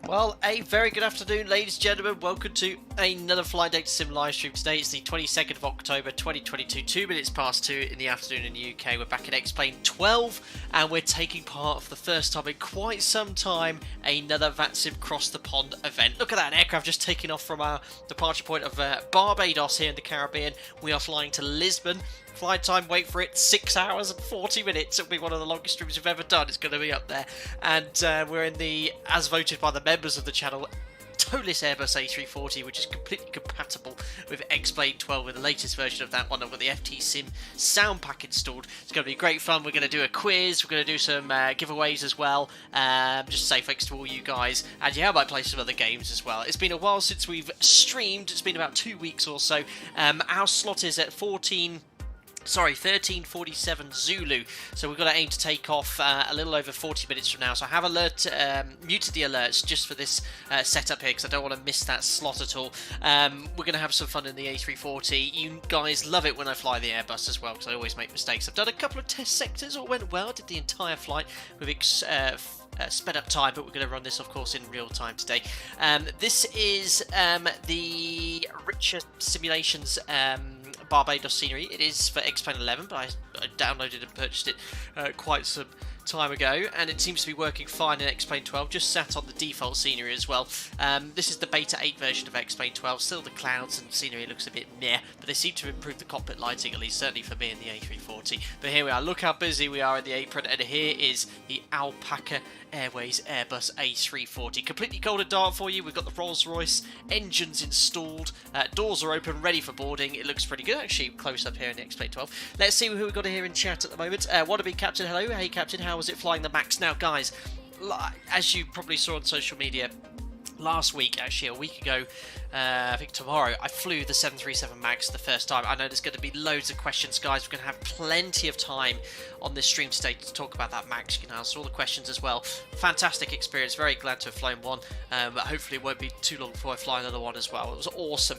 Well, a very good afternoon, ladies and gentlemen. Welcome to another Flight Data Sim live stream. Today it's the 22nd of October 2022, 2 minutes past 2 in the afternoon in the UK. We're back at xplane 12 and we're taking part for the first time in quite some time another vatsim cross the pond event. Look at that aircraft just taking off from our departure point of Barbados here in the Caribbean. We are flying to Lisbon. Flight time, wait for it, 6 hours and 40 minutes. It'll be one of the longest streams we've ever done. It's going to be up there. And we're in the, as voted by the members of the channel, ToLiss Airbus A340, which is completely compatible with xplane 12 with the latest version of that one, with the FT Sim sound pack installed. It's going to be great fun. We're going to do a quiz. We're going to do some giveaways as well. Just say thanks to all you guys. And yeah, I might play some other games as well. It's been a while since we've streamed. It's been about 2 weeks or so. Our slot is at 1347 Zulu, so we've got to aim to take off a little over 40 minutes from now. So I have muted the alerts just for this setup here because I don't want to miss that slot at all. We're going to have some fun in the A340. You guys love it when I fly the Airbus as well because I always make mistakes. I've done a couple of test sectors, all went well. I did the entire flight with sped up time, but we're going to run this of course in real time today. This is the Richer Simulations Barbados scenery. It is for xplane 11, but I downloaded and purchased it quite some time ago, and it seems to be working fine in xplane 12. Just sat on the default scenery as well. This is the beta 8 version of xplane 12. Still the clouds and scenery looks a bit meh, but they seem to have improved the cockpit lighting, at least certainly for me in the A340. But here we are. Look how busy we are in the apron, and here is the Alpaca Airways Airbus A340. Completely cold and dark for you. We've got the Rolls-Royce engines installed. Doors are open, ready for boarding. It looks pretty good, actually, close up here in the xplane 12. Let's see who we've got here in chat at the moment. Wannabe Captain, hello. Hey, Captain, how was it flying the Max? Now, guys, as you probably saw on social media, last week, actually a week ago, I think tomorrow, I flew the 737 MAX the first time. I know there's going to be loads of questions, guys. We're going to have plenty of time on this stream today to talk about that MAX. You can answer all the questions as well. Fantastic experience. Very glad to have flown one. But hopefully it won't be too long before I fly another one as well. It was awesome.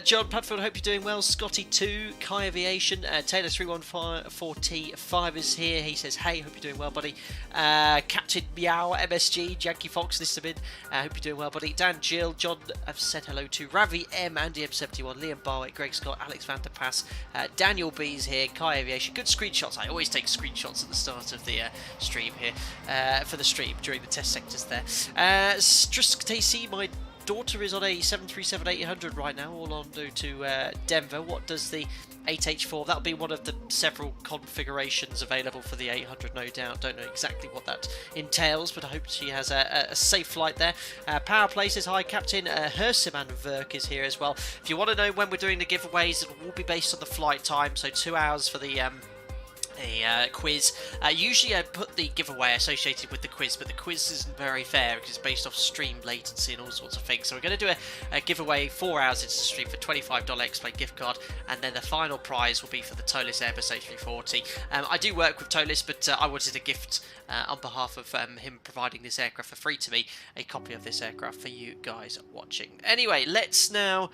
John Padfield, hope you're doing well. Scotty2, Kai Aviation, Taylor 314T5 is here. He says, hey, hope you're doing well, buddy. Captain Meow, MSG, Janky Fox, Lisbon, hope you're doing well, buddy. Dan Jill, John, I've said hello to Ravi M, Andy M71, Liam Barwick, Greg Scott, Alex Van Der Pass, Daniel B's here, Kai Aviation. Good screenshots. I always take screenshots at the start of the stream here for the stream during the test sectors there. Just Stacy, my daughter is on a 737-800 right now, all on to Denver. What does the 8H4, that'll be one of the several configurations available for the 800, no doubt. Don't know exactly what that entails, but I hope she has a safe flight there. Power Places, hi Captain. Hersiman Verk is here as well. If you want to know when we're doing the giveaways, it will be based on the flight time, so 2 hours for the quiz. Usually I put the giveaway associated with the quiz, but the quiz isn't very fair because it's based off stream latency and all sorts of things. So we're going to do a giveaway 4 hours into the stream for $25 xplane gift card, and then the final prize will be for the ToLiss Airbus A340. I do work with ToLiss, but I wanted a gift on behalf of him providing this aircraft for free to me, a copy of this aircraft for you guys watching. Anyway, let's now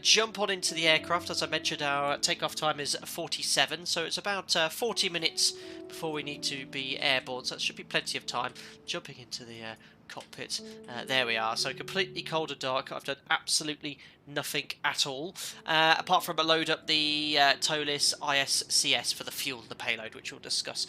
jump on into the aircraft. As I mentioned, our takeoff time is 47, so it's about 40 minutes before we need to be airborne, so that should be plenty of time. Jumping into the cockpit, there we are. So completely cold and dark. I've done absolutely nothing at all, apart from load up the ToLiss ISCS for the fuel and the payload, which we'll discuss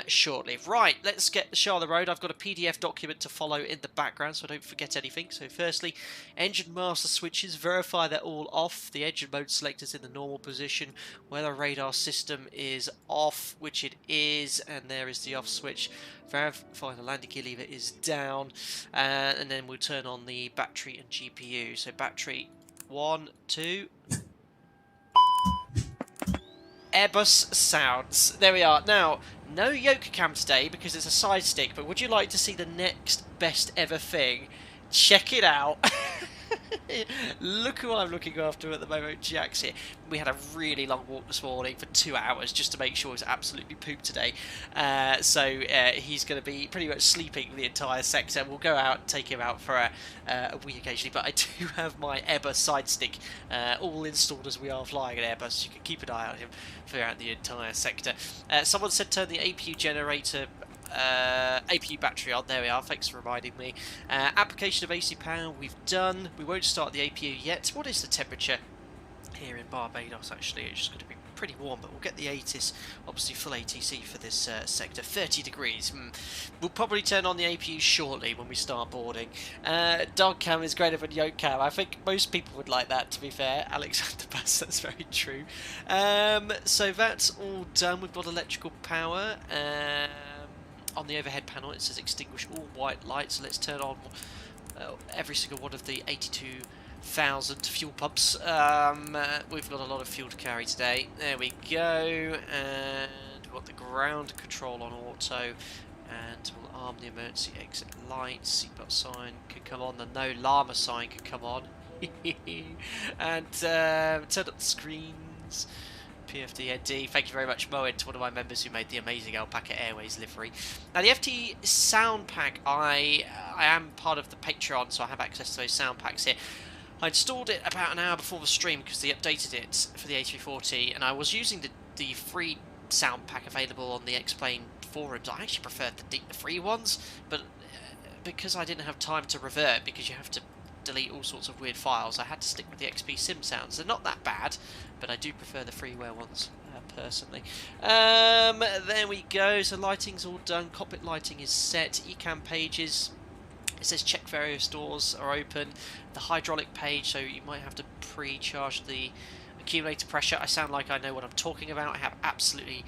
shortly. Right, let's get the show on the road. I've got a PDF document to follow in the background, so I don't forget anything. So firstly, engine master switches, verify they're all off. The engine mode selector's in the normal position. Weather radar system is off, which it is, and there is the off switch. Verify the landing gear lever is down, and then we'll turn on the battery and GPU. So battery 1, 2. Airbus sounds. There we are. Now, no yoke cam today because it's a side stick, but would you like to see the next best ever thing? Check it out. Look at what I'm looking after at the moment. Jack's here. We had a really long walk this morning for 2 hours just to make sure it was absolutely pooped today. So he's going to be pretty much sleeping the entire sector. We'll go out and take him out for a wee occasionally. But I do have my Airbus side stick all installed as we are flying an Airbus. So you can keep an eye on him throughout the entire sector. Someone said turn the APU generator APU battery on. There we are. Thanks for reminding me. Application of AC power we've done. We won't start the APU yet. What is the temperature here in Barbados? Actually, it's just going to be pretty warm, but we'll get the 80s, obviously full ATC for this sector. 30 degrees. We'll probably turn on the APU shortly when we start boarding. Dog cam is greater than yoke cam. I think most people would like that, to be fair. Alexander Bass, that's very true. So that's all done. We've got electrical power. On the overhead panel it says extinguish all white lights, so let's turn on every single one of the 82,000 fuel pumps. We've got a lot of fuel to carry today. There we go, and we've got the ground control on auto, and we'll arm the emergency exit lights. Seatbelt sign can come on, the no llama sign can come on. And turn up the screens. PFD, thank you very much, Moen, to one of my members who made the amazing Alpaca Airways livery. Now, the FT sound pack, I am part of the Patreon, so I have access to those sound packs here. I installed it about an hour before the stream because they updated it for the A340, and I was using the free sound pack available on the xplane forums. I actually preferred the free ones, but because I didn't have time to revert, because you have to delete all sorts of weird files, I had to stick with the XP Sim sounds. They're not that bad, but I do prefer the freeware ones personally. There we go. So lighting's all done. Cockpit lighting is set. Ecam pages, it says check various doors are open. The hydraulic page, so you might have to pre-charge the accumulator pressure. I sound like I know what I'm talking about. I have absolutely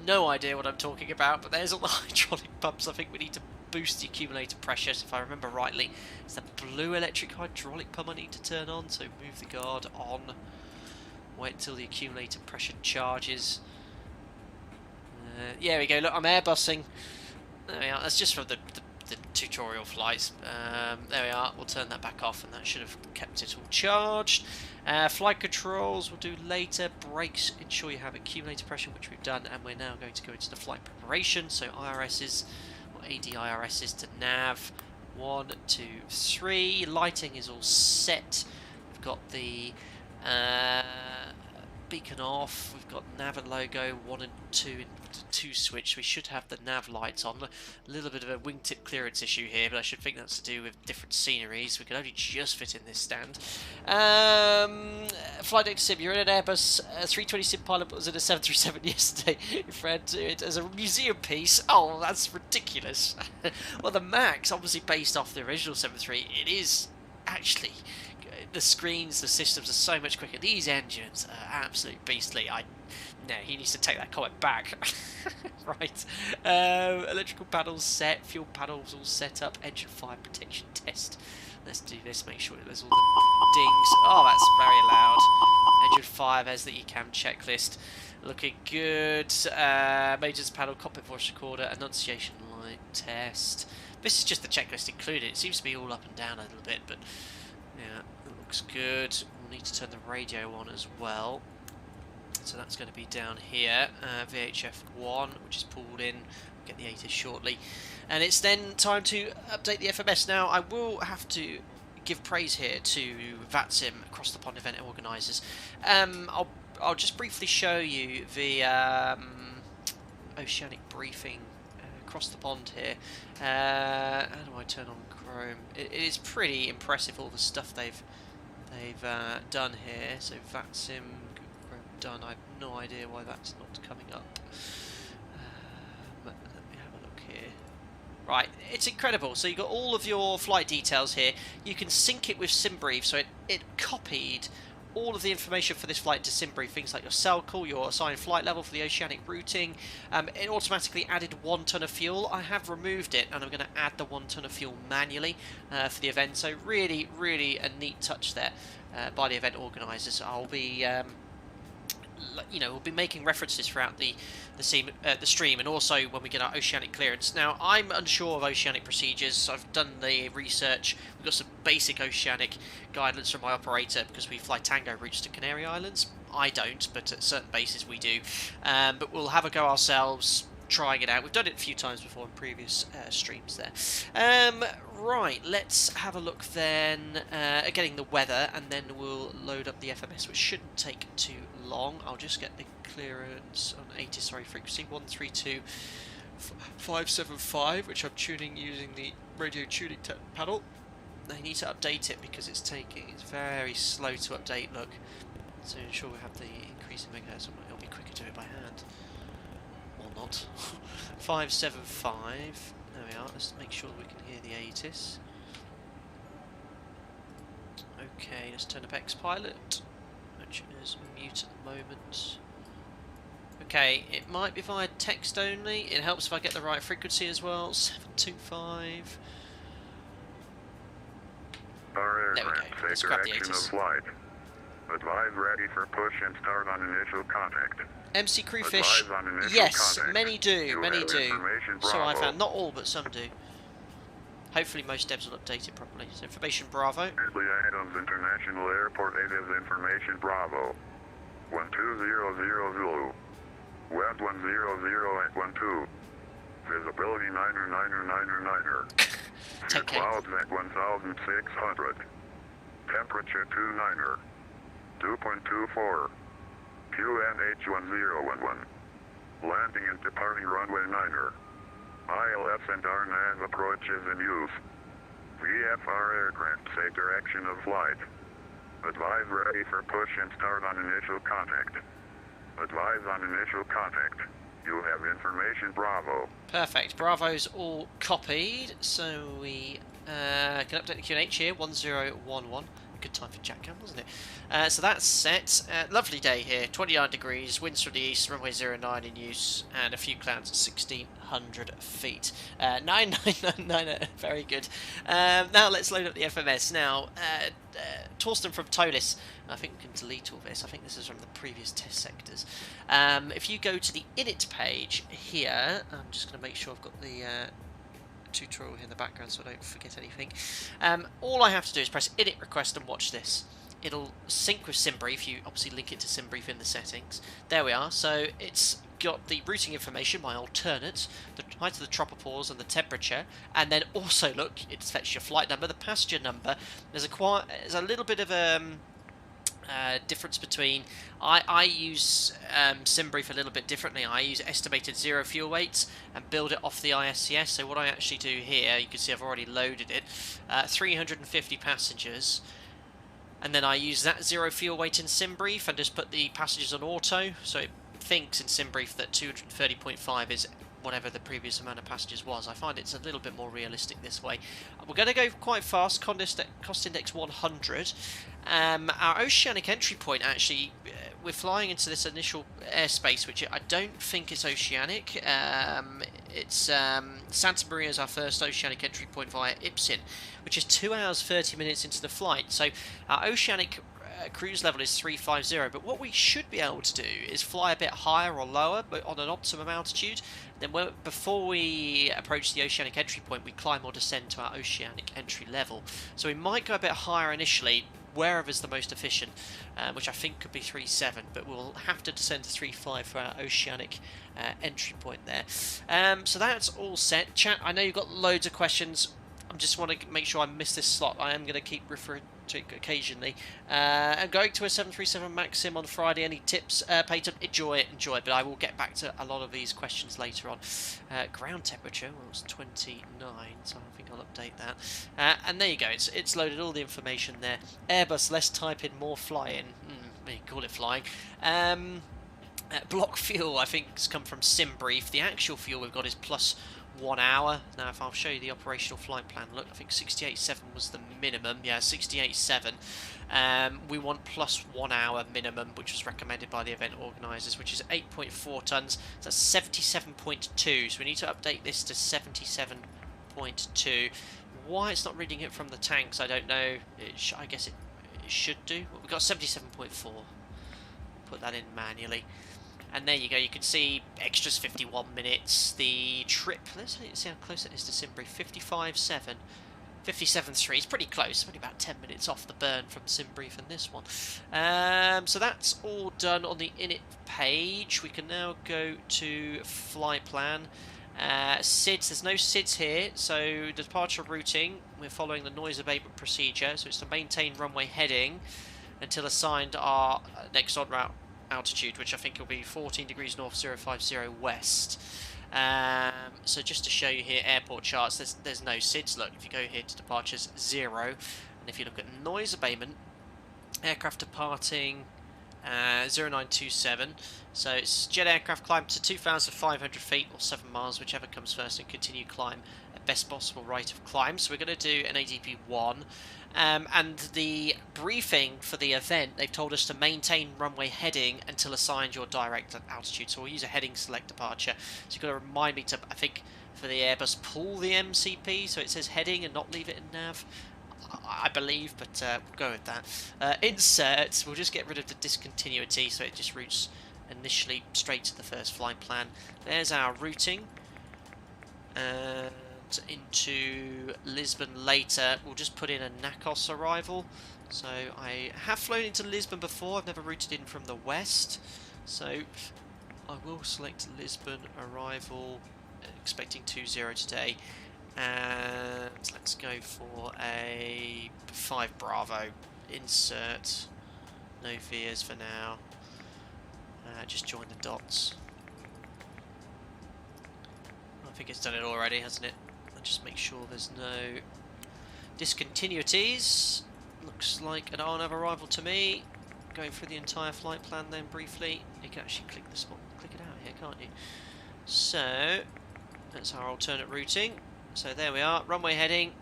no idea what I'm talking about, but there's all the hydraulic pumps. I think we need to boost the accumulator pressure, so if I remember rightly, it's the blue electric hydraulic pump I need to turn on, so move the guard on, wait until the accumulator pressure charges. Yeah, we go, look, I'm airbusing. There we are, that's just from the tutorial flights. There we are, we'll turn that back off, and that should have kept it all charged. Flight controls we'll do later. Brakes, ensure you have accumulator pressure, which we've done, and we're now going to go into the flight preparation, so IRS's ADIRS's to nav. 1, 2, 3. Lighting is all set. We've got the beacon off. We've got nav and logo 1 and 2 into 2 switch. We should have the nav lights on. A little bit of a wingtip clearance issue here, but I should think that's to do with different sceneries. We can only just fit in this stand. Flight data sim. You're in an Airbus A340 sim pilot, but was in a 737 yesterday. Your friend to it as a museum piece. Oh, that's ridiculous. Well, the Max, obviously based off the original 73, it is actually. The screens, the systems are so much quicker. These engines are absolutely beastly. No, he needs to take that comment back. Right. Electrical panels set. Fuel panels all set up. Engine fire protection test. Let's do this. Make sure there's all the dings. Oh, that's very loud. Engine fire. There's the ECAM checklist. Looking good. Majors panel. Cockpit voice recorder. Annunciation light test. This is just the checklist included. It seems to be all up and down a little bit, but yeah. Looks good. We'll need to turn the radio on as well. So that's going to be down here. VHF 1, which is pulled in. We'll get the 80s shortly. And it's then time to update the FMS. Now, I will have to give praise here to VATSIM, Across the Pond event organisers. I'll just briefly show you the oceanic briefing across the pond here. How do I turn on Chrome? It is pretty impressive, all the stuff they've done here. So VATSIM done. I have no idea why that's not coming up. Let me have a look here. Right, it's incredible. So you've got all of your flight details here. You can sync it with SimBrief, so it copied all of the information for this flight to SimBrief, things like your cell call, your assigned flight level for the oceanic routing. It automatically added 1 ton of fuel. I have removed it, and I'm going to add the 1 ton of fuel manually for the event. So really, really a neat touch there by the event organisers. I'll be, we'll be making references throughout the stream, and also when we get our oceanic clearance. Now, I'm unsure of oceanic procedures. I've done the research. We've got some basic oceanic guidance from my operator because we fly Tango routes to Canary Islands. I don't, but at certain bases we do. But we'll have a go ourselves, trying it out. We've done it a few times before in previous streams there. Right, let's have a look then at getting the weather, and then we'll load up the FMS, which shouldn't take too long. I'll just get the clearance on 80, frequency 132 575, which I'm tuning using the radio tuning panel. They need to update it because it's very slow to update, look. So ensure we have the increase in megahertz, it'll be quicker to do it by hand. Or not. 575, there we are, let's make sure we can hear the ATIS. Okay, let's turn up X-Pilot, which is mute at the moment. Okay, it might be via text only. It helps if I get the right frequency as well. 725. Our There we go. aircraft Let's take grab the direction of 80s. flight. Advise ready for push and start on initial contact. MC Crewfish, Advise on initial yes, contact. many do, You many have do. information So I Bravo. found, not all, but some do. Hopefully most devs will update it properly. So information Bravo. Italy Adams International Airport 8 is information Bravo. 1200 Zulu. West 100 at 12. Visibility 9er. Few 10K. clouds at 1,600. Temperature 29er. 2.24. QNH 1011. Landing and departing runway 9er. ILS and RNAV approach is in use. VFR aircraft say direction of flight. Advise ready for push and start on initial contact. Advise on initial contact. You have information Bravo. Perfect. Bravo's all copied, so we can update the QNH here. 1011. Good time for Jack Cam, wasn't it? So that's set. Lovely day here. 29 degrees. Winds from the east. Runway 09 in use, and a few clouds at 1,600 feet. 9999. Very good. Now let's load up the FMS. Now, Torsten from ToLiss. I think we can delete all this. I think this is from the previous test sectors. If you go to the init page here, I'm just going to make sure I've got the tutorial here in the background so I don't forget anything. All I have to do is press init request and watch this. It'll sync with SimBrief. You obviously link it to SimBrief in the settings. There we are. So it's got the routing information, my alternates, the height of the tropopause and the temperature, and then also look, it's fetched your flight number, the passenger number. There's a little bit of a difference between I use SimBrief a little bit differently. I use estimated zero fuel weights and build it off the ISCS. So what I actually do here, you can see I've already loaded it, 350 passengers, and then I use that zero fuel weight in SimBrief and just put the passengers on auto, so it thinks in SimBrief that 230.5 is whatever the previous amount of passengers was. I find it's a little bit more realistic this way. We're going to go quite fast, cost index 100. Our oceanic entry point, actually, we're flying into this initial airspace, which I don't think is oceanic. It's Santa Maria is our first oceanic entry point via Ipsin, which is 2 hours 30 minutes into the flight. So our oceanic cruise level is 350, but what we should be able to do is fly a bit higher or lower, but on an optimum altitude. Then before we approach the oceanic entry point, we climb or descend to our oceanic entry level. So we might go a bit higher initially, wherever's the most efficient, which I think could be 3.7, but we'll have to descend to 3.5 for our oceanic entry point there. So that's all set. Chat, I know you've got loads of questions. I just want to make sure I miss this slot. I am going to keep referring to it occasionally. I'm going to a 737 Maxim on Friday. Any tips, Peyton? Enjoy it, but I will get back to a lot of these questions later on. Ground temperature, well, it was 29, so I think I'll update that. And there you go, it's loaded all the information there. Airbus, less typing, more flying. We call it flying. Block fuel, I think, has come from SimBrief. The actual fuel we've got is plus 1 hour. Now, if I'll show you the operational flight plan, look, I think 68.7 was the minimum. Yeah, 68.7. We want plus 1 hour minimum, which was recommended by the event organisers, which is 8.4 tons. So that's 77.2. So we need to update this to 77.2. Why it's not reading it from the tanks, I don't know. I guess it should do. Well, we've got 77.4. Put that in manually. And there you go, you can see extras 51 minutes, the trip, let's see how close it is to SimBrief, 55.7, 57.3, it's pretty close, only about 10 minutes off the burn from SimBrief and this one. So that's all done on the init page. We can now go to flight plan. SIDS, there's no SIDS here, so departure routing, we're following the noise abatement procedure, so it's to maintain runway heading until assigned our next on route altitude, which I think will be 14 degrees north, 050 west. So just to show you here, airport charts, there's no SIDS. Look, if you go here to departures, 0. And if you look at noise abatement, aircraft departing 0927. So it's jet aircraft climb to 2,500 feet or 7 miles, whichever comes first, and continue climb at best possible rate of climb. So we're going to do an ADP 1. And the briefing for the event, they've told us to maintain runway heading until assigned your direct altitude. So we'll use a heading select departure. So you've got to remind me to, I think, for the Airbus, pull the MCP so it says heading and not leave it in nav. I believe, but we'll go with that. Insert, we'll just get rid of the discontinuity so it just routes initially straight to the first flight plan. There's our routing. And into Lisbon later, we'll just put in a NACOS arrival. So I have flown into Lisbon before, I've never routed in from the west. So I will select Lisbon arrival, expecting 20 today. And let's go for a 5 Bravo. Insert. No veers for now. Just join the dots. I think it's done it already, hasn't it? I'll just make sure there's no discontinuities. Looks like an on-nav arrival to me. Going through the entire flight plan then briefly. You can actually click the spot, click it out here, can't you? So that's our alternate routing. So there we are, runway heading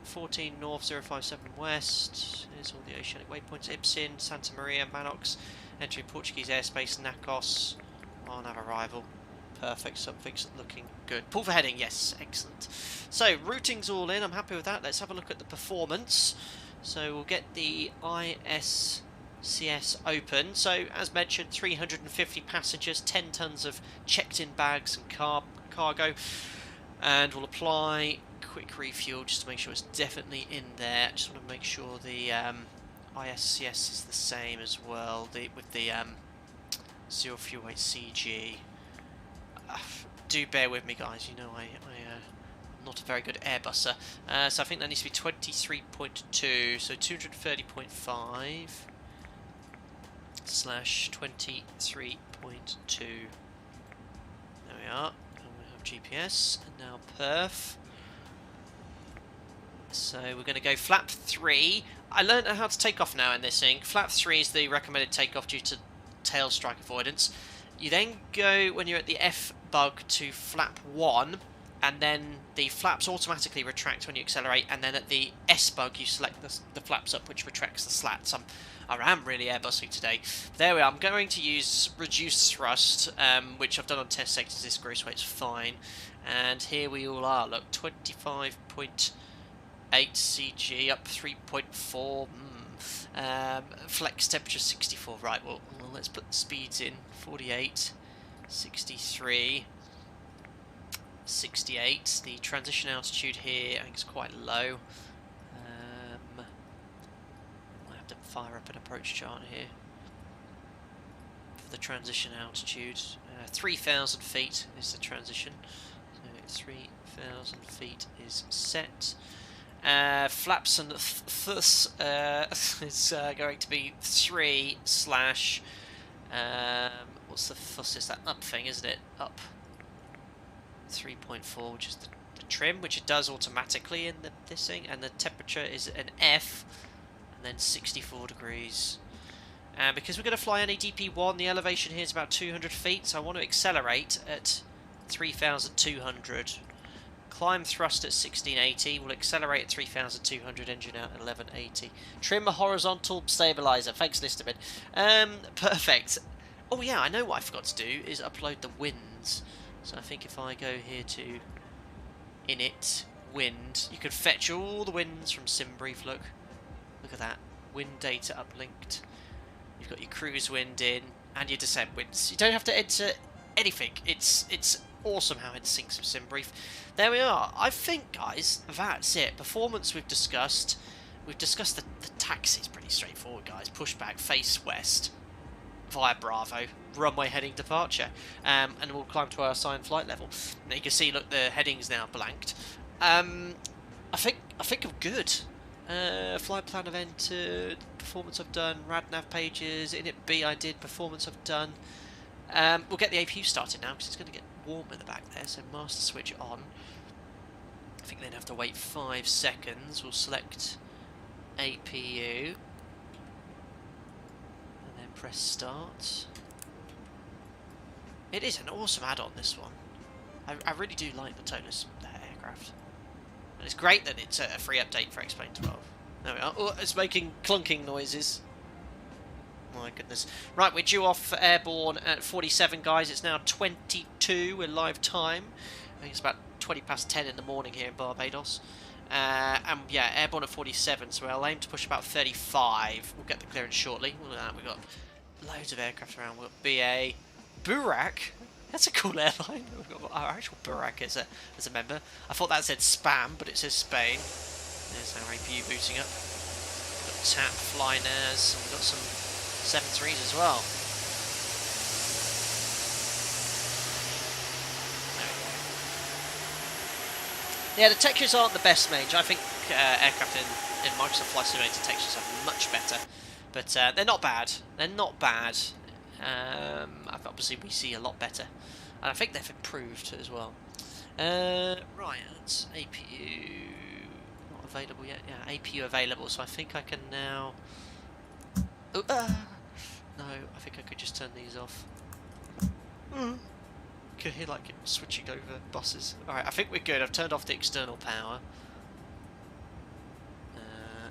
14 north, 057 west. Here's all the oceanic waypoints: Ibsen, Santa Maria, Manox, entering Portuguese airspace, NACOS, on-nav arrival. Perfect, something's looking good. Pull for heading, yes, excellent. So, routing's all in, I'm happy with that. Let's have a look at the performance. So, we'll get the ISCS open. So, as mentioned, 350 passengers, 10 tons of checked-in bags and cargo. And we'll apply quick refuel just to make sure it's definitely in there. Just want to make sure the ISCS is the same as well, with the 038 CG. Do bear with me, guys. You know I'm not a very good Airbusser. So I think that needs to be 23.2. So 230.5 / 23.2. There we are. GPS, and now perf. So we're going to go flap 3. I learned how to take off now in this thing. Flap 3 is the recommended takeoff due to tail strike avoidance. You then go, when you're at the F bug, to flap 1, and then the flaps automatically retract when you accelerate, and then at the S bug you select the flaps up, which retracts the slats. I am really airbussing today. There we are. I'm going to use reduced thrust, which I've done on test sectors this cruise, so it's fine. And here we all are. Look, 25.8 CG, up 3.4. Flex temperature 64. Right, well, let's put the speeds in. 48, 63, 68. The transition altitude here, I think, is quite low. To fire up an approach chart here for the transition altitude. 3,000 feet is the transition, so 3,000 feet is set. Flaps and thus is going to be 3 / what's the fuss? Is that up thing, isn't it? Up 3.4, which is the trim, which it does automatically in this thing, and the temperature is an F. Then 64 degrees. And because we're going to fly an ADP-1, the elevation here is about 200 feet, so I want to accelerate at 3,200. Climb thrust at 1680. We'll accelerate at 3,200, engine out at 1180. Trim a horizontal stabilizer. Thanks, Lisbon. Perfect. Oh yeah, I know what I forgot to do is upload the winds. So I think if I go here to init, wind, you can fetch all the winds from SimBrief, look. Look at that, wind data uplinked. You've got your cruise wind in and your descent winds. You don't have to enter anything. It's awesome how it syncs with SimBrief. There we are. I think, guys, that's it. Performance we've discussed. We've discussed the taxi is pretty straightforward, guys. Pushback, face west, via Bravo, runway heading departure, and we'll climb to our assigned flight level. Now you can see, look, the heading's now blanked. I think I'm good. Flight plan I've entered, performance I've done, RadNav pages, init B I did, performance I've done. We'll get the APU started now because it's going to get warm at the back there, so master switch on. I think they'd have to wait 5 seconds. We'll select APU and then press start. It is an awesome add-on, this one. I really do like the ToLiss aircraft. And it's great that it's a free update for xplane 12. There we are. Oh, it's making clunking noises. My goodness. Right, we're due off airborne at 47, guys. It's now 22 in live time. I think it's about 20 past 10 in the morning here in Barbados. And yeah, airborne at 47, so we'll aim to push about 35. We'll get the clearance shortly. Look at that, we've got loads of aircraft around. We've got BA Burak. That's a cool airline. We've got our actual Burak as a member. I thought that said spam, but it says Spain. There's our APU booting up. We've got TAP Flynairs, and we've got some 7.3s as well. Yeah, the textures aren't the best, Mage. I think aircraft in Microsoft Flight Simulator textures are much better, but they're not bad. They're not bad. Obviously, we see a lot better, and I think they've improved as well. Right, that's APU not available yet. Yeah, APU available. So I think I can now. No, I think I could just turn these off. Could hear like it switching over buses. Alright, I think we're good. I've turned off the external power.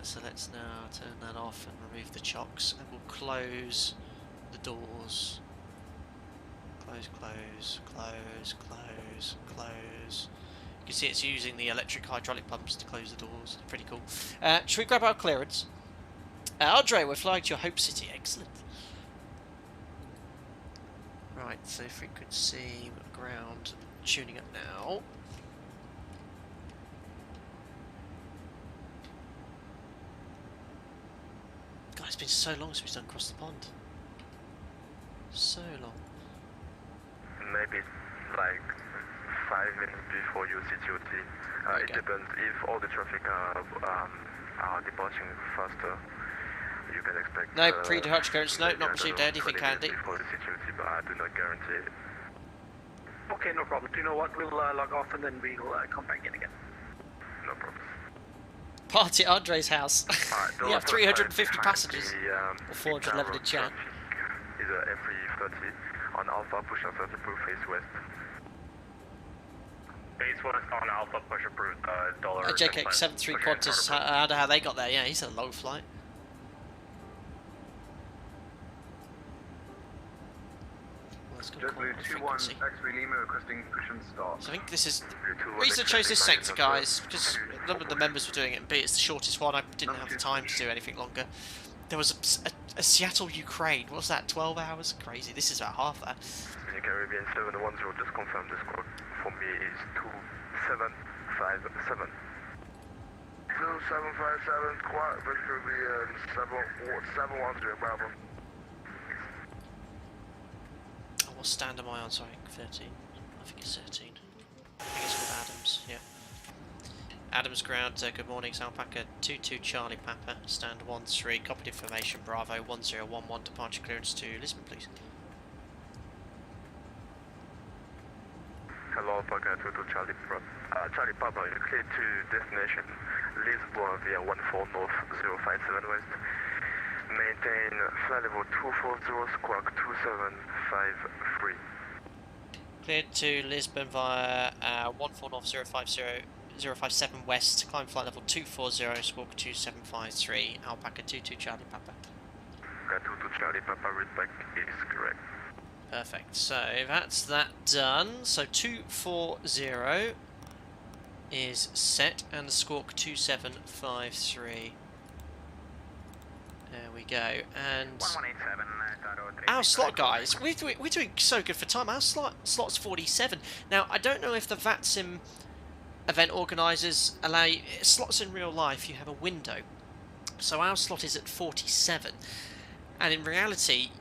So let's now turn that off and remove the chocks, and we'll close the doors. Close, close, close, close, close. You can see it's using the electric hydraulic pumps to close the doors. Pretty cool. Should we grab our clearance? Andre, we're flying to your Hope City. Excellent. Right, so frequency, ground, tuning up now. God, it's been so long since we've done Cross the Pond. So long. Maybe like 5 minutes before you see TOT. Okay. It depends if all the traffic are departing faster. You can expect No, pre-departure clearance, no, not received anything handy. Before the CTOT, but I do not guarantee it. Okay, no problem. Do you know what? We'll log off and then we'll come back in again. No problem. Party at Andre's house. Right, You have 350 passengers. The, Or 411 in chat. Is a F330 on Alpha, push on 30 proof face west. Base west on Alpha, push approved, dollar. JK 73 Qantas, I don't know how they got there. Yeah, he's a low flight. JetBlue 21, X-ray Lima requesting push and start. So I think this is the reason I chose this sector, guys, because a number of the members were doing it, and B, it's the shortest one. I didn't have the time to do anything longer. There was a Seattle, Ukraine. What's that? 12 hours? Crazy. This is about half that. In the Caribbean 710, just confirm the squad for me is 2757. 2757, squad, Victor will be 710, Bravo. What stand am I on? Sorry, 13. I think it's 13. I think it's called Adams, yeah. Adams ground, good morning, Alpaca 22 Charlie Papa, stand 13, copied information, Bravo 1011, departure clearance to Lisbon, please. Hello, Alpaca 22 Charlie Papa, you're clear to destination Lisbon via 14 North 057 West. Maintain flight level 240, squawk 2753. Cleared to Lisbon via 14 North 057 West, climb flight level 240, squawk 2753, Alpaca 22 Charlie Papa. 22 Charlie Papa, read back is correct. Perfect, so that's that done. So 240 is set and the squawk 2753. There we go, and our slot, guys, we're doing so good for time. Our slot's 47. Now, I don't know if the vatsim event organisers allow you slots in real life. You have a window, so our slot is at 47. And in reality,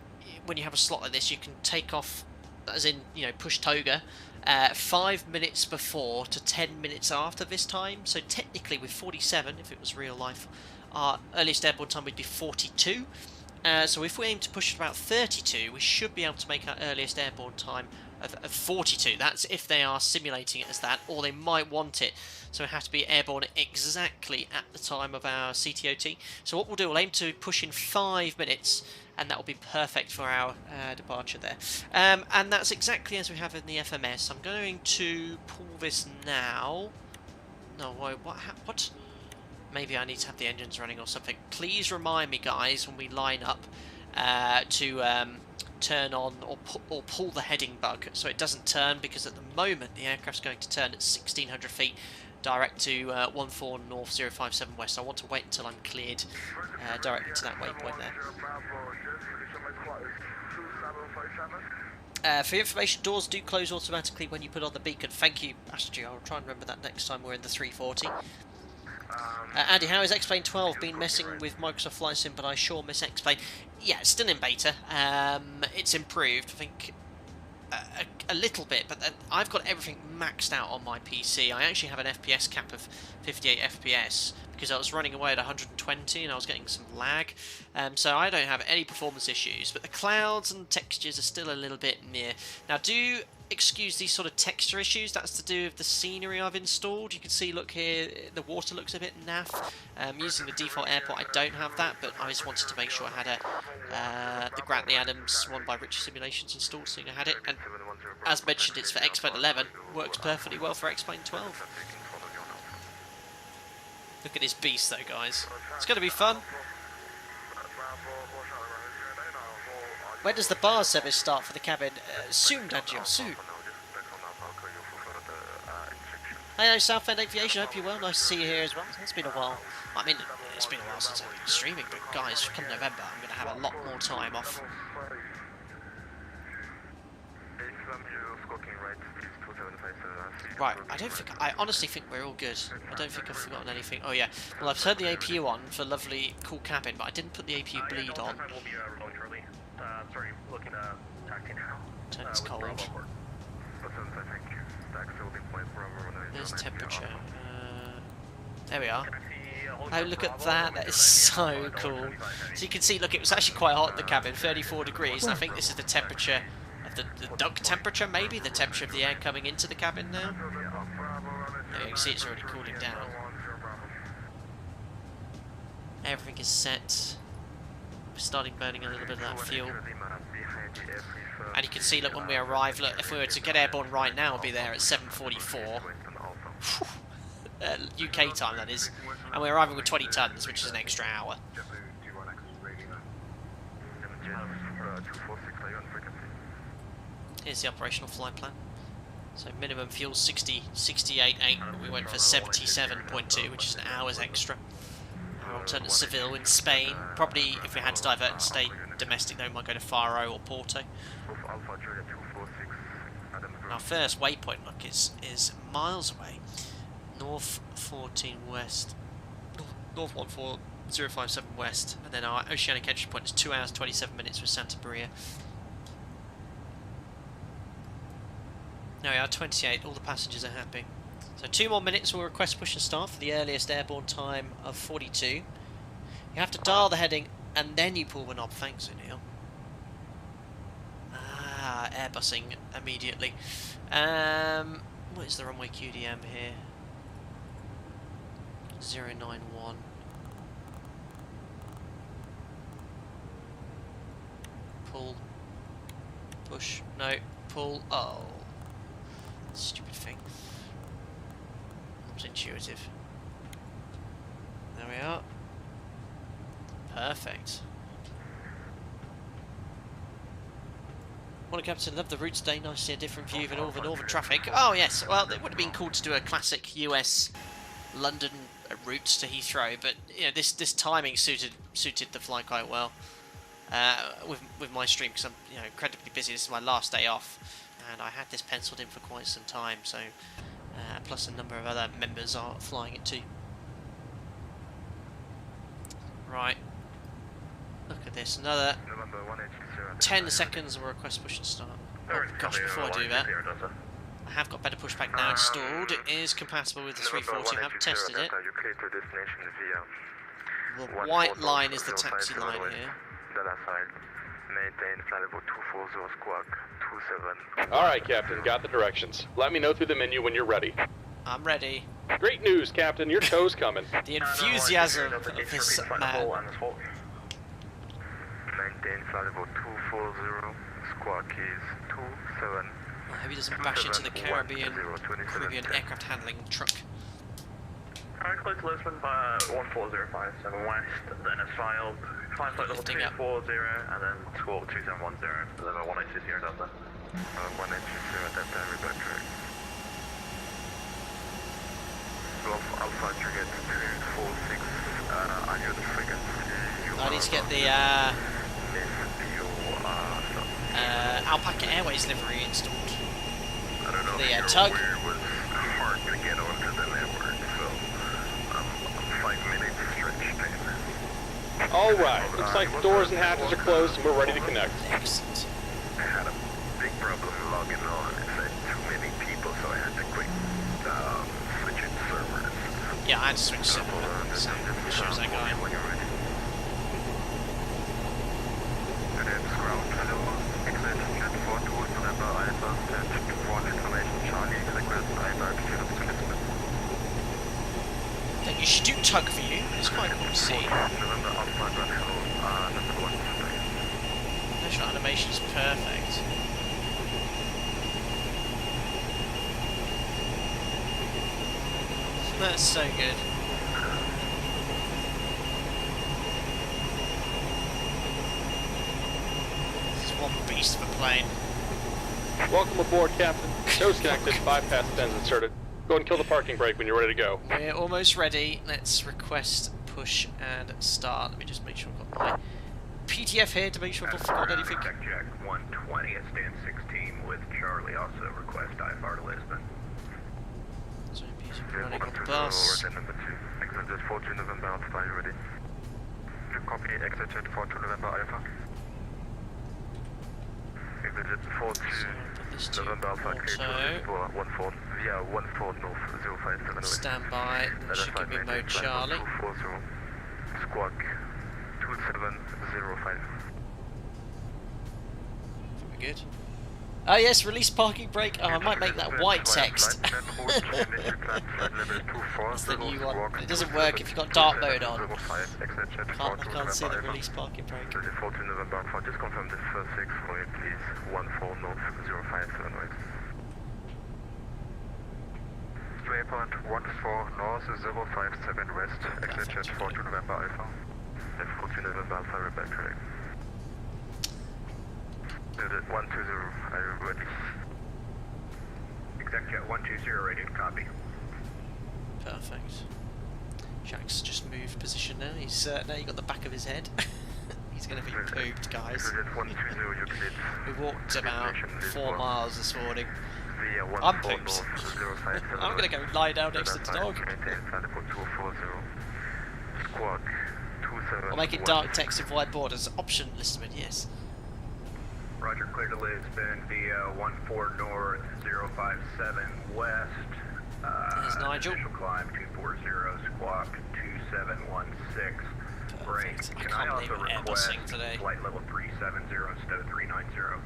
when you have a slot like this, you can take off, as in push toga, 5 minutes before to 10 minutes after this time. So technically, with 47, if it was real life, our earliest airborne time would be 42. So if we aim to push at about 32, we should be able to make our earliest airborne time of 42. That's if they are simulating it as that, or they might want it. So we have to be airborne exactly at the time of our CTOT. So what we'll do, we'll aim to push in 5 minutes, and that will be perfect for our departure there. And that's exactly as we have in the FMS. I'm going to pull this now. No, wait, what? Maybe I need to have the engines running or something. Please remind me, guys, when we line up to turn on or pull the heading bug so it doesn't turn, because at the moment the aircraft's going to turn at 1600 feet direct to 14 North 057 West. I want to wait until I'm cleared directly to that waypoint there. For your information, doors do close automatically when you put on the beacon. Thank you, Astro. I'll try and remember that next time we're in the 340. Andy, how has xplane 12 been messing with Microsoft Flight Sim, but I sure miss xplane? Yeah, it's still in beta. It's improved, I think, a little bit, but I've got everything maxed out on my PC. I actually have an FPS cap of 58 FPS because I was running away at 120 and I was getting some lag. So I don't have any performance issues, but the clouds and textures are still a little bit near. Now, do excuse these sort of texture issues. That's to do with the scenery I've installed. You can see, look here, the water looks a bit naff. Using the default airport, I don't have that, but I just wanted to make sure I had the Grantley Adams one by Richie Simulations installed, seeing I had it. And as mentioned, it's for xplane 11, works perfectly well for xplane 12. Look at this beast though, guys. It's going to be fun. When does the bar service start for the cabin? Soon, Daniel, soon. Hello, Southend Aviation, hope you're well. Nice to see you here as well. It's been a while. I mean, it's been a while since I've been streaming, but guys, come November, I'm going to have a lot more time off. Right, I honestly think we're all good. I don't think I've forgotten anything. Oh yeah, well, I've turned the APU on for lovely cool cabin, but I didn't put the APU bleed on. Turn it's cold. There's temperature. There we are. Oh, look at that. That is so cool. So you can see, look, it was actually quite hot in the cabin, 34 degrees, and I think this is the temperature of the duct temperature, maybe? The temperature of the air coming into the cabin now. There you can see it's already cooling down. Everything is set. We're starting burning a little bit of that fuel. And you can see, look, when we arrive, look, if we were to get airborne right now, we'll be there at 7:44. UK time, that is. And we're arriving with 20 tons, which is an extra hour. Here's the operational flight plan. So minimum fuel 68.8. We went for 77.2, which is an hour's extra. Our alternate Seville in Spain. Probably, if we had to divert and stay domestic, though, we might go to Faro or Porto. And our first waypoint, look, is miles away. North 14 West. North 14057 West. And then our oceanic entry point is 2 hours 27 minutes with Santa Maria. Now we are 28, all the passengers are happy. So 2 more minutes, we'll request push and start for the earliest airborne time of 42. You have to dial the heading and then you pull the knob. Thanks, O'Neill. Ah, airbusing immediately. What is the runway QDM here? 091. Pull. Push. No. Pull. Oh. Stupid thing. That was intuitive. There we are. Perfect. Morning, Captain. Love the route today. Nice to see a different view of all the northern traffic. Oh, yes. Well, it would have been cool to do a classic US London route to Heathrow, but you know, this timing suited the flight quite well with my stream, because I'm incredibly busy. This is my last day off, and I had this penciled in for quite some time. So, plus a number of other members are flying it too. Right. Look at this. Another 10 seconds and we'll request push and start. Oh gosh, before I do that, I have got better pushback now installed. It is compatible with the 340. I have tested it. The white line is the taxi line here. Maintain flight level 240 squawk 27. Alright, Captain, got the directions. Let me know through the menu when you're ready. I'm ready. Great news, Captain, your tow's coming. The enthusiasm of this man. Maintain flight level 240, squawk is 27. I hope he doesn't bash into the Caribbean aircraft handling truck. Close to Lisbon by 14057 west, then it's filed, flight level Lifting up. 240, and then squawk 2710, level 180 here, Delta. 180 Delta, reback track. Alpha trigger 246, are you the frequency? I need to get the Alpaca Airways livery installed. I don't know The if you're tug. aware, it was hard to get onto the network, so I'm 5 minutes stretched in. Alright, looks like the doors and hatches are closed and we're ready to connect. Excellent. I had a big problem logging on. It said too many people, so I had to quick switch in servers. Yeah, I had to switch simple. So, as soon as I got in. When you're ready. And then ground floor, exit jet 42, November Alpha, jet 1 information, Charlie, request IBAR, students to Lisbon. Then you should do tug view. It's quite cool to see. November Alpha, number 1. Facial animation is perfect. That's so good. This is one beast of a plane. Welcome aboard, Captain. Tow's connected, bypass pins inserted. Go and kill the parking brake when you're ready to go. We're almost ready. Let's request push and start. Let me just make sure I've got my PTF here to make sure I've not forgotten anything. Jack 120 at stand 16 with Charlie, also request IFR to Lisbon. So I'm running on the bus. Number 2, exit jet 42 November Alpha, are you ready? You copy, exit jet 42 November Alpha. Exit jet 42 Put this to November Alpha, clear to auto. Lisbon, 14, via 14 North 057 west. Stand by. That should give me mode Charlie. 240, squawk 2705. We're good. Oh yes, release parking brake. Oh, I might make that white text. That's the new one. It doesn't work if you've got dark mode on. I can't see the release parking brake. 14 November Alpha, just confirm the first 6 for you, please. 14 North 057 west. 3.14 North 057 west, exit jet 42 November Alpha. 14 November Alpha, reback track. 120, are you ready? Exec jet 120, ready to copy. Perfect. Jack's just moved position now. He's now you got the back of his head. He's gonna be pooped, guys. Jet 120, you cleared. We walked about 4 Lisbon. miles this morning. Via I'm 14 pooped. North 057 I'm gonna go lie down next to the dog. Maintain flight level 240, squawk 27. Or make it dark text with white borders. Option Lisbon, yes. Roger, clear to Lisbon via 14 North 057 West. There's Nigel. Initial climb 240, squawk 2716. Break. Perfect. I Can can't I believe also we're request Airbusing today. flight level 370 instead of 390?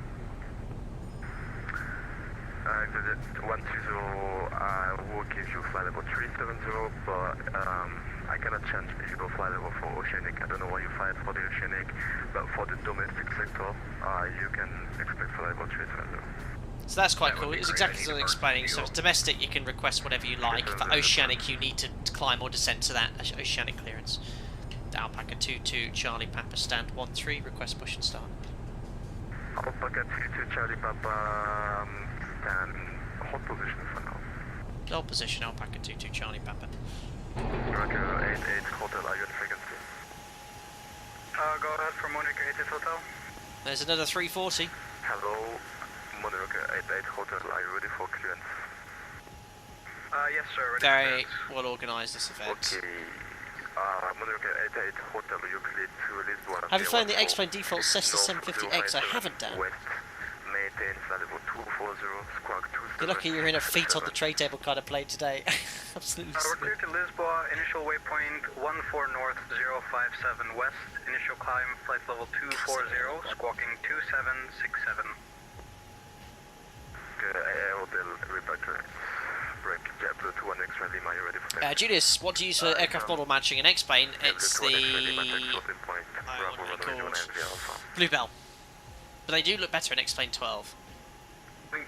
Exit 120, I will give you flight level 370, but I cannot change if you go flight level for Oceanic. I don't know why you fly for the Oceanic, but for the domestic sector, you can expect flight level 370. So that's quite That cool. would be It's great. exactly I as need I was to explaining. mark So the it's domestic, you can request whatever you like. For Oceanic, you need to climb or descend to that Oceanic clearance. Alpaca 22, Charlie Papa, stand 13, request push and start. Alpaca 22, Charlie Papa, stand hold position for now. Hold position, Alpaca 22, Charlie Papa. Roger, 88 Hotel, are you on frequency? Go ahead for Monica 88 Hotel. There's another 340. Hello, Monaco 88 Hotel, are you ready for clearance? Yes, sir. Ready Very for well organised, this event. Okay. Monaco 88 Hotel, you cleared to Lisbon. Have you flown the X-plane default Cessna 750X? I haven't done. West, maintain flight level 240, squawk 27. You're lucky you're in a feet on the tray table kind of plane today. Absolutely. We're clear to Lisbon, initial waypoint 14 North 057 West, initial climb flight level 240, squawking 2767. Hotel Rebecca. Break JetBlue 21 X-ray Lima, you ready for taxi? Julius, what do you use for aircraft model matching an X-plane? It's the... Bluebell. But they do look better in X-plane 12.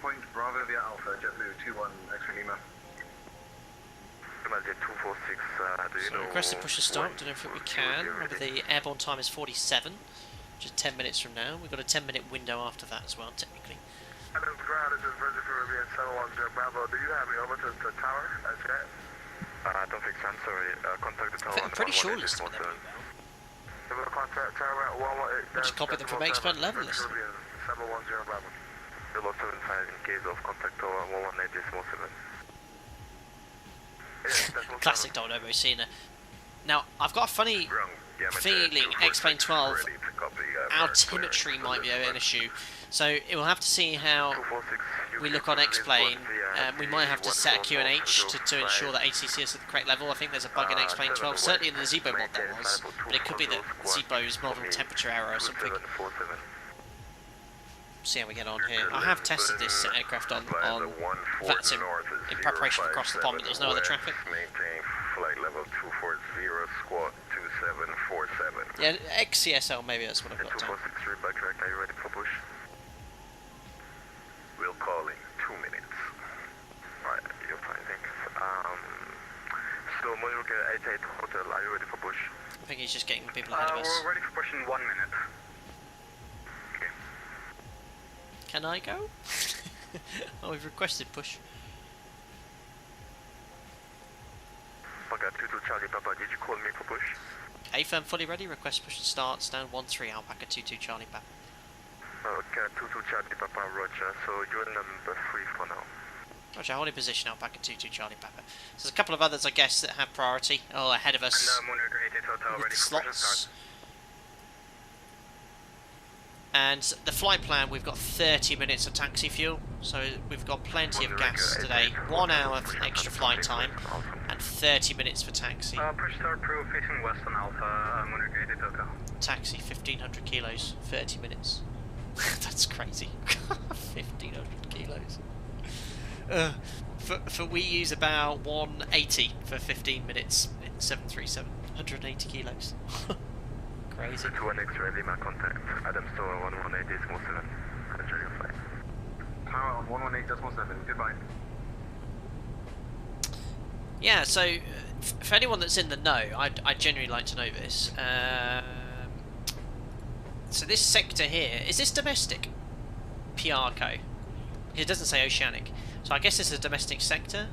Point Bravo via Alpha, JetBlue 21 X-ray Lima. So request to push a start, don't know if we can. Remember the airborne time is 47, which is 10 minutes from now. We've got a 10-minute window after that as well, technically. Adams Ground, this is Virgin Caribbean 710 Bravo. Do you have me over to the tower as yet? I don't think so, I'm sorry. Contact the tower. I'm pretty sure listed with them. Contact tower at 118. Just copy them from expert level list. 710 Bravo. 075 in case of contact tower 118.7. Classic Dolnobo Cena. Now, I've got a funny feeling X-plane 12 altimetry might be an issue. So we'll have to see how we look on X-plane. We might have to set a QNH to ensure that ATC is at the correct level. I think there's a bug in X-plane 12. Certainly in the Zebo mod there was, but it could be that Zebo's model temperature error or something. See how we get on here. I have tested this aircraft on vatsim in preparation for across the pond, but there's no other traffic. Maintain flight level 240, squawk 2747. Yeah, XCSL maybe that's what I've got down. 246 backtrack, are you ready for push? We'll call in 2 minutes. Alright, you're fine, thanks. So Monuca 88 Hotel, are you ready for push? I think he's just getting the people ahead of us. We're ready for push in 1 minute. Can I go? Oh, we've requested push. Papa 22 Charlie Papa, did you call me for push? A-firm fully ready, request push and start, stand 1-3 Alpaca 22 Charlie Papa. Okay, 22 Charlie Papa, roger, so you're number 3 for now. Roger, holding position Alpaca 22 Charlie Papa. So there's a couple of others, I guess, that have priority, or ahead of us. And Moonraker 88 Hotel with ready for push and slots. start. And the flight plan, we've got 30 minutes of taxi fuel, so we've got plenty of gas today. 1 hour for extra flight time, and 30 minutes for taxi. Push start pro facing west on Alpha, Moonraker 88 Hotel. Taxi, 1,500 kilos, 30 minutes. That's crazy. 1,500 kilos. For we use about 180 for 15 minutes in 737. 180 kilos. Crazy. 21 X-ray Lima contact. Adams Tower 118.7. Enjoy your flight. Tower 118.7. Goodbye. Yeah, so for anyone that's in the know, I'd genuinely like to know this. So this sector here, is this domestic? Piarco. It doesn't say oceanic. So I guess this is a domestic sector.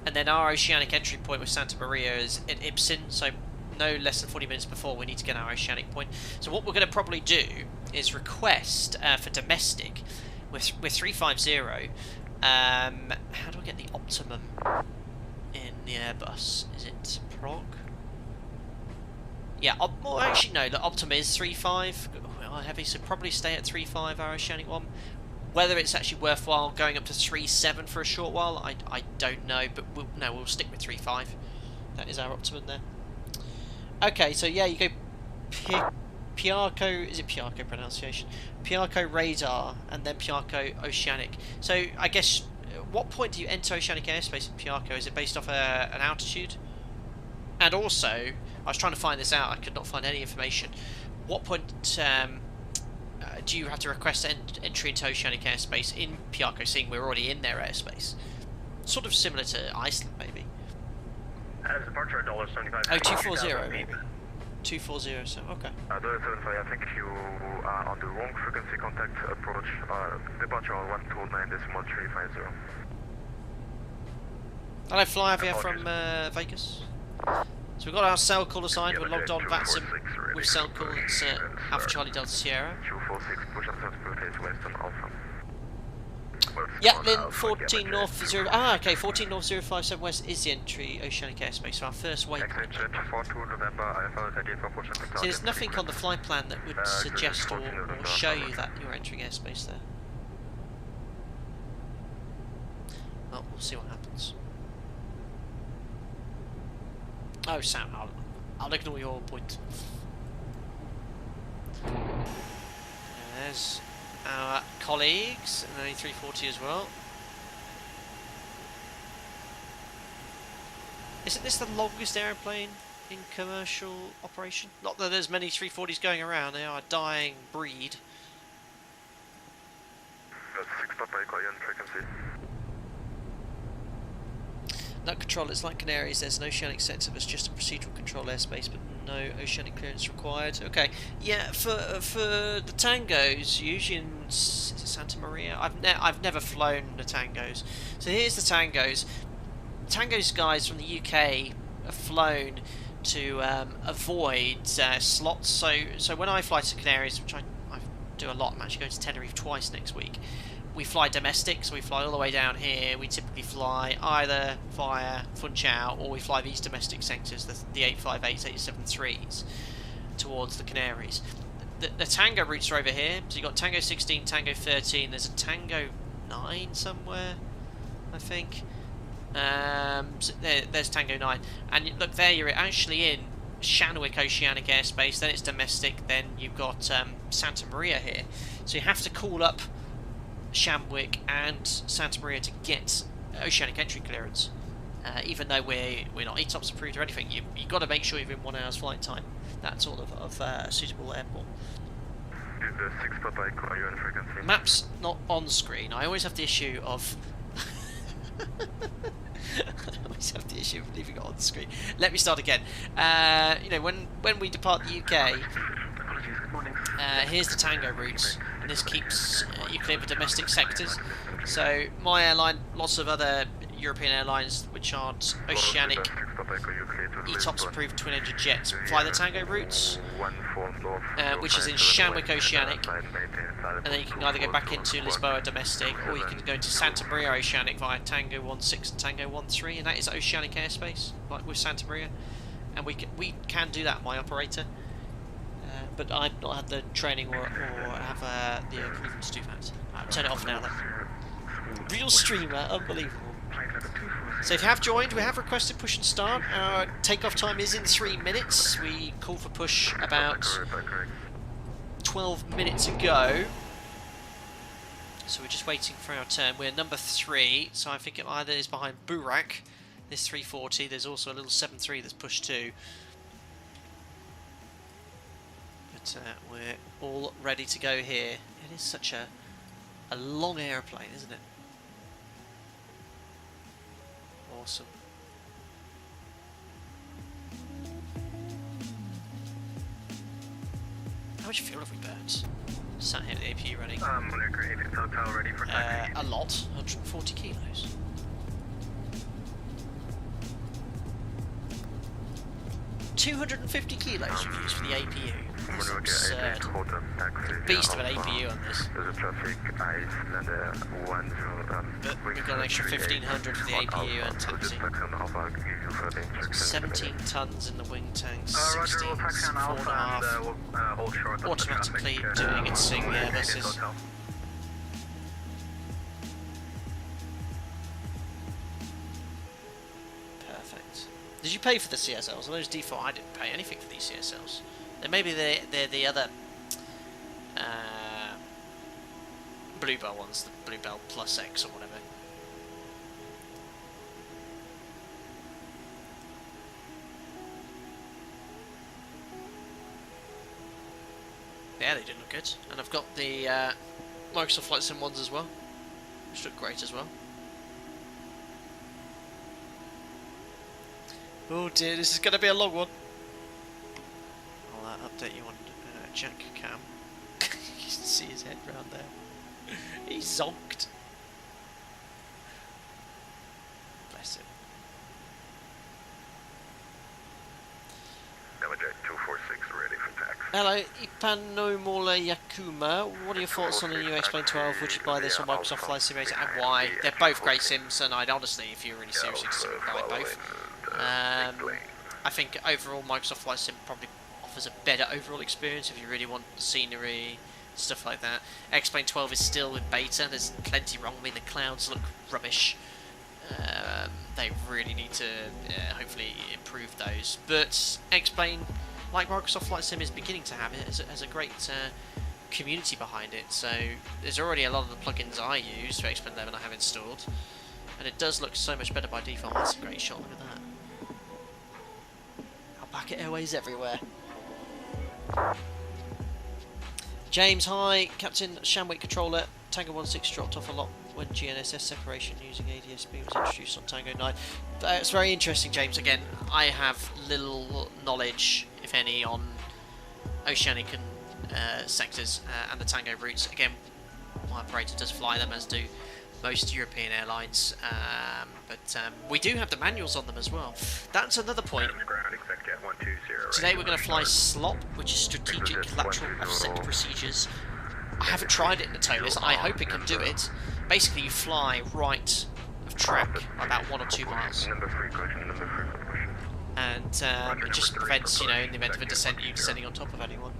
And then our oceanic entry point with Santa Maria is at Ibsen, so no less than 40 minutes before we need to get our oceanic point. So what we're going to probably do is request for domestic with 350. How do I get the optimum in the Airbus? Is it prog? Yeah, well, actually no, the optimum is 3.5. Well, heavy, so probably stay at 3.5 our oceanic one. Whether it's actually worthwhile going up to 3.7 for a short while, I don't know, but we'll stick with 3.5. That is our optimum there. Okay, so yeah, you go Piarco, is it Piarco pronunciation? Piarco radar, and then Piarco oceanic. So I guess, at what point do you enter oceanic airspace in Piarco? Is it based off an altitude? And also, I was trying to find this out, I could not find any information. What point do you have to request entry into oceanic airspace in Piarco, seeing we're already in their airspace? Sort of similar to Iceland, maybe. Departure $75. Oh, 240 maybe. 240, so okay. $75, I think you are on the wrong frequency, contact approach, departure on 129.1350. Hello, Flyavia from Vegas. So we've got our cell call assigned, we're logged on vatsim with cell call, it's Alpha Charlie Delta Sierra. 246, push and start to face western Alpha. Yeah, then 14 North 0. Ah, okay, 14 North 057 West is the entry oceanic airspace, so our first waypoint. So there's nothing on the flight plan that would suggest or show you that you're entering airspace there. Well, we'll see what happens. Oh, Sam, I'll ignore your point. There's our colleagues in the A340 as well. Isn't this the longest aeroplane in commercial operation? Not that there's many 340s going around, they are a dying breed. That's 6 Papa Echo on frequency. Nut control is like Canaries, there's an oceanic sector that's just a procedural control airspace, but no oceanic clearance required. Okay, yeah, for the Tangos, usually in is it Santa Maria, I've never flown the Tangos. So here's the Tangos. Tangos guys from the UK have flown to avoid slots. So when I fly to Canaries, which I do a lot, I'm actually going to Tenerife twice next week. We fly domestic, so we fly all the way down here. We typically fly either via Funchal or we fly these domestic sectors, the 858s, 873s, towards the Canaries. The Tango routes are over here. So you've got Tango 16, Tango 13. There's a Tango 9 somewhere, I think. So there's Tango 9. And look, there you're actually in Shanwick Oceanic Airspace. Then it's domestic. Then you've got Santa Maria here. So you have to call up Shamwick and Santa Maria to get oceanic entry clearance, even though we're not ETOPS approved or anything. You've got to make sure you're in 1 hour's flight time. That's sort of a suitable airport. Is the 6 Papa Echo on frequency? Maps not on screen. I always have the issue of I always have the issue of leaving it on the screen. Let me start again. You know, when we depart the UK, here's the Tango routes, and this keeps you clear for domestic sectors. So my airline, lots of other European airlines which aren't oceanic ETOPS approved twin engine jets fly the Tango routes, which is in Shamwick Oceanic, and then you can either go back into Lisbon domestic, or you can go to Santa Maria Oceanic via Tango 16 and Tango 13, and that is oceanic airspace, like with Santa Maria, and we can do that, my operator. But I've not had the training or have the approval to do that. I'll turn it off now then. Real streamer, unbelievable. So if you have joined, we have requested push and start. Our takeoff time is in 3 minutes. We called for push about 12 minutes ago. So we're just waiting for our turn. We're number 3, so I think it either is behind Burak, this 340. There's also a little 73 that's pushed too. But we're all ready to go here. It is such a long aeroplane, isn't it? Awesome. How much fuel have we burnt? Sat here with the APU running. Monaco 8 Hotel ready for taxi. A lot, 140 kilos. $250 kilos we've used for the APU. That's absurd. Beast of an APU on this. There's a traffic Islander 10. But we've got an extra 1,500 for the APU and taxi. 17 tons in the wing tanks, 16, 4.5. Automatically doing its thing, the Airbuses. Perfect. Did you pay for the CSLs? Are those default? I didn't pay anything for these CSLs. Then maybe they're the other Bluebell ones, the Bluebell Plus X or whatever. Yeah, they did look good. And I've got the Microsoft Flight Sim ones as well, which look great as well. Oh dear, this is going to be a long one. I'll update you on Jack Cam. You can see his head round there. He's zonked. Bless him. Jet 246 ready for taxi. Hello, Ipanomola Yakuma. What are your thoughts on the new xplane 12? Would you buy this on Microsoft Flight Simulator, and why? They're both great sims, and I'd honestly, if you're really seriously considering, buy both. I think overall Microsoft Flight Sim probably offers a better overall experience if you really want scenery, stuff like that. xplane 12 is still in beta. There's plenty wrong. I mean, the clouds look rubbish. They really need to hopefully improve those. But xplane, like Microsoft Flight Sim, is beginning to have it as a great community behind it. So there's already a lot of the plugins I use for xplane 11 I have installed, and it does look so much better by default. That's a great shot. Look at that. Alpaca Airways everywhere. James, hi. Captain Shamwick controller. Tango 16 dropped off a lot when GNSS separation using ADS-B was introduced on Tango 9. It's very interesting, James. Again, I have little knowledge, if any, on oceanic and sectors and the Tango routes. Again, my operator does fly them, as do most European airlines, but we do have the manuals on them as well. That's another point. Today we're going to fly SLOP, which is Strategic Lateral Offset Procedures. I haven't tried it in the ToLiss. I hope it can do it. Basically, you fly right of track about 1 or 2 miles, and it just prevents, you know, in the event of a descent, you descending on top of anyone.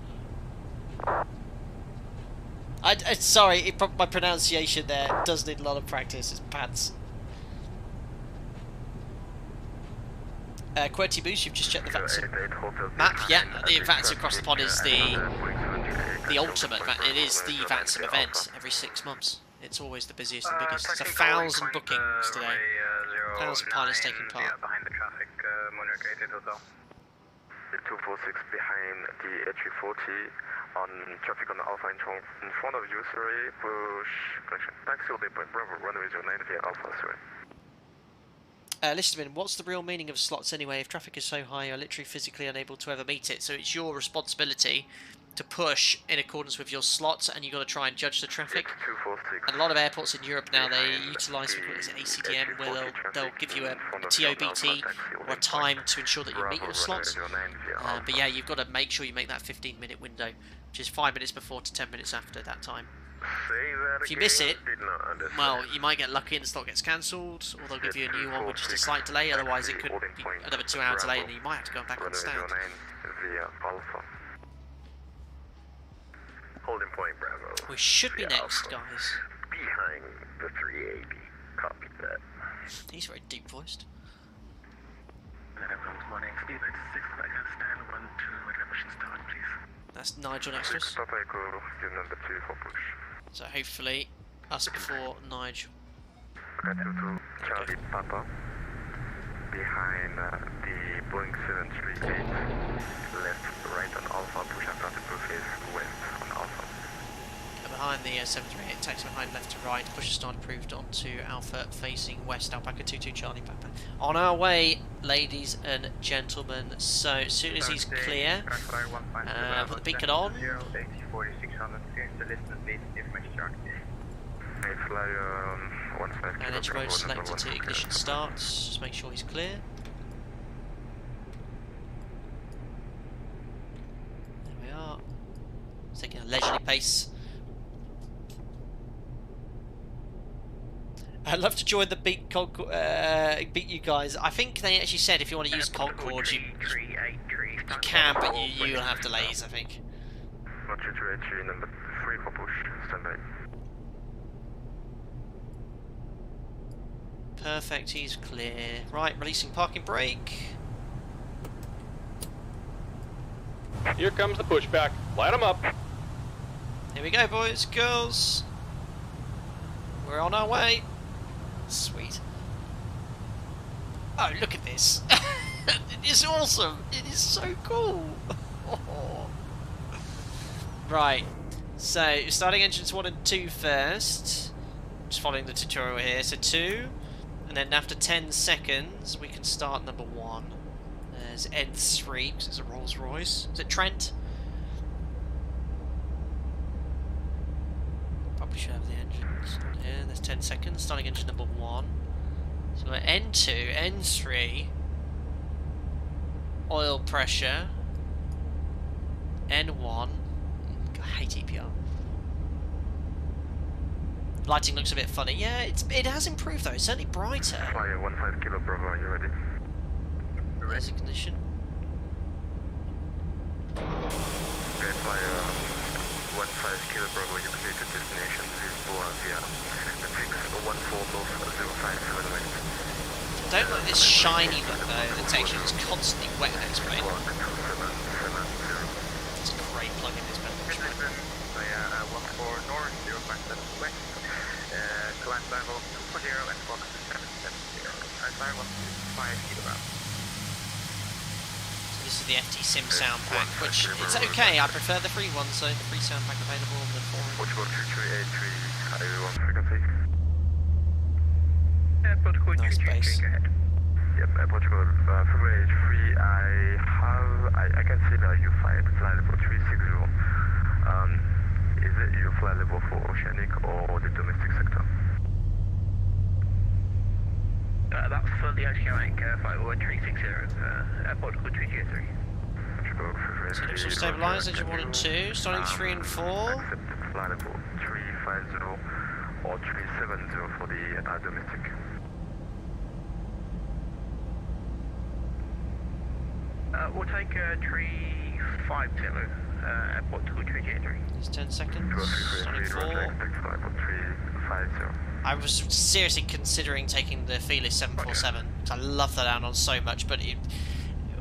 Sorry, my pronunciation there does need a lot of practice. It's pants. QWERTY Boost, you've just checked the vatsim map. Yeah, the vatsim across the pond is the ultimate. It is the vatsim event every 6 months. It's always the busiest and biggest. It's 1,000 bookings today. 1,000 pilots taking part. Behind the traffic, Monarch 88 Hotel. 246 behind the A340 on traffic on Alpha in front of you, sorry, push connection. Taxi Day Point Bravo, runway 09 via Alpha, sorry. Lisbon, what's the real meaning of slots anyway? If traffic is so high, you're literally physically unable to ever meet it. So it's your responsibility to push in accordance with your slots, and you've got to try and judge the traffic. And a lot of airports in Europe now, they utilise ACDM, where they'll give you a TOBT or a time to ensure that you meet your slots. But yeah, you've got to make sure you make that 15-minute window, which is 5 minutes before to 10 minutes after that time. If you miss it, well, you might get lucky and the slot gets cancelled, or they'll give you a new one with just a slight delay. Otherwise, it could be another 2-hour delay, and you might have to go back on stand. Holding point Bravo. We should be next, guys. Behind the 380. Copy that. He's very deep voiced. That's Nigel next to us. So hopefully, us before Nigel. Charlie Papa. Behind the Boeing 738. Left, right on Alpha. Push after the face west on Alpha. Behind the 738, taxi behind left to right, push start approved onto Alpha facing west, Alpaca 22 Charlie Papa. On our way, ladies and gentlemen, so as soon as he's clear, put the beacon on. And engine mode selected to ignition start, just make sure he's clear. There we are. It's taking a leisurely pace. I'd love to join the beat you guys. I think they actually said if you want to use Concorde, you can, but you'll have delays, I think. Number 3 for push, standby. Perfect, he's clear. Right, releasing parking brake. Here comes the pushback. Light them up. Here we go, boys, girls. We're on our way. Sweet. Oh, look at this. It is awesome. It is so cool. Right. So, starting engines 1 and 2 first. Just following the tutorial here. So 2. And then after 10 seconds, we can start number 1. There's N3, because it's a Rolls Royce. Is it Trent? Probably should have the engines on here. There's 10 seconds. Starting engine number 1. So we're N2, N3. Oil pressure. N1. I hate EPR. Lighting looks a bit funny. Yeah, it has improved though. It's certainly brighter. Flyer 15 Kilo Bravo, are you ready? There's ignition. Okay, flyer 15 Kilo Bravo, you clear to destination Lisbon via the 614 North 057 west. I don't like this shiny look though. The texture is constantly wet and xplane. It's a great plug in this metal. So this is the FT Sim sound pack, which it's okay. I prefer the free one, so the free sound pack available on the forum. Portugal 2383, are you on frequency? Protocol Nice 23, base. go ahead. Yep, Portugal February 3, I can see that you fly level 360. Is it you fly level for oceanic or the domestic sector? That's for the oceanic flight 1360, Protocol 2383. Portugal February So 3. initial stabilise, engine 1 and 2, starting 3 and 4. Accepted fly level 350 or 370 for the domestic. We'll take 350, Protocol 2383. It's 10 seconds, starting 4. 350. I was seriously considering taking the Felis 747 because I love that add-on so much, but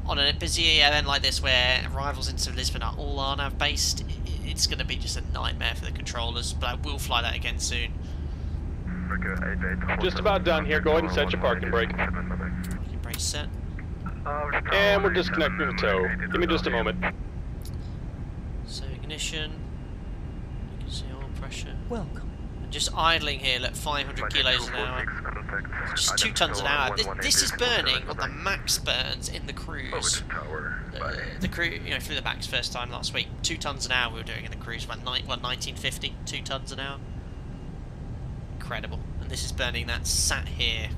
on a busy event like this where arrivals into Lisbon are all RNAV based, it's going to be just a nightmare for the controllers, but I will fly that again soon. Just about done here. Go ahead and set your parking brake. Parking brake set. And we're disconnecting the tow. Give me just a moment. So ignition, you can see oil pressure. Welcome. And just idling here, look, 500 kilos an hour. Just 2 tons an hour. This is burning what the max burns in the cruise. The cruise, you know, flew the max first time last week. 2 tons an hour we were doing in the cruise. 1950, 2 tons an hour. Incredible. And this is burning that sat here.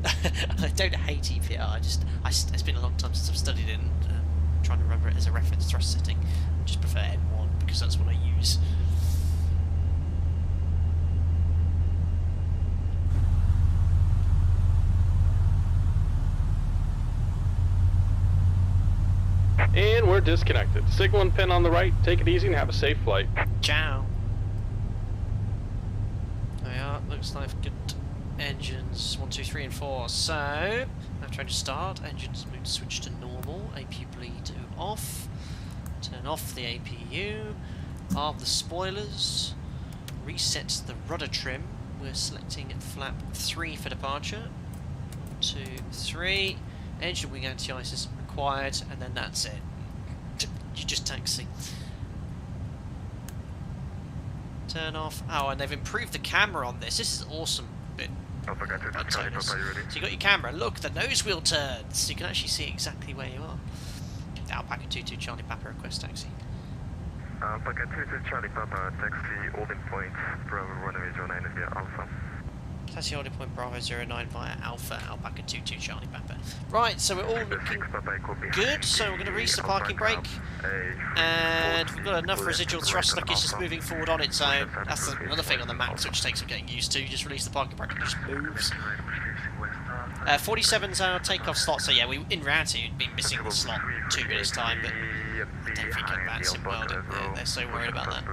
I don't hate EPR. It's been a long time since I've studied it. And, I'm trying to remember it as a reference thrust setting. I just prefer N1 because that's what I use. And we're disconnected. Signal and pin on the right. Take it easy and have a safe flight. Ciao. There we are. Looks like good engines 1, 2, 3, and 4. So after engine start, engines move to switch to normal. APU bleed to off. Turn off the APU. Arm the spoilers. Reset the rudder trim. We're selecting flap 3 for departure. 1, 2, 3. Engine wing anti-ice is required, and then that's it. You just taxi. Turn off. Oh, and they've improved the camera on this. This is awesome bit. ToLiss. So you got your camera. Look, the nose wheel turns. You can actually see exactly where you are. Alpaca 22 Charlie Papa request taxi. Alpaca 22 Charlie Papa, taxi holding point, Bravo runway 09 via Alpha. Taxi holding point Bravo 09 via Alpha, Alpaca 22 Charlie Papa. Right, so we're all looking good, so we're going to release the parking brake. And we've got enough residual thrust, like it's just moving forward on its own. That's another thing on the Max which takes some getting used to. You just release the parking brake and it just moves. 47's our takeoff slot, so yeah, in reality we'd been missing the slot 2 minutes time, but I don't think vatsim world, they're so worried about that.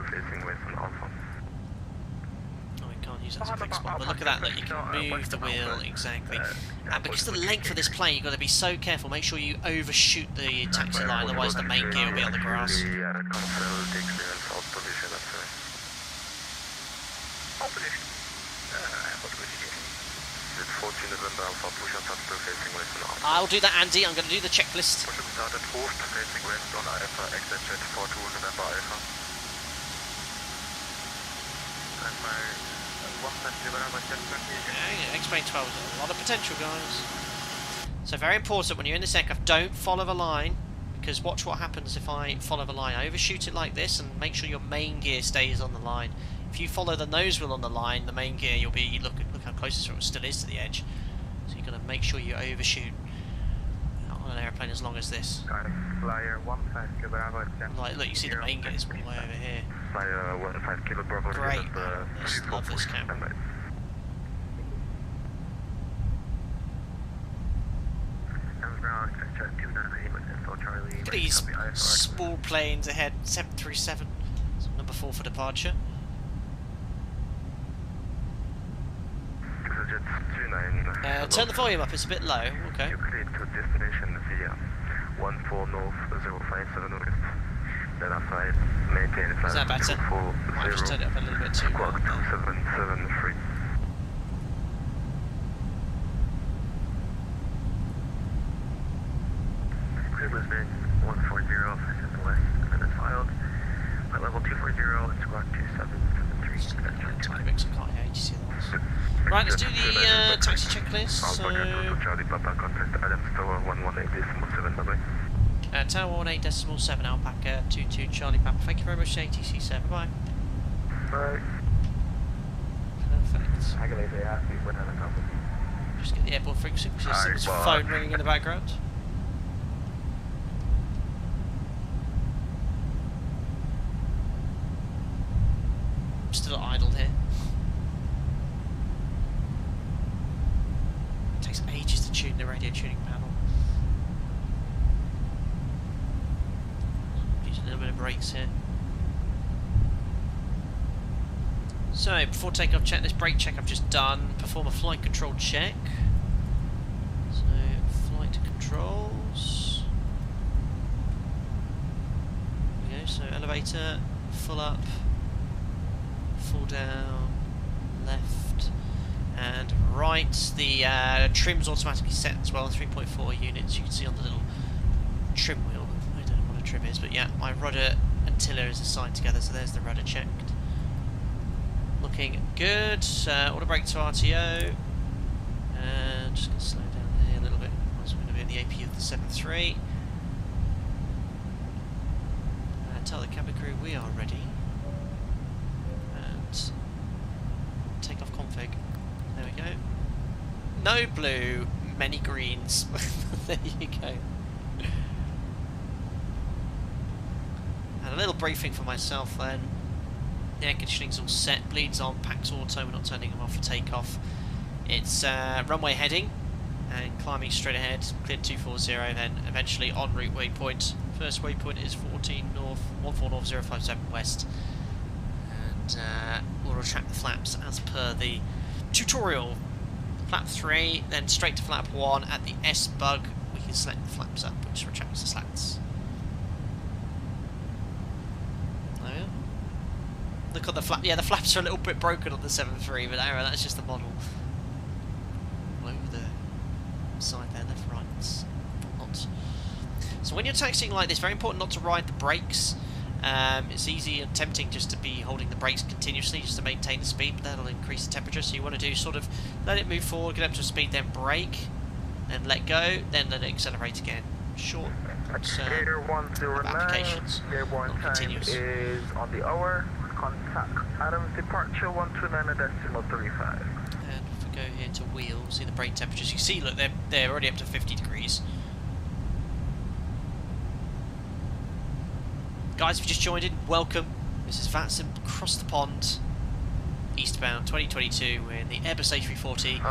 Use that as a fixed spot, but look at that, look, you can move the wheel exactly. And because of the length of this plane, you've got to be so careful, make sure you overshoot the taxi line, otherwise the main gear will be on the grass. I'll do that, Andy, I'm going to do the checklist. Yeah, xplane 12 has a lot of potential, guys. So very important when you're in this aircraft, don't follow the line, because watch what happens if I follow the line. I overshoot it like this and make sure your main gear stays on the line. If you follow the nose wheel on the line, the main gear, you'll be, look how close it still is to the edge. So you've got to make sure you overshoot on an airplane as long as this. Like, look, you see the main gear is all the way over here. Great, I just love this camera. Look at these small planes ahead, 737, so number 4 for departure. Turn the volume up, it's a bit low, okay. Delta 5, maintain Is that better? I've just turned it up a little bit too squawk loud there. 2773. Clear Lisbon 140 in the west, and then filed. At level 240 and squawk 2773. Just a tiny bit 'cause I can't hear ATC otherwise. Right, let's do the taxi checklist. So, Charlie Papa, contact Adams Tower 118.7, bye-bye. Tower 18.7, Alpaca 22 Charlie Papa. Thank you very much, ATC 7. Bye. Bye. Perfect. I can leave the ask you when I'm coming. Just get the airport frequency because there's someone's phone ringing in the background. I'm still idle here. It takes ages to tune the radio tuning panel. Use a little bit of brakes here. So, before takeoff, check this brake check I've just done. Perform a flight control check. So, flight controls. There we go. So, elevator, full up, full down, left, and right. The trim's automatically set as well. 3.4 units. You can see on the little trim wheel. I don't know what a trim is, but yeah, my rudder and tiller is assigned together. So, there's the rudder checked. Looking good. Auto brake to RTO. And just going to slow down here a little bit. Otherwise we're going to be in the AP of the 7.3. Tell the cabin crew we are ready. And takeoff config. There we go. No blue, many greens. There you go. And a little briefing for myself then. The air conditioning's all set, bleeds on, packs auto, we're not turning them off for takeoff. It's runway heading and climbing straight ahead, cleared 240, then eventually en route waypoint. First waypoint is 14 north, 14057 west. And we'll retract the flaps as per the tutorial. Flap 3, then straight to flap 1 at the S bug. We can select the flaps up, which retracts the slats. Look at the flap. Yeah, the flaps are a little bit broken on the 7.3, but that's just the model. All over the side there, left, right, not. So when you're taxiing like this, very important not to ride the brakes. It's easy and tempting just to be holding the brakes continuously just to maintain the speed, but that'll increase the temperature. So you want to do sort of let it move forward, get up to speed, then brake, then let go, then let it accelerate again. Short Gator 109, applications, airborne not time continuous. is on the hour. Contact Adams departure 129.35. And if we go here to wheels, see the brake temperatures. You see, look, they're already up to 50 degrees. Guys, if you just joined in, welcome. This is vatsim across the pond, Eastbound 2022. We're in the Airbus A340.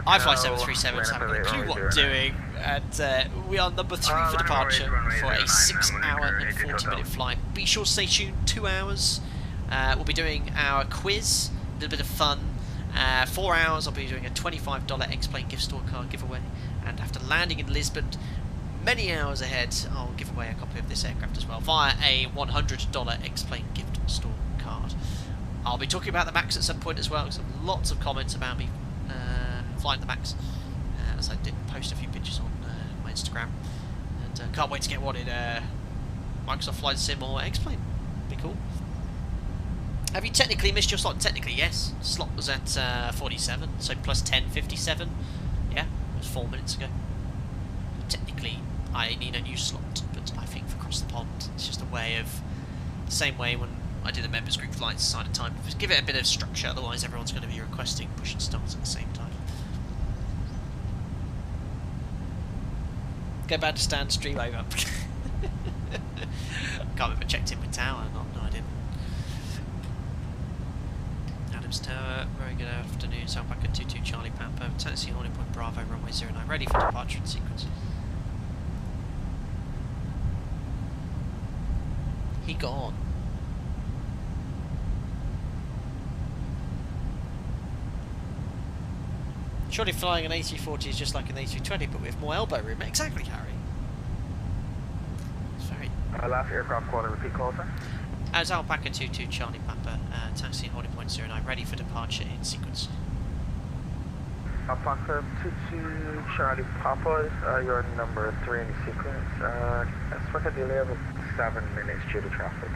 I fly 737, so I haven't got a clue what I'm doing. And we are number 3 for departure for a 6-hour and 40-minute flight. Be sure to stay tuned, 2 hours. We'll be doing our quiz, a little bit of fun. 4 hours, I'll be doing a $25 xplane gift store card giveaway. And after landing in Lisbon, many hours ahead, I'll give away a copy of this aircraft as well via a $100 xplane gift store card. I'll be talking about the Max at some point as well, because there are lots of comments about me flying the Max, as I did post a few pictures on my Instagram, and can't wait to get one in Microsoft Flight Sim or X-Plane. Be cool. Have you technically missed your slot? Technically, yes. Slot was at 47, so plus 10, 57. Yeah, it was 4 minutes ago. Technically, I need a new slot, but I think for across the pond, it's just a way of the same way when I do the members group flights aside of time. Just give it a bit of structure, otherwise everyone's going to be requesting push and start at the same time. Go back to stand, stream over. Can't remember, checked in with Tower, no I didn't. Adams Tower, very good afternoon, South back at 22 Charlie Papa, taxi holding point Bravo, runway 09, ready for departure and sequence. He gone. Surely flying an A340 is just like an A320, but with more elbow room. Exactly, Harry. It's Very. Last aircraft caller, repeat call, sir. As Alpaca 22 Charlie Papa, taxi holding point 09, ready for departure in sequence. Alpaca 22 Charlie Papa, you're number 3 in the sequence. Expect a delay of 7 minutes due to traffic.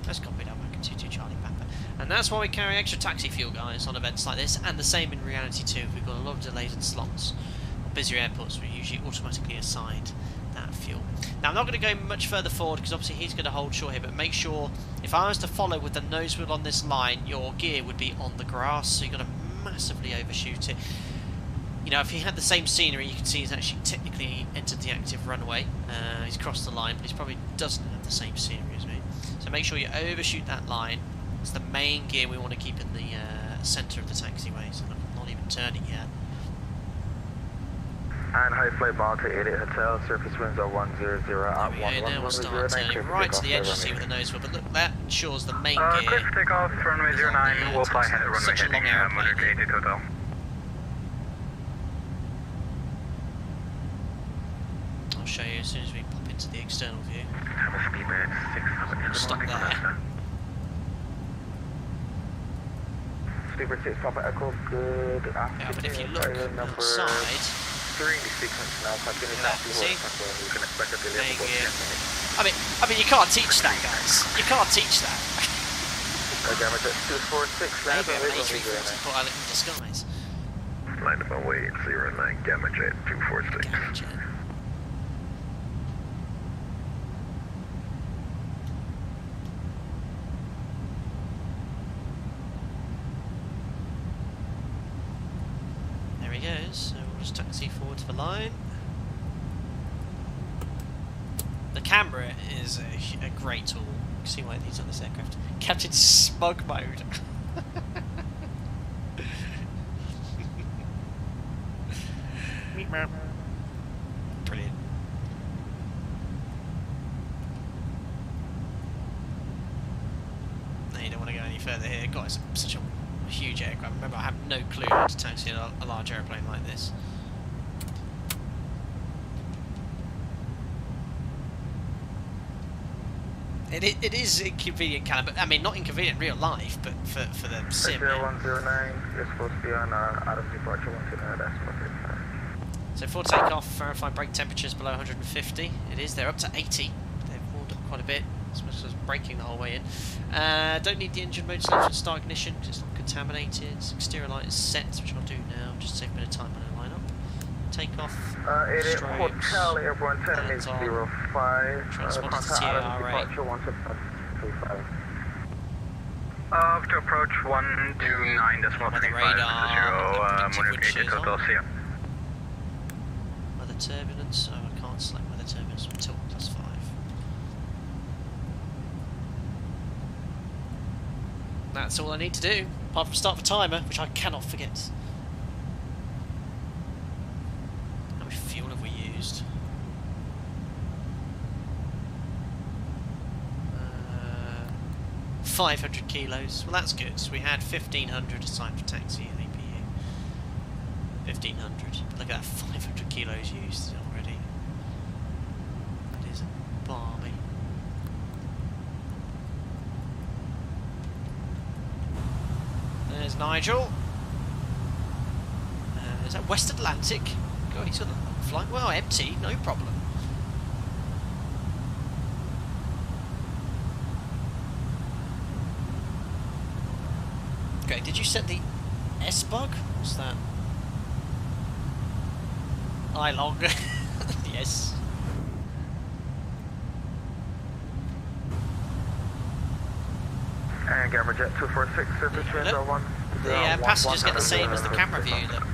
That's copied Alpaca 22 Charlie Papa. And that's why we carry extra taxi fuel, guys, on events like this, and the same in reality too. We've got a lot of delays and slots. On busier airports, we usually automatically assign that fuel. Now I'm not going to go much further forward because obviously he's going to hold short here, but make sure, if I was to follow with the nose wheel on this line, your gear would be on the grass, so you've got to massively overshoot it. You know, if he had the same scenery, you can see he's actually technically entered the active runway. He's crossed the line, but he probably doesn't have the same scenery as me. So make sure you overshoot that line. It's the main gear we want to keep in the centre of the taxiway, so I'm not even turning yet. And high flight bound to 88 Hotel, surface winds are 100 There we go, now we'll start turning right to the edge, you see with the nose wheel, but look, that ensures the main gear. Clear for takeoff, runway 09, we'll fly ahead at runway Such a long heading aeroplane. 88 Hotel. I'll show you as soon as we pop into the external view. Have a speed bed 600 Stop there. Speedbird 6 Papa Echo, good afternoon. Yeah, but if you look number outside, 3 in the sequence now, continue that, to see? you can expect a delay Main of gear. about 10 minutes. I mean, you can't teach that, guys. You can't teach that. Gamma Jet 246, Maybe I'm an A340 pilot in disguise. Line up my way, 09 Gamma Jet 246. Gamma jet. There he goes, so we'll just taxi forward to the line. The camera is a great tool. You can see why these on this aircraft. Captain Smug Mode. Brilliant. No, you don't want to go any further here. God, it's such a huge aircraft. Remember, I have no clue how to taxi a large airplane like this. It is inconvenient, Callum, but I mean, not inconvenient in real life, but for the sim. 0109, you're supposed to be on out of departure 129, that's what it is. So for takeoff, verify brake temperatures below 150. It is, they're up to 80. They've warmed up quite a bit. It's braking the whole way in. Don't need the engine mode selection, start ignition because it's not contaminated. Exterior light is set, which I'll do now, just to save a bit of time when I line up. Takeoff. 88 strobes, Hotel Airborne 10 hands on, 05. transponder to Contact out of TRA. departure 125. To approach 129.35. Weather radar, temperatures Hotel, on. see ya. Weather turbulence, oh I can't select weather turbulence until +5. That's all I need to do, apart from start the timer, which I cannot forget. How much fuel have we used? 500 kilos. Well, that's good. So we had 1,500 assigned for taxi and APU. 1,500. But look at that, 500 kilos used already. That is balmy. There's Nigel. Is that West Atlantic? God, he's got a flight. Well, empty, no problem. Okay, did you set the S-bug? What's that? I-log. Yes. And Gamma Jet 246, surface winds are 1. The passengers get the same as the camera view. Look.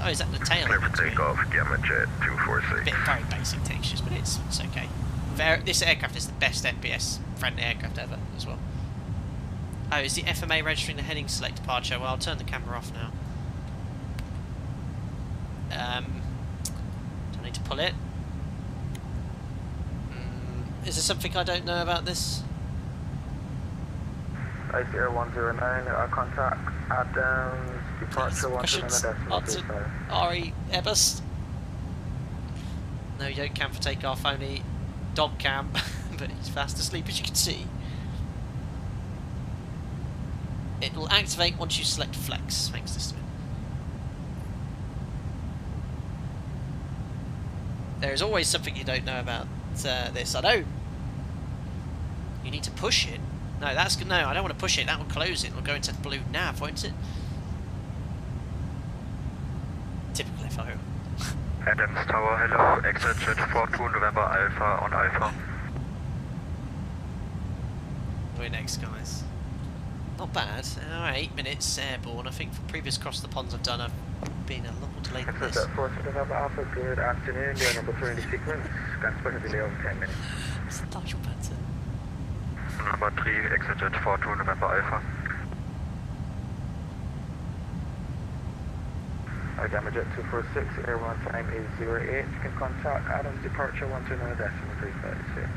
Oh, is that the tail? Clear for takeoff, Gamma Jet 246. Very basic textures, but it's okay. This aircraft is the best NPS friendly aircraft ever as well. Oh, is the FMA registering the heading select departure? Well, I'll turn the camera off now. Do I need to pull it? Is there something I don't know about this? Ice Air 109, contact Adams, departure 129.35. RE Airbus. No, you don't can for takeoff, only dog cam, but he's fast asleep as you can see. It will activate once you select flex. Thanks, Lisbon. There is always something you don't know about this. I know. You need to push it. No, that's good. No, I don't want to push it. That will close it. It'll go into the blue nav, won't it? Typical FO. Adams Tower, hello, exit jet 42 November Alpha on Alpha. We're next, guys. Not bad. 8 minutes airborne. I think from previous cross the ponds I've done, I've been a lot more delayed than this. Exit jet 42 November Alpha, good afternoon, your number 3 in the sequence, transport a delay of 10 minutes. It's the Nigel pattern. Number 3, exit jet 42 November Alpha. Gamma jet 246, air run time is 08. You can contact Adams departure 129.356.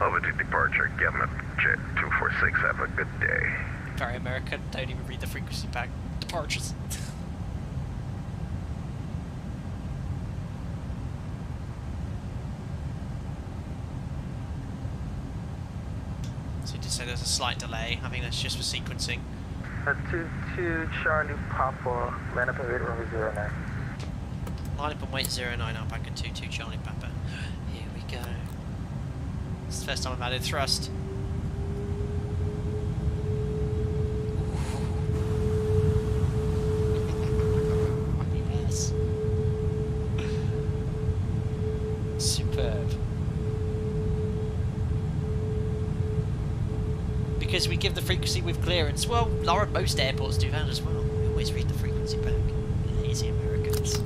Over to departure, Gamma jet 246. Have a good day. Very American. Don't even read the frequency back. Departures. So you did say there's a slight delay. I think that's just for sequencing. 22 Charlie Papa, line up and wait runway 09. Line up and wait 09, I'll back at 22 Charlie Papa. Here we go. It's the first time I've added thrust. Yes. Superb. Because we give the frequency with clearance. Well, Laura, most airports do that as well. We always read the frequency back. Lazy Americans.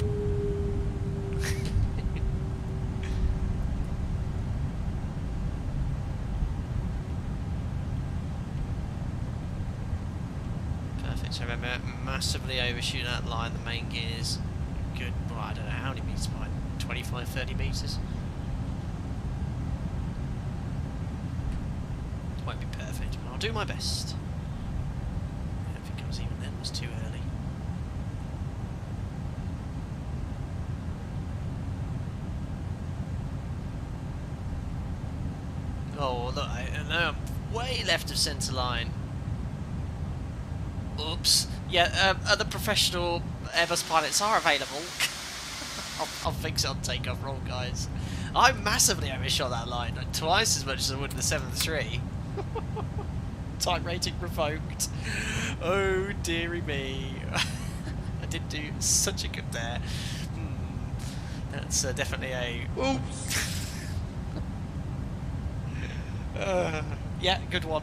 Perfect. So remember, massively overshoot that line. The main gear's good. Well, I don't know how many meters behind. 25, 30 meters. Won't be perfect, but I'll do my best. I don't think I was even then, it was too early. Oh, look, I know I'm way left of centre line. Oops. Yeah, other professional Airbus pilots are available. I'll fix it on takeoff roll, guys. I massively overshot that line, like twice as much as I would in the 7-3. Type rating revoked. Oh dearie me. I did do such a good there. That's definitely a... Oops. Yeah, good one.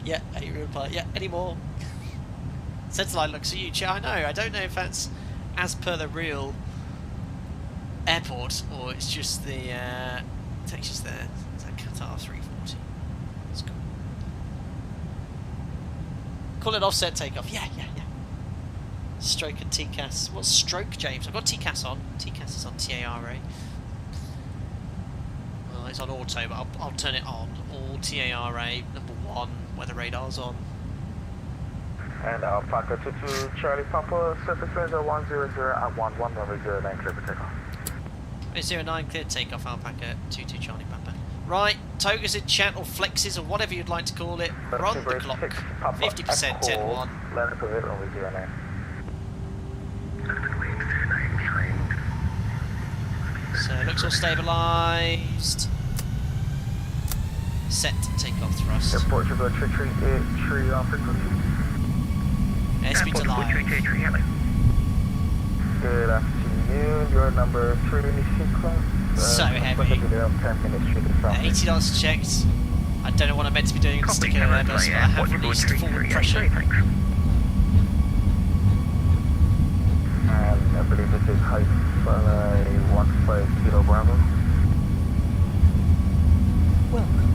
Yeah, real pilot. Yeah, any more? Centerline looks at you, I know. I don't know if that's as per the real airport or it's just the textures there. It's that Qatar 340. That's cool. Call it offset takeoff. Yeah. Stroke and TCAS. What's stroke, James? I've got TCAS on. TCAS is on TARA. Well, it's on auto, but I'll turn it on. All TARA, number 1, weather radar's on. And Alpaca 22 Charlie Papa, surface winds are 100 at 11 runway 09, clear for takeoff. 09 clear takeoff, Alpaca 22 Charlie Papa. Right, togas in chat or flexes or whatever you'd like to call it. We're on the clock. 50%, 10-1. Land up and wait runway 09. So it looks all stabilised. Set takeoff thrust. Airport Sugar 338 on frequency. Airspeed to line. Good afternoon, your number 3 in the sequence. So heavy. 80 knots checked. I don't know what I'm meant to be doing in the sticker Airbus, but I have released forward pressure. And I believe this is height 15 Kilo Bravo. Welcome.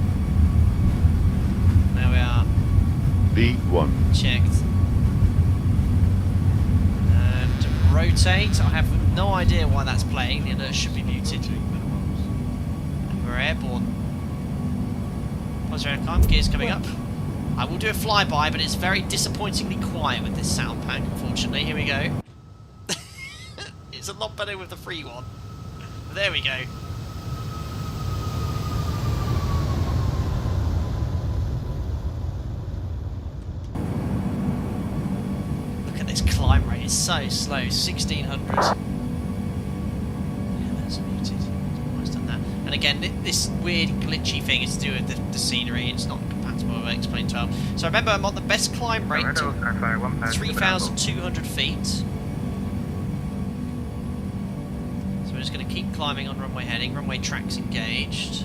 There we are. V1. Checked. And rotate. I have no idea why that's playing. The alert should be muted. And we're airborne. Positive climb. Gears coming up. I will do a flyby, but it's very disappointingly quiet with this sound pack, unfortunately. Here we go. It's a lot better with the free one. But there we go. It's so slow, 1600. Yeah, that's muted. Almost done that. And again, this weird glitchy thing is to do with the scenery. It's not compatible with X-Plane 12. So remember, I'm on the best climb rate, 3,200 feet. So we're just going to keep climbing on runway heading. Runway tracks engaged.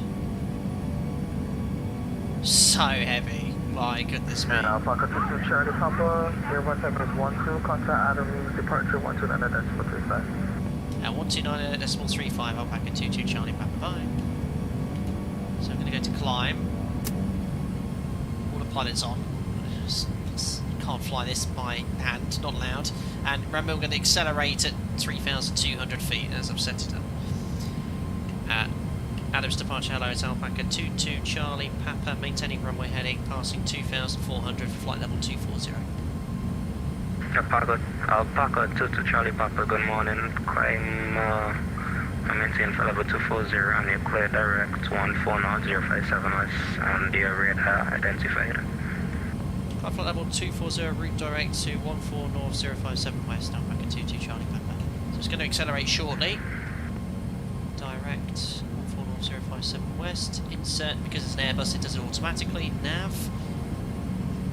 So heavy. My goodness me. Alpha 22 Charlie Papa, Air 1712, contact Adam, departure 129.35. At 129.35, Alpaca 22 Charlie Papa 5. So I'm going to go to climb. Autopilot's on. Can't fly this by hand, not allowed. And remember, we're going to accelerate at 3,200 feet as I've set it up. Adam's departure, hello, it's Alpaca 22 Charlie Papa, maintaining runway heading, passing 2,400 for flight level 240. Alpaca 22 Charlie Papa, good morning. Climb, maintain flight level 240 and you clear direct 140.057 west and the radar identified. Flight level 240, route direct to 140.057 west, Alpaca 22 Charlie Papa. So it's going to accelerate shortly. Direct. 057 west, insert, because it's an Airbus it does it automatically, nav,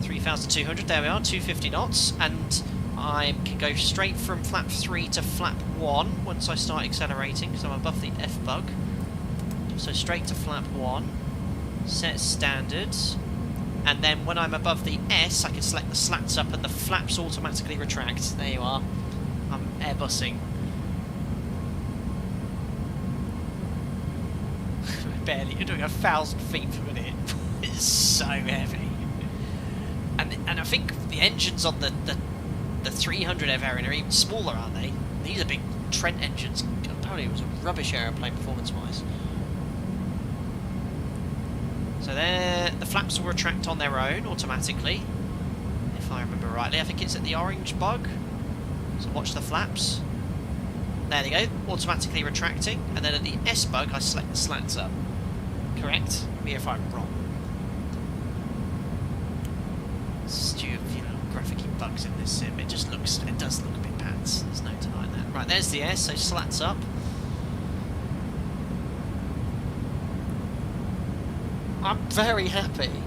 3,200, there we are, 250 knots, and I can go straight from flap 3 to flap 1 once I start accelerating, because I'm above the F-bug, so straight to flap 1, set standard, and then when I'm above the S I can select the slats up and the flaps automatically retract, there you are, I'm Airbusing. Barely, you're doing 1,000 feet per minute. It's so heavy, and I think the engines on the 300 variant are even smaller, aren't they? These are big Trent engines. Apparently, it was a rubbish aeroplane performance-wise. So there, the flaps will retract on their own automatically, if I remember rightly. I think it's at the orange bug. So watch the flaps. There they go, automatically retracting, and then at the S bug, I select the slats up. Correct? Me if I'm wrong. Stupid, graphic bugs in this sim. It does look a bit pants. There's no denying that. Right, there's the S, so slats up. I'm very happy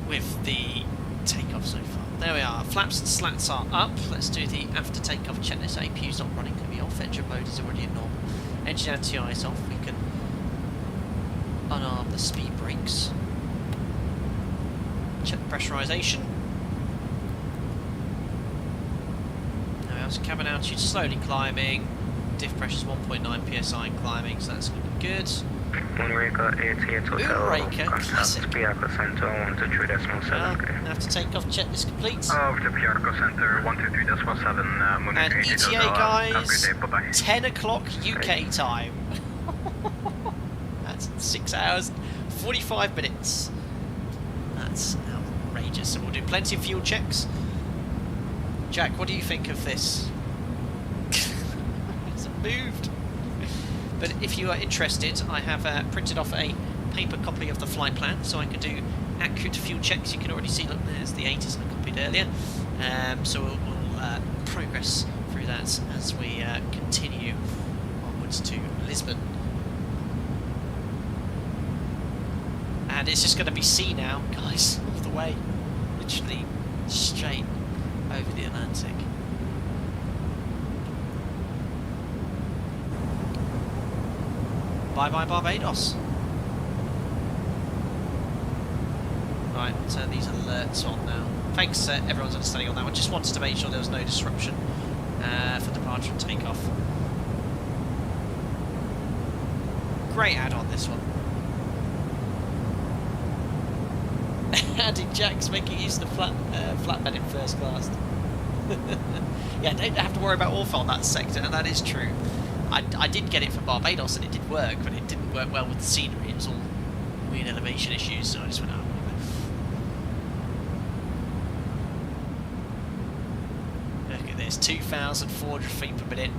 with the takeoff so far. There we are. Flaps and slats are up. Let's do the after takeoff checklist. APU's not running, can be off. Engine mode is already at normal. Engine anti-eye is off. We can unarm the speed brakes. Check the pressurisation. There we are. So cabin altitude slowly climbing. Diff pressure's 1.9 psi climbing, so that's going to be good. Moonraker 88 Hotel. Moonraker, classic. Piarco Center 123.7. After takeoff checklist complete. To Piarco Center 123.7. And ETA guys, 10 o'clock UK time. That's 6 hours, 45 minutes. That's outrageous. So we'll do plenty of fuel checks. Jack, what do you think of this? It's moved. But if you are interested, I have printed off a paper copy of the flight plan, so I can do accurate fuel checks. You can already see, look, there's the 80s I copied earlier. So we'll progress through that as we continue onwards to Lisbon. And it's just going to be sea now, guys, all the way. Literally straight over the Atlantic. Bye bye Barbados. Right, turn these alerts on now. Thanks everyone's understanding on that one. Just wanted to make sure there was no disruption for departure and takeoff. Great add-on this one. Andy Jack's making use of the flatbed in first class. Yeah, don't have to worry about ortho on that sector, and that is true. I did get it for Barbados and it did work, but it didn't work well with the scenery. It was all weird elevation issues, so I just went out with it. Look at this, 2,400 feet per minute.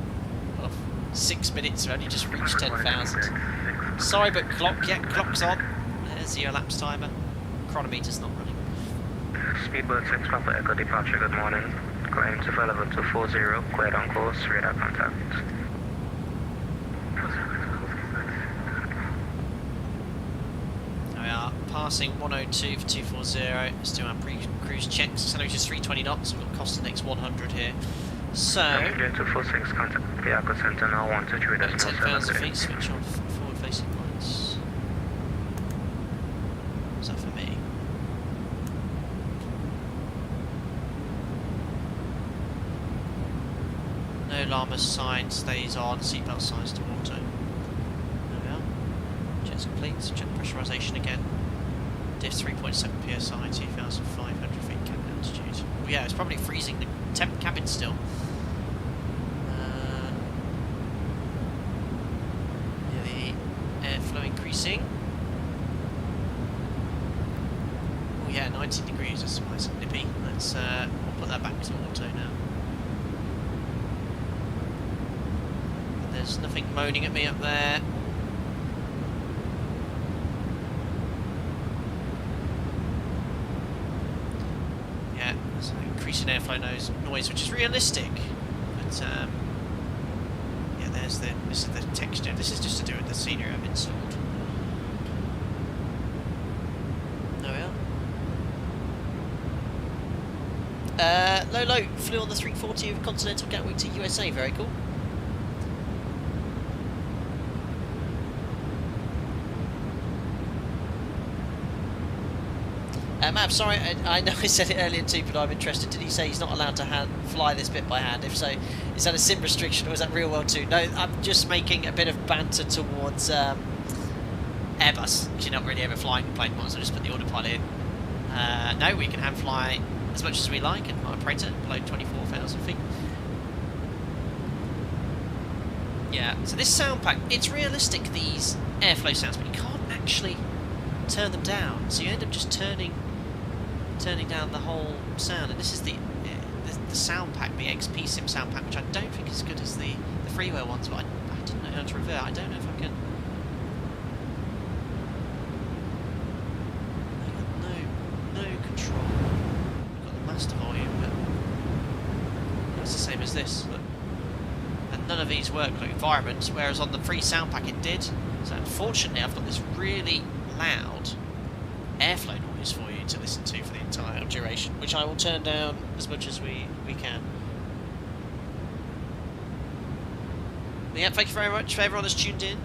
Well, 6 minutes, we've only just reached 10,000. Sorry, but clock's on. There's the elapsed timer. Chronometer's not running. Speedbird 6 Papa Echo departure, good morning. climb to flight level 240, quiet on course, radar contact. There we are, passing 102 for 240. Let's do our pre-cruise checks. So it's just 320 knots. We've got cost index 100 here. So, Clear 246, contact Piaco Sentinel 123.7. 10,000 feet, switch on forward-facing lights. What's that for me? No llama sign stays on, seatbelt signs to auto. There we are. Checks complete, so check the pressurisation again. Diff 3.7 psi, 2,500 feet cabin altitude. Oh yeah, it's probably freezing the temp cabin still. Yeah, the airflow increasing. Oh yeah, 19 degrees, that's nice and nippy. Let's we'll put that back to auto now. There's nothing moaning at me up there. Yeah, there's an increase in airflow noise, which is realistic. But yeah, this is the texture. This is just to do with the scenery I've installed. There we are. Low, flew on the 340 of Continental Gatwick to USA. Very cool. Mav, sorry, I know I said it earlier too, but I'm interested. Did he say he's not allowed to fly this bit by hand? If so, is that a sim restriction or is that real world too? No, I'm just making a bit of banter towards Airbus, because you're not really ever flying plane ones, so I just put the autopilot in. No, we can hand fly as much as we like, and my operator below 24,000 feet. Yeah, so this sound pack, it's realistic, these airflow sounds, but you can't actually turn them down, so you end up just turning down the whole sound. And this is the sound pack, the XP Sim sound pack, which I don't think is as good as the freeware ones, but I didn't know how to revert. I don't know if I can. No control. I've got the master volume, but it's the same as this. And none of these work like environments, whereas on the free sound pack it did. So unfortunately, I've got this really loud airflow noise for you to listen to for the entire duration, which I will turn down as much as we can. But yeah, thank you very much for everyone that's tuned in.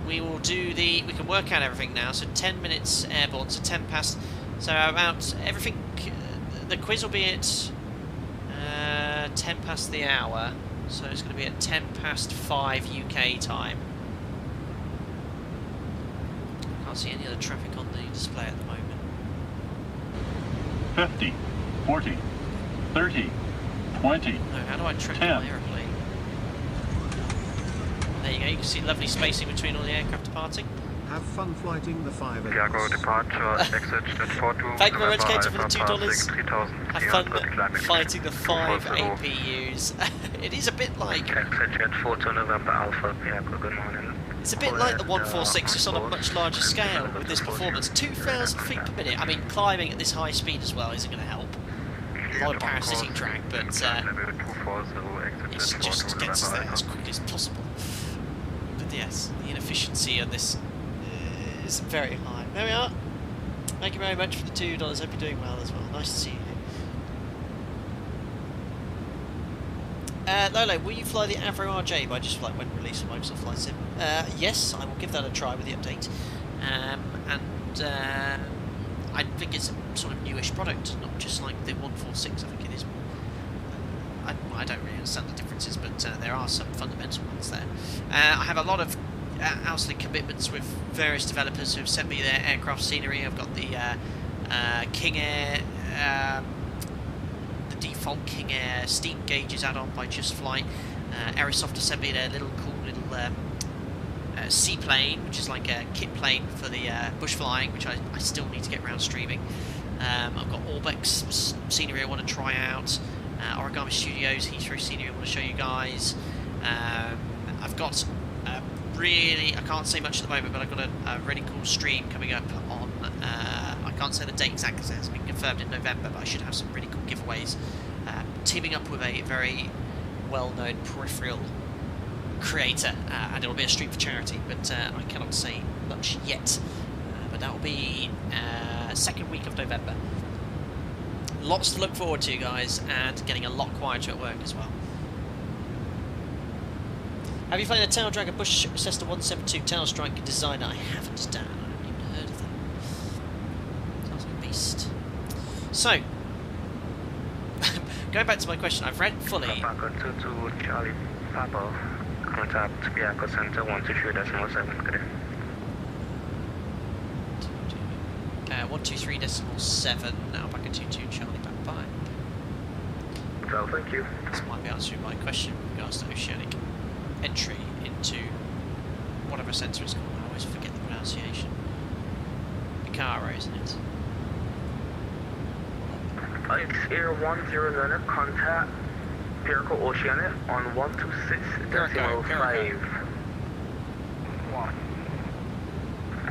We will do we can work out everything now, so 10 minutes airborne, so 10 past, so about everything, the quiz will be at 10 past the hour, so it's going to be at 10 past 5 UK time. Can't see any other traffic on the display at the moment. 50, 40, 30, 20. No, how do I track 10. my aeroplane? There you go, you can see lovely spacing between all the aircraft departing. Have fun flighting the 5 Piaco departure, exit jet 42. Thank you very much, Kato, for the November $2. Have fun fighting the 5 APUs. It is a bit like... Exit jet 42 November Alpha, Piaco, good morning. It's a bit like the 146, just on a much larger scale with this performance. 2,000 feet per minute. I mean, climbing at this high speed as well isn't going to help. A lot of parasitic drag, but it just gets us there as quickly as possible. But yes, the inefficiency on this is very high. There we are. Thank you very much for the $2. Hope you're doing well as well. Nice to see you. Lolo, will you fly the Avro RJ by just like when released from Microsoft Flight Sim? Yes, I will give that a try with the update. I think it's a sort of newish product, not just like the 146. I think it is. I don't really understand the differences, but there are some fundamental ones there. I have a lot of outstanding commitments with various developers who have sent me their aircraft scenery. I've got the King Air, the default King Air steam gauges add-on by Just Flight. Aerosoft sent me their little cool little seaplane, which is like a kit plane for the bush flying, which I still need to get around streaming. I've got Orbex scenery I want to try out. Origami Studios Heathrow scenery I want to show you guys. I've got I can't say much at the moment, but I've got a really cool stream coming up on, I can't say the date exactly because it hasn't been confirmed in November, but I should have some really cool giveaways teaming up with a very well-known peripheral creator, and it'll be a stream for charity, but I cannot say much yet. But that will be second week of November. Lots to look forward to, guys, and getting a lot quieter at work as well. Have you flown a tail dragger Bush Cessna 172 tail strike designer? I haven't, Dan. I haven't even heard of that. Sounds like a beast. So, going back to my question, I've read fully. Papa 22 Charlie Papa, contact Bianca Center 123.7. Good day. 123.7, now back at 22 Charlie Papa. Well, thank you. This might be answering my question with regards to oceanic entry into whatever centre it's called. I always forget the pronunciation. Picaro, isn't it? It's Air 109, contact Pirco Oceanic on 126.5.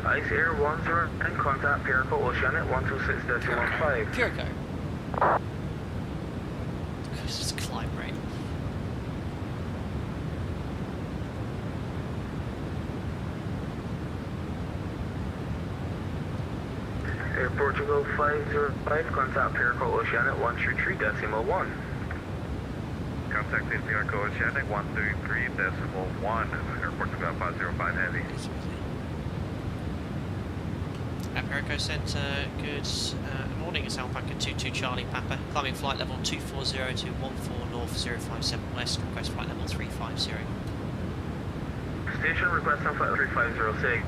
Ice Air 109, contact Pirco Oceanic 126.5. Pirco. It's just climb rate. Air Portugal 505, contact Pirco Oceanic 133.1. Contact Pirco Oceanic 133.1. Air Portugal 505 Heavy. At Perico Centre, good morning, it's Alpaca 22 Charlie Papa, climbing flight level 240 to 14 North 057 West, request flight level 350. Station request on flight 3506.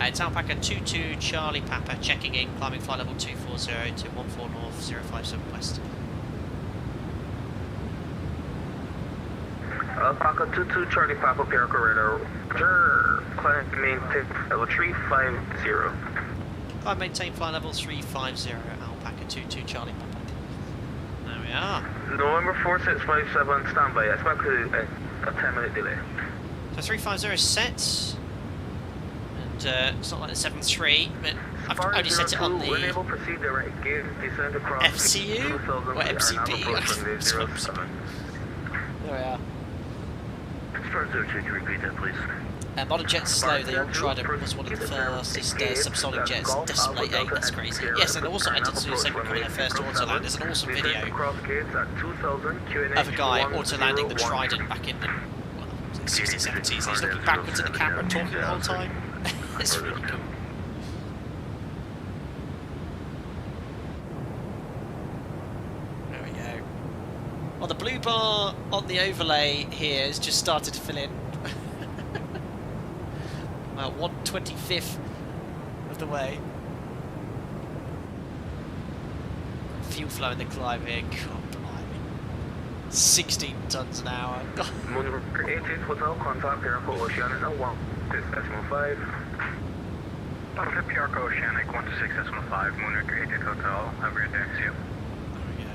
It's Alpaca 22 Charlie Papa, checking in, climbing flight level 240 to 14 North 057 West. Alpaca 22 Charlie Papa, Perico Radar. Climb maintain level 350. Climb maintain flight level 350, Alpaca 22 Charlie Papa. There we are. November 4657, standby. Expect a 10-minute delay. So 350 is set, and it's not like the 73, but I've only set it on the Enable proceed direct gate, descend across FCU or MCP. There we are. Repeat that, please. Modern jets slow, the Ultradom was one of the fastest subsonic jets, Decimal 8, that's crazy. Yes, and also entered to the segment called their first auto-land. There's an awesome video of a guy auto-landing the Trident back in the 60s, 70s, and he's looking backwards at the camera and talking the whole time. It's really cool. There we go. Well, the blue bar on the overlay here has just started to fill in. About 1/25th of the way. Fuel flow in the climb here, God blimey. 16 tons an hour. Moon 18 Hotel, contact Pirco Oceanic 126.5. Papa Pirco Oceanic 126.5, Moon 18 Hotel, have a great day, see you. There we go.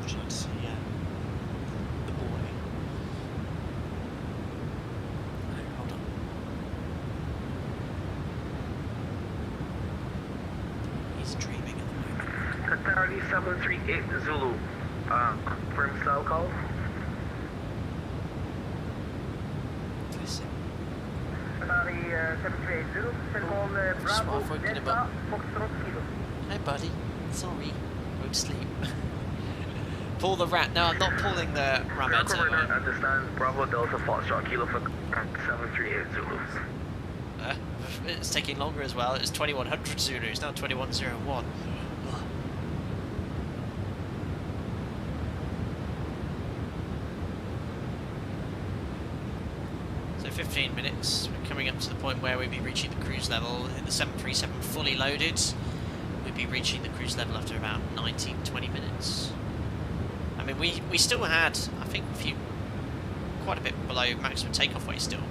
Would you like to see the boy? No, hold on. He's dreaming at the moment. Charlie 738 Zulu. Confirm style call. Listen. Charlie 738 Zulu. Send call Bravo Delta Foxtrot Kilo. Hey buddy, sorry, won't sleep. Pull the rat. No, I'm not pulling the Rametta. Understand Bravo Delta Foxtrot Kilo for 738 Zulu. It's taking longer as well. It was 2100 Zulu, it's now 2101. So 15 minutes, we're coming up to the point where we'll be reaching the cruise level. In the 737 fully loaded, we'll be reaching the cruise level after about 19-20 minutes. I mean, we still had, I think, quite a bit below maximum takeoff weight still.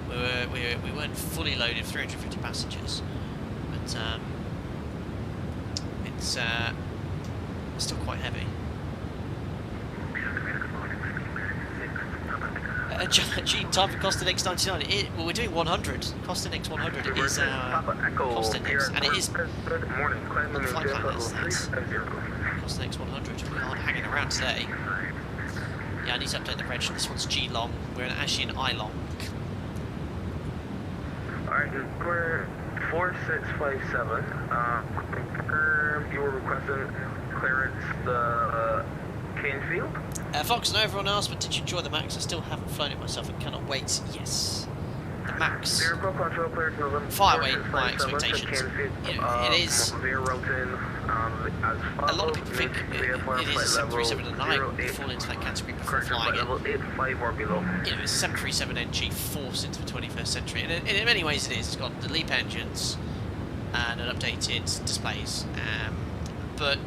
We weren't fully loaded, 350 passengers, but it's still quite heavy. G time for cost index 99. Well, we're doing 100. Cost index 100 is our cost index, and it is on the flight plan. That's cost index 100. We aren't hanging around today. Yeah, I need to update the reg. This one's G long. We're actually in I long. Alright, we're 4657. You were requesting clearance the Kane Field? Fox and everyone else, but did you enjoy the Max? I still haven't flown it myself and cannot wait. Yes. The Max. Far away my expectations. You know, it is. A lot of people think it is a 737 and I fall into that category before flying it. You know, it's a 737 NG forced into the 21st century, and in many ways it is. It's got the LEAP engines and an updated displays, but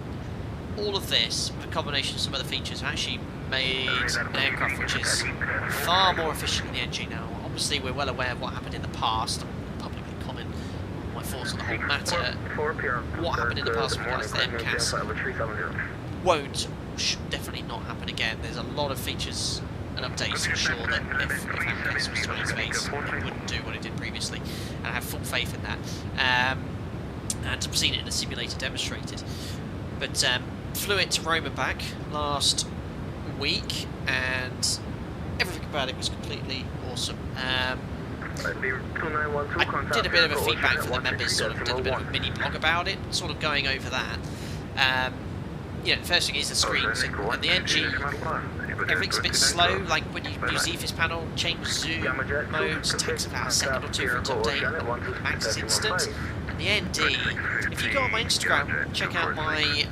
all of this, a combination of some other features, have actually made an aircraft which is far more efficient than the NG now. Obviously, we're well aware of what happened in the past. I won't publicly comment on my thoughts on the whole matter. What happened in the past with regards to the MCAS should definitely not happen again. There's a lot of features and updates to ensure that if MCAS was to space, it wouldn't do what it did previously. And I have full faith in that. And I've seen it in a simulator demonstrated. But flew it to Rome and back last week, and everything about it was completely awesome. I did a bit of a feedback for the members, sort of did a bit of a mini blog about it, sort of going over that. You know, the first thing is the screens, and the NG, everything's a bit slow, like when you use EFIS panel, change zoom modes, it takes about a second or two for it to update. Max is instant. And the ND, if you go on my Instagram, check out my,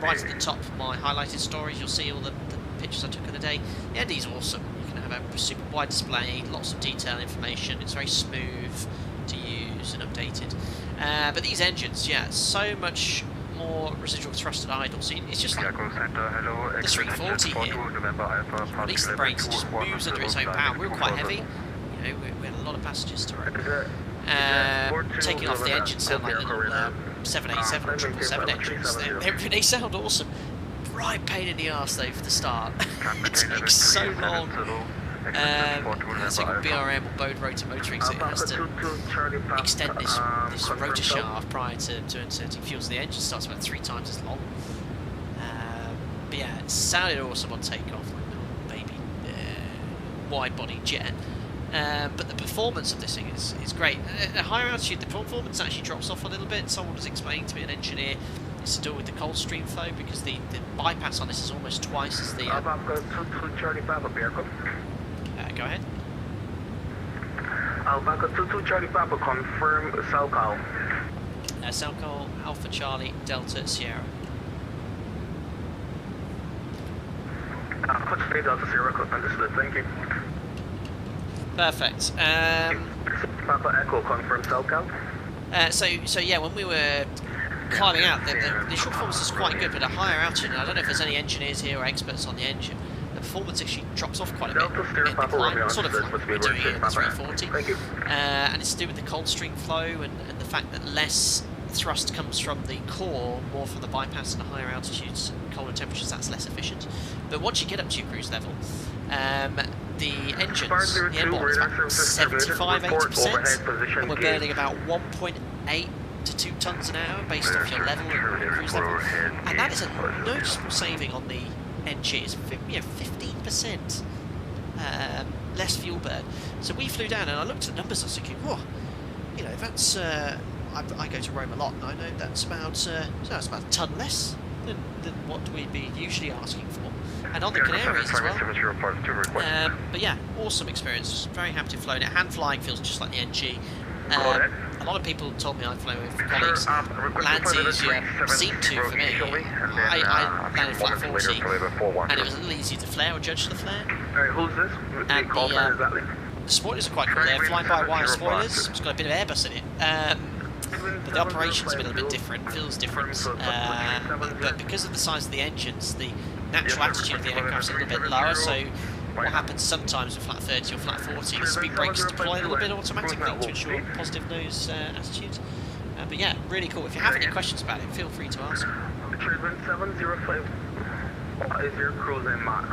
right at the top, my highlighted stories, you'll see all the pictures I took of the day. The ND is awesome. You can have a super wide display, lots of detailed information, it's very smooth to use and updated. But these engines, yeah, so much more residual thrust at idle, so it's just like the 340 here, at least the brakes, it just moves under its own power. We were quite heavy, you know, we had a lot of passengers to run. Taking off the engines sound like little 787 or 777 engines. They sound awesome. Right pain in the arse though for the start. It takes so long. It's like BRM or bowed rotor motoring, so it has to extend this rotor shaft prior to inserting fuel, so the engine starts about 3 times as long. But yeah, it sounded awesome on takeoff, like a little baby wide body jet. But the performance of this thing is great. At higher altitude, the performance actually drops off a little bit. Someone was explaining to me, an engineer, it's to do with the cold stream flow, because the bypass on this is almost twice as the... go ahead. Alpha 22 Charlie Papa, confirm Salcal. Salcal, Alpha Charlie, Delta Sierra. Delta Sierra, understood, thank you. Perfect. Papa Echo, confirm Salcal. So yeah, when we were climbing out, the initial performance is quite good, but at higher altitude, and I don't know if there's any engineers here or experts on the engine, the performance actually drops off quite a bit in the climb, sort of like we're doing it at the 340. And it's to do with the cold stream flow and the fact that less thrust comes from the core, more from the bypass, and at higher altitudes and colder temperatures that's less efficient. But once you get up to your cruise level, the engines, the airborne is about 75–80%, and we're burning about 1.8 to 2 tons an hour based off your level and cruise level, and that is a noticeable saving on the NG. It's 15% less fuel burn. So we flew down, and I looked at the numbers. I was thinking, whoa, you know, that's I go to Rome a lot, and I know that's about a ton less than what we'd be usually asking for. And on the Canaries as well. But yeah, awesome experience. Very happy to have flown it. Hand flying feels just like the NG. A lot of people told me I've flown with colleagues. Lands easier, seemed to for me. I landed flat 40, and it was a little easier to flare or judge the flare. Who's this? And the spoilers are quite cool. They're flying by wire spoilers. It's got a bit of Airbus in it. But the operation's a little bit different, feels different. But because of the size of the engines, the natural attitude of the aircraft's a little bit lower, so what happens sometimes with flat 30 or flat 40, the speed brakes deploy a little bit automatically to ensure positive nose attitude. But yeah, really cool. If you have any questions about it, feel free to ask. Treatment 705, what is your cruising Mach?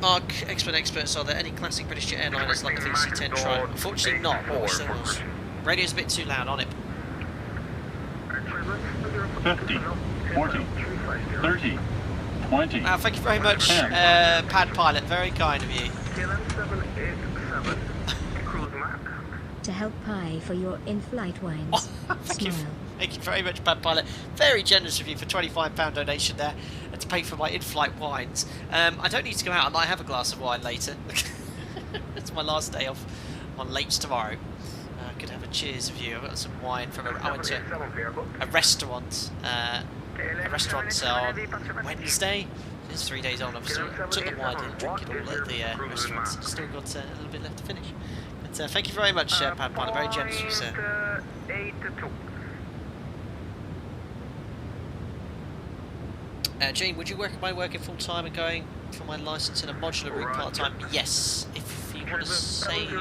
Mark, expert experts, are there any classic British jet airliners like the VC-10 Tron? Unfortunately not, but I wish there was. Radio's a bit too loud on it. 50, 40, 30, 20. Wow, thank you very much, Pad Pilot, very kind of you. To help pay for your in-flight wines. Thank you very much, Pad Pilot. Very generous of you for £25 donation there and to pay for my in-flight wines. I don't need to go out. I might have a glass of wine later. It's my last day off on late tomorrow. I could have a cheers with you. I've got some wine from I went to a restaurant. A restaurant on Wednesday. It's 3 days on. I've still took the wine and drink it all at the restaurant. Still got a little bit left to finish. But thank you very much, Pad Pilot. Very generous of you, sir. Jane, would you mind working full time and going for my license in a modular route part time? Yes. If you want to save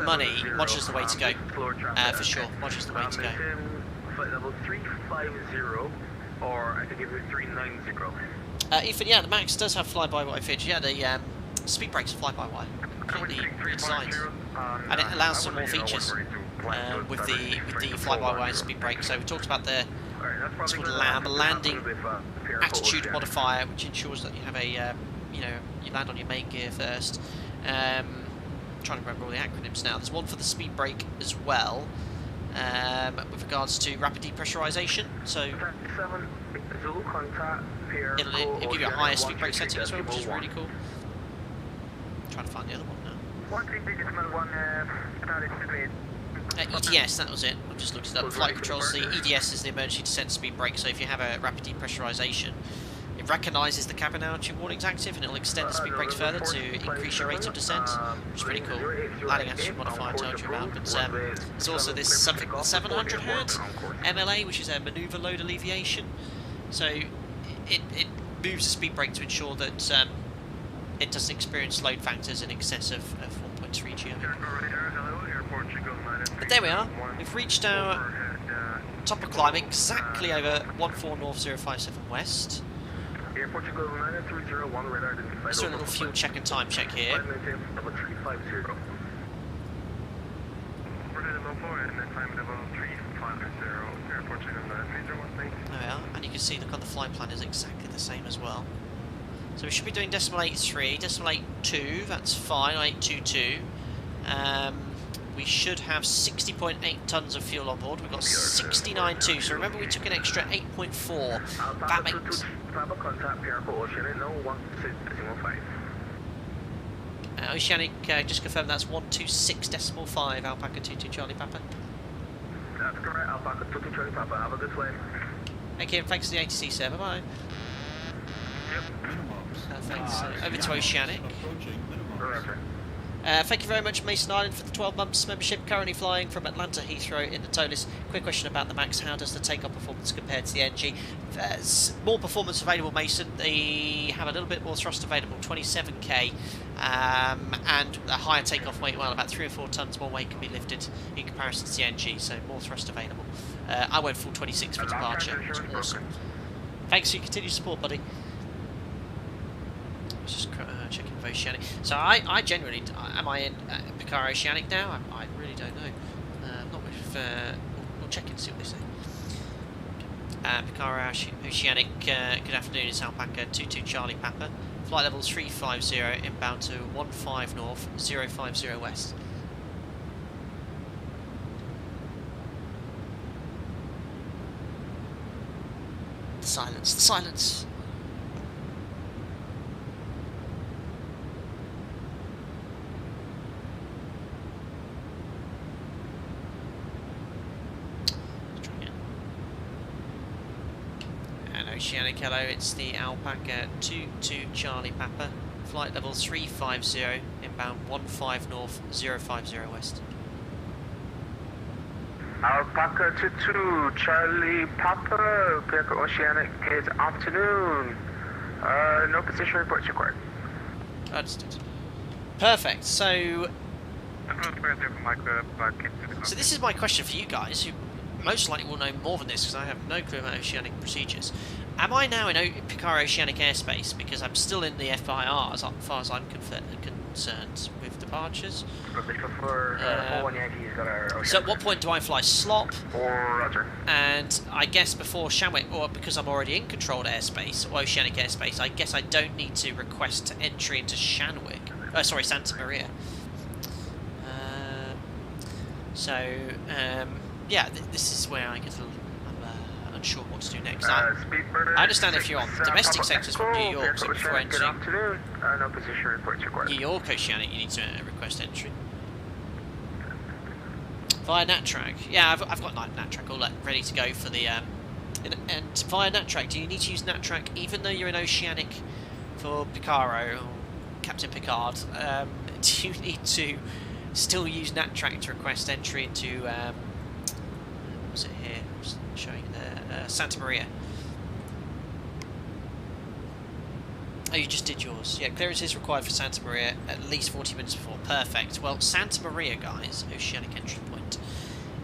money, modular's the way to go. For sure, modular's the way to go. Flight level 350, or I could give you 390. Ethan, yeah, the Max does have fly-by-wire feature. Yeah, the speed brakes are fly-by-wire. Completely redesigned, and it allows some more features with the fly-by-wire and speed brake. So we talked about the it's called LAM, a landing attitude modifier, which ensures that you have a you land on your main gear first. I'm trying to remember all the acronyms now. There's one for the speed brake as well. With regards to rapid depressurization, so it'll give you a higher speed brake setting as well, which is really cool. I'm trying to find the other one now. EDS, that was it. I've just looked it up. Flight controls. The EDS is the emergency descent speed brake. So if you have a rapid depressurization, it recognises the cabin altitude warning's active, and it'll extend the speed brakes further to increase your rate of descent, which is pretty cool. Landing attitude modifier I told you about, but there's also this something called 700 Hz MLA, which is a manoeuvre load alleviation. So it moves the speed brake to ensure that it doesn't experience load factors in excess of 1.3 G. But there we are. We've reached our top of climb exactly over 14 North 057 West. Let's do a little fuel check and time check here. There we are, and you can see look on the flight plan is exactly the same as well. So we should be doing decimal 83, decimal 82, that's fine, 822. We should have 60.8 tonnes of fuel on board. We've got 69.2, so remember we took an extra 8.4. That makes... Oceanic, just confirm that's 126.5, Alpaca 22 Charlie Papa. That's correct, Alpaca 22 Charlie Papa. Have a good flight. Thank you, and thanks to the ATC, sir. Bye-bye. Thanks. Over to Oceanic. Thank you very much, Mason Island, for the 12 months membership. Currently flying from Atlanta Heathrow in the ToLiss. Quick question about the Max. How does the takeoff performance compare to the NG? There's more performance available, Mason. They have a little bit more thrust available, 27k, and a higher takeoff weight. Well, about 3 or 4 tonnes more weight can be lifted in comparison to the NG, so more thrust available. I went full 26 for departure. It's awesome. Thanks for your continued support, buddy. Just checking with Oceanic. So I genuinely, am I in Picar Oceanic now? I really don't know. Not with, we'll check and see what they say. Picar Oceanic, good afternoon, it's Alpaca 22 Charlie Papa. Flight level 350, inbound to 15 North, 050 West. The silence, the silence. Oceanic, hello, it's the Alpaca 22 Charlie Papa, flight level 350, inbound 15 North, 050 West. Alpaca 22 Charlie Papa, Pico Oceanic, good afternoon. No position reports required. Understood. Perfect, so this is my question for you guys, who most likely will know more than this because I have no clue about oceanic procedures. Am I now in Picaro Oceanic Airspace? Because I'm still in the FIR as far as I'm concerned with departures. So at what point do I fly slop? Roger. And I guess before Shanwick, or because I'm already in controlled airspace, or oceanic airspace, I guess I don't need to request entry into Shanwick. Sorry, Santa Maria. Yeah, this is where I get a little... I'm unsure what to do next. I understand if you're on domestic sectors from New York, so before entering no position reports required. New York Oceanic, you need to request entry. Via NatTrack. Yeah, I've got NatTrack all ready to go for the... and via NatTrack, do you need to use NatTrack even though you're in Oceanic for Picaro, or Captain Picard? Do you need to still use NatTrack to request entry into... what was it here? I'm just showing there. Santa Maria. Oh, you just did yours. Yeah, clearance is required for Santa Maria at least 40 minutes before. Perfect. Well, Santa Maria, guys, oceanic entry point,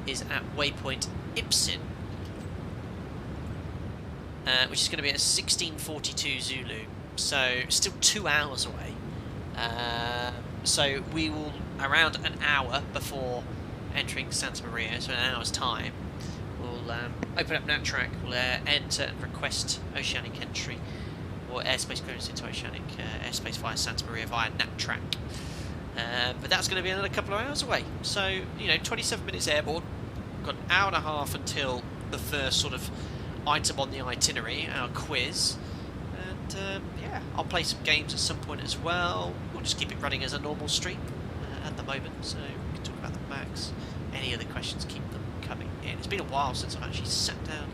is at waypoint Ibsen, which is going to be at 1642 Zulu. So, still 2 hours away. So, we will, around an hour before entering Santa Maria, so in an hour's time, we'll open up NatTrack, we'll enter and request oceanic entry or airspace clearance into oceanic airspace via Santa Maria via NatTrack. But that's going to be another couple of hours away. So, you know, 27 minutes airborne. We've got an hour and a half until the first sort of item on the itinerary, our quiz. And yeah, I'll play some games at some point as well. We'll just keep it running as a normal stream at the moment. So we can talk about the max. Any other questions, keep them coming in. It's been a while since I've actually sat down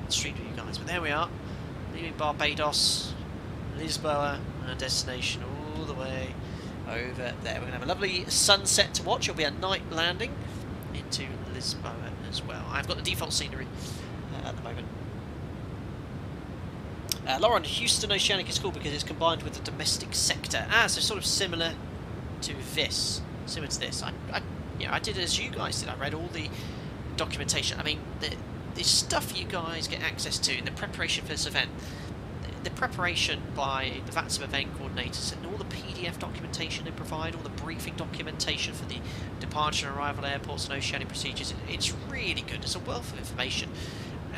and streamed with you guys. But there we are. Leaving Barbados, Lisbon, and our destination all the way over there. We're going to have a lovely sunset to watch. It'll be a night landing into Lisbon as well. I've got the default scenery at the moment. Lauren, Houston Oceanic is cool because it's combined with the domestic sector. So sort of similar to this. Similar to this. I did as you guys did. I read all the documentation. I mean, the stuff you guys get access to in the preparation for this event, the preparation by the vatsim event coordinators and all the PDF documentation they provide, all the briefing documentation for the departure and arrival at airports and oceanic procedures, it's really good. It's a wealth of information.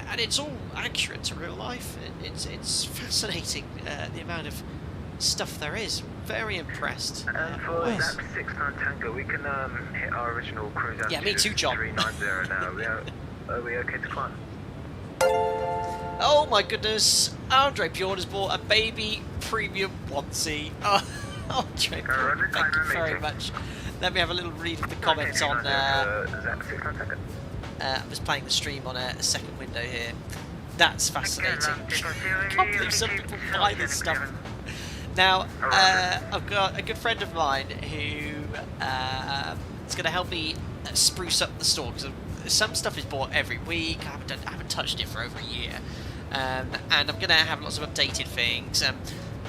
And it's all accurate to real life. It's fascinating, the amount of stuff there is. Very impressed. And for that 6-9 Tango, we can hit our original cruise altitude. Yeah, me too, John. 390 now. Are we okay to climb? Oh my goodness, Andre Bjorn has bought a baby premium onesie. Oh, Andre Bjorn, thank you very much. Let me have a little read of the comments on... I was playing the stream on a second window here. That's fascinating. I can't believe some people buy this stuff. Now, I've got a good friend of mine who is going to help me spruce up the store, because some stuff is bought every week. I haven't touched it for over a year, and I'm going to have lots of updated things.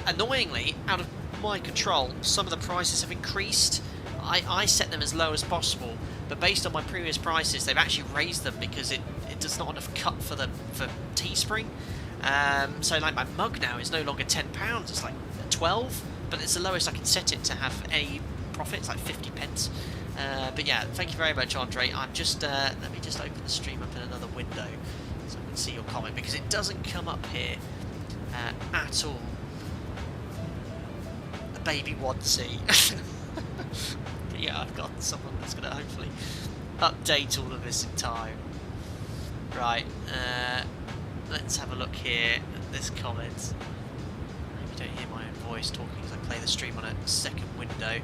Annoyingly, out of my control, some of the prices have increased. I set them as low as possible, but based on my previous prices, they've actually raised them because it does not enough cut for Teespring. So like my mug now is no longer £10, it's like 12, but it's the lowest I can set it to have any profit. It's like 50 pence. But yeah, thank you very much, Andre. I'm just let me just open the stream up in another window so I can see your comment, because it doesn't come up here at all. A baby onesie. But yeah, I've got someone that's going to hopefully update all of this in time. Right, let's have a look here at this comment. Maybe you don't hear my own voice talking as I play the stream on a second window.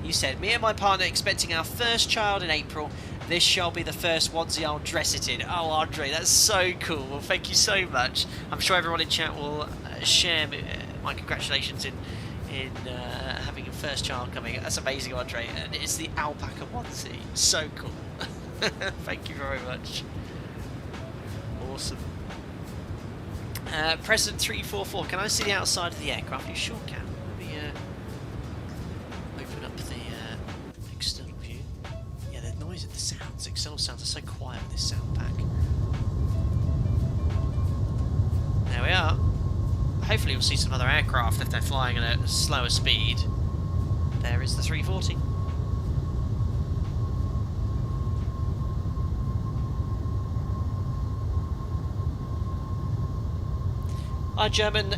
You said, me and my partner expecting our first child in April. This shall be the first onesie I'll dress it in. Oh, Andre, that's so cool. Well, thank you so much. I'm sure everyone in chat will share my congratulations in having your first child coming. That's amazing, Andre. And it's the alpaca onesie. So cool. Thank you very much. Awesome. President 344, can I see the outside of the aircraft? You sure can. Let me open up the external view. Yeah, the noise of the sounds. External sounds are so quiet with this sound pack. hopefully we'll see some other aircraft if they're flying at a slower speed. There is the 340. Hi German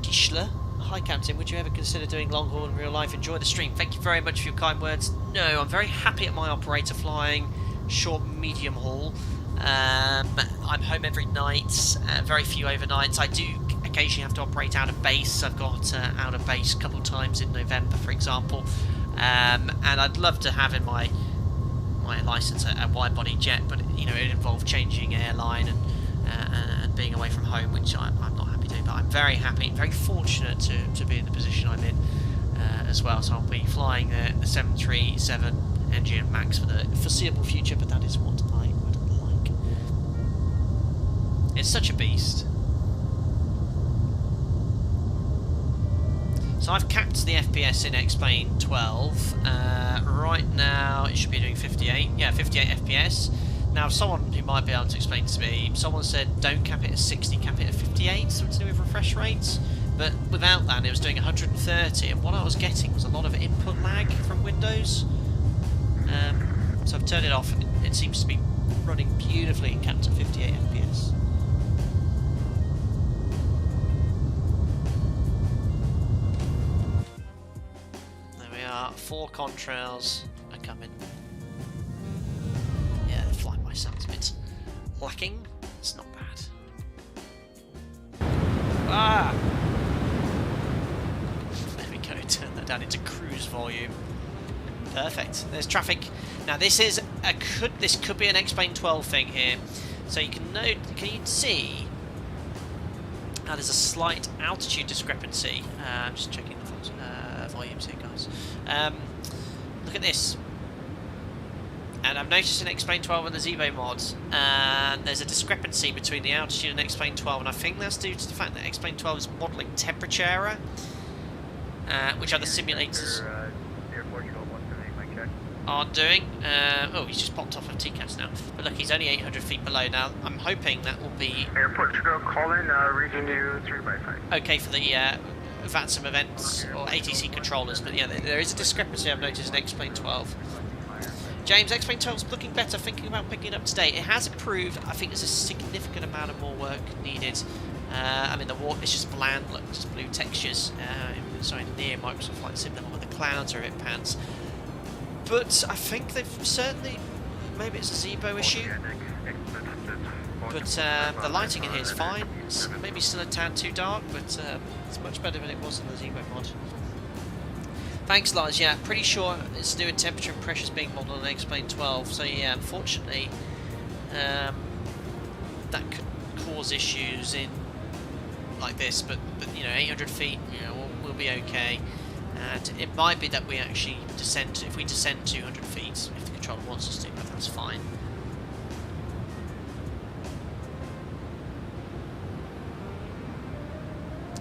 Dischler. Hi Captain, would you ever consider doing long haul in real life? Enjoy the stream. Thank you very much for your kind words. No, I'm very happy at my operator flying short medium haul. I'm home every night, very few overnights. I do occasionally have to operate out of base. I've got out of base a couple of times in November, for example. And I'd love to have in my license a wide body jet, but you know, it involved changing airline and being away from home, which I'm not happy to do. But I'm very happy, very fortunate to be in the position I'm in as well. So I'll be flying the 737 NG Max for the foreseeable future, but that is what I would like. It's such a beast. So I've capped the FPS in xplane 12. Right now it should be doing 58. Yeah, 58 FPS. Now someone who might be able to explain to me, someone said don't cap it at 60, cap it at 58, something to do with refresh rates. But without that it was doing 130, and what I was getting was a lot of input lag from Windows. So I've turned it off and it seems to be running beautifully capped at 58 FPS. There we are, 4 contrails are coming. Yeah, the flight by sounds a bit lacking. It's not bad. Ah! There we go, turn that down into cruise volume. Perfect. There's traffic. Now this is this could be an xplane 12 thing here. So you can note. Can you see? Now there's a slight altitude discrepancy. I'm just checking the volumes here, guys. Look at this. And I've noticed in xplane 12 and the Zebo mods, there's a discrepancy between the altitude and xplane 12, and I think that's due to the fact that xplane 12 is modelling temperature error, which other simulators aren't doing. Oh, he's just popped off of TCAS now. But look, he's only 800 feet below now. I'm hoping that will be... Airport to go, call in, region U 3x5. Okay for the vatsim events or ATC controllers, but yeah, there is a discrepancy I've noticed in xplane 12. James, xplane 12 is looking better, thinking about picking it up today. It has improved. I think there's a significant amount of more work needed. I mean, the water is just bland, look, just blue textures. Sorry, near Microsoft Flight Sim level, when the clouds are a bit pants. But I think they've certainly, maybe it's a Zebo issue, but the lighting in here is fine. It's maybe still a tad too dark, but it's much better than it was in the Zebo mod. Thanks, Lars. Yeah, pretty sure it's to do with temperature and pressures being modelled on xplane 12. So yeah, unfortunately, that could cause issues in like this. But you know, 800 feet, you know, we'll be okay. And it might be that we actually descend, if we descend 200 feet, if the controller wants us to, but that's fine.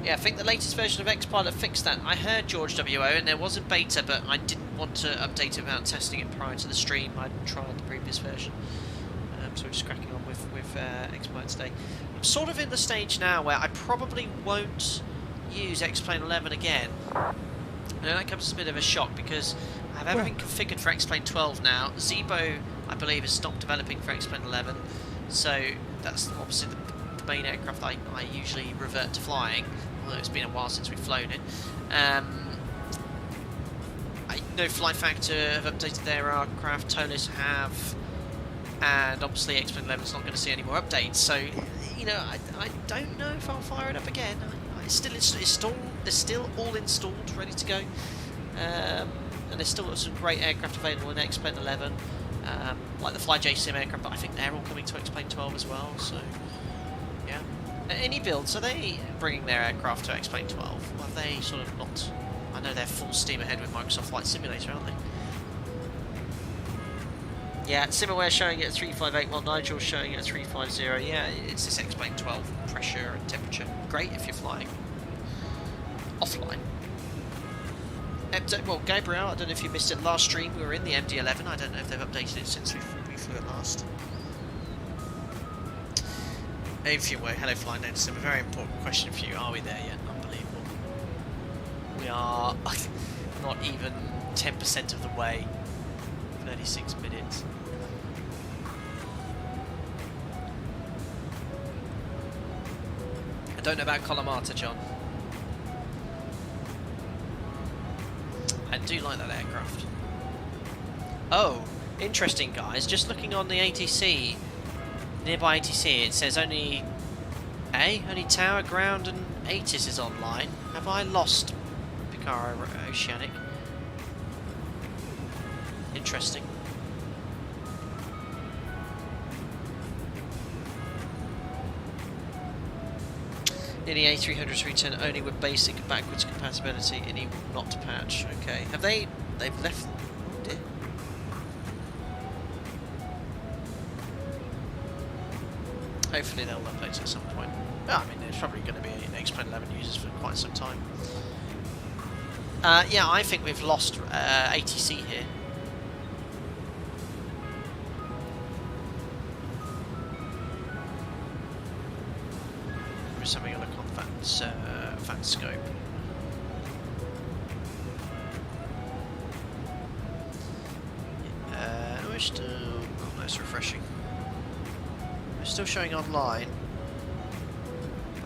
Yeah, I think the latest version of Xpilot fixed that. I heard George WO, and there was a beta, but I didn't want to update it without testing it prior to the stream. I'd tried the previous version. So we're just cracking on with Xpilot today. I'm sort of in the stage now where I probably won't use xplane 11 again. Now that comes as a bit of a shock because I have everything configured for xplane 12 now. Zebo, I believe, has stopped developing for xplane 11, so that's obviously the main aircraft I usually revert to flying, although it's been a while since we've flown it. I know Flight Factor have updated their aircraft, ToLiss have, and obviously xplane 11 is not going to see any more updates, so you know, I don't know if I'll fire it up again. It's still all installed, ready to go, and there's still some great aircraft available in xplane 11, like the FlyJ Sim aircraft, but I think they're all coming to xplane 12 as well, so yeah. Any builds, are they bringing their aircraft to xplane 12? Or have they sort of not? I know they're full steam ahead with Microsoft Flight Simulator, aren't they? Yeah, Simaware showing it at 358, while Nigel's showing it at 350. Yeah, it's this xplane 12 pressure and temperature. Great if you're flying offline. Well, Gabriel, I don't know if you missed it last stream. We were in the MD-11. I don't know if they've updated it since we flew it last. If you were, hello Flying Edison, a very important question for you. Are we there yet? Unbelievable. We are not even 10% of the way. 36 minutes. I don't know about Kalamata, John. I do like that aircraft. Oh, interesting guys. Just looking on the ATC, nearby ATC, it says only Tower, Ground and ATIS is online. Have I lost Picara Oceanic? Interesting. Nearly A300 310 only with basic backwards compatibility, any not to patch. Okay. Have they've left it? Hopefully they'll update it at some point. Well, I mean, there's probably going to be xplane 11 users for quite some time. Yeah, I think we've lost ATC here. There's something on a fat scope. We're still... Oh, that's refreshing. We're still showing online.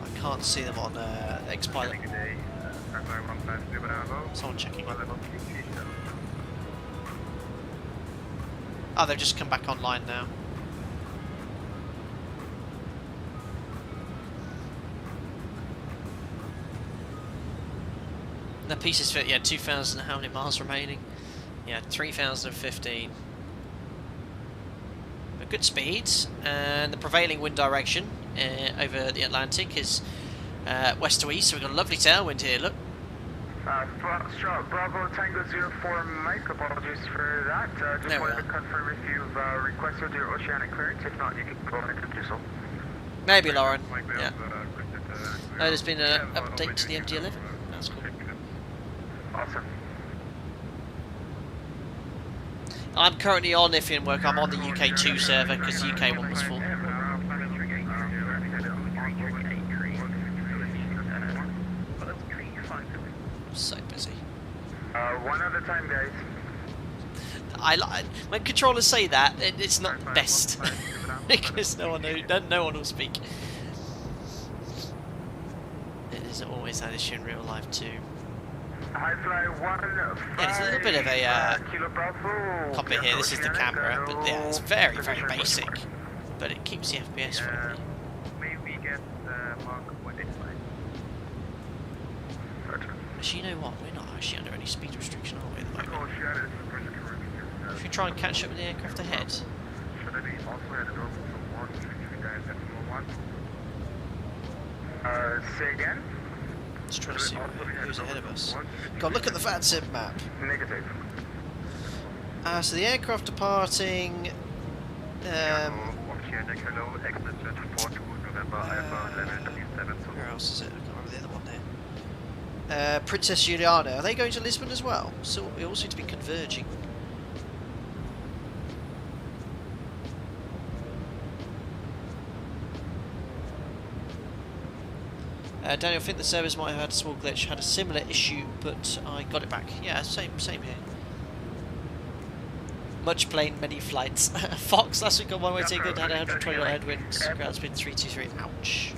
I can't see them on X-Pilot. Someone checking in. Oh, they've just come back online now. The pieces fit, yeah, 2,000, how many miles remaining? Yeah, 3,015. Good speeds, and the prevailing wind direction over the Atlantic is west to east, so we've got a lovely tailwind here, look. Bravo Tango 04 Mike, apologies for that. Just wanted to confirm if you've requested your oceanic clearance. If not, you can go ahead and do so. Maybe, Lauren. Yeah. Oh, there's been an update to the MD-11. That's cool. Awesome. I'm currently on Iffian work. I'm on the UK2 server because the UK one was full. So busy. One at a time, guys. When controllers say that, it's not best because no one will speak. It is always that issue in real life too. Yeah, there's a little bit of a copy here. This is the camera, but yeah, it's very, very basic. But it keeps the FPS friendly. Maybe get Mark 185. Actually, you know what? We're not actually under any speed restriction, are we, at the moment? Should we try and catch up with the aircraft ahead? Say again? Let's try to see who's ahead of us. God, look at the vatsim map. Negative. So the aircraft departing. Where else is it? I can't remember the other one there. Princess Juliana. Are they going to Lisbon as well? So we all seem to be converging. Daniel, I think the servers might have had a small glitch. Had a similar issue, but I got it back. Yeah, same here. Much plane, many flights. Fox, last week on my way to England had 120 headwinds. Ground speed 323. Ouch.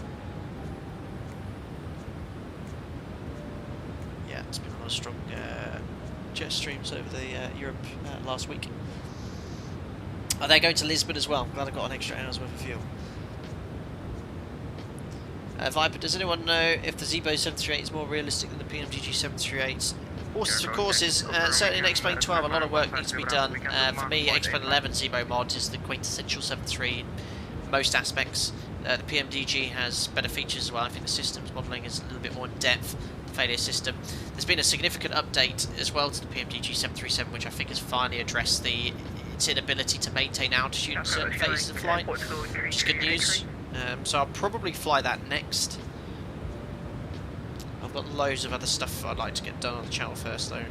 Yeah, it's been a lot of strong jet streams over the Europe last week. Are they going to Lisbon as well? I'm glad I got an extra hour's worth of fuel. Viper, does anyone know if the Zebo 738 is more realistic than the PMDG 738s? Horses for courses, certainly in xplane 12 a lot of work needs to be done. For me, xplane 11 Zebo mod is the quintessential 7.3 in most aspects. The PMDG has better features as well. I think the systems modelling is a little bit more in depth, the failure system. There's been a significant update as well to the PMDG 737, which I think has finally addressed its inability to maintain altitude in certain phases of flight, which is good news. So I'll probably fly that next. I've got loads of other stuff I'd like to get done on the channel first though.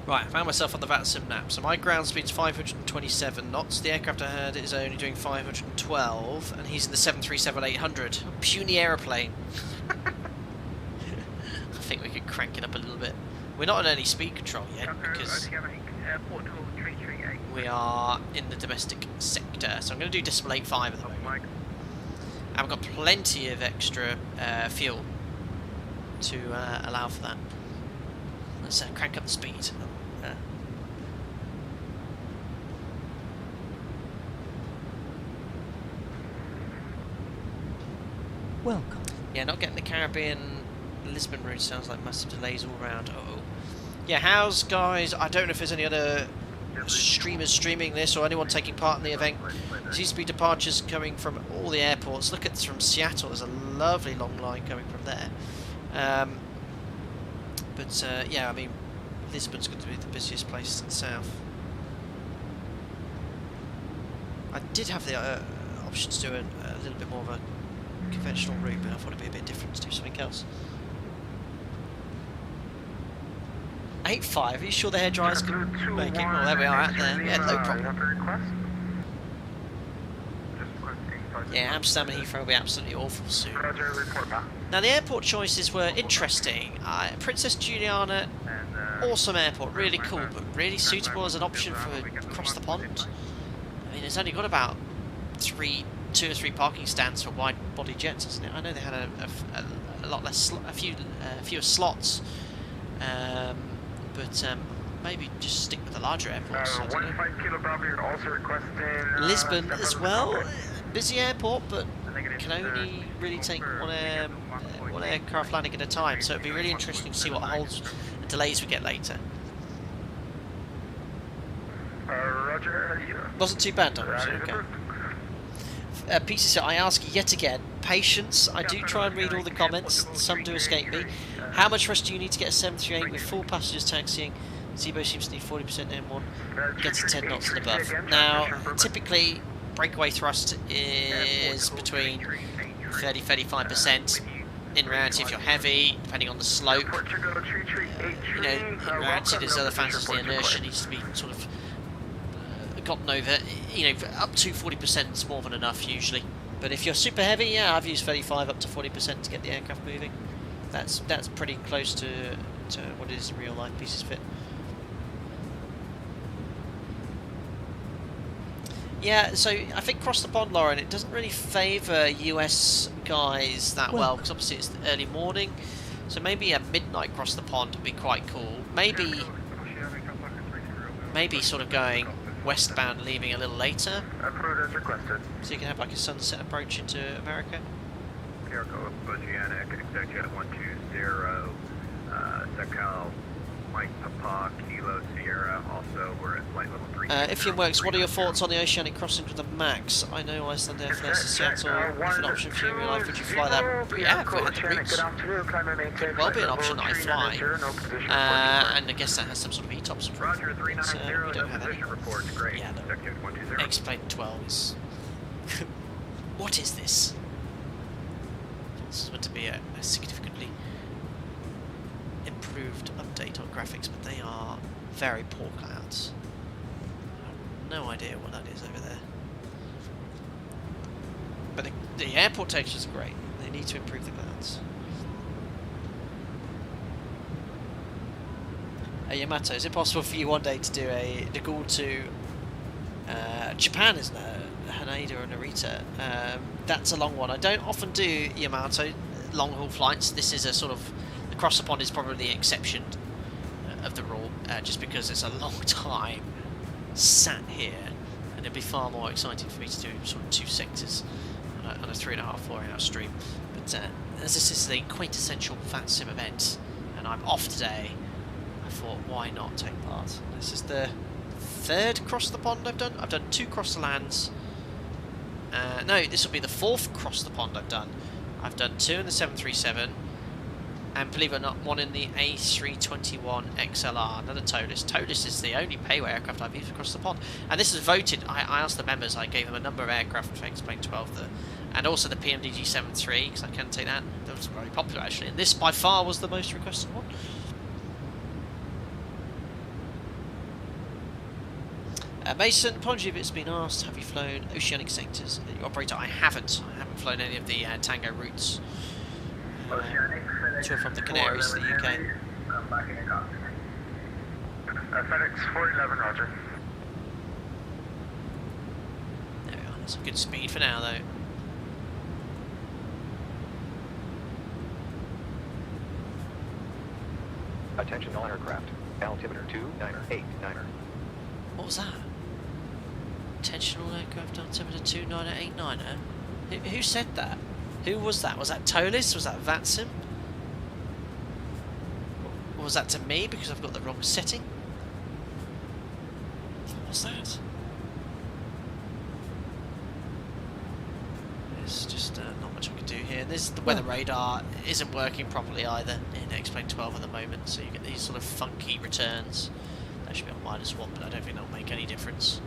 Right, I found myself on the vatsim map. So my ground speed's 527 knots. The aircraft I had is only doing 512, and he's in the 737-800. Puny aeroplane. I think we could crank it up a little bit. We're not on any speed control yet because we are in the domestic sector. So I'm going to do decimal 85 at the moment. And we've got plenty of extra fuel to allow for that. Let's crank up the speed. Welcome. Yeah, not getting the Caribbean Lisbon route sounds like massive delays all around. Uh-oh. Yeah, how's guys? I don't know if there's any other streamers streaming this or anyone taking part in the event. There seems to be departures coming from all the airports. Look at from Seattle. There's a lovely long line coming from there. Yeah, I mean, Lisbon's going to be the busiest place in the south. I did have the option to do a little bit more of a conventional route, but I thought it'd be a bit different to do something else. 8.5, are you sure the hair dryers can make it? Well, there we are out there. Yeah, no problem. Yeah, Amsterdam and Heathrow will be absolutely awful soon. Now, the airport choices were interesting. Princess Juliana, awesome airport, really cool, but really suitable as an option for across the pond. I mean, it's only got about 2 or 3 parking stands for wide-body jets, hasn't it? I know they had a lot less, fewer slots, but maybe just stick with the larger airports. Lisbon as well, busy airport, but can only really take one aircraft landing at a time. So it'd be really interesting to see what holds and delays we get later. Wasn't too bad, Don. Okay. PCC, I ask yet again, patience. I do try and read all the comments, some do escape me. How much rush do you need to get a 738 with 4 passengers taxiing? Zibo seems to need 40% M1, gets to 10 knots and above. Now, typically, breakaway thrust is between 30-35%. In reality, if you're heavy, depending on the slope, in reality, there's other factors. The inertia needs to be sort of gotten over, up to 40% is more than enough usually. But if you're super heavy, yeah, I've used 35 up to 40% to get the aircraft moving. That's pretty close to what it is in real life pieces fit. Yeah, so I think across the pond, Lauren, it doesn't really favour US guys that well, because obviously it's the early morning. So maybe a midnight across the pond would be quite cool. Maybe sort of going westbound, leaving a little later. So you can have like a sunset approach into America. Oceanic, executive 120, Secal, Mike Papa, Kilo Sierra, also we're at flight level 3. If it works, what are your thoughts on the oceanic crossing with the MAX? I know Iceland Air flies to Seattle. If an option for you in real life, would you fly that? Yeah, if we had the routes. Could well be an option that I fly. And I guess that has some sort of ETOPS improvement. We don't have any. Yeah, no. X-plane 12s. What is this? This is meant to be a significantly improved update on graphics, but they are very poor clouds. I have no idea what that is over there. But the airport textures are great. They need to improve the clouds. Yamato, is it possible for you one day to do a Nagul to Japan, isn't it? Haneda or Narita. That's a long one. I don't often do Yamato long haul flights. This is a sort of, across the pond is probably the exception of the rule, just because it's a long time sat here, and it'd be far more exciting for me to do sort of 2 sectors on a 3.5-4 hour stream. But as this is the quintessential vatsim event, and I'm off today, I thought, why not take part? This is the 3rd cross the pond I've done. I've done 2 cross the lands. No, this will be the 4th cross the pond I've done. I've done 2 in the 737, and believe it or not, 1 in the A321 XLR, another ToLiss. ToLiss is the only payway aircraft I've used across the pond. And this is voted, I asked the members, I gave them a number of aircraft for X-plane 12, and also the PMDG 73, because I can take that. That was very popular actually, and this by far was the most requested one. Mason, apology if it's been asked, have you flown oceanic sectors? Operator, I haven't. I haven't flown any of the Tango routes. To from the Canaries to the UK. FedEx 411, roger. There we are. That's a good speed for now, though. Attention all aircraft. Altimeter 2989er. What was that? Attention all aircraft, altimeter 2989er? Who said that? Who was that? Was that ToLiss? Was that vatsim? Or was that to me because I've got the wrong setting? What was that? There's just not much I can do here. The weather radar isn't working properly either in xplane 12 at the moment, so you get these sort of funky returns. That should be on -1, but I don't think that'll make any difference.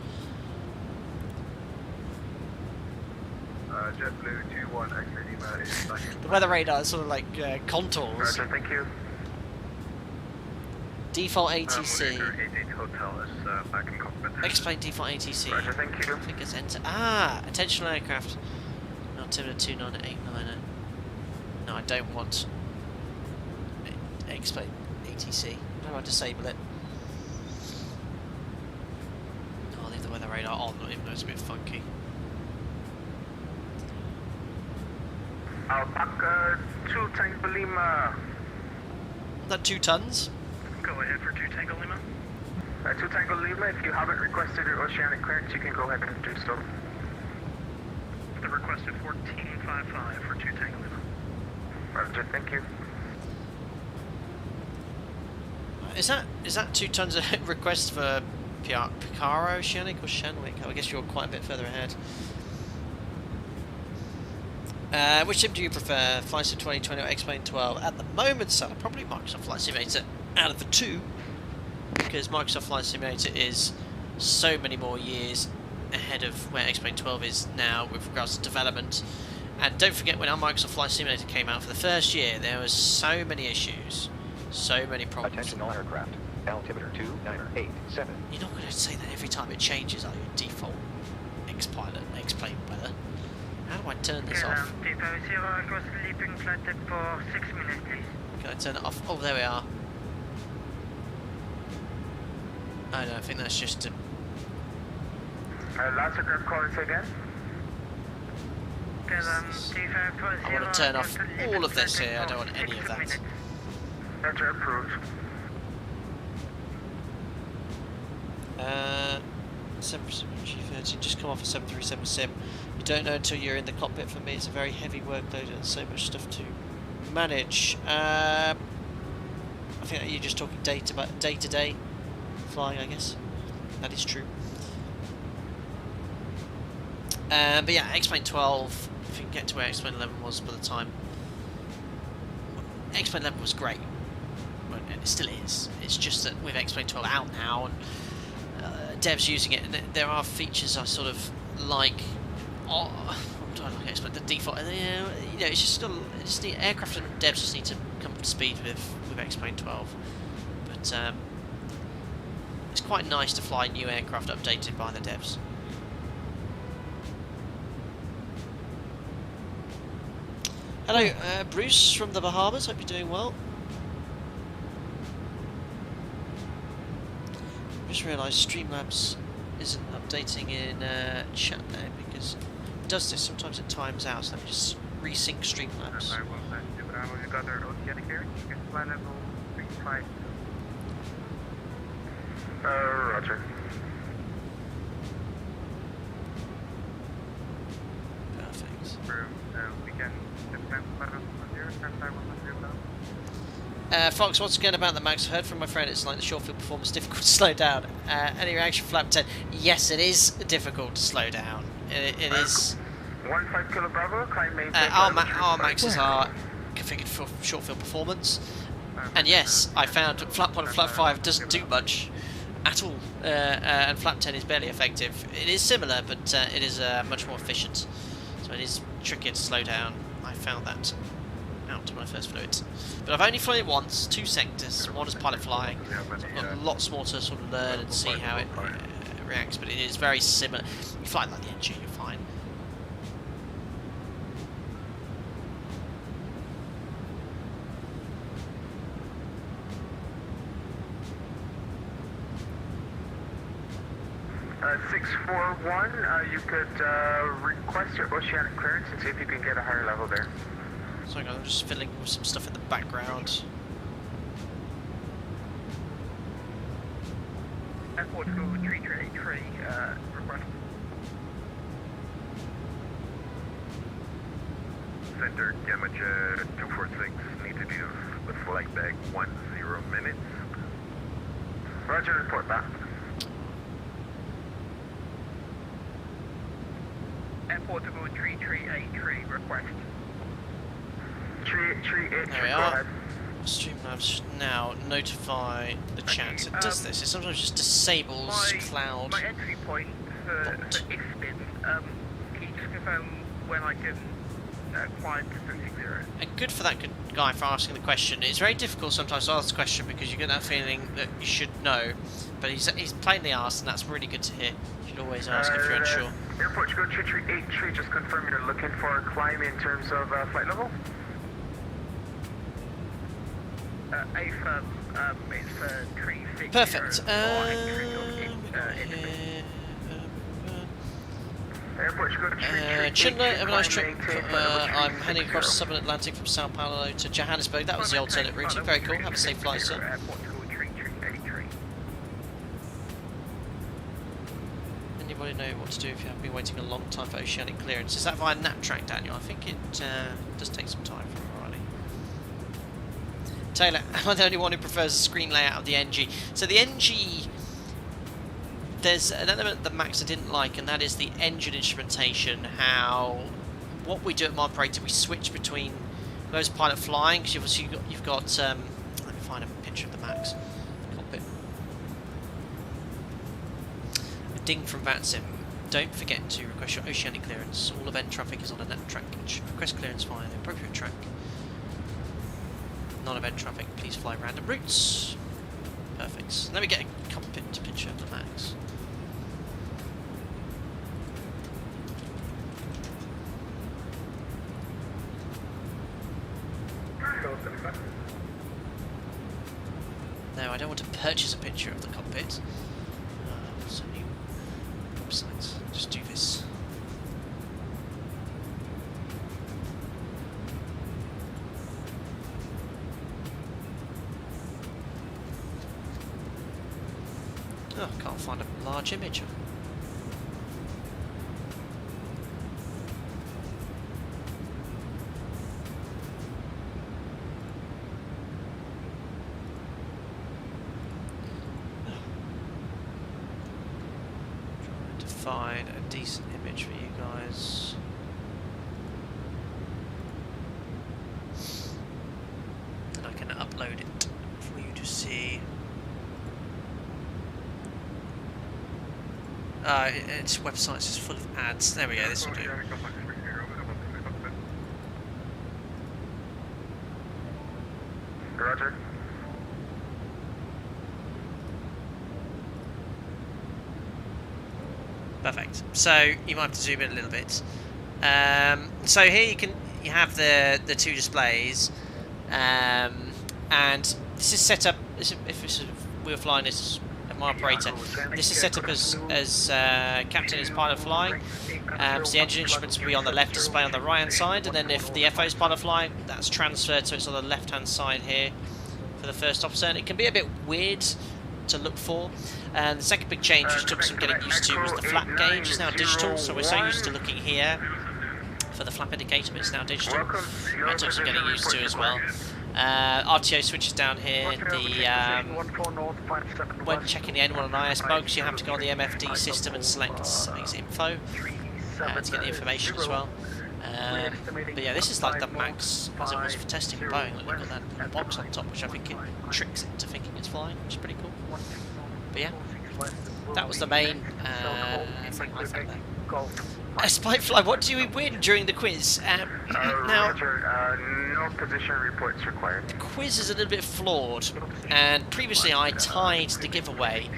JetBlue 21 X-Lima is back in. The weather radar is sort of like contours. Roger, thank you. Default ATC. Hotel is back in cockpit. Explain default ATC. Roger, thank you. I think it's enter. Ah, attention aircraft. Altimeter 2989er. No, I don't want. Explain ATC. How do I disable it? I'll leave the weather radar on, even though it's a bit funky. Alpaca 2 Tango Lima. Is that 2 tons? Go ahead for 2 Tango Lima. 2 Tango Lima, if you haven't requested your oceanic clearance, you can go ahead and do so. The requested 1455 for 2 Tango Lima. Roger, thank you. Is that 2 tons a request for Picara Oceanic or Shanwick? I guess you're quite a bit further ahead. Which sim do you prefer? Flight Sim 2020 or xplane 12? At the moment, son, probably Microsoft Flight Simulator out of the 2, because Microsoft Flight Simulator is so many more years ahead of where xplane 12 is now with regards to development. And don't forget, when our Microsoft Flight Simulator came out for the first year, there was so many issues, so many problems. Attention all aircraft. Altimeter 2987. You're not going to say that every time it changes, are you? Default X-Pilot, X-Plane weather. How do I turn this off? Across leaping flight deck for 6 minutes, please. Can I turn it off? Oh, there we are. I don't think that's just to... Last aircraft calling again. I want to turn off all of this here, I don't want any of that. Roger, approved. 737G30, just come off a 737 sim. You don't know until you're in the cockpit. For me, it's a very heavy workload and so much stuff to manage. I think that you're just talking day-to-day flying, I guess. That is true. But yeah, xplane 12, if you can get to where xplane 11 was by the time... xplane 11 was great, and it still is. It's just that with xplane 12 out now, and devs using it, and there are features I sort of like... what do I like xplane? The default... you know, it's just still... the aircraft and devs just need to come up to speed with xplane 12. But it's quite nice to fly new aircraft updated by the devs. Hello, Bruce from the Bahamas. Hope you're doing well. Just realised Streamlabs isn't updating in chat there because it does this. Sometimes it times out. So let me just resync Streamlabs. Roger. Fox, once again about the Max, I've heard from my friend it's like the short field performance difficult to slow down. Any reaction, Flap 10? Yes, it is difficult to slow down. It is. 15 Kilo Bravo, climb maintain. Our Maxes are configured for short field performance, and yes, I found Flap 1 and Flap 5 doesn't do much at all, and Flap 10 is barely effective. It is similar, but it is much more efficient, so it is trickier to slow down. I found that out when I first flew it. But I've only flown it once, 2 sectors, one as pilot flying, so I've got lots more to sort of learn and see how it reacts, but it is very similar. You fly like the NG, you're fine. Uh, 641, you could request your oceanic clearance and see if you can get a higher level there. Sorry guys, I'm just fiddling with some stuff in the background. Airport School 3383, request. Center, Gamacha 246, need to do with flight bag 10 minutes. Roger, report back. Airport School 3383, request. 383, There we go are. ahead. Streamlabs now notify the chat. It does this. It sometimes just disables cloud. My entry point for Eastbound, can you just confirm when I can climb to 360? And good for that good guy for asking the question. It's very difficult sometimes to ask the question because you get that feeling that you should know, but he's plainly asked, and that's really good to hear. You should always ask if you're unsure. Airport Chicago 3383, just confirming you're looking for a climb in terms of flight level. A-firm is 360. Perfect. Airport Chicago 3383. Chinler, have a nice trip. I'm heading across the Southern Atlantic from Sao Paulo to Johannesburg. That was the alternate routing. Very cool. Have a safe flight, sir. Airport School 3383. Anybody know what to do if you have been waiting a long time for oceanic clearance? Is that via NatTrack, Daniel? I think it does take some time from Riley. Taylor, am I the only one who prefers the screen layout of the NG? So the NG, there's an element that Max didn't like, and that is the engine instrumentation. How what we do at Operator, we switch between those pilot flying, because you've got let me find a picture of the Max cockpit. A ding from vatsim. Don't forget to request your oceanic clearance. All event traffic is on a NatTrack. Request clearance via the appropriate track. Non-event traffic, please fly random routes. Perfect. Let me get a cockpit picture of the Max. No, I don't want to purchase a picture of the cockpit. So new websites. Just do this. Oh, can't find a large image. Trying to find a decent image for you guys. And I can upload it for you to see. Its website is full of ads. There we go, this will do. Roger. Perfect. So you might have to zoom in a little bit. So here you have the two displays, and this is set up. If we were flying this. My operator. This is set up as captain is pilot flying. So the engine instruments will be on the left display on the right hand side, and then if the FO is pilot flying, that's transferred, so it's on the left hand side here for the first officer. And it can be a bit weird to look for. And the second big change, which took some getting used to, was the flap gauge is now digital. So we're so used to looking here for the flap indicator, but it's now digital. That took some getting used to as well. RTO switches down here. When checking the N1 and IS bugs, you have to go on the MFD system and select info to get the information as well. But yeah, this is like the Max as it was for testing Boeing. Look, we've got that box on top, which I think it tricks it into thinking it's flying, which is pretty cool. But yeah, that was the main thing I found there. Spyfly, what do we win during the quiz? Now, no position reports required. the quiz is a little bit flawed, and previously I tied the giveaway,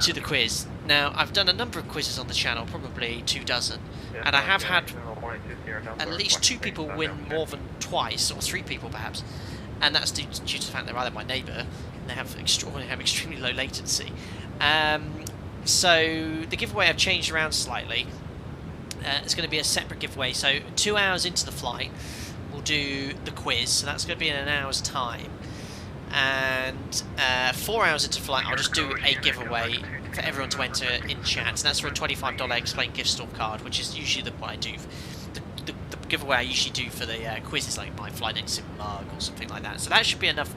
to the quiz. Now, I've done a number of quizzes on the channel, probably 24, and I have had at least 2 people win more than twice, or 3 people perhaps, and that's due to the fact they're either my neighbour, and they have extremely low latency. So the giveaway I've changed around slightly. It's going to be a separate giveaway, so 2 hours into the flight we'll do the quiz, so that's going to be in an hour's time, and 4 hours into flight I'll just do a giveaway for everyone to enter in chat, and that's for a $25 xplane gift store card, which is usually what I do. The giveaway I usually do for the quiz is like my flight exit mug or something like that, so that should be enough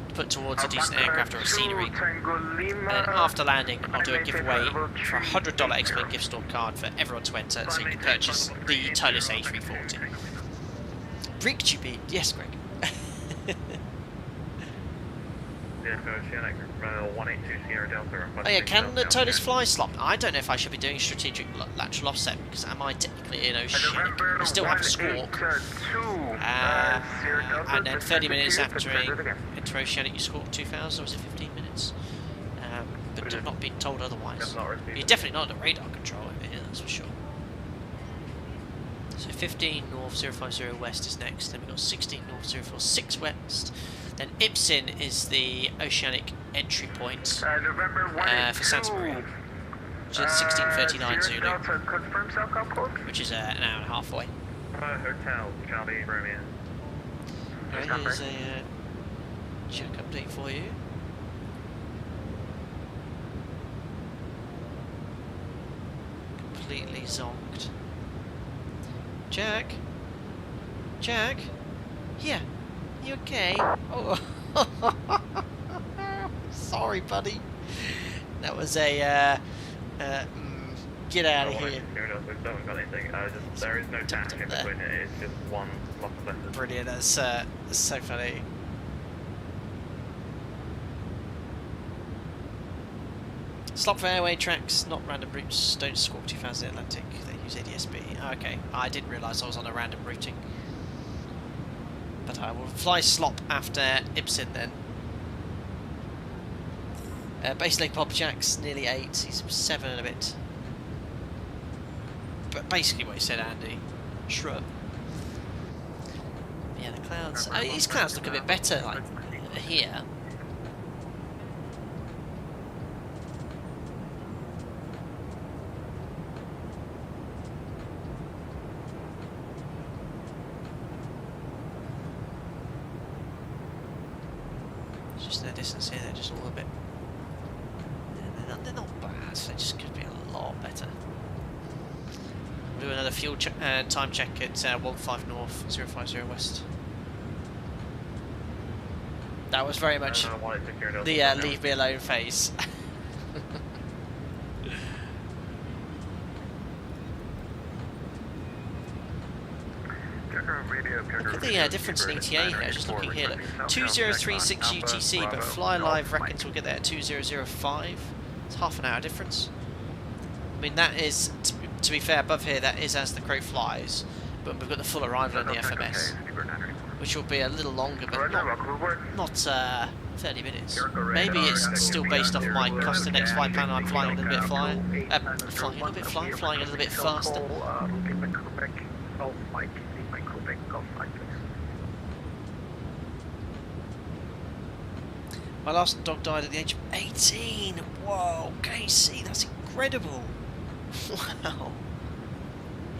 to put towards a decent aircraft or a scenery. And after landing I'll do a giveaway for a $100 xplane gift store card for everyone to enter, so you can purchase the ToLiss A340. Brick GP, yes Greg. Oh yeah, can the ToLiss fly slop? I don't know if I should be doing strategic lateral offset, because am I technically in oceanic? I still have a squawk. And then 30 minutes after oceanic you squawk 2000, or was it 15 minutes? But I've not been told otherwise. You're definitely not under radar control over here, that's for sure. So 15 north 050 west is next, then we've got 16 north 046 west. Then Ibsen is the oceanic entry point for Salisbury, which is 1639 Zulu, which is an hour and a half away. Hotel, Charlie, Romeo. Right, here's a check update for you. Completely zonked. Jack? Jack? Here. You okay? Oh, sorry, buddy. That was a get out of here. There is no dash in between it. It's just one block of letters. Brilliant. That's so funny. Slop for airway tracks, not random routes. Don't squawk 2000 Atlantic. They use ADSB. Okay, I didn't realise I was on a random routing. But I will fly slop after Ibsen then. Base leg Bob Jack's nearly 8, he's 7 and a bit. But basically what he said, Andy. Shrub. Yeah, the clouds. I mean, these clouds look a bit better, like here. Just the distance here, they're just a little bit. They're not bad, they just could be a lot better. We'll do another fuel time check at 15 north, 050 west. That was very much the leave me alone phase. Look at the difference in ETA here, I was just looking here. Look, 2036 UTC, but Fly Live reckons we'll get there at 2005. It's half an hour difference. I mean, that is, to be fair, above here, that is as the crow flies, but we've got the full arrival in the FMS, which will be a little longer, but not 30 minutes. Maybe it's still based off my custom next flight plan. I'm flying a little bit flying a little bit faster. My last dog died at the age of 18. Whoa, Casey, that's incredible. Wow.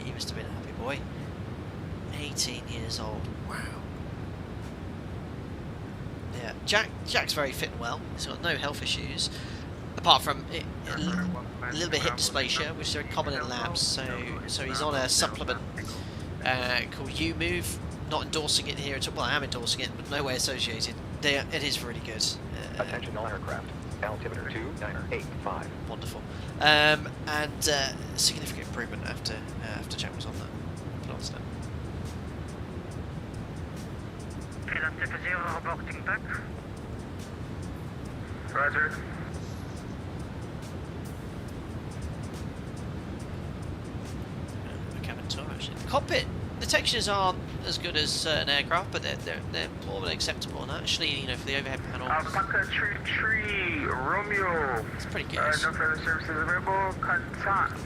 He must have been a happy boy. 18 years old. Wow. Yeah, Jack's very fit and well. He's got no health issues, apart from a little bit of hip dysplasia, which is very common in labs. So he's on a supplement called U-Move. Not endorsing it here at all. Well, I am endorsing it, but no way associated. It is really good. Attention all aircraft. Altimeter 2985. Wonderful. And significant improvement after Jack was on that. Understand. Elastic 0 reporting back. Roger. Cabin tour actually. The cockpit the textures aren't as good as certain aircraft, but they're more than acceptable. And actually, you know, for the overhead panel, Alpaca Tree Romeo. it's pretty good. No further services available. Contact.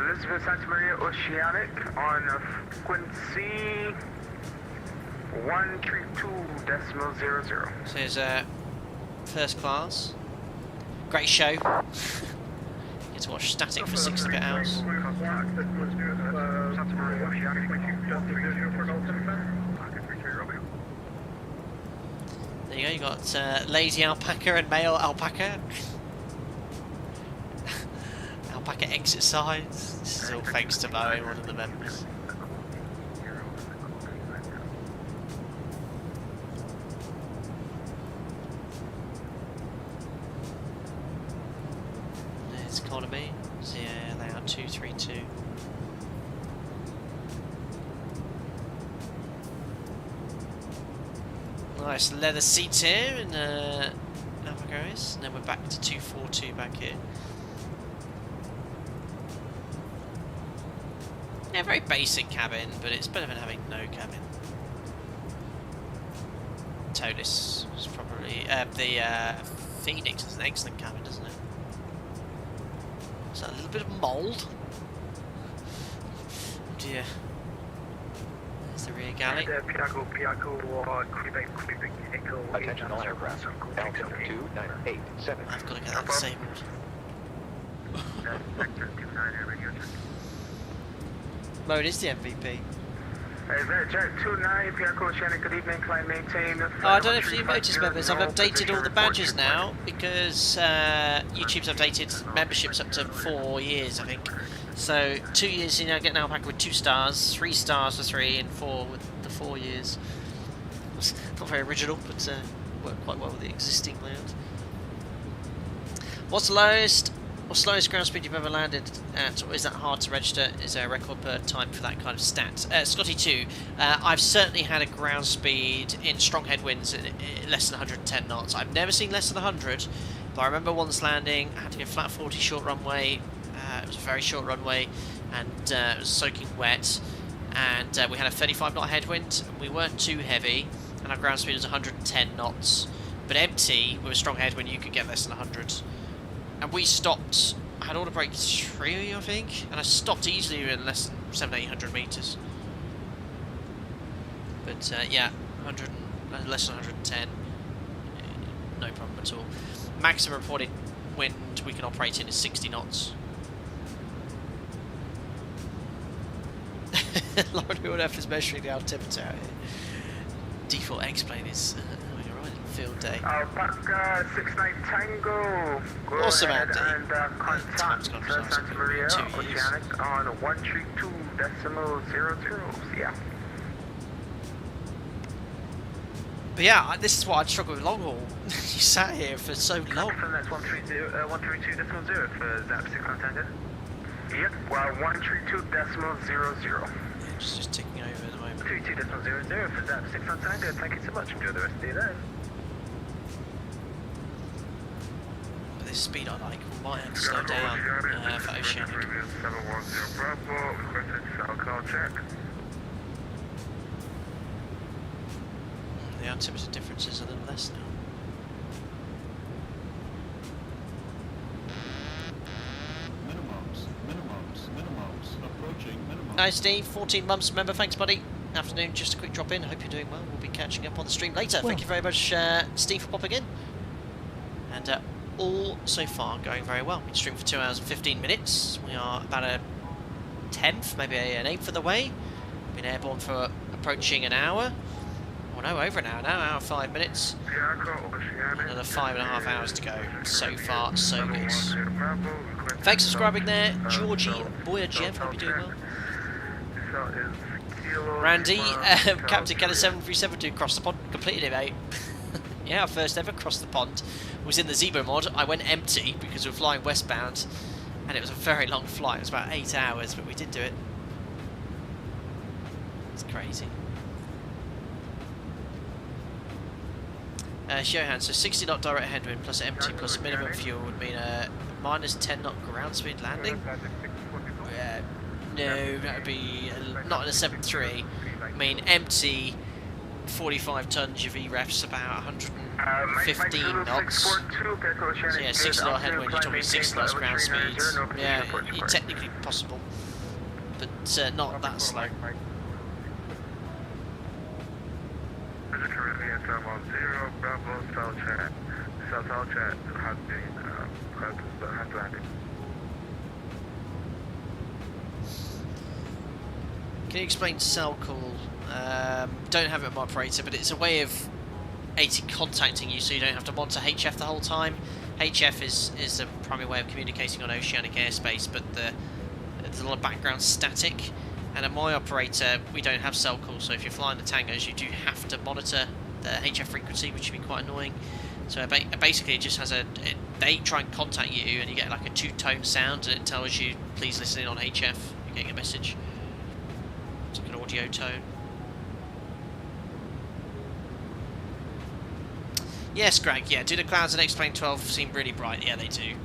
Lisbon Santa Maria Oceanic on frequency 132.00. So here's first class. Great show. Get to watch static for 60 bit hours. Santa Maria Oceanic, There you go, you got lazy alpaca and male alpaca. Alpaca exit sides. This is all thanks to Boeing, one of the members. There's economy. So yeah, they are 232. Nice leather seats here in Barbados, and then we're back to 242 back here. Yeah, very basic cabin, but it's better than having no cabin. ToLiss is probably the Phoenix is an excellent cabin, isn't it? So a little bit of mould. Oh dear. There's the rear galley. Attention all aircraft. Altimeter 29887. I've got to get that disabled. Mo, it is the MVP. Oh, I don't know if you've noticed, members, I've updated all the badges now because YouTube's updated memberships up to 4 years, I think. So 2 years you now get an alpaca with 2 stars, 3 stars for 3, and 4 with the 4 years. It's not very original, but worked quite well with the existing layout. What's the lowest or slowest ground speed you've ever landed at, or is that hard to register? Is there a record per time for that kind of stat? Scotty 2, I've certainly had a ground speed in strong headwinds at less than 110 knots. I've never seen less than 100, but I remember once landing, I had to go flat 40 short runway. It was a very short runway, and it was soaking wet, and we had a 35 knot headwind, and we weren't too heavy, and our ground speed was 110 knots, but empty with a strong headwind you could get less than 100. And we stopped, I had auto brake 3, I think, and I stopped easily in less than 700-800 metres. But yeah, less than 110, no problem at all. Maximum reported wind we can operate in is 60 knots. Lauren, who on earth is measuring the altimeter out here? Default X-plane is having a right field day. Alpaca 69 Tango. Go Awesome, ahead Andy. and contact Santa Maria Oceanic on 132.00. Yeah. But yeah, this is why I'd struggle with long haul. You sat here for so long. From that's 132.00 for Zap 600 Tango. Yep, well, 132.00. Just ticking over at the moment. 32.00 for Zap 600 Tango. Thank you so much. Enjoy the rest of your day. But this speed I like, we might have to slow down for Oceanic. 710 Bravo, requested cell call check. The altimeter difference is a little less now. Minimums, approaching minimums. Hi Steve, 14 months member, thanks buddy. Afternoon, just a quick drop in, hope you're doing well. We'll be catching up on the stream later. Thank you very much Steve for popping in. And all so far going very well. We've been streaming for 2 hours and 15 minutes. We are about a 10th, maybe an 8th of the way. Been airborne for approaching an hour. Oh no, over an hour now, hour 5 minutes. Another 5.5 hours to go. So far, so good. Thanks for subscribing there, Georgie Boyajev. Hope you're doing well. Randy, Captain Keller 7372 crossed the pond, completed it, mate. Yeah, our first ever crossed the pond was in the Zebo mod. I went empty because we were flying westbound, and it was a very long flight. It was about 8 hours, but we did do it. It's crazy. Johan, so 60 knot direct headwind plus empty plus minimum fuel would mean a minus 10 knot ground speed landing? No, that would be not in a 7.3. I mean, empty 45 tons of EREF's about 115 knots. So yeah, 60 knot headwind, you're talking 60 knots ground speed. Yeah, it's technically possible, but not that slow. Can you explain cell call? Don't have it on my operator, but it's a way of AT contacting you so you don't have to monitor HF the whole time. HF is the primary way of communicating on oceanic airspace, but there's a lot of background static, and at my operator we don't have cell call, so if you're flying the tangos you do have to monitor the HF frequency, which can be quite annoying. So basically it just has they try and contact you and you get like a two-tone sound and it tells you please listen in on HF, you're getting a message. It's like an audio tone. Yes, Greg, yeah, do the clouds in X-Plane 12 seem really bright? Yeah, they do.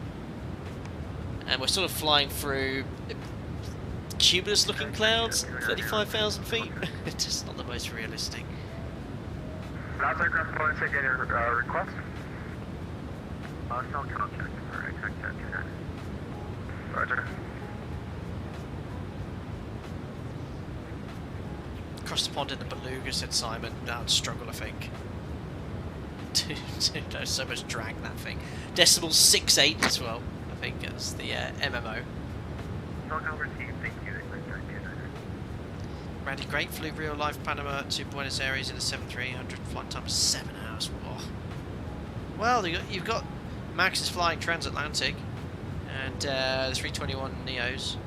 And we're sort of flying through cumulus-looking clouds, 35,000 feet. It's just not the most realistic. Last aircraft calling, take any request? Cell contact for exact 10. Roger. Across the pond in the Beluga, said Simon. That would struggle, I think. Dude, there's so much drag that thing. Decimal 6.8 as well. I think that's the MMO. Randy, great. Flew real life Panama to Buenos Aires in a 7.300. Flight time of 7 hours. Whoa. Well, you've got Max is flying transatlantic, and the 321 Neos.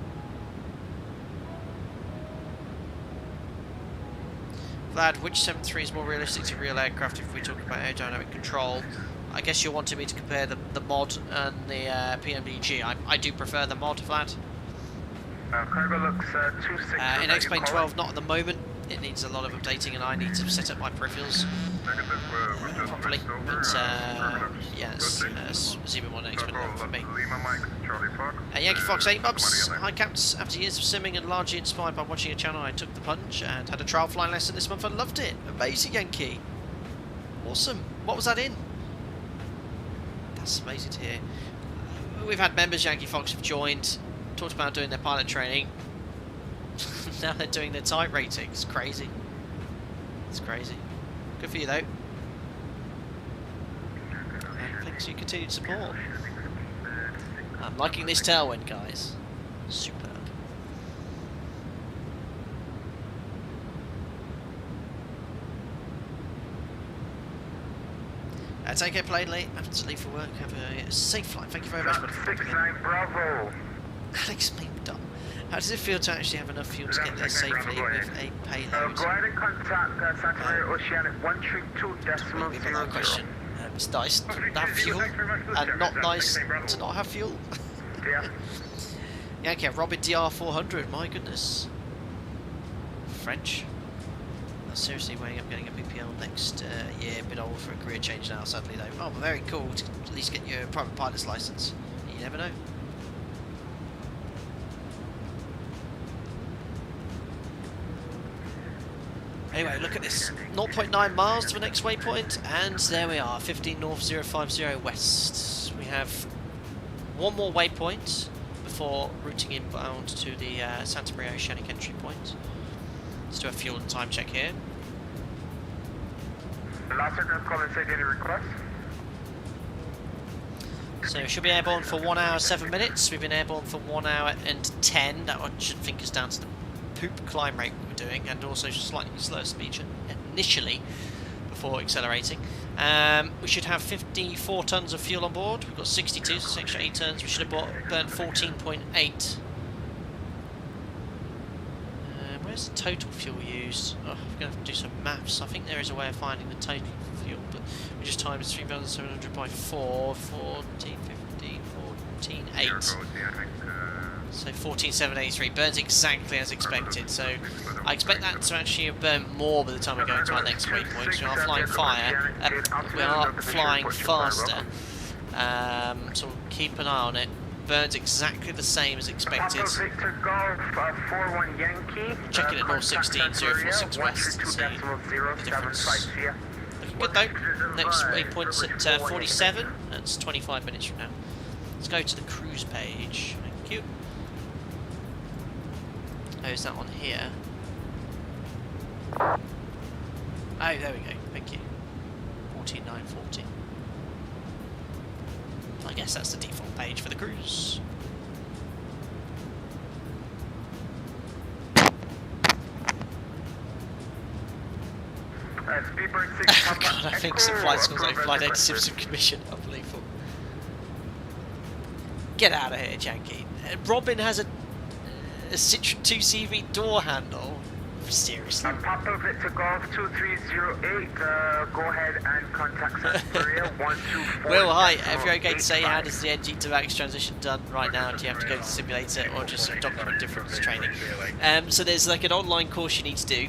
Vlad, which 7.3 is more realistic to real aircraft if we talk about aerodynamic control? I guess you're wanting me to compare the mod and the PMDG. I do prefer the mod, Vlad. Cargo looks 26. In X-Plane 12, not at the moment. It needs a lot of updating and I need to set up my peripherals properly. But yeah, it's even more than X-Plane 1 for me. Yankee Fox 8 Bubs. Hi Caps, after years of simming and largely inspired by watching a channel, I took the plunge and had a trial flying lesson this month and loved it. Amazing, Yankee. Awesome. What was that in? That's amazing to hear. We've had members, Yankee Fox, have joined, talked about doing their pilot training. Now they're doing their type rating. It's crazy. It's crazy. Good for you though. And thanks for your continued support. I'm liking this tailwind, guys. Superb. Take care, plane late. I have to leave for work. Have a safe flight. Thank you very much. 69 Bravo. Alex Dumb. How does it feel to actually have enough fuel to get there safely with a payload? Go ahead and contact Santa Maria Oceanic 132.0. Question. It's nice to have fuel, and not nice to not have fuel. Yeah. Yankee, Robin DR400. My goodness. French. I'm seriously weighing up getting a BPL next year. A bit old for a career change now, sadly though. Oh, but very cool to at least get your private pilot's license. You never know. Anyway, look at this. 0.9 miles to the next waypoint, and there we are, 15 north, 050 west. We have one more waypoint before routing inbound to the Santa Maria Oceanic entry point. Let's do a fuel and time check here. Last aircraft calling, take any requests? So we should be airborne for 1 hour 7 minutes. We've been airborne for 1 hour and 10. That I should think is down to the poop climb rate we were doing, and also slightly slower speed initially before accelerating. We should have 54 tons of fuel on board. We've got 62, so extra 8 tons. We should have burnt 14.8. Where's the total fuel used? Oh, we're going to have to do some maths. I think there is a way of finding the total fuel, but we just times 3,700 by 4, 14, 15, 14, 8. So 14,783 burns exactly as expected. So I expect that to actually burn more by the time we go into our next waypoint. So we are flying we are flying faster. So we'll keep an eye on it. burns exactly the same as expected. Papa Victor Golf 41 Yankee. Checking at North 16, 046 West to see the difference. Looking good though. Next waypoint's at 47. That's 25 minutes from now. Let's go to the cruise page. Thank you. Oh, is that on here? Oh, there we go. Thank you. 14,940. I guess that's the default page for the cruise. God, I think some flight schools like Flight Data System Commission. Unbelievable. Get out of here, Janky. Robin has a Citroen 2CV door handle. Seriously. Papa Victor Golf 2308, go ahead and contact South Korea 124. Will, hi. If you're okay to say, how does the NG to VAX transition done right now? Do you have to go to the simulator or just some document difference training? So there's like an online course you need to do,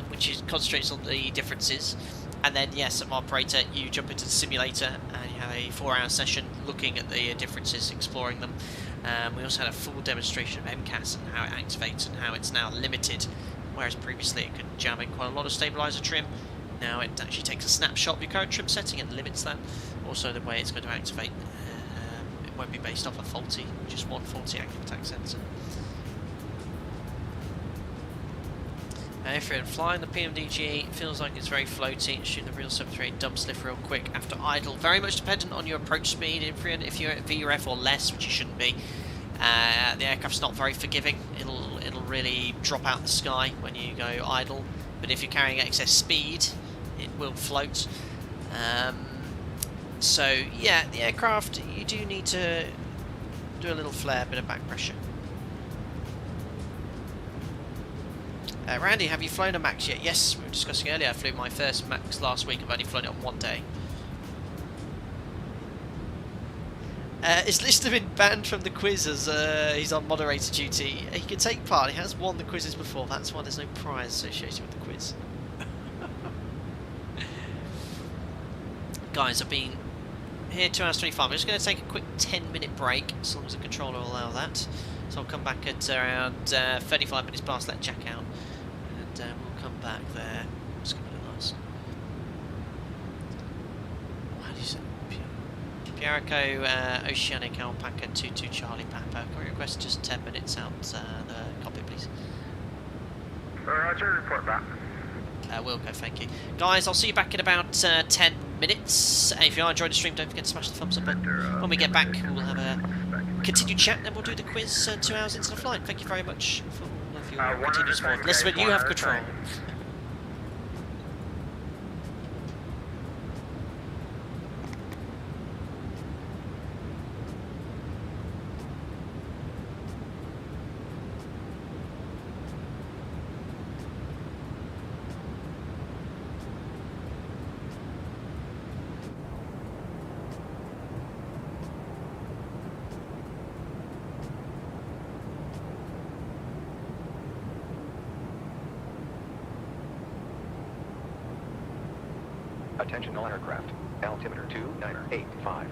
which is concentrates on the differences. And then, yes, at operator, you jump into the simulator and you have a 4-hour session looking at the differences, exploring them. We also had a full demonstration of MCAS and how it activates and how it's now limited, whereas previously it could jam in quite a lot of stabilizer trim. Now it actually takes a snapshot of your current trim setting and limits that. Also the way it's going to activate, it won't be based off a faulty, just one faulty active attack sensor. If you're flying the PMDG, it feels like it's very floaty. Shooting the real 738 dump sliff real quick after idle. Very much dependent on your approach speed. If you're at VRF or less, which you shouldn't be, the aircraft's not very forgiving. It'll really drop out the sky when you go idle. But if you're carrying excess speed, it will float. So yeah, the aircraft, you do need to do a little flare, bit of back pressure. Randy, have you flown a Max yet? Yes, we were discussing earlier. I flew my first Max last week. I've only flown it on one day. Is Lister been banned from the quiz as he's on moderator duty? He can take part. He has won the quizzes before. That's why there's no prize associated with the quiz. Guys, I've been here 2 hours 25. I'm just going to take a quick 10-minute break, as long as the controller will allow that. So I'll come back at around 35 minutes past, let Jack out. We'll come back there. Just give it a nice. How do you say? Piarico, Oceanic Alpaca 22 Charlie Papa. Can we request just 10 minutes out the cockpit, please? Roger, report back. Wilco, thank you. Guys, I'll see you back in about 10 minutes. If you are enjoying the stream, don't forget to smash the thumbs up button. When we get back, we'll have a continued chat and we'll do the quiz 2 hours into the flight. Thank you very much for all of your continued support. Lisbon, you have control. Attention all aircraft. Altimeter 2985.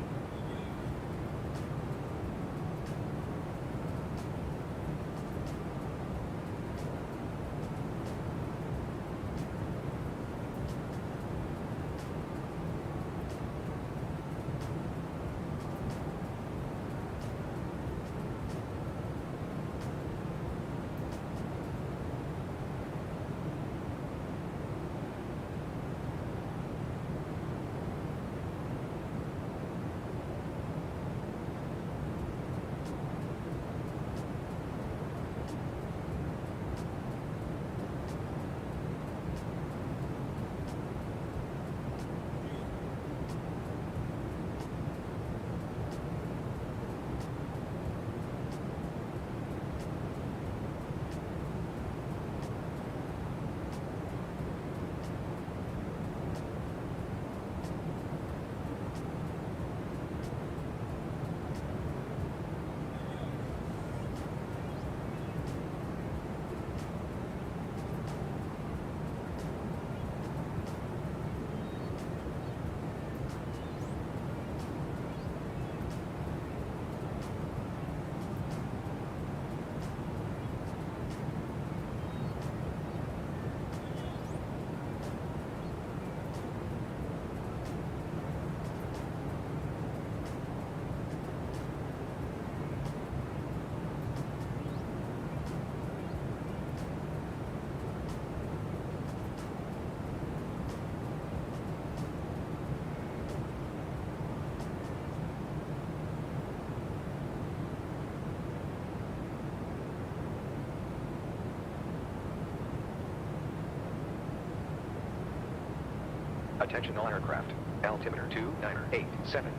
Attention all aircraft. Altimeter 2987.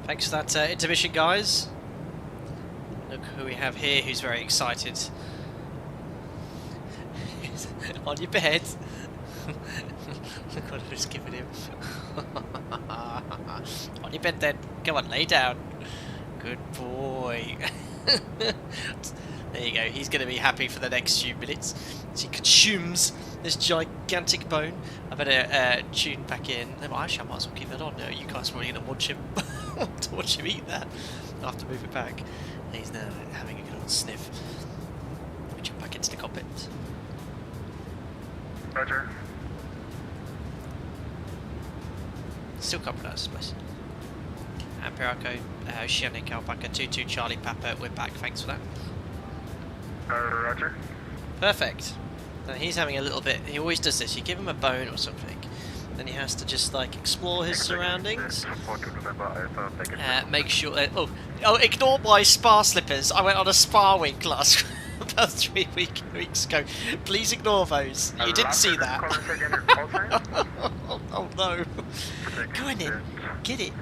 Thanks for that intermission, guys. Look who we have here who's very excited. On your bed. Look what I've just given him. On your bed then. Come on, lay down. Good boy. There you go. He's going to be happy for the next few minutes as he consumes this gigantic bone. I better tune back in. No, actually, I might as well keep it on. No, you guys are probably going to watch him. Watch him eat that. I'll have to move it back. And he's now having a good old sniff. Let me jump back into the cockpit. Roger. Still compromised, place. And Piraco, Oceanic Alpaca 22 Charlie Papa, we're back, thanks for that. Roger. Perfect. Now he's having a little bit, he always does this, you give him a bone or something, then he has to just like explore his surroundings. Make sure, oh, ignore my spa slippers, I went on a spa week about 3 weeks ago. Please ignore those. You didn't see that. Oh no. Go on in. Get it.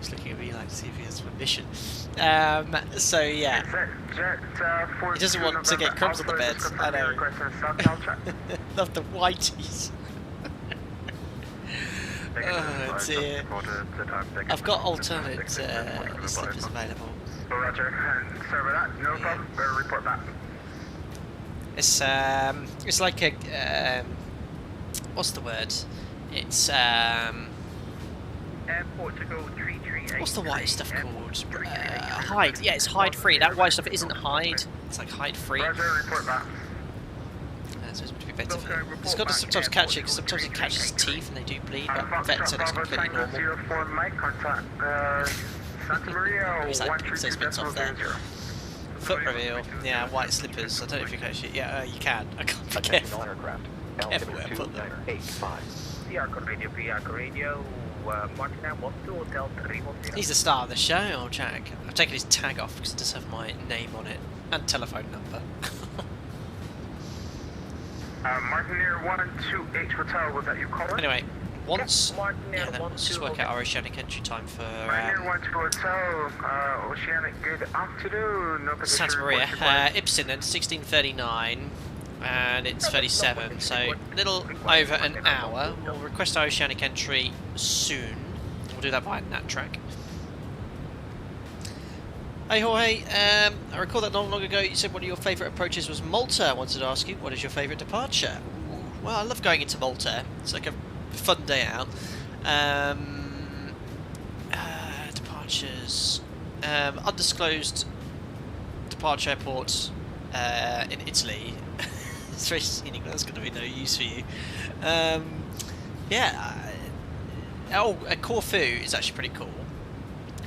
Just looking at me like to see if he has permission. So yeah. He doesn't want to get crumbs on the bed. I know. Love the whiteys. Oh dear. I've got alternate slippers available. Roger. Sorry about that. No problem. Better report back. It's like a what's the word? It's Airport to go 338. what's the white stuff called? Hide. Yeah, it's hide free. That white stuff isn't hide. It's like hide free. Roger. Report back. So it's be better. It's got to sometimes catch it. Cause sometimes it catches his teeth and they do bleed. But vet said it's completely normal. 04 Mike contact. Santa Maria. He's like picks those bits off there. Foot reveal. Yeah, white slippers. I don't know if you can actually. Yeah, you can. I can't forget. Careful where I put them. He's the star of the show, old Jack. I've taken his tag off because it does have my name on it and telephone number. Martineer 128 Hotel, was that you calling? Anyway, once. Yeah, then let's just work out our oceanic entry time for. Martineer 128 Hotel, Oceanic, good afternoon. No Santa Maria, Ipsen then 16:39. And it's 37, so a little over an hour. We'll request our oceanic entry soon. We'll do that via Nat track. Hey Jorge, I recall that not long ago you said one of your favourite approaches was Malta. I wanted to ask you, what is your favourite departure? Ooh, well, I love going into Malta. It's like a fun day out. Departures. Undisclosed departure airport in Italy. It's very scenic, that's going to be no use for you. Corfu is actually pretty cool.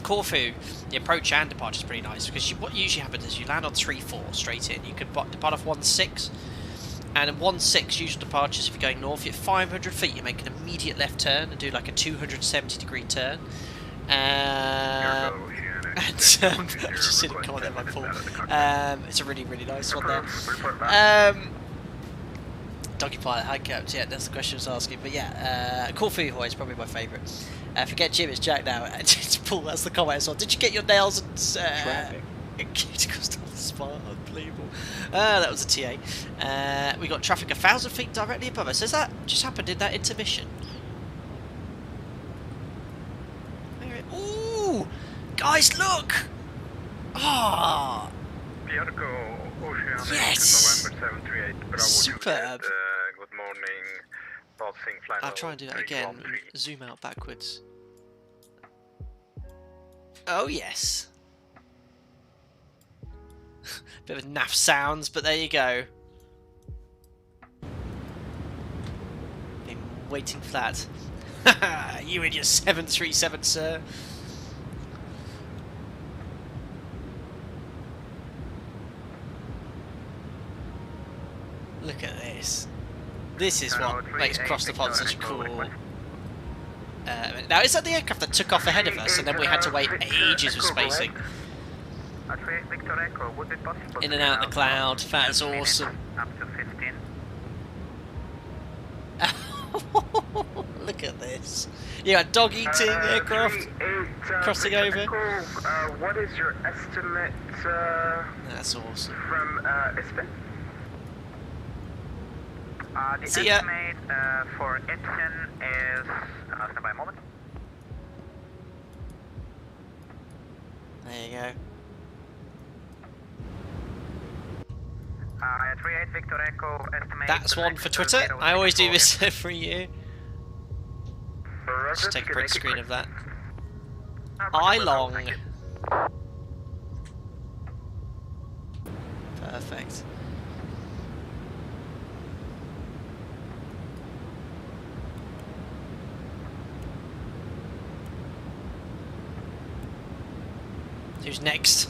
Corfu, the approach and departure is pretty nice because what usually happens is you land on 3-4 straight in. You can depart off 1-6, and in 1-6 usual departures, if you're going north, you're at 500 feet, you make an immediate left turn and do like a 270-degree turn. I've just seen it come on there by Paul. It's a really, really nice one there. Doggy pilot, handicapped, yeah, that's the question I was asking. But yeah, Corfu is probably my favourite. Forget Jim, it's Jack now. It's Paul, that's the comment as well. Did you get your nails and cuticles off the spot? Unbelievable. That was a TA. We got traffic 1,000 feet directly above us. Has that just happened in that intermission? Ooh! Guys, look! Ah! Yes! Superb! Good morning. I'll try and do that again. Zoom out backwards. Oh, yes! Bit of naff sounds, but there you go. Been waiting for that. You and your 737, sir. Look at this. This is what makes Cross the Pond such a cool... now, is that the aircraft that took off ahead of us and then we had to wait ages with spacing? In and out of the cloud, that's awesome. Up to 15. Look at this. You got dog eating aircraft crossing over. What is your estimate That's awesome. from Eastbound? The See ya. estimate for Ipsen is... stand by a moment. There you go. 38 Victor Echo estimate... That's one for Twitter. I always do this every year. Just take a print screen of that. I long. Perfect. Who's next?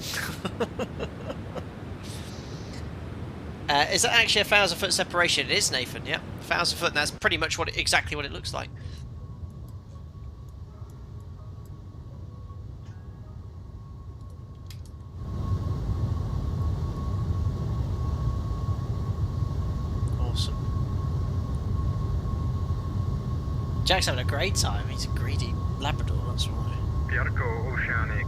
Is that actually a 1,000-foot separation? It is, Nathan. Yep, 1,000 foot, and that's pretty much exactly what it looks like. Awesome. Jack's having a great time. He's a greedy Labrador. That's why. Piarco Oceanic,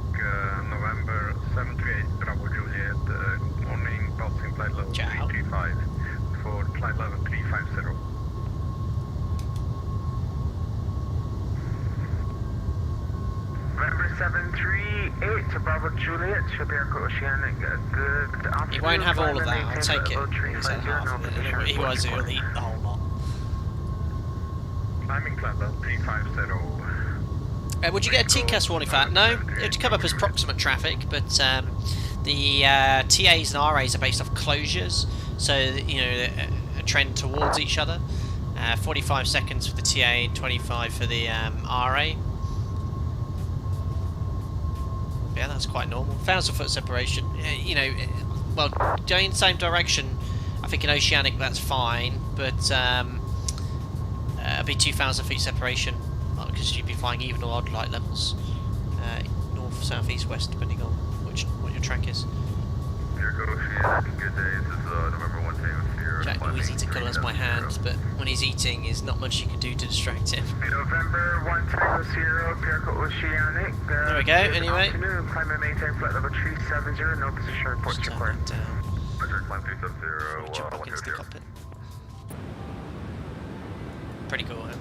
November 738 Bravo Juliet, good morning, passing flight level 335 for flight level 350. November 738 to Bravo Juliet, Piarco Oceanic, good afternoon. He won't have all of that, I'll take it. He said half of it. He was, he'll eat the whole lot. Climbing flight level 350. Would you get a TCAS warning for that? No, it would come up as proximate traffic, but the TAs and RAs are based off closures, so you know a trend towards each other. 45 seconds for the TA, 25 for the RA. Yeah, that's quite normal. 1,000-foot separation. You know, well, going in the same direction. I think in Oceanic that's fine, but it'll be 2,000 feet separation. Because you'd be flying even or odd light levels, north, south, east, west, depending on what your track is. Good day, this is November 1 Sierra. Jack always eats a colours my hand, but when he's eating, there's not much you can do to distract him. November 1 Tango Sierra, Piarco Oceanic. There we go, anyway. Afternoon, climb and maintain flight level 370, no position reports required. Down. Climb 370, Jump back into the cockpit. Pretty cool, huh?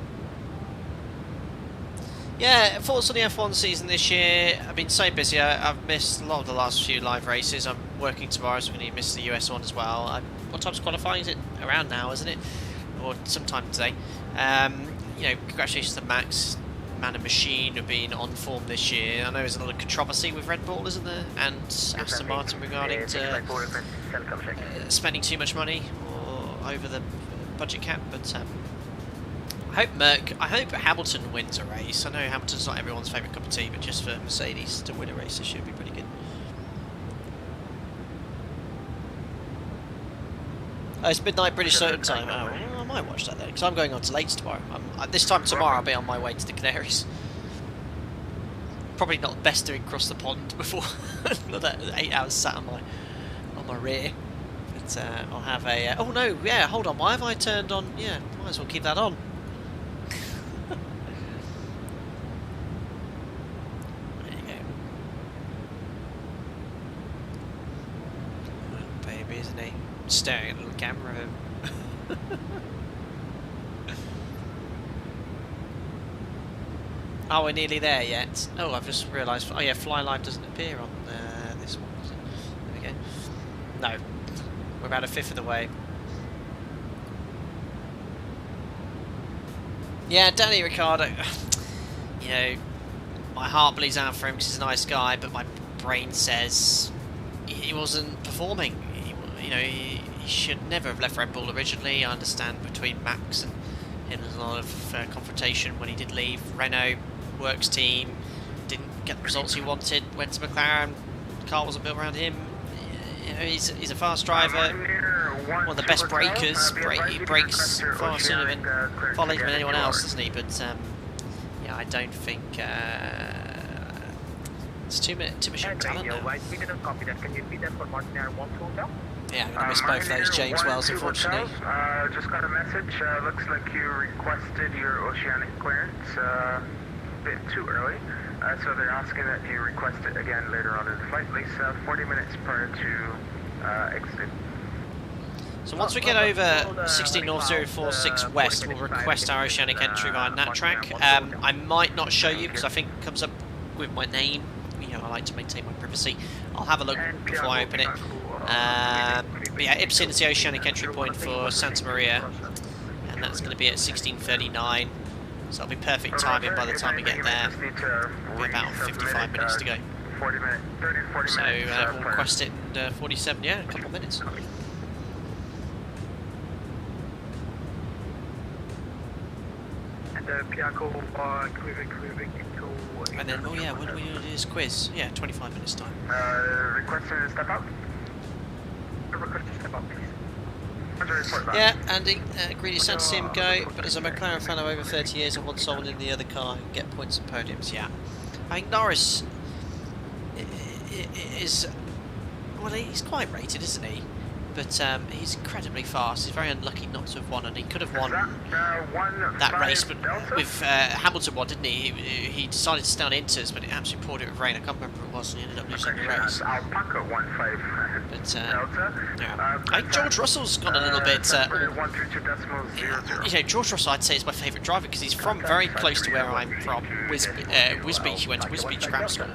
Yeah, thoughts on the F1 season this year. I've been so busy. I've missed a lot of the last few live races. I'm working tomorrow, so I'm going to miss the US one as well. What time's qualifying? Is it around now, isn't it? Or sometime today. You know, congratulations to Max, Man and Machine, who have been on form this year. I know there's a lot of controversy with Red Bull, isn't there? And Aston Martin regarding spending too much money or over the budget cap, but I hope Hamilton wins a race. I know Hamilton's not everyone's favourite cup of tea, but just for Mercedes to win a race, this should be pretty good. Oh, it's midnight British Certain Time. Oh, well, I might watch that then, because I'm going on to Lakes tomorrow. This time tomorrow I'll be on my way to the Canaries. Probably not best doing cross the pond before another 8 hours sat on my rear. But I'll have a... oh no, yeah, hold on, why have I turned on... yeah, might as well keep that on. Isn't he? Staring at a little camera. Oh, we're nearly there yet. Oh, I've just realised. Oh yeah, Fly Live doesn't appear on this one, does it? There we go. No, we're about a fifth of the way. Yeah, Danny Ricciardo. You know, my heart bleeds out for him because he's a nice guy, but my brain says he wasn't performing. You know, he should never have left Red Bull originally. I understand between Max and him there's a lot of confrontation when he did leave. Renault, works team, didn't get the results he wanted, went to McLaren, the car wasn't built around him. You know, he's a fast driver, one of the best brakers. He brakes far sooner than than anyone else, doesn't he? But yeah, I don't think It's too much young talent now. we didn't copy that. Can you repeat that for Martin Air 1 Hotel? Yeah, I'm going to miss both those James Wells, unfortunately. Just got a message. Looks like you requested your oceanic clearance a bit too early. So they're asking that you request it again later on in the flight, at least 40 minutes prior to exit. So once we get over 16 North 046 West, we'll request our oceanic entry via NAT track. I might not show you because I think it comes up with my name. You know, I like to maintain my privacy. I'll have a look before I open it. But yeah, Ibsen is the oceanic entry point for Santa Maria, and that's going to be at 16:39. So it'll be perfect timing by the time we get there. It'll be about 55 minutes to go. So we'll request it in 47, yeah, a couple of minutes. And then, oh yeah, when do we do this quiz? Yeah, 25 minutes time. Requesting to step up. Request to step up, please. Yeah, Andy, greedy sad to see him go, but as a McLaren fan of over 30 years, I want someone in the other car who can get points and podiums, yeah. I think Norris is, well, he's quite rated, isn't he? But he's incredibly fast. He's very unlucky not to have won, and he could have won that race, but with Hamilton won, didn't he? He decided to stay on Inters, but it absolutely poured it with rain. I can't remember what it was, and he ended up losing the race. But yeah. I think George Russell's gone a little bit. You know, George Russell, I'd say, is my favourite driver because he's from very close to where I'm from. Wisbech. He went to Wisbech Grammar School.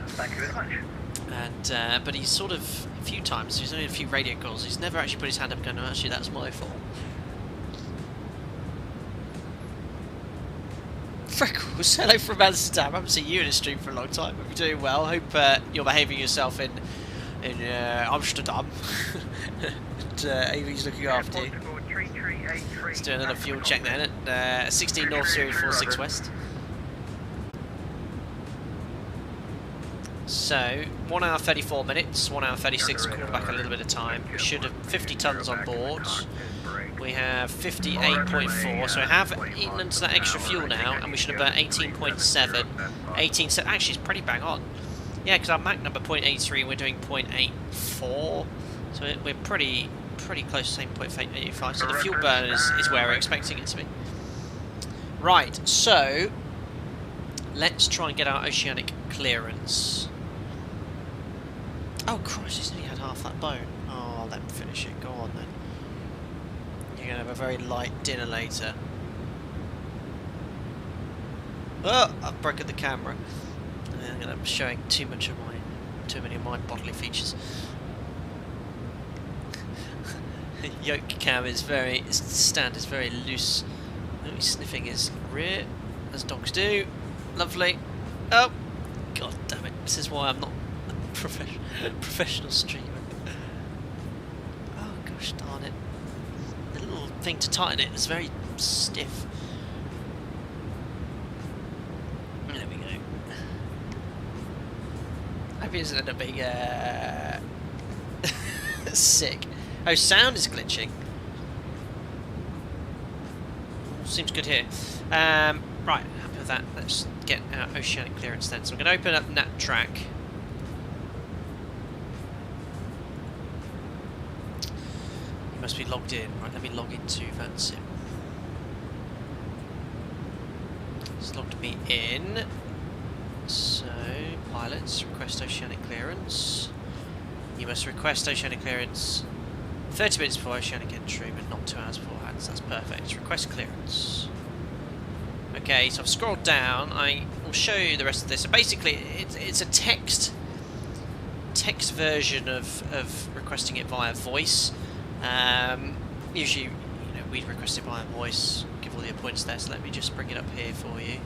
And but he's sort of a few times. He's only a few radio calls. He's never actually put his hand up and gone, no, actually, that's my fault. Freckles, hello from Amsterdam. I haven't seen you in a stream for a long time. Hope you're doing well. Hope you're behaving yourself in Amsterdam. And Amy's looking after you. Let's do another fuel check then at 16 North 046 West. So, 1 hour 34 minutes, 1 hour 36, called back a little bit of time. We should have 50 tonnes on board. We have 58.4, so we have eaten into that extra fuel now, and we should have burnt 18.7. 18, so actually it's pretty bang on. Yeah, because our Mach number 0.83, we're doing 0.84, so we're pretty close to the same 0.85, so the fuel burn is where we're expecting it to be. Right, so let's try and get our oceanic clearance. Oh Christ, he's only had half that bone. Oh, I'll let him finish it. Go on then. You're going to have a very light dinner later. Oh, I've broken the camera. I'm showing too many of my bodily features. Yoke cam is stand is very loose. Oh, he's sniffing his rear, as dogs do. Lovely. Oh, god damn it! This is why I'm not a professional streamer. Oh gosh darn it! The little thing to tighten it is very stiff. There we go. I hope it doesn't end up being sick. Oh, sound is glitching. Seems good here. Right, happy with that. Let's get our oceanic clearance then. So I'm going to open up NAT track. You must be logged in. Right, let me log into vatsim. It's logged me in. So, pilots, request oceanic clearance. You must request oceanic clearance 30 minutes before oceanic entry, but not 2 hours beforehand. So that's perfect. Request clearance. Okay, so I've scrolled down. I will show you the rest of this. So basically, it's a text version of requesting it via voice. Usually, we'd request it via voice. Give all the points there. So let me just bring it up here for you.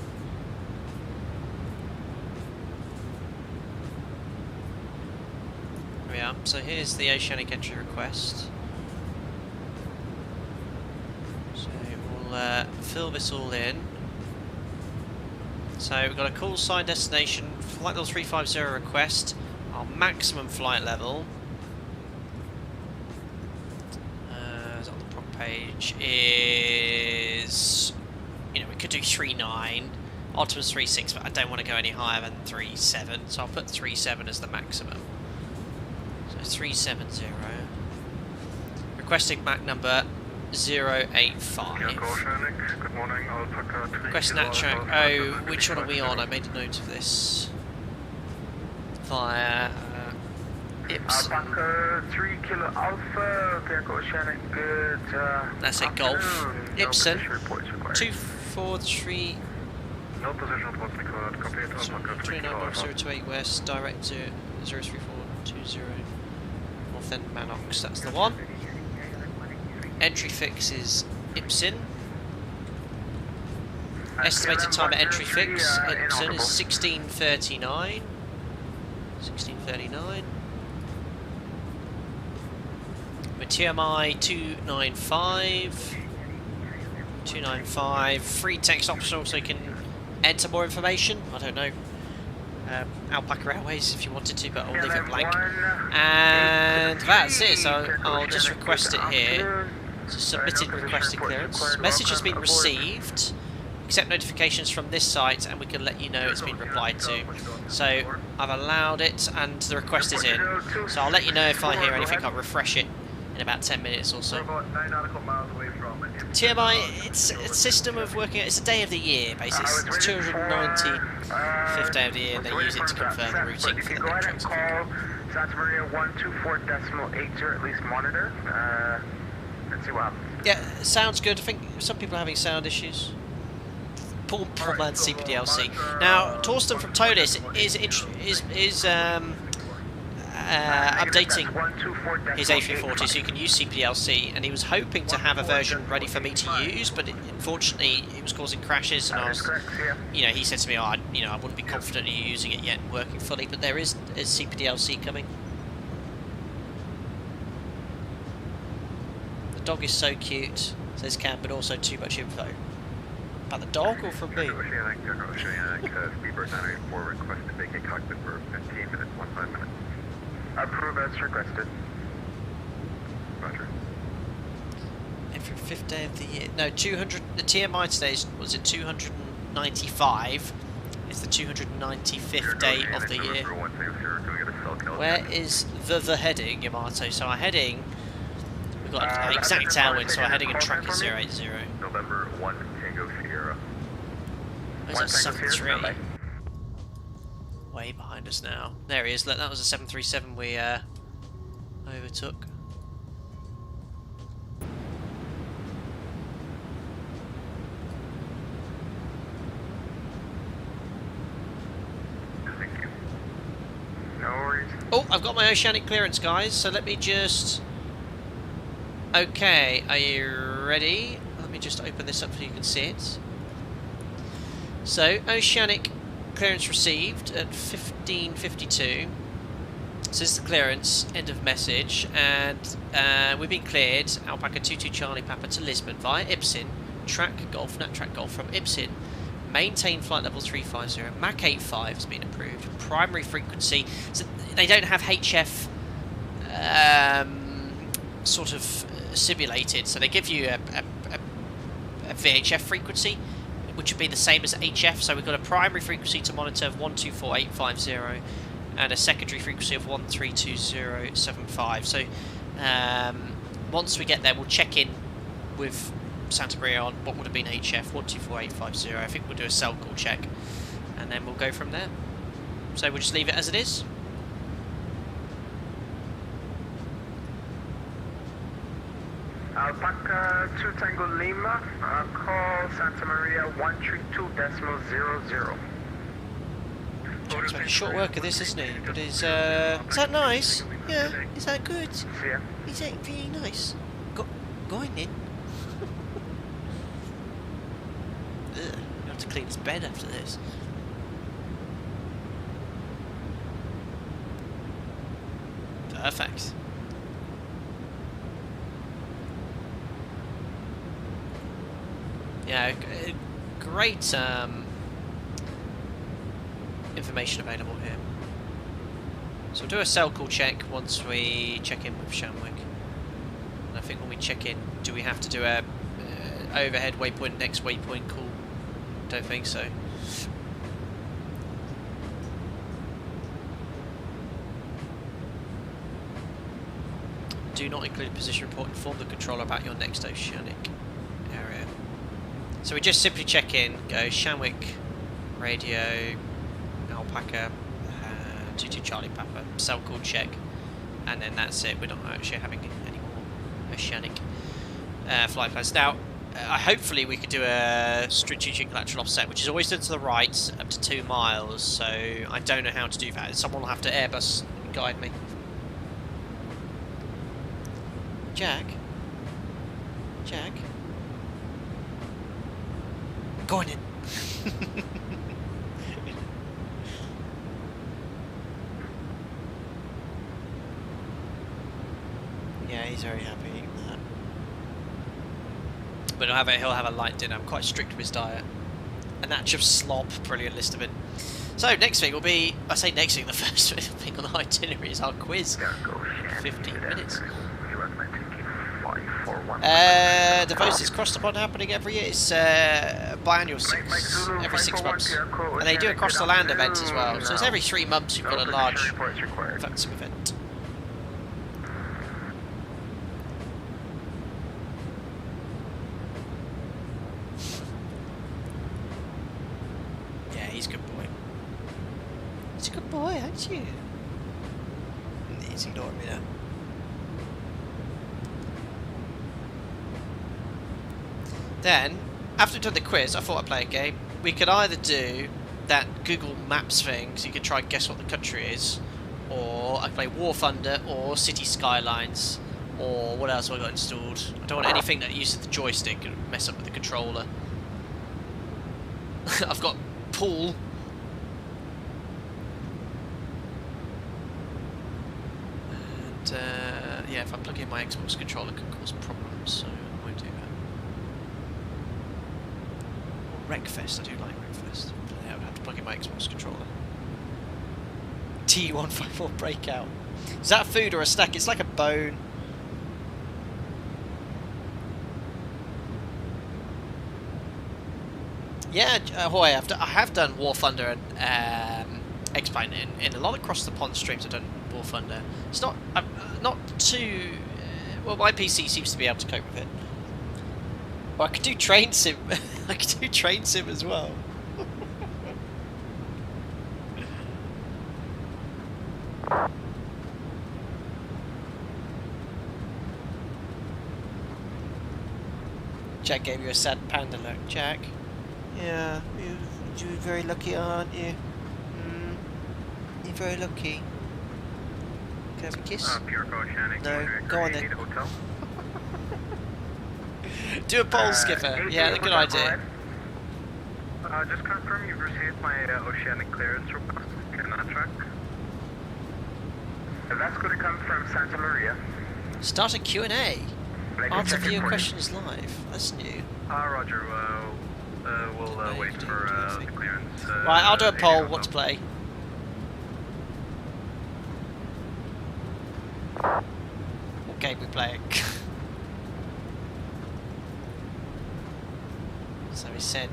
There we are. So here's the oceanic entry request. So we'll fill this all in. So we've got a call sign destination, flight level 350 request, our maximum flight level, is on the prop page, is, we could do 39, Optimus 3.6, but I don't want to go any higher than 3.7, so I'll put 3.7 as the maximum. So 370. Requesting Mach number 085. Good morning, Alpaca 3 Request Kilo nat track. Alpha Oh, Delta which one are we 55. on? I made a note of this. Via Ipsen. Alpaca 3 Kilo Alpha, Vehicle Oceanic, good That's it, Golf. afternoon. Ipsen. No reports required. 243. No position reports required. Copy it, Alpaca 3 Kilo Alpha. 29028 west, direct to 03420. North end Manox, that's the one. Entry fix is Ipsen. Estimated time at entry fix, Ipsen is 16:39. 16:39. With TMI 295. 295. Free text optional so you can enter more information. I don't know. Alpaca Airways if you wanted to, but I'll leave it blank. And that's it, so I'll just request it here. So submitted requested clearance. Message has been received. Accept notifications from this site and we can let you know it's been replied to. So I've allowed it and the request is in. So I'll let you know if I hear anything. I'll refresh it in about 10 minute or so. TMI, it's a system of working, it's a day of the year basically, it's 295th day of the year and they use it to confirm the routing for the metrics. Call Santa Maria 124.80 at least monitor. Let's see what happens. Yeah, sounds good. I think some people are having sound issues. Poor man CPDLC. Now, Torsten from ToLiss is updating his A340 so you can use CPDLC, and he was hoping to have a version ready for me to use, but unfortunately it was causing crashes, and I was, he said to me, I wouldn't be confident in using it yet and working fully, but there is CPDLC coming. The dog is so cute, says Cam, but also too much info. About the dog or from me? Oceanic, Speedbird 984, request to vacate cockpit for 15 minutes, 15 minutes. Approve as requested. Roger. Every 5th day of the year. No, 200. The TMI today was it 295? It's the 295th day of the year. Where is the heading, Yamato? So our heading, we've got an exact tailwind, so our heading and track is 080. November 1 Tango Sierra. Where's that 73? Way behind us now. There he is. That was a 737 we overtook. Thank you. No worries. Oh, I've got my oceanic clearance, guys. So let me just. Okay, are you ready? Let me just open this up so you can see it. So, oceanic clearance received at 15:52. So this is the clearance, end of message, and we've been cleared, Alpaca 22 Charlie Papa to Lisbon via Ipsen, track golf, nat track golf from Ipsen, maintain flight level 350, Mach 85 has been approved, primary frequency, so they don't have HF sort of simulated, so they give you a VHF frequency, which would be the same as HF, so we've got a primary frequency to monitor of 124.850 and a secondary frequency of 132075. So once we get there, we'll check in with Santa Maria on what would have been HF 124850. I think we'll do a cell call check and then we'll go from there. So we'll just leave it as it is. Alpaca 2 Tango Lima, call Santa Maria 132.00. Jack's making short work of this, isn't he? But is that nice? Yeah, is that good? Yeah. Is that really nice? Go on then. Ugh, I have to clean his bed after this. Perfect. Yeah, great information available here. So we'll do a cell call check once we check in with Shamwick. And I think when we check in, do we have to do a overhead waypoint, next waypoint call? Don't think so. Do not include a position report. Inform the controller about your next oceanic area. So we just simply check in, go Shamwick, radio, Alpaca, 22 Charlie Papa, cell call check, and then that's it. We're not actually having any more oceanic flight plans. Now, hopefully we could do a strategic lateral offset, which is always done to the right, up to 2 miles, so I don't know how to do that. Someone will have to Airbus and guide me. Jack? Jack? Go on in. Yeah, he's very happy eating that. But he'll have a light dinner. I'm quite strict with his diet. A natch of slop, brilliant list of it. So next thing will be, I say next thing, the first thing on the itinerary is our quiz. 15 minutes. Davos is crossed upon happening every year. It's biannual, every 6 months. And they do across the land events as well. So it's every 3 months you've got a large vatsim event. Yeah, he's a good boy. He's a good boy, aren't you? He's ignoring me now. Then, after we've done the quiz, I thought I'd play a game. We could either do that Google Maps thing, so you could try and guess what the country is, or I could play War Thunder, or City Skylines, or what else have I got installed? I don't want anything that uses the joystick and mess up with the controller. I've got Pool. And, yeah, if I plug in my Xbox controller, it could cause problems, so I won't do that. Wreckfest, I do like Wreckfest. Yeah, I would have to plug in my Xbox controller. T154 Breakout. Is that a food or a snack? It's like a bone. Yeah, Hoy, I have done War Thunder and xplane in a lot of across the pond streams. I've done War Thunder. It's not too well. My PC seems to be able to cope with it. Well, I could do train sim. I could do train sim as well. Jack gave you a sad panda look. Jack. Yeah, you're very lucky, aren't you? You're very lucky. Can I have a kiss? No, go on then. Do a pole skipper. Yeah, good idea. Just confirm you've received my oceanic clearance request. Can I track? That's going to come from Santa Maria. Start a Q&A. Answer viewer questions live. That's new. Roger. We'll wait for the clearance. Right, I'll do a poll. What to play? What game we playing? So we said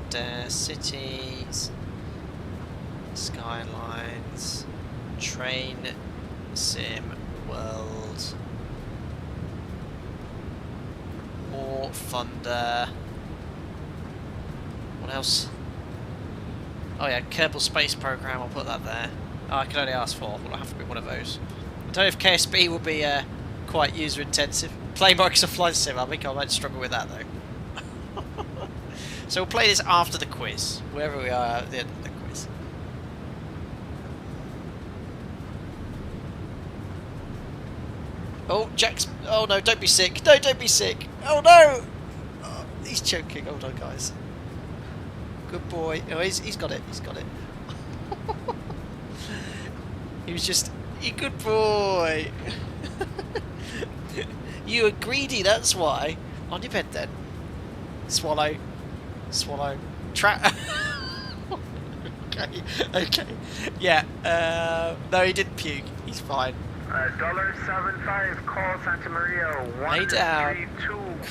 cities, skylines, train, sim, world, War Thunder. What else? Oh yeah, Kerbal Space Program. I'll put that there. Oh, I can only ask for. Will have to be one of those. I don't know if KSB will be quite user intensive. Play Microsoft Flight Sim. I think I might struggle with that though. So we'll play this after the quiz, wherever we are at the end of the quiz. Oh, Jack's... Oh no, don't be sick. No, don't be sick. Oh no! Oh, he's choking. Hold on, guys. Good boy. Oh, he's got it. He's got it. He was just... You good boy. You were greedy, that's why. On your bed then. Swallow. Swallow. Trap. Okay. Yeah. No, he didn't puke. He's fine. $75. Call Santa Maria. Lay down.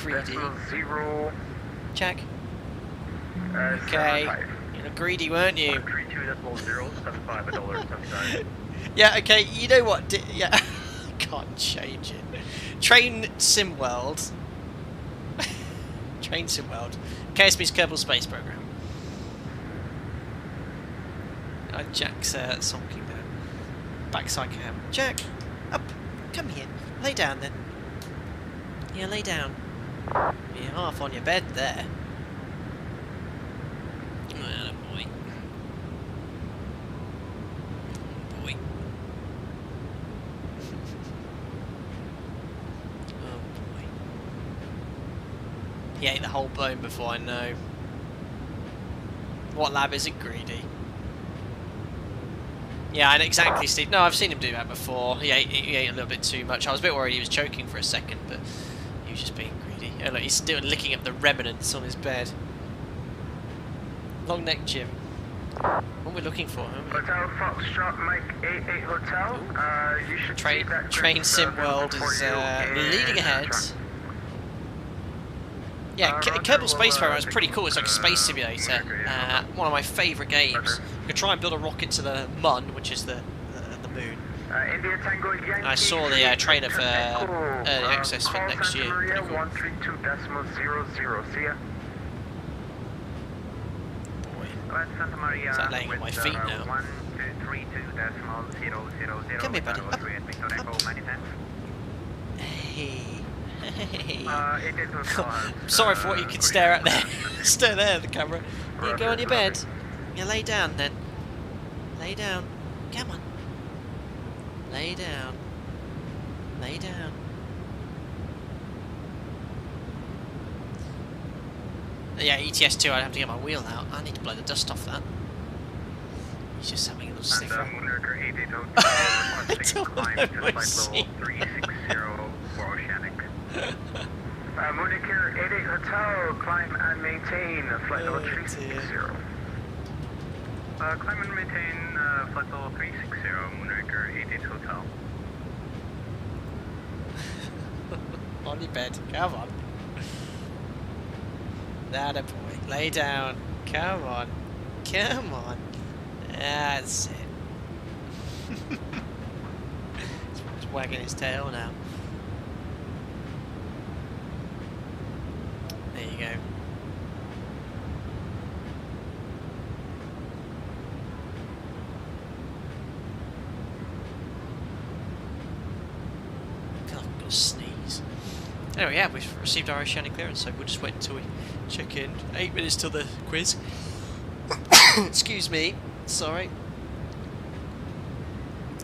Greedy. 0. Jack. Okay. You're greedy, weren't you? 32.0. Specify $1.79. Yeah. Okay. You know what? Yeah. Can't change it. Train Sim World. Train Sim World. KSB's Kerbal Space Program. Jack's sonking there. Backside cam. Jack, up. Come here. Lay down then. Yeah, lay down. You're half on your bed there. Oh, boy. Boy. Oh boy. He ate the whole bone before I know. What lab isn't greedy? Yeah, and exactly, Steve. No, I've seen him do that before. He ate a little bit too much. I was a bit worried he was choking for a second, but he was just being greedy. Oh, look, he's still licking up the remnants on his bed. Long neck Jim. What we're looking for, huh? Hotel Foxtrot, Mike 88 Hotel. You should see that Train Sim World is leading ahead. Yeah, Kerbal Space Program is pretty cool. It's like a space simulator. One of my favourite games. You can try and build a rocket to the Mun, which is the moon. I saw the trailer for early access for next year. Pretty cool. 132.00. See ya. Boy, is that laying on my feet now? Come here, buddy. Up. Hey. Hey. Sorry for what you could stare at there. Stare there at the camera. You go on your bed. You lay down then. Lay down. Come on. Lay down. Lay down. Yeah, ETS2, I'd have to get my wheel out. I need to blow the dust off that. He's just having a little sniffer. I don't know my seat. Mooniker 88 Hotel, climb and maintain flight level 360. Climb and maintain flight level 360, Mooniker 88 Hotel. On your bed, come on. That a boy. Lay down. Come on. Come on. That's it. He's wagging his tail now. There you go. God, I've got to sneeze. Anyway, yeah, we've received our oceanic clearance, so we'll just wait until we check in. 8 minutes till the quiz. Excuse me. Sorry.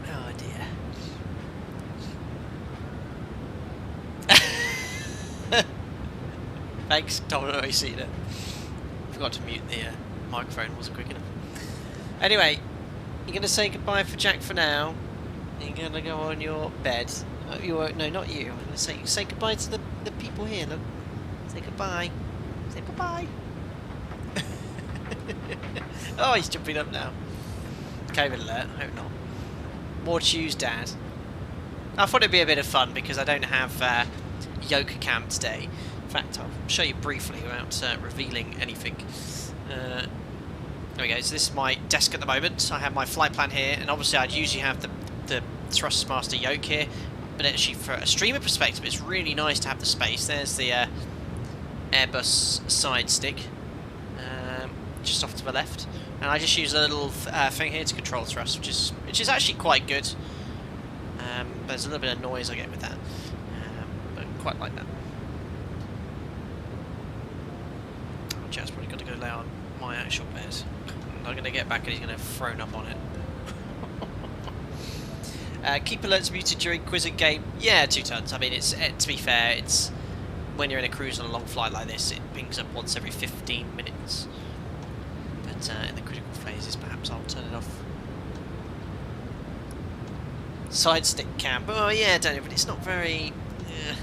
Oh dear. Thanks, Domino AC there. Forgot to mute the microphone, wasn't quick enough. Anyway, you're going to say goodbye for Jack for now. You're going to go on your bed. No, not you. I'm going to say goodbye to the people here, look. Say goodbye. Say bye-bye. Oh, he's jumping up now. COVID alert, hope not. More choose Dad. I thought it'd be a bit of fun because I don't have yoke cam today. In fact, I'll show you briefly without revealing anything. There we go, so this is my desk at the moment. I have my flight plan here, and obviously I'd usually have the Thrustmaster yoke here, but actually for a streamer perspective it's really nice to have the space. There's the Airbus side stick, just off to the left, and I just use a little thing here to control thrust, which is actually quite good. There's a little bit of noise I get with that, but quite like that. Jack's probably got to go lay on my actual bed. I'm not going to get back and he's going to have thrown up on it. Keep alerts muted during quiz and game. Yeah, 2 tons. I mean, it's to be fair, it's when you're in a cruise on a long flight like this, it pings up once every 15 minutes. But in the critical phases, perhaps I'll turn it off. Side stick cam. Oh yeah, Daniel, but it's not very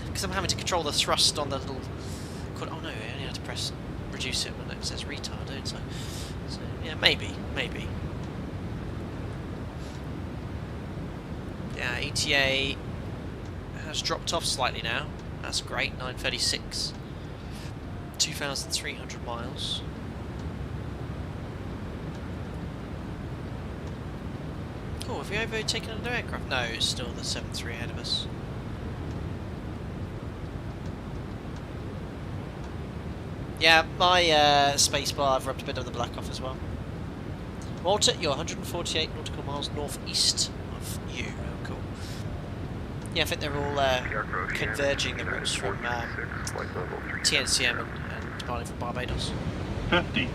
because I'm having to control the thrust on the little. Oh no, I only have to press reduce it when it says retard, don't I? So yeah, maybe. Yeah, ETA has dropped off slightly now. That's great. 936, 2,300 miles. Oh, have we overtaken another aircraft? No, it's still the 7-3 ahead of us. Yeah, my spacebar, I've rubbed a bit of the black off as well. Walter, you're 148 nautical miles northeast of you. Oh, cool. Yeah, I think they're all converging the routes from TNCM and departing from Barbados. 50.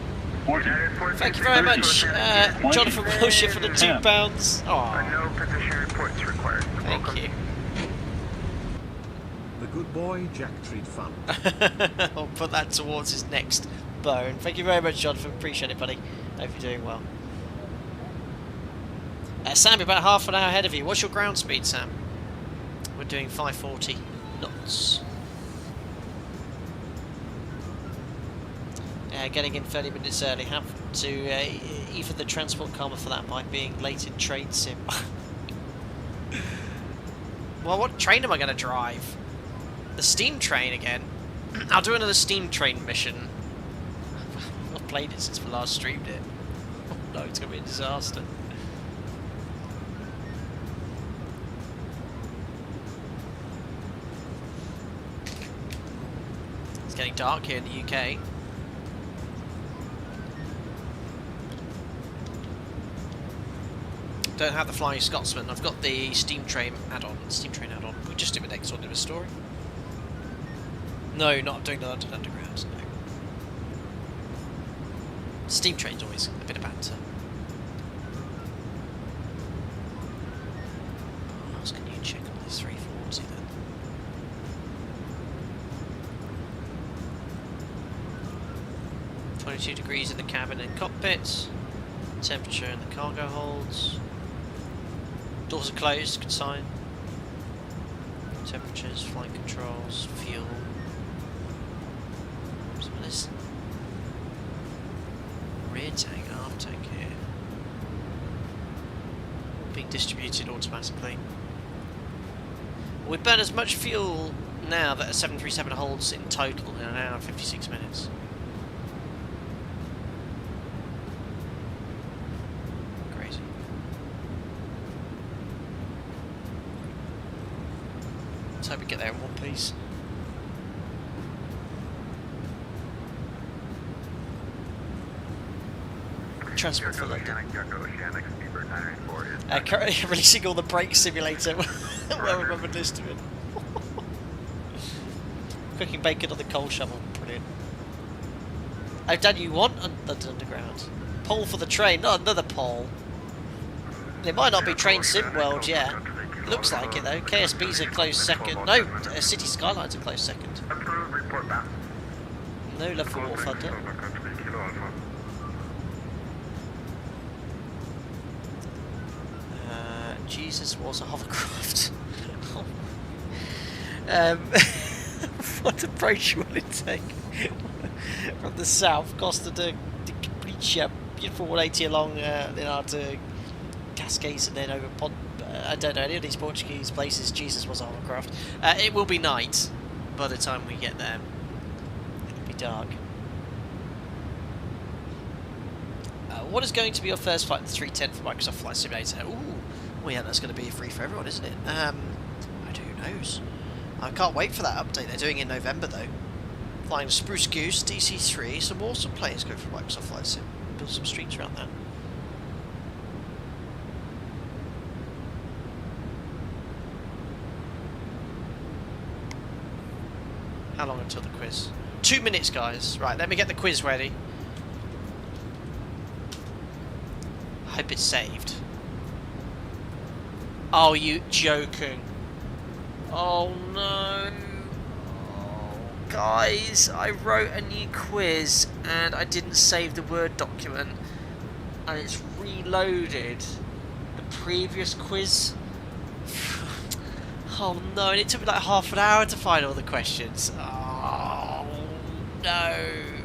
40. Thank you very much, Jonathan Wilshire, for the £2. Aww. No position reports required. Thank you. The good boy Jack treat fun. I'll put that towards his next bone. Thank you very much, Jonathan. Appreciate it, buddy. Hope you're doing well. Sam, you're about half an hour ahead of you. What's your ground speed, Sam? We're doing 540 knots. Getting in 30 minutes early. Have to even the transport karma for that by being late in train sim. Well, what train am I going to drive? The steam train again? I'll do another steam train mission. I've not played it since we last streamed it. Oh, no, it's going to be a disaster. It's getting dark here in the UK. Don't have the Flying Scotsman. I've got the steam train add-on. We just did the next one in a story. No, not doing the London Underground. No. Steam train's always a bit of banter. What else can you check on this 340 then? (22 degrees in the cabin and cockpit. Temperature in the cargo holds. Doors are closed, good sign. Temperatures, flight controls, fuel. Some of this rear tank, aft tank here. All being distributed automatically. We burn as much fuel now that a 737 holds in total in an hour and 56 minutes. Hope we get there in one piece. Transport for London. Currently releasing all the brake simulator. Well remembered list of it. Cooking bacon on the coal shovel. Brilliant. Oh, Dan, you want London Underground? Poll for the train, not another poll. It might not be Train Sim World yet. Looks like it though. KSB's a close second. No, City Skyline's a close second. No love for War Thunder. Jesus was a hovercraft. What approach you want to take? From the south, Costa de Capricia, beautiful 180 along to Cascades and then over Pont. I don't know any of these Portuguese places. Jesus was a hovercraft. It will be night by the time we get there. It'll be dark. What is going to be your first flight? The 310 for Microsoft Flight Simulator. Ooh, well, yeah, that's going to be free for everyone, isn't it? Who knows? I can't wait for that update. They're doing it in November though. Flying Spruce Goose, DC3, some awesome players go for Microsoft Flight Sim. Build some streams around that. How long until the quiz? 2 minutes, guys. Right, let me get the quiz ready. I hope it's saved. Oh, you joking? Oh no. Oh, guys, I wrote a new quiz and I didn't save the Word document and it's reloaded the previous quiz. Oh no, and it took me like half an hour to find all the questions. Oh no.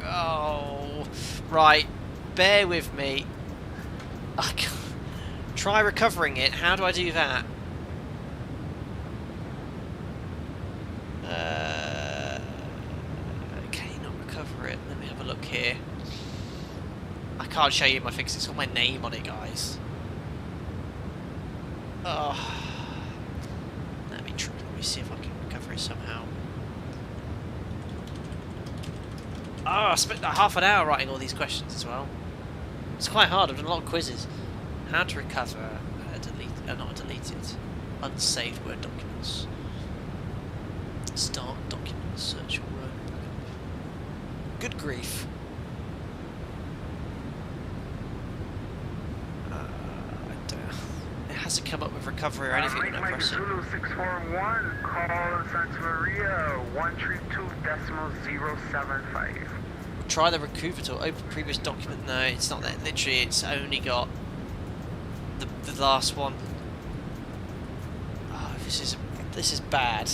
Oh. Right, bear with me. I can't. Try recovering it. How do I do that? Okay, not recover it. Let me have a look here. I can't show you my fix. It's got my name on it, guys. Oh. Let me see if I can recover it somehow. Oh, I spent half an hour writing all these questions as well. It's quite hard. I've done a lot of quizzes. How to recover not deleted, unsaved Word documents. Start documents, search Word. Good grief. It hasn't come up with recovery or anything when I press it. Zulu 641, call Santa Maria 132.075. Try the Recruiter tool. Open previous document. No, it's not that. Literally, it's only got the last one. Oh, this is bad.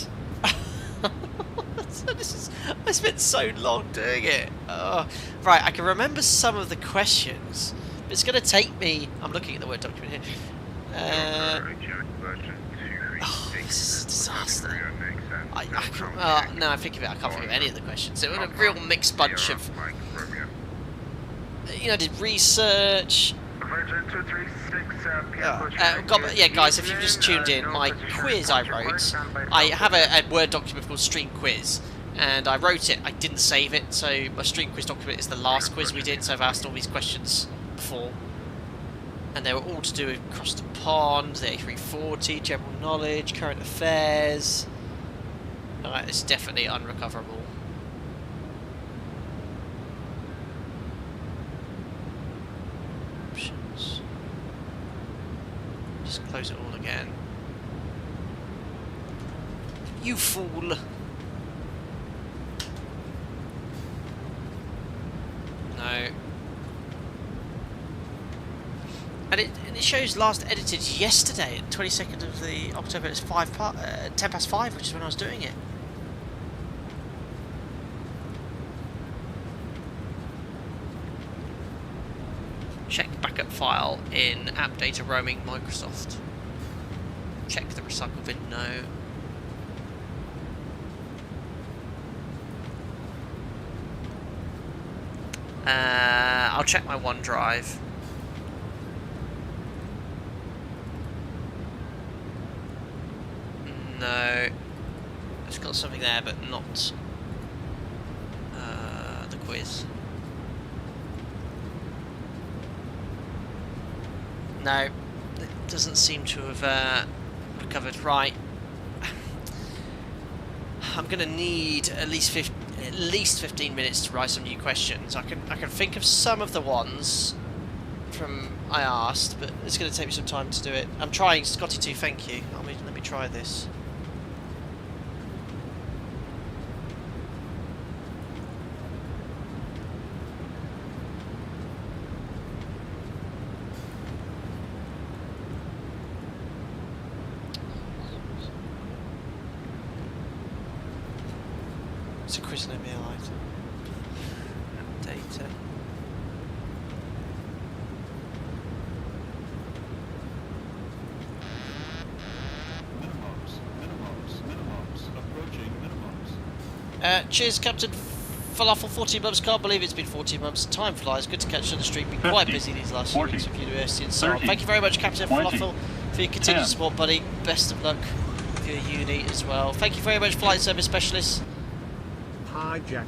I spent so long doing it. Oh. Right, I can remember some of the questions, but it's going to take me. I'm looking at the Word document here. Oh, this is a disaster. No, I think of it. I can't think of any of the questions. It was a real mixed bunch of. I did research. Yeah, guys, if you've just tuned in, my quiz I wrote. I have a Word document called Stream Quiz, and I wrote it. I didn't save it, so my Stream Quiz document is the last quiz we did. So I've asked all these questions before. And they were all to do with across the pond, the A340, general knowledge, current affairs. Alright, it's definitely unrecoverable. Options. Just close it all again. You fool! No. And it shows last edited yesterday, 22nd of the October. It's 10 past 5, which is when I was doing it. Check backup file in app data roaming Microsoft. Check the recycle bin. No. I'll check my OneDrive. No, it's got something there, but not the quiz. No, it doesn't seem to have recovered. Right, I'm going to need at least 15 minutes to write some new questions. I can think of some of the ones from I asked, but it's going to take me some time to do it. I'm trying, Scotty 2. Thank you. Let me try this. It's a quiz and email item. Data. Minimums, approaching minimums. Cheers, Captain Falafel. 14 months. Can't believe it's been 14 months. Time flies. Good to catch you on the street. Been quite busy these last few weeks with university and so on. Thank you very much, Captain Falafel, for your continued support, buddy. Best of luck for your uni as well. Thank you very much, Flight Service Specialist. Hi, Jack.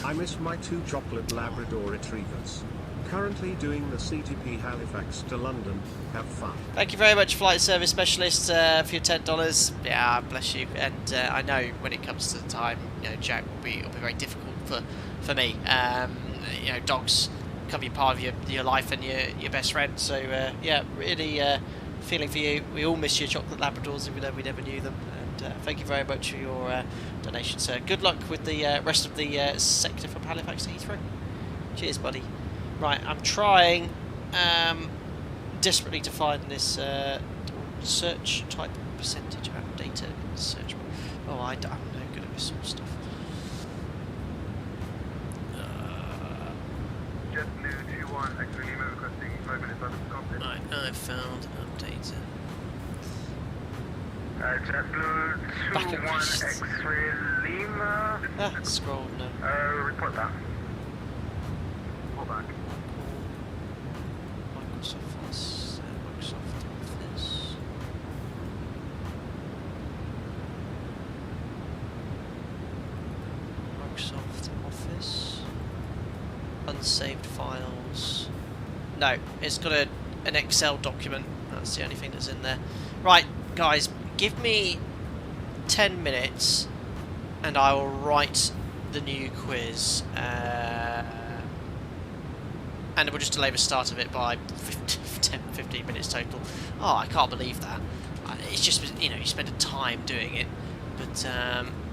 I miss my 2 chocolate Labrador retrievers. Currently doing the CTP Halifax to London. Have fun. Thank you very much, Flight Service Specialist, for your $10. Yeah, bless you. And I know when it comes to the time, Jack it'll be very difficult for me. Dogs can be part of your life and your best friend. So yeah, really feeling for you. We all miss your chocolate Labradors, even though we never knew them. And thank you very much for your donation, sir. Good luck with the rest of the sector from Halifax to Heathrow. Cheers, buddy. Right, I'm trying desperately to find this search type percentage app data search. Oh, I'm no good at this sort of stuff. JetBlue 21, X-ray Lima requesting 5 minutes out of cockpit. Right, I found update. JetBlue 21, X-ray Lima. Scroll, no. Report back. Pull back. Microsoft Office. Unsaved files. No, it's got an Excel document. That's the only thing that's in there. Right, guys, give me 10 minutes and I will write the new quiz. And we'll just delay the start of it by 15 minutes total. Oh, I can't believe that. It's just, you know, you spend a time doing it, but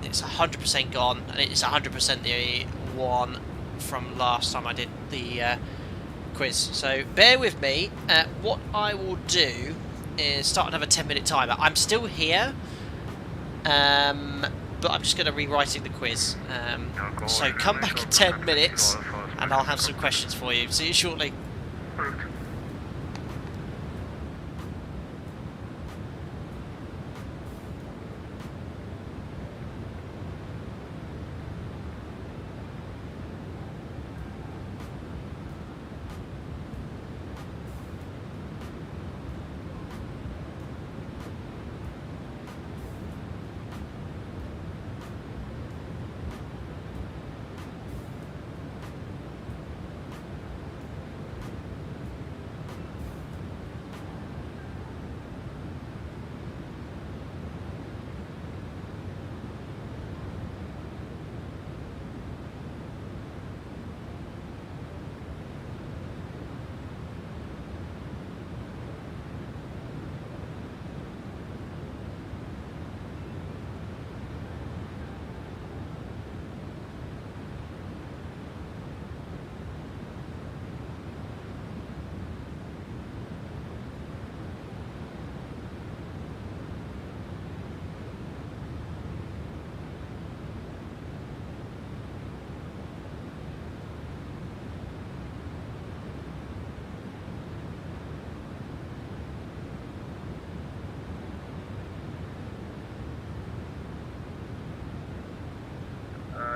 it's 100% gone, and it's 100% the one from last time I did the quiz. So bear with me. What I will do is start another 10-minute timer. I'm still here, but I'm just going to rewriting the quiz. So come back in 10 minutes, and I'll have some questions for you. See you shortly.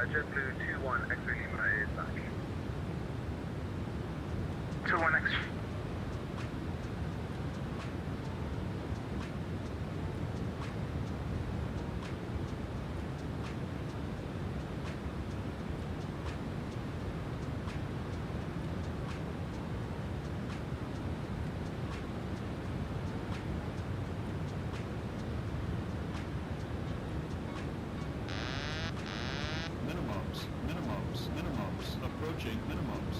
JetBlue 21 X-ray Lima is back. 21 X. Minimums, approaching minimums.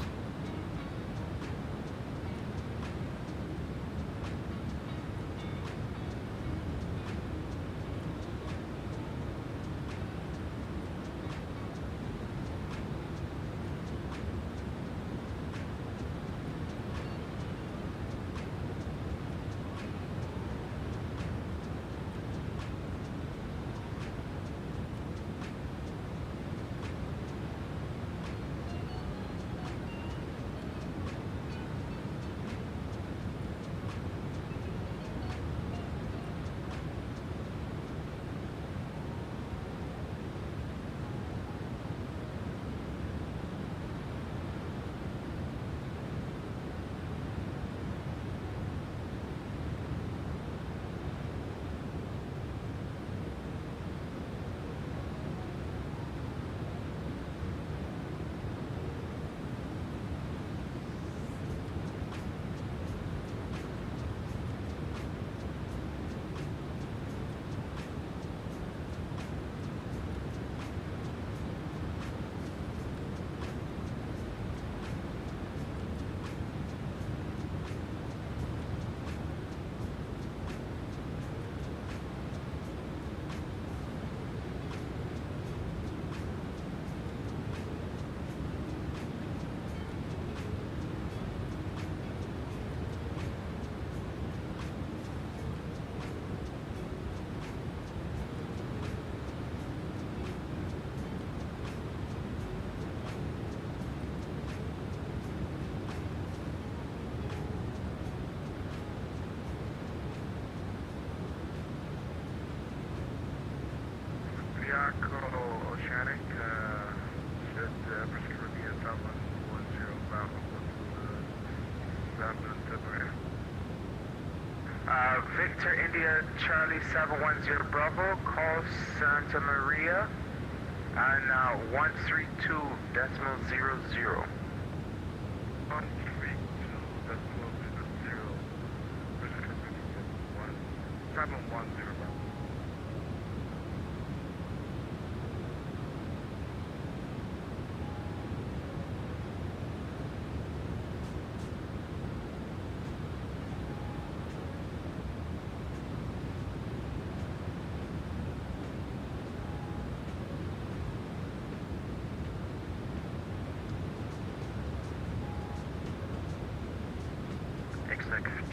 Victor India Charlie 710 Bravo, call Santa Maria, and 132.00.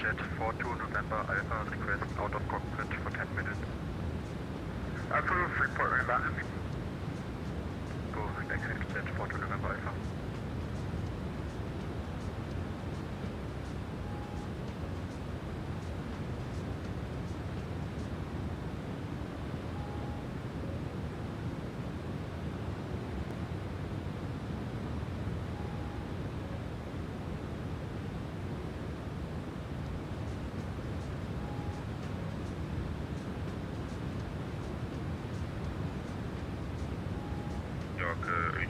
Jet 42 November Alpha, request out of cockpit for 10 minutes. Approved, report right back. Approved, exit Jet 42 November Alpha.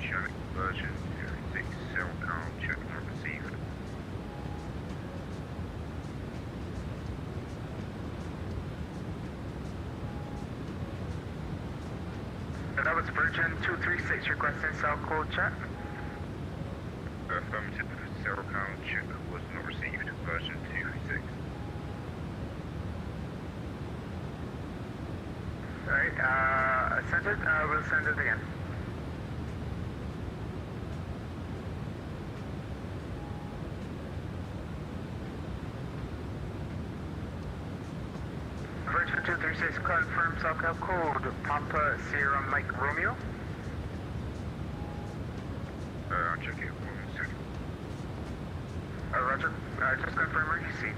Oceanic version 06, cell count check not received. That was Virgin 236 requesting cell code check. Affirmative, cell count check was not received, version 236. Alright, I sent it, we'll send it again. Virgin 236 confirm SoCal code Papa Sierra Mike Romeo. I'll check it 1 second. Roger, just confirm where you see.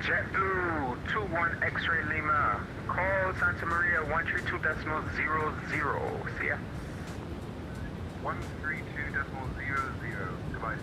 JetBlue 21 X-Ray Lima, call Santa Maria 132.00. See ya. 132.00, goodbye.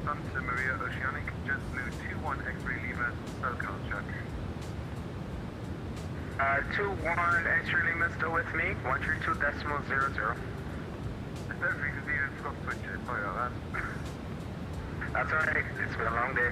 Santa Maria Oceanic, JetBlue 21 X-Ray Lima, cell count check. 21 X-Ray Lima still with me, 132.00. It's every convenient forgot to switch it, sorry about that. That's alright, it's been a long day.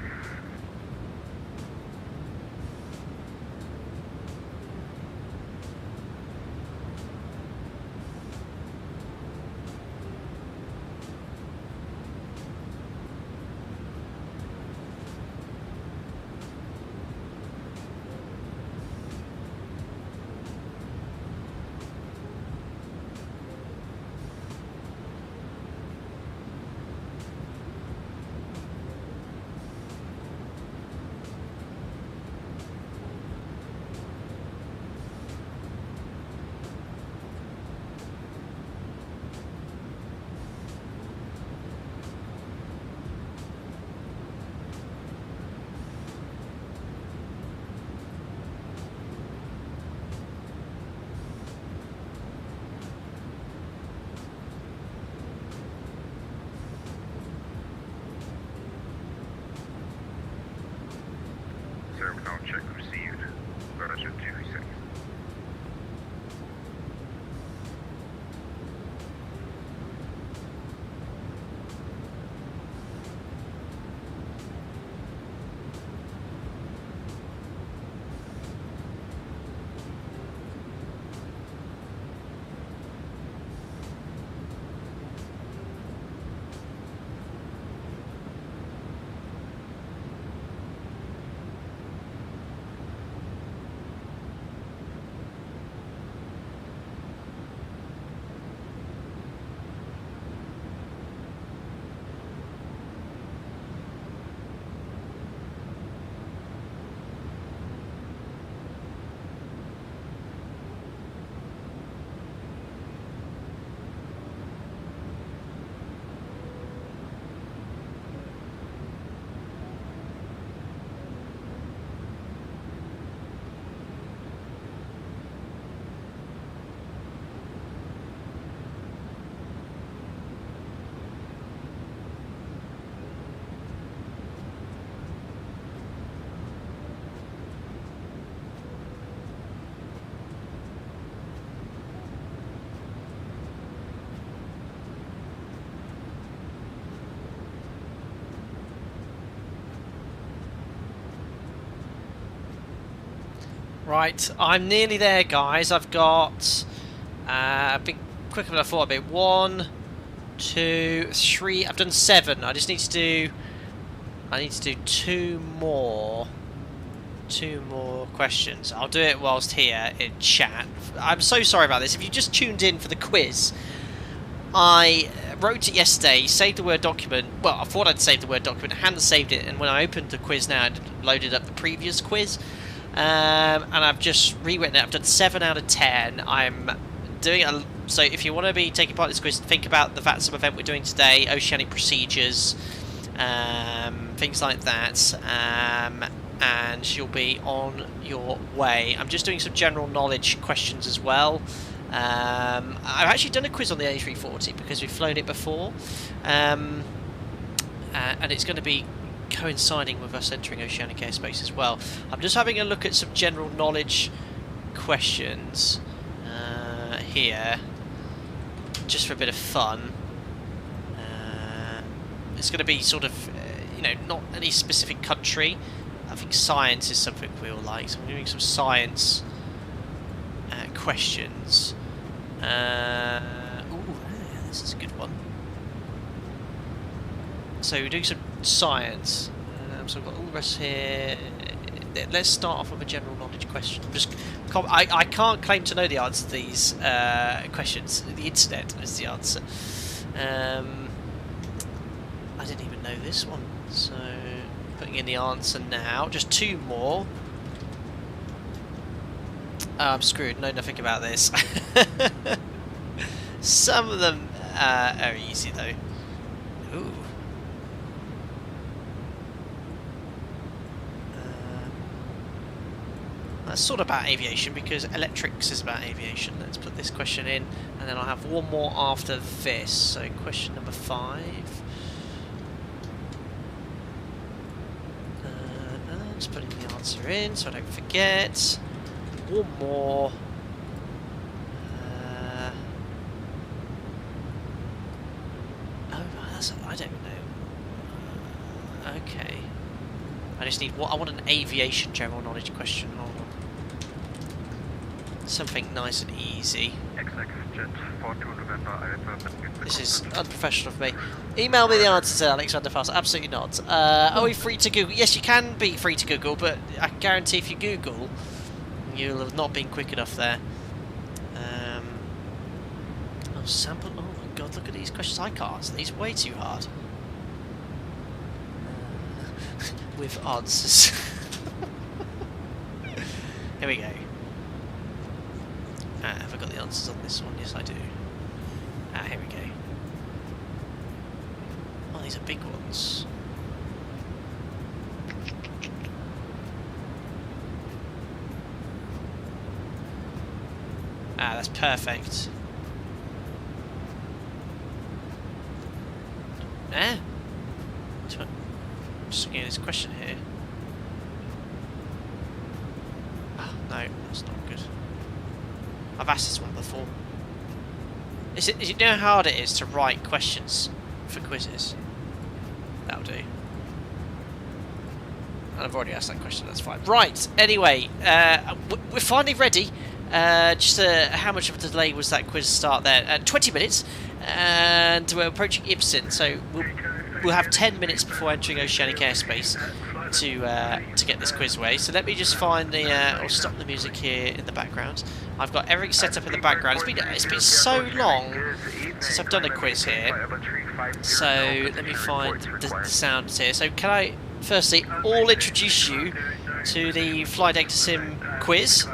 Right, I'm nearly there, guys. I've got... I've been quicker than I thought I'd be. 1, 2, 3... I've done 7. I just need to do... I need to do 2 more questions. I'll do it whilst here in chat. I'm so sorry about this. If you just tuned in for the quiz, I wrote it yesterday, saved the Word document. Well, I thought I'd saved the Word document, I hadn't saved it, and when I opened the quiz now, it loaded up the previous quiz. And I've just rewritten it. I've done 7 out of 10. I'm doing it. So if you want to be taking part in this quiz, think about the vatsim event we're doing today, oceanic procedures, things like that. And you'll be on your way. I'm just doing some general knowledge questions as well. I've actually done a quiz on the A340 because we've flown it before, and it's going to be coinciding with us entering oceanic airspace as well. I'm just having a look at some general knowledge questions here, just for a bit of fun. It's going to be sort of, you know, not any specific country. I think science is something we all like, so I'm doing some science questions. Ooh, this is a good one. So we're doing some science. So I've got all the rest here. Let's start off with a general knowledge question. I can't claim to know the answer to these questions. The internet is the answer. I didn't even know this one, so putting in the answer now. Just 2 more. I'm screwed. Know nothing about this. Some of them are easy though. Ooh. That's sort of about aviation because electrics is about aviation. Let's put this question in, and then I'll have one more after this. So question number 5. Just putting the answer in so I don't forget. One more. I don't know. Okay. I just need what I want, an aviation general knowledge question. Hold on. Something nice and easy. This is unprofessional of me. Email me the answer to Alex Vanderfast. Absolutely not. Are we free to Google? Yes, you can be free to Google, but I guarantee if you Google, you'll have not been quick enough there. Oh, sample. Oh my god, look at these questions. I can't answer these. Way too hard. With answers. Here we go. Have I got the answers on this one? Yes, I do. Here we go. Oh, these are big ones. That's perfect. Just looking at this question here. Oh, no, that's not good. I've asked this one before. You know how hard it is to write questions for quizzes? That'll do. And I've already asked that question, that's fine. Right, anyway, we're finally ready. Just how much of a delay was that quiz start there? 20 minutes, and we're approaching Ibsen, so we'll have 10 minutes before entering oceanic airspace to get this quiz away. So let me just find the... I'll stop the music here in the background. I've got everything set up in the background. It's been so long since I've done a quiz here. So let me find the sounds here. So can I firstly all introduce you to the Fly Data Sim quiz?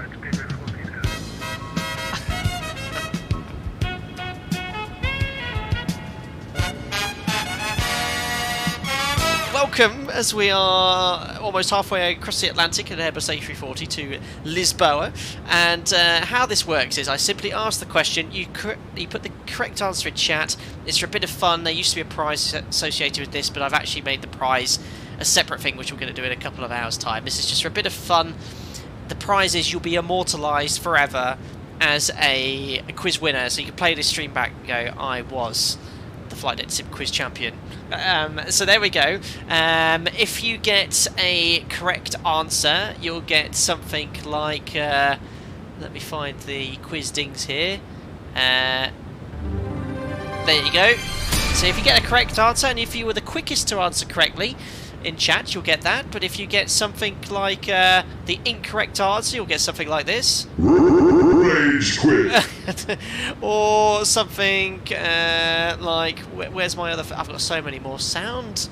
Welcome, as we are almost halfway across the Atlantic in an Airbus A340 to Lisbon. And how this works is I simply ask the question, you put the correct answer in chat. It's for a bit of fun. There used to be a prize associated with this, but I've actually made the prize a separate thing, which we're going to do in a couple of hours' time. This is just for a bit of fun. The prize is you'll be immortalised forever as a quiz winner. So you can play this stream back and go, I was the Flight Deck Sim Quiz Champion. So there we go. If you get a correct answer, you'll get something like... let me find the quiz dings here. There you go. So if you get a correct answer, and if you were the quickest to answer correctly in chat, you'll get that. But if you get something like the incorrect answer, you'll get something like this. Rage quit. Or something like, where's my other... I've got so many more sound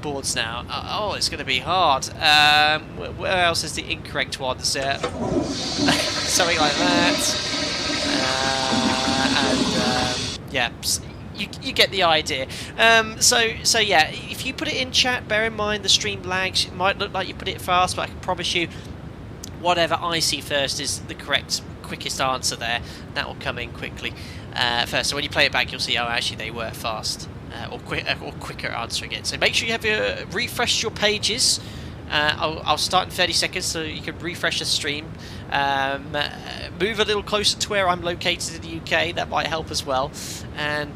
boards now. Oh, it's going to be hard. Where else is the incorrect ones? Something like that. Yeah, you get the idea. So yeah, if you put it in chat, bear in mind the stream lags. It might look like you put it fast, but I can promise you, whatever I see first is the correct, quickest answer there. That will come in quickly first. So when you play it back, you'll see, oh, actually they were fast or quicker answering it. So make sure you have refreshed your pages. I'll start in 30 seconds so you can refresh the stream. Move a little closer to where I'm located in the UK, that might help as well, and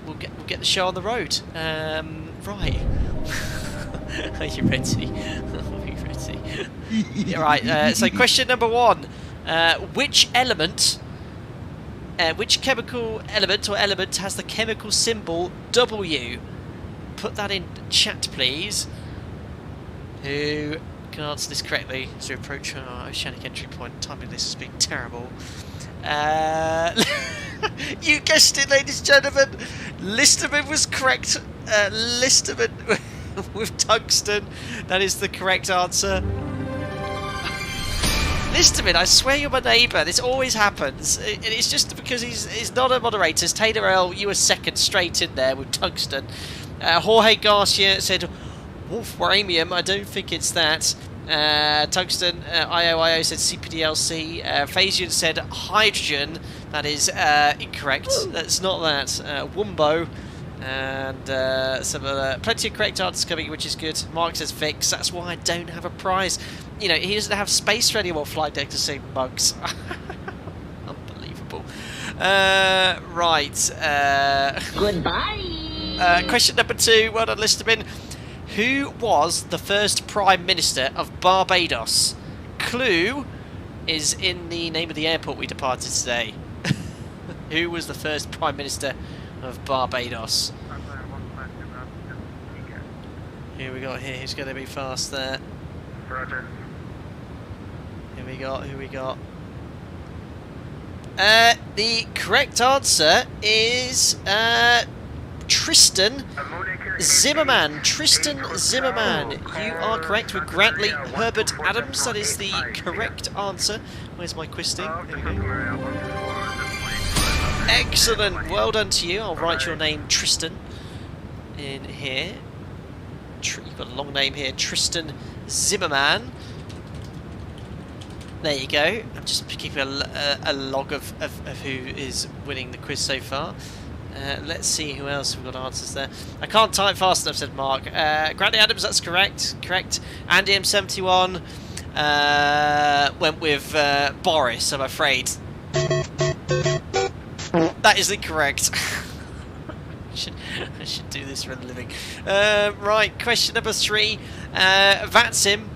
we'll get the show on the road. Right. Are you ready? Are you ready? Right, so question number 1. Which chemical element or element has the chemical symbol W? Put that in chat, please. Who can answer this correctly as we approach our oceanic entry point? Timing this has been terrible. You guessed it, ladies and gentlemen. Lisbon was correct. Lisbon with tungsten. That is the correct answer. Lisbon, I swear you're my neighbour. This always happens. It's just because he's not a moderator. Taylor L, you were second straight in there with tungsten. Jorge Garcia said wolframium. I don't think it's that. Tungsten. IO said CPDLC. Phasian said hydrogen. That is incorrect. That's not that. Wumbo. And some other plenty of correct answers coming, which is good. Mark says Vix. That's why I don't have a prize. You know, he doesn't have space for any more flight deck to see mugs. Unbelievable. Right. Goodbye. Question number 2. Well done, Listerman. Who was the first Prime Minister of Barbados? Clue is in the name of the airport we departed today. Who was the first Prime Minister of Barbados? Who we got here? Who's going to be fast there? Roger. Who we got? The correct answer is Tristan Zimmerman. Tristan Zimmerman. You are correct with Grantley Herbert Adams. That is the correct answer. Where's my quiz thing? There we go. Excellent. Well done to you. I'll write your name Tristan in here. You've got a long name here. Tristan Zimmerman. There you go. I'm just keeping a log of who is winning the quiz so far. Let's see who else we've got answers there. I can't type fast enough, said Mark. Grantley Adams, that's correct. Correct. Andy M71 went with Boris, I'm afraid. That is incorrect. I should do this for a living. Right, question number 3. Vatsim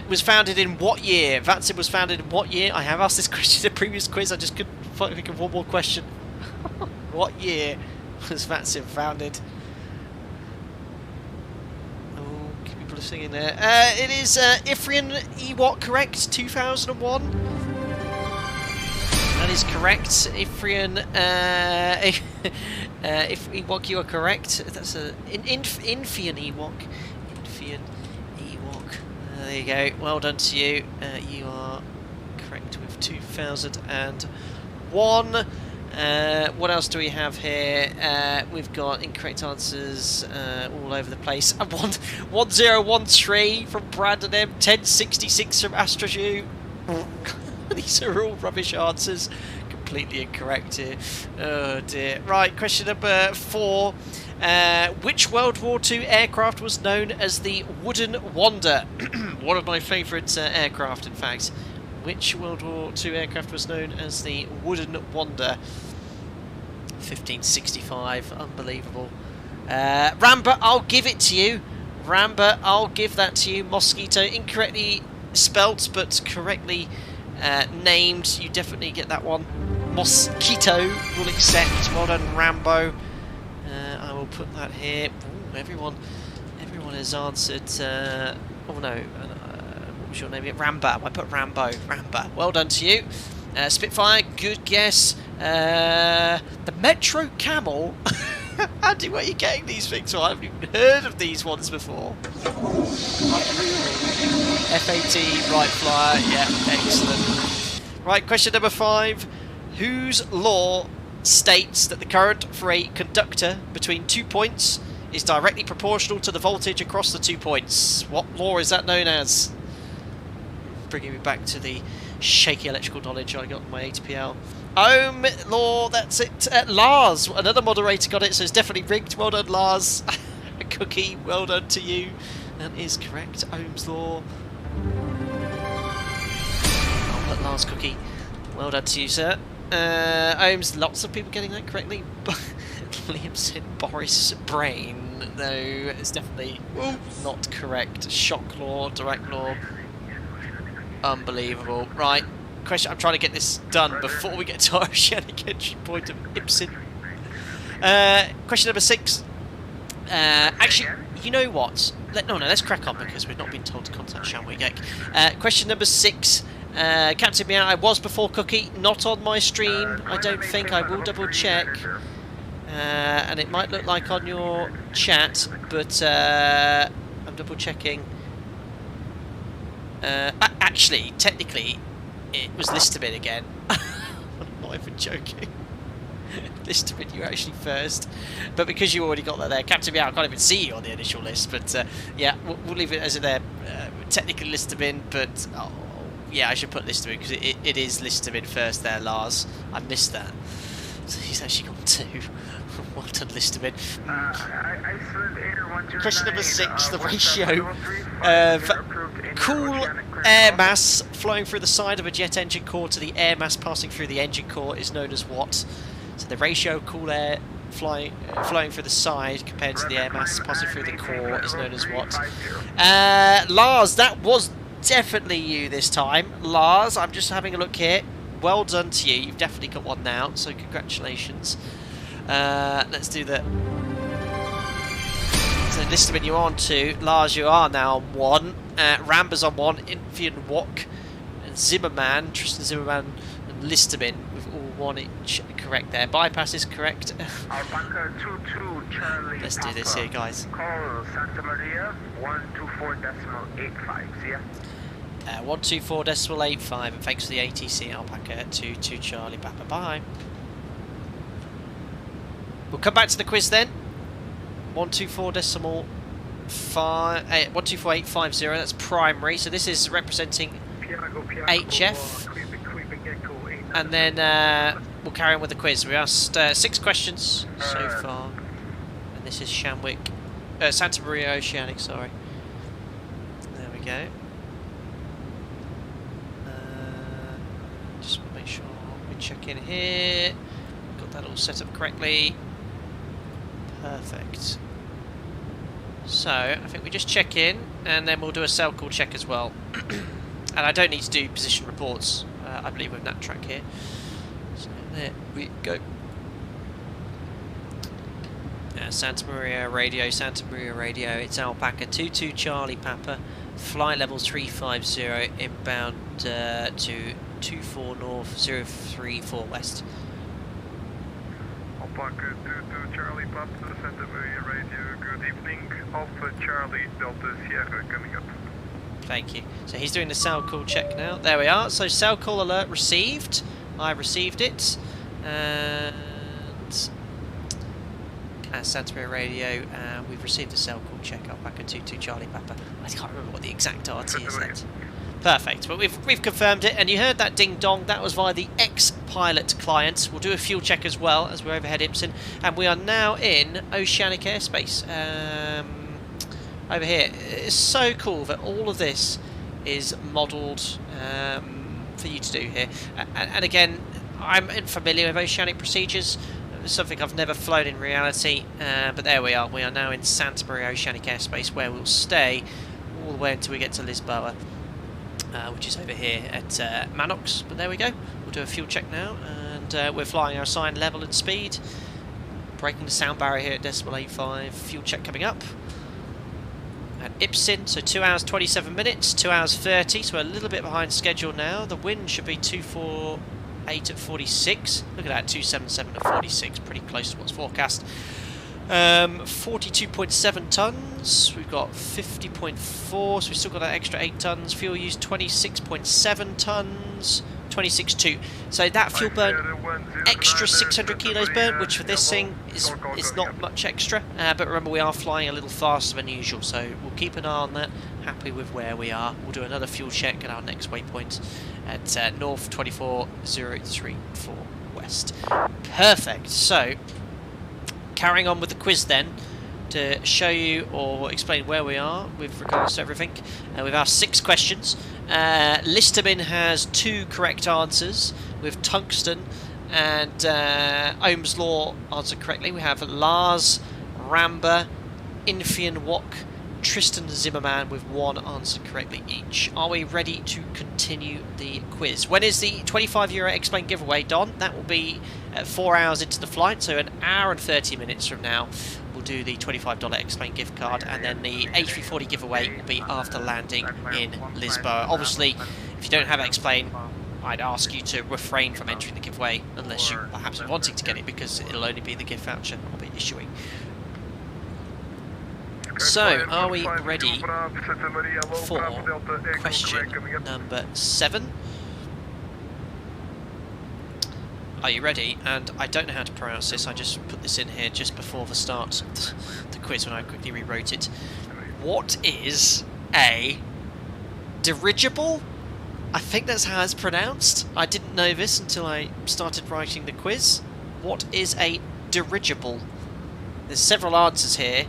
was founded in what year? Vatsim was founded in what year? I have asked this question in the previous quiz. I just couldn't think of one more question. What year was Vatsim founded? Oh, people are singing there. It is Ifrian Ewok, correct? 2001. That is correct. Ifrian if Ewok, you are correct. That's a Infian Ewok. Infian Ewok. There you go. Well done to you. You are correct with 2001. What else do we have here? We've got incorrect answers all over the place. 1013 from Brandon M. 1066 from Astroju. These are all rubbish answers. Completely incorrect here. Oh dear. Right, question number 4. Which World War II aircraft was known as the Wooden Wonder? One of my favourite aircraft, in fact. Which World War II aircraft was known as the Wooden Wonder? 1565, unbelievable. Ramba, I'll give it to you. Ramba, I'll give that to you. Mosquito, incorrectly spelt, but correctly named. You definitely get that one. Mosquito will accept. Well done, Rambo. I will put that here. Ooh, everyone has answered. Oh no, what was your name? Ramba. I put Rambo. Ramba. Well done to you. Spitfire, good guess. The Metro Camel. Andy, where are you getting these things from? I haven't even heard of these ones before. FAT, right flyer, yeah, excellent. Right, question number 5. Whose law states that the current for a conductor between 2 points is directly proportional to the voltage across the 2 points? What law is that known as? Bringing me back to the shaky electrical knowledge I got in my ATPL. Ohm law, that's it. Lars, another moderator got it, so it's definitely rigged. Well done, Lars. Cookie, well done to you. That is correct. Ohm's law. I'll put Lars Cookie. Well done to you, sir. Ohm's, lots of people getting that correctly. Liam said Boris Brain. No, it's definitely not correct. Shock law, direct law. Unbelievable. Right. Question. I'm trying to get this done before we get to our oceanic entry point of Ibsen. Question number 6. Actually, you know what? Let's crack on because we've not been told to contact Shamwick. Question number 6. Captain Meow, I was before Cookie, not on my stream. I don't think. I will double check. And it might look like on your chat, but I'm double checking. Actually, technically, it was Listabin again. I'm not even joking. Listabin, you actually first. But because you already got that there, Captain Meow, I can't even see you on the initial list. But yeah, we'll leave it as it there. Technically Listabin, but yeah, I should put Listabin because it is Listabin first there, Lars. I missed that. So he's actually got 2. Well done, Listabin. Question number 6, the ratio of cool air mass flowing through the side of a jet engine core to the air mass passing through the engine core is known as what? So the ratio of cool air flowing through the side compared to the air mass passing through the core is known as what? Lars, that was definitely you this time. Lars, I'm just having a look here. Well done to you. You've definitely got one now, so congratulations. Let's do that. So Listabin, you're on 2. Lars, you are now on 1. Ramba's on 1. Infian Wok and Zimmerman, Tristan Zimmerman and Listabin with all 1 each correct there. Bypass is correct. Let's do this here, guys. Call Santa Maria 124.85. See ya. 124.85, and thanks for the ATC Alpaca 22 Charlie Papa. Bye. We'll come back to the quiz then. 124.850. That's primary. So this is representing HF, and then we'll carry on with the quiz. We asked 6 questions so far, and this is Shamwick, Santa Maria Oceanic. Sorry. There we go. Just make sure we check in here. Got that all set up correctly. Perfect. So, I think we just check in, and then we'll do a cell call check as well. And I don't need to do position reports, I believe, with that track here. So, there we go. Santa Maria Radio, it's Alpaca 22 Charlie Papa, flight level 350, inbound to 24 North, 034 West. Alpaca 22 Charlie Papa, Santa Maria Radio, good evening. Alpha Charlie Delta Sierra coming up. Thank you. So he's doing the cell call check now. There we are. So cell call alert received. I received it. And Santa Maria Radio, we've received a cell call check. Alpaca 22 Charlie Papa. I can't remember what the exact RT is yet. Perfect, but we've confirmed it, and you heard that ding dong. That was via the X-Pilot client. We'll do a fuel check as well as we're overhead Ibsen, and we are now in oceanic airspace. Over here, it's so cool that all of this is modelled for you to do here. And again, I'm familiar with oceanic procedures. something I've never flown in reality, but there we are. We are now in Santa Maria Oceanic Airspace, where we'll stay all the way until we get to Lisbon, which is over here at Manox. But there we go. We'll do a fuel check now, and we're flying our assigned level and speed. Breaking the sound barrier here at decimal 85. Fuel check coming up. At Ipsin, so 2 hours 27 minutes, 2 hours 30, so we're a little bit behind schedule now. The wind should be 248 at 46. Look at that, 277 at 46, pretty close to what's forecast. 42.7 tons, we've got 50.4, so we've still got that extra 8 tons. Fuel use 26.7 tons, 26.2. So that fuel burn, extra 600 kilos burn, which for this thing is not much extra. But remember, we are flying a little faster than usual, so we'll keep an eye on that. Happy with where we are. We'll do another fuel check at our next waypoint at North 24034 West. Perfect. So, carrying on with the quiz then, to show you or explain where we are with regards to everything. We've asked 6 questions. Listerman has 2 correct answers, with tungsten and Ohm's law answered correctly. We have Lars, Ramba, Infian Wok, Tristan Zimmerman with 1 answer correctly each. Are we ready to continue the quiz? When is the €25 X-Plane giveaway, Don? That will be 4 hours into the flight, so an hour and 30 minutes from now. We'll do the $25 X-Plane gift card, and then the A340 giveaway will be after landing in Lisbon. Obviously, if you don't have X-Plane, I'd ask you to refrain from entering the giveaway unless you perhaps are wanting to get it, because it'll only be the gift voucher I'll be issuing. So, are we ready for question number 7? Are you ready? And I don't know how to pronounce this, I just put this in here just before the start of the quiz when I quickly rewrote it. What is a dirigible? I think that's how it's pronounced. I didn't know this until I started writing the quiz. What is a dirigible? There's several answers here.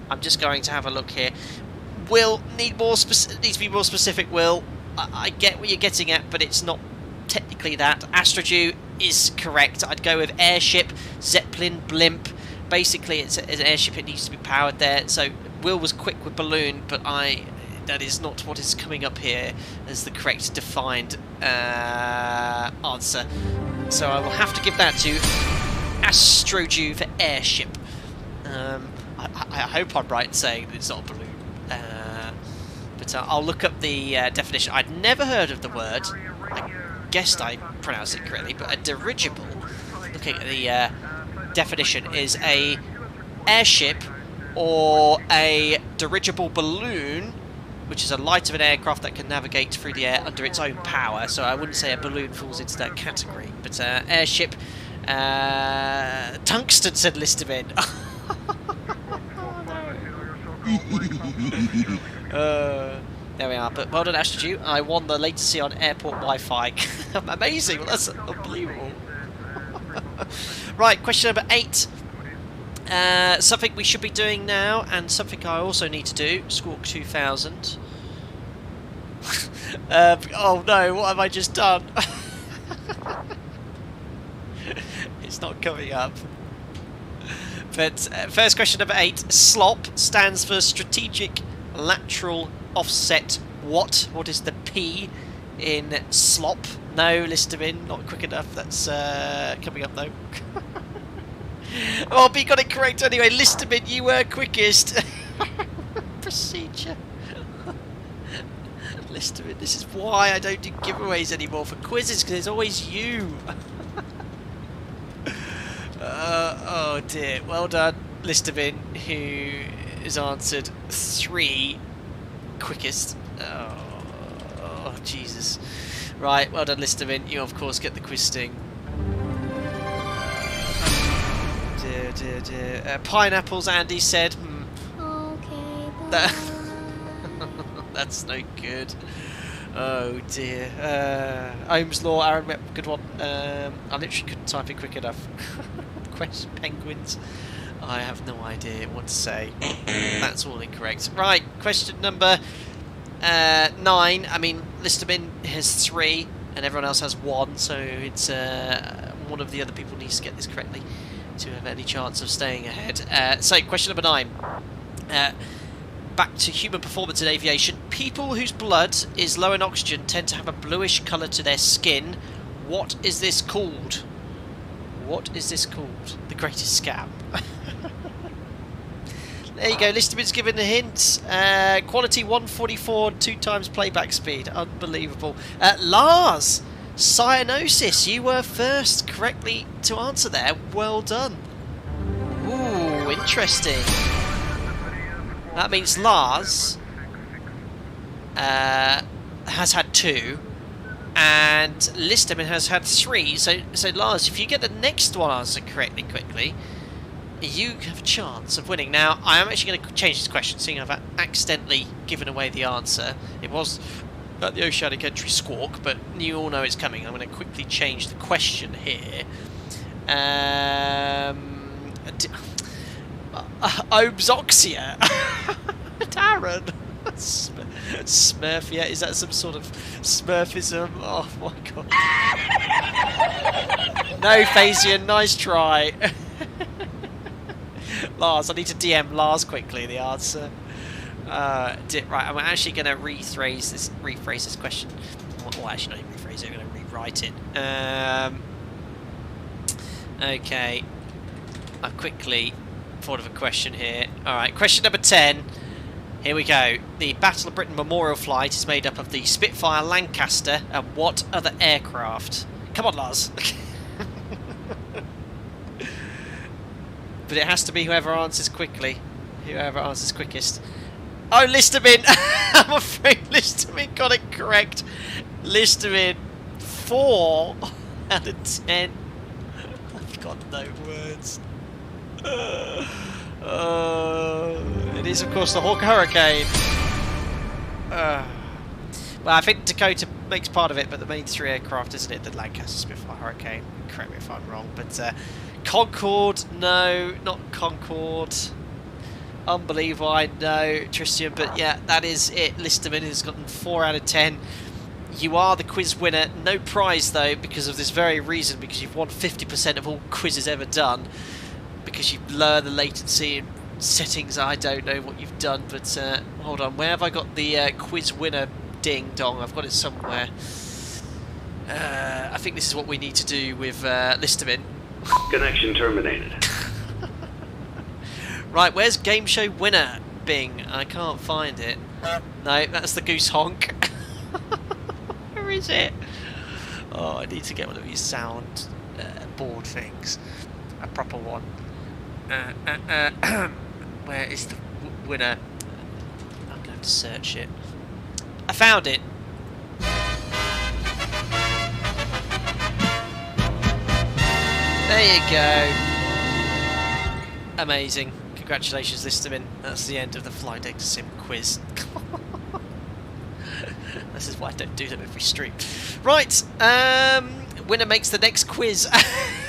I'm just going to have a look here. Will, needs to be more specific, Will. I get what you're getting at, but it's not technically that. Astrodew is correct. I'd go with airship, zeppelin, blimp. Basically, it's an airship. It needs to be powered there. So Will was quick with balloon, but that is not what is coming up here as the correct defined answer. So I will have to give that to Astrodew for airship. I hope I'm right in saying that it's not a balloon. But I'll look up the definition. I'd never heard of the word. I guessed I pronounced it correctly, but a dirigible, looking at the definition, is a airship or a dirigible balloon, which is a light of an aircraft that can navigate through the air under its own power. So I wouldn't say a balloon falls into that category, but airship. Tungsten, said Listerman. There we are, but well done, Astrodew. I won the latency on airport Wi-Fi. Amazing, well, that's unbelievable. Right, question number 8. Something we should be doing now, and something I also need to do. Squawk 2000. Oh no, what have I just done? It's not coming up. But first question number 8. SLOP stands for Strategic Lateral Offset. What? What is the P in SLOP? No, Listerman, not quick enough. That's coming up though. Oh, but you got it correct anyway. Listerman, you were quickest. Procedure. Listerman, this is why I don't do giveaways anymore for quizzes, because it's always you. Oh dear. Well done, Listerman, who has answered 3 quickest. Oh, Jesus. Right, well done, Listerman. You, of course, get the quiz sting. Dear. Pineapples, Andy said. Okay, bye. That's no good. Oh dear. Ohm's Law, Aaron, good one. I literally couldn't type it quick enough. Question penguins. I have no idea what to say. That's all incorrect. Right, question number 9. I mean, Listerman has 3 and everyone else has 1, so it's one of the other people needs to get this correctly. to have any chance of staying ahead. So, question number 9. Back to human performance in aviation. People whose blood is low in oxygen tend to have a bluish colour to their skin. What is this called? What is this called? The greatest scam. There you go, Listerman's given a hint. Quality 144, 2 times playback speed. Unbelievable. Lars, cyanosis. You were first correctly to answer there. Well done. Ooh, interesting. That means Lars has had 2, and Listerman has had 3. So Lars, if you get the next one answered correctly quickly, you have a chance of winning. Now, I am actually going to change this question, seeing I've accidentally given away the answer. It was at the Oceanic Entry Squawk, but you all know it's coming. I'm going to quickly change the question here. Obsoxia. Darren. Smurfia. Is that some sort of Smurfism? Oh my god. No, Phasian. Nice try. Lars, I need to DM Lars quickly the answer. Right, I'm actually going to rephrase this question. Well, actually not rephrase it, I'm going to rewrite it. Okay. I've quickly thought of a question here. Alright, question number 10. Here we go. The Battle of Britain Memorial Flight is made up of the Spitfire, Lancaster, and what other aircraft? Come on, Lars. But it has to be whoever answers quickly. Whoever answers quickest. Oh, Listerman! I'm afraid Listerman got it correct. Listerman, 4 out of 10. I've got no words. It is, of course, the Hawk Hurricane. Well, I think Dakota makes part of it, but the main 3 aircraft, isn't it? The Lancaster, Spitfire, Hurricane. Correct me if I'm wrong, but Concorde, no, not Concorde. Unbelievable, I know, Tristan, but yeah, that is it. Listerman has gotten 4 out of 10. You are the quiz winner. No prize, though, because of this very reason, because you've won 50% of all quizzes ever done, because you've learned the latency and settings. I don't know what you've done, but hold on, where have I got the quiz winner ding dong? I've got it somewhere. I think this is what we need to do with Listerman. Connection terminated. Right, where's game show winner? Bing. I can't find it. No, that's the goose honk. Where is it? Oh, I need to get one of these sound board things. A proper one. Where is the winner? I'm going to have to search it. I found it. There you go. Amazing. Congratulations, Listerman. That's the end of the Flight Deck Sim quiz. This is why I don't do them every stream. Right, winner makes the next quiz.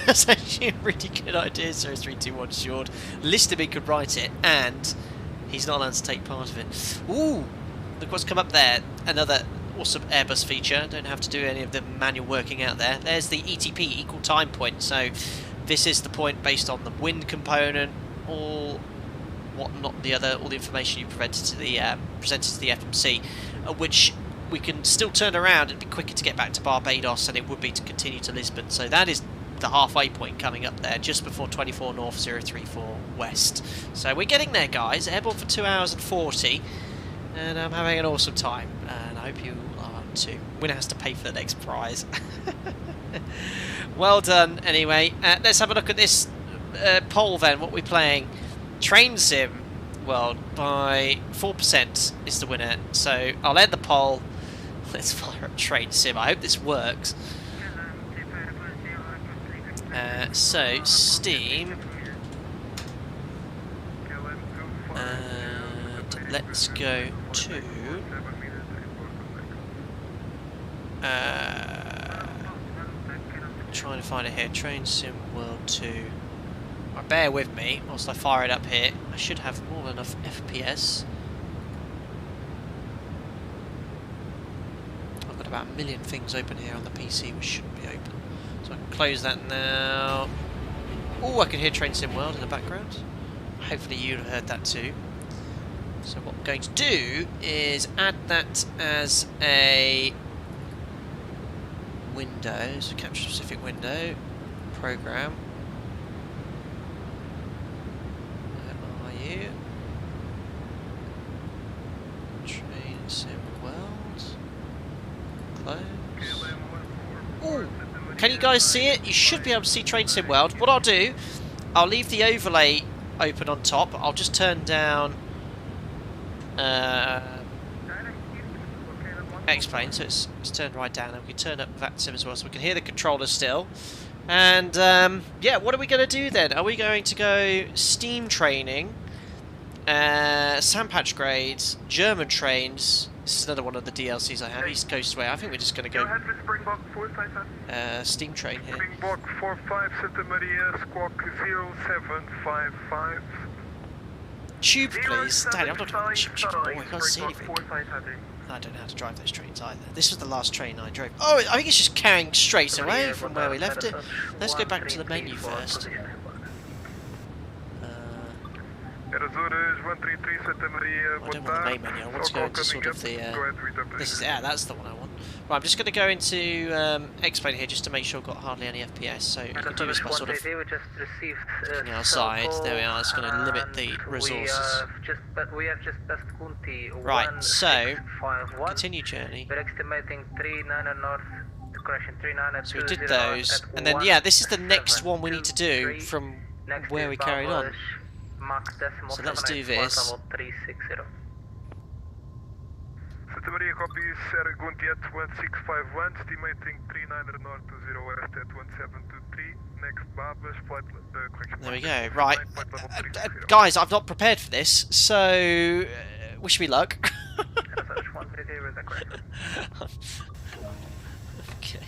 That's actually a really good idea, 0321 short. Listerman could write it, and he's not allowed to take part of it. Ooh, look what's come up there. Another awesome Airbus feature. Don't have to do any of the manual working out there. There's the ETP, equal time point. So this is the point based on the wind component, all the information you presented to the FMC, which we can still turn around. It'd be quicker to get back to Barbados than it would be to continue to Lisbon. So that is the halfway point coming up there, just before 24 North, 034 West. So we're getting there, guys. Airborne for 2 hours and 40, and I'm having an awesome time, and I hope you are too. Winner has to pay for the next prize. Well done, anyway. Let's have a look at this poll then. What we're playing. Train Sim World by 4% is the winner. So I'll end the poll. Let's fire up Train Sim. I hope this works. So Steam, and let's go to trying to find it here. Train Sim World 2. Right, bear with me whilst I fire it up here. I should have more than enough FPS. I've got about a million things open here on the PC which shouldn't be open. So I can close that now. Oh, I can hear Train Sim World in the background. Hopefully you'd have heard that too. So what we're going to do is add that as a window, so capture specific window, program. Where are you? Train Sim World. Close. Ooh, can you guys see it? You should be able to see Train Sim World. What I'll do, I'll leave the overlay open on top. I'll just turn down xplane, so it's turned right down, and we can turn up vatsim as well, so we can hear the controller still. And yeah, what are we going to do then? Are we going to go steam training, sandpatch grades, German trains? This is another one of the DLCs I have, East Coast Way. I think we're just going to go steam train here. Springbok 45 Santa Maria, squawk 0755. Tube, please. Daddy, I'm not doing the tube. Oh, I can't see anything. I don't know how to drive those trains either. This was the last train I drove. Oh, I think it's just carrying straight away from where we left it. Let's go back to the menu first. I don't want the main menu. I want to go into sort of the. This is that's the one I want. Right, I'm just going to go into xplane here just to make sure I've got hardly any FPS. So you can do this by sort of looking outside. There we are. It's going to limit the resources. Right. So continue journey. So we did those, and then yeah, this is the next one we need to do from where we carried on. So let's do this. Santa Maria copies Saragund at 1651, estimating 39 north to 0 west at 1723. Next Barbados flight correction. There we go. Right, guys, I've not prepared for this, so wish me luck. Okay,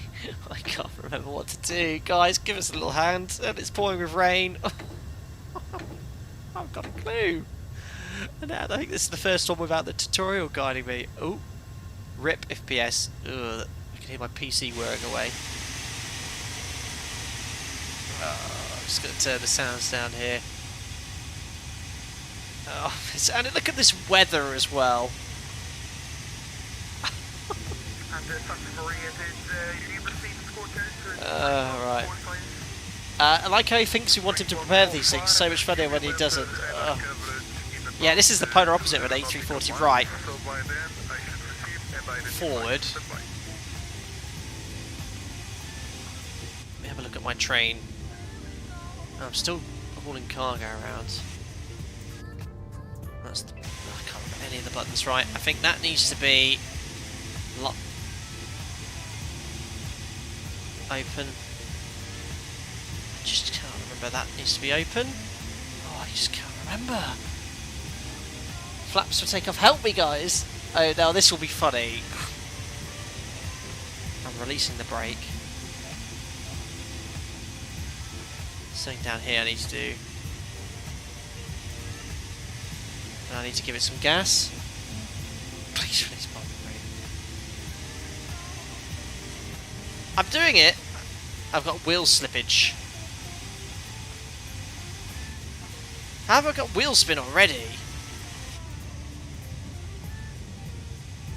I can't remember what to do. Guys, give us a little hand. And it's pouring with rain. I've got a clue. And I think this is the first one without the tutorial guiding me. Oh, rip FPS. Ugh, I can hear my PC whirring away. I'm just going to turn the sounds down here. Oh, and look at this weather as well. Right. I like how he thinks we want him to prepare these things. So much funnier when he doesn't. Yeah, this is the polar opposite of an A340. Right. Forward. Let me have a look at my train. I'm still hauling cargo around. I can't remember any of the buttons. Right. I think that needs to be open. I just can't remember. That needs to be open. Oh, I just can't remember. Flaps for takeoff. Help me, guys. Oh, now this will be funny. I'm releasing the brake. Something down here I need to do. And I need to give it some gas. Please release my brake. I'm doing it. I've got wheel slippage. How have I got wheel spin already?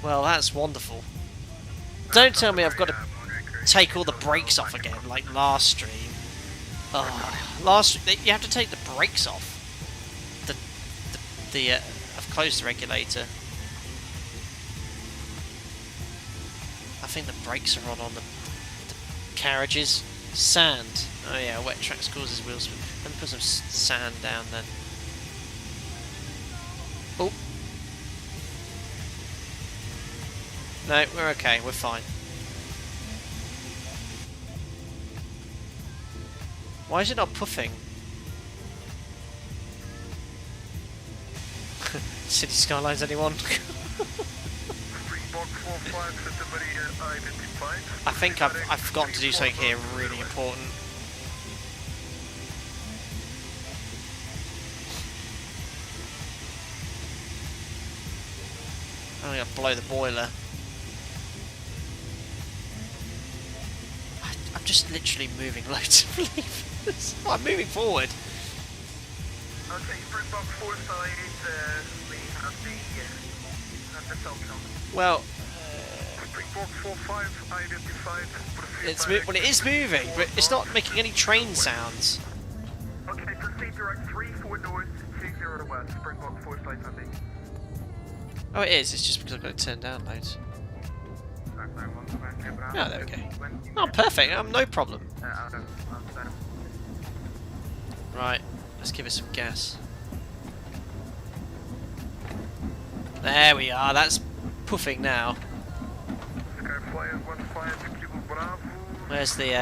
Well, that's wonderful. Don't tell me I've got to take all the brakes off again, like last stream. Oh, you have to take the brakes off. I've closed the regulator. I think the brakes are on the carriages. Sand. Oh yeah, wet tracks causes wheel spin. Let me put some sand down then. Oh. No, we're okay, we're fine. Why is it not puffing? City Skylines, anyone? I think I've forgotten to do something here really important. I'm gonna blow the boiler. I'm just literally moving loads of levers. I'm moving forward. Okay, Springbok 4 side, we have the cell count. Well, Springbok 4-5 identified. well, it is moving, but it's not making any train sounds. Okay, proceed direct 34 north, 20 west, Springbok 4 side Sunday. Oh, it is. It's just because I've got it turned down loads. Oh, there we go. Oh, perfect. No problem. Right, let's give it some gas. There we are. That's puffing now. Where's the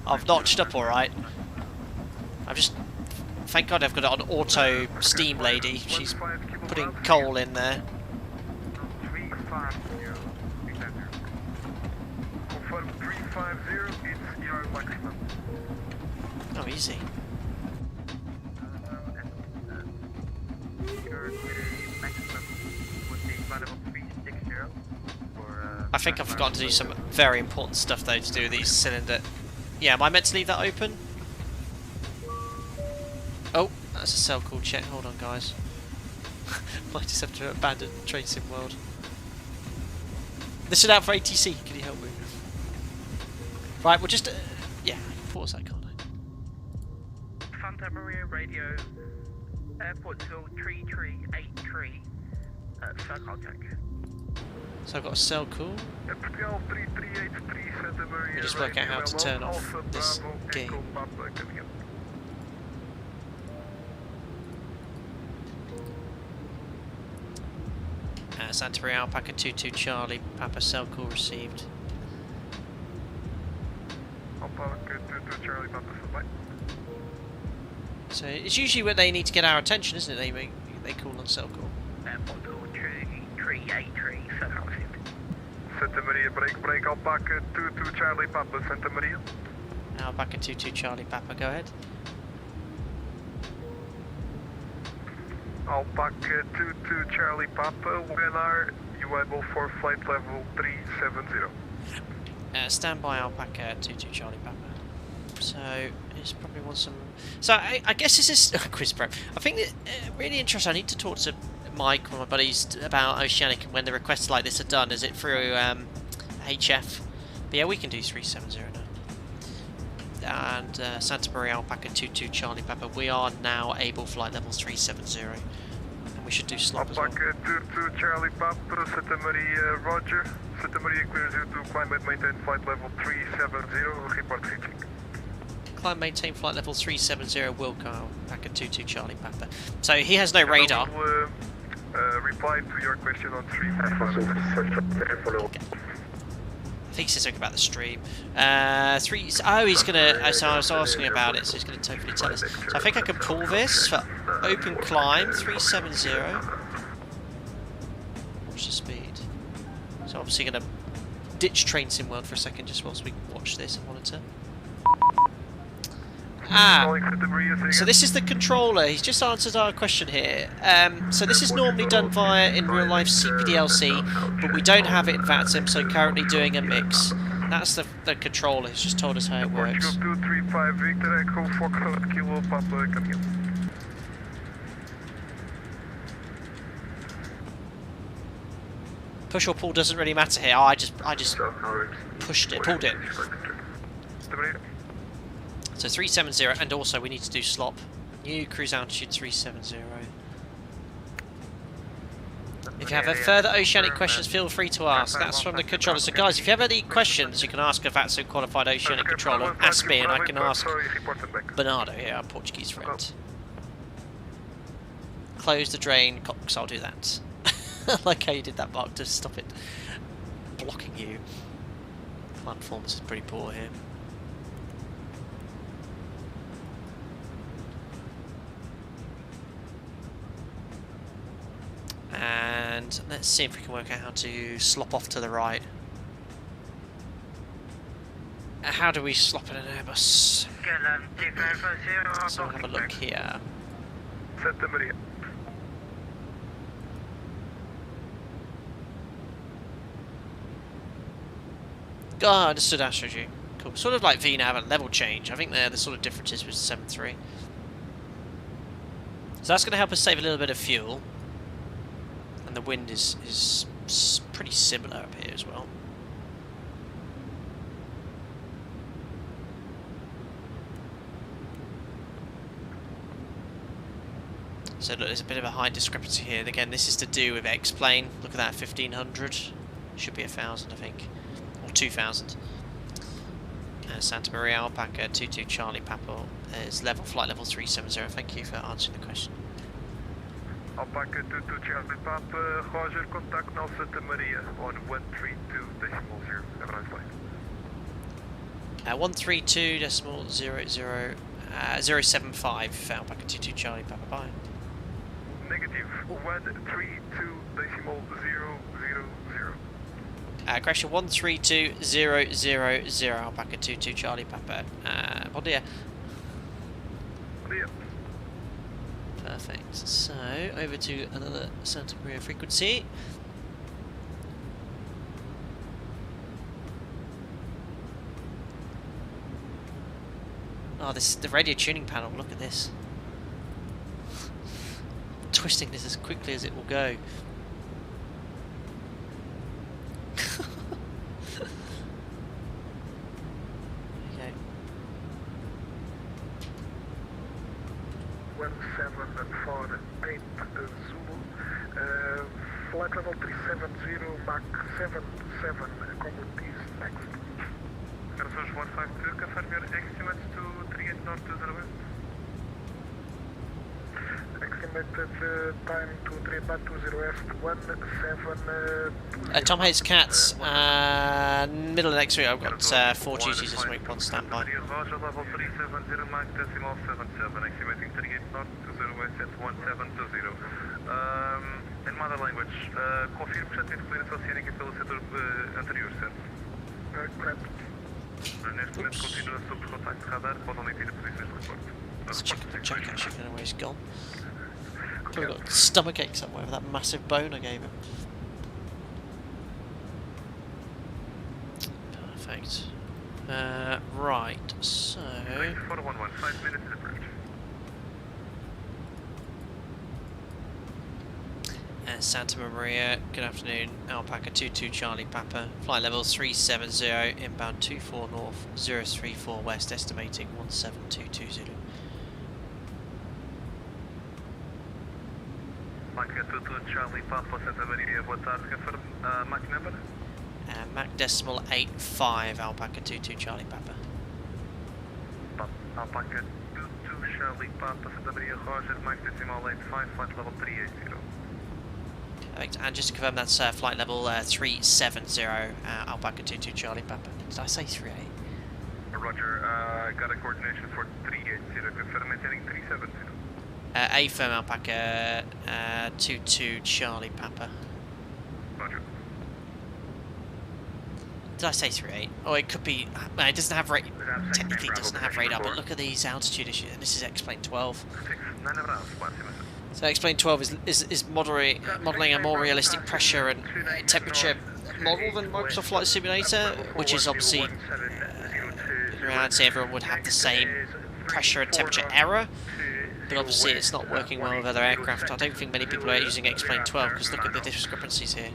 I've notched up all right. I've just... Thank God I've got it on auto steam lady. She's putting coal in there. Oh, easy. I think I've forgotten to do some very important stuff though to do with these cylinder. Yeah, am I meant to leave that open? Oh, that's a cell call check. Hold on, guys. Might just have to abandon Train Sim World. This is out for ATC. Can you help me? Right, we'll just yeah, pause that, can't I? Santa Maria Radio, Airport Hill 3383, cell check. So I've got a cell call. Let me just work out how to turn off this game. Santa Maria Alpaca 22 Charlie, Papa cell call received. So it's usually when they need to get our attention, isn't it? They call on cell call. Airport Hill 3383, cell received. Santa Maria, break, Alpaca 22 Charlie Papa, Santa Maria. Alpaca 22 Charlie Papa, go ahead. Alpaca 22 Charlie Papa, when are you able for flight level 370? Stand by Alpaca 22 Charlie Papa. So, it's probably wants some... So, I guess this is... quiz prep. I think that really interesting. I need to talk to Mike, one of my buddies, about Oceanic and when the requests like this are done. Is it through HF? But yeah, we can do 370 now. And Santa Maria Alpaca 22 Charlie Papa, we are now able flight level 370. And we should do slop as well. Alpaca 22 Charlie Papa, Santa Maria Roger. Santa Maria clears you to climb and maintain flight level 370, report reaching. Climb maintain flight level 370, Wilco, Alpaca 22 Charlie Papa. So he has no radar. Reply to your question on 370. Okay. I think he says something about the stream. Oh, he's gonna. So I was asking about it, so he's gonna totally tell us. So I think I can pull this for open climb 370. Watch the speed. So obviously gonna ditch Train Sim World for a second, just whilst we watch this and monitor. So this is the controller. He's just answered our question here. So this is normally done via, in real life, CPDLC, but we don't have it in VATSIM, so currently doing a mix. That's the controller. He's just told us how it works. 235 Victor Echo 4 Kilo Papa coming in. Push or pull doesn't really matter here. I just pushed it, pulled it. So 370, and also we need to do slop. New cruise altitude 370. If you have further oceanic questions, feel free to ask. That's from the controller. So guys, if you have any questions, you can ask a VATSIM qualified oceanic controller. Ask me, and I can ask Bernardo here, our Portuguese friend. Close the drain, Cox, I'll do that. I like how you did that, Mark, to stop it blocking you. Flight performance is pretty poor here. And let's see if we can work out how to slop off to the right. How do we slop in an Airbus? So we'll have a look here. Oh, understood, Astrogy. Cool. Sort of like VNAV and level change. I think they're the sort of differences with 7.3. So that's going to help us save a little bit of fuel. And the wind is pretty similar up here as well. So look, there's a bit of a high discrepancy here. And again, this is to do with xplane. Look at that, 1500. Should be 1000, I think. Or 2000. Santa Maria Alpaca 22 Charlie Papa is flight level 370. Thank you for answering the question. Alpaca 22 Charlie Papa, Roger, contact now Santa Maria on 132.0. Have a nice flight. 132.075 Alpaca 22 Charlie Papa. Bye. Negative 132.000. Crasher 132.000 Alpaca 22 Charlie Papa. Bon dia. Bon dia. Perfect. So over to another Santa Maria frequency. Oh, the radio tuning panel. Look at this. Twisting this as quickly as it will go. Okay. 1748 Zulu, flight level 370, Mach 77, commodities next. Air 152, confirm your estimates to 38 north to 0 west. Estimated time to 3 back to 0 west, 1720. Tom Hayes Cats, middle of next week. I've got 4 duties this week on standby. Roger, level 370, Mach decimal 77, estimating 38 north to 0 west at 1720. In mother language, confirmo que já teve clearance oceânica pelo setor anterior, certo? Correto. Neste momento continua sob contacto radar, pode omitir posições de reporte. Let's check the jack actually, I don't know where he's gone. Probably got stomachache somewhere with that massive bone I gave him. Perfect. Right, so... 411, 5 minutes approach. Santa Maria, good afternoon. Alpaca 22 Charlie Papa, flight level 370, inbound 24 north, 034 west, estimating 17220. Alpaca 22 Charlie Papa, Santa Maria, boa tarde, confirm Mach number? Mach decimal 85, Alpaca 22 Charlie Papa. Alpaca 22 Charlie Papa, Santa Maria, Roger, Mach decimal 85, flight level 380. Perfect. And just to confirm, that's flight level 370, Alpaca 22 Charlie Papa. Did I say 38? Roger, got a coordination for 380, confirm maintaining 370. A firm Alpaca 22 Charlie Papa. Roger. Did I say 38? Oh, it could be. It doesn't have technically it doesn't have radar, but look at these altitude issues. And this is xplane 12. So xplane 12 is modelling a more realistic pressure and temperature model than Microsoft Flight Simulator, which is obviously, in reality, everyone would have the same pressure and temperature error, but obviously it's not working well with other aircraft. I don't think many people are using xplane 12 because look at the discrepancies here.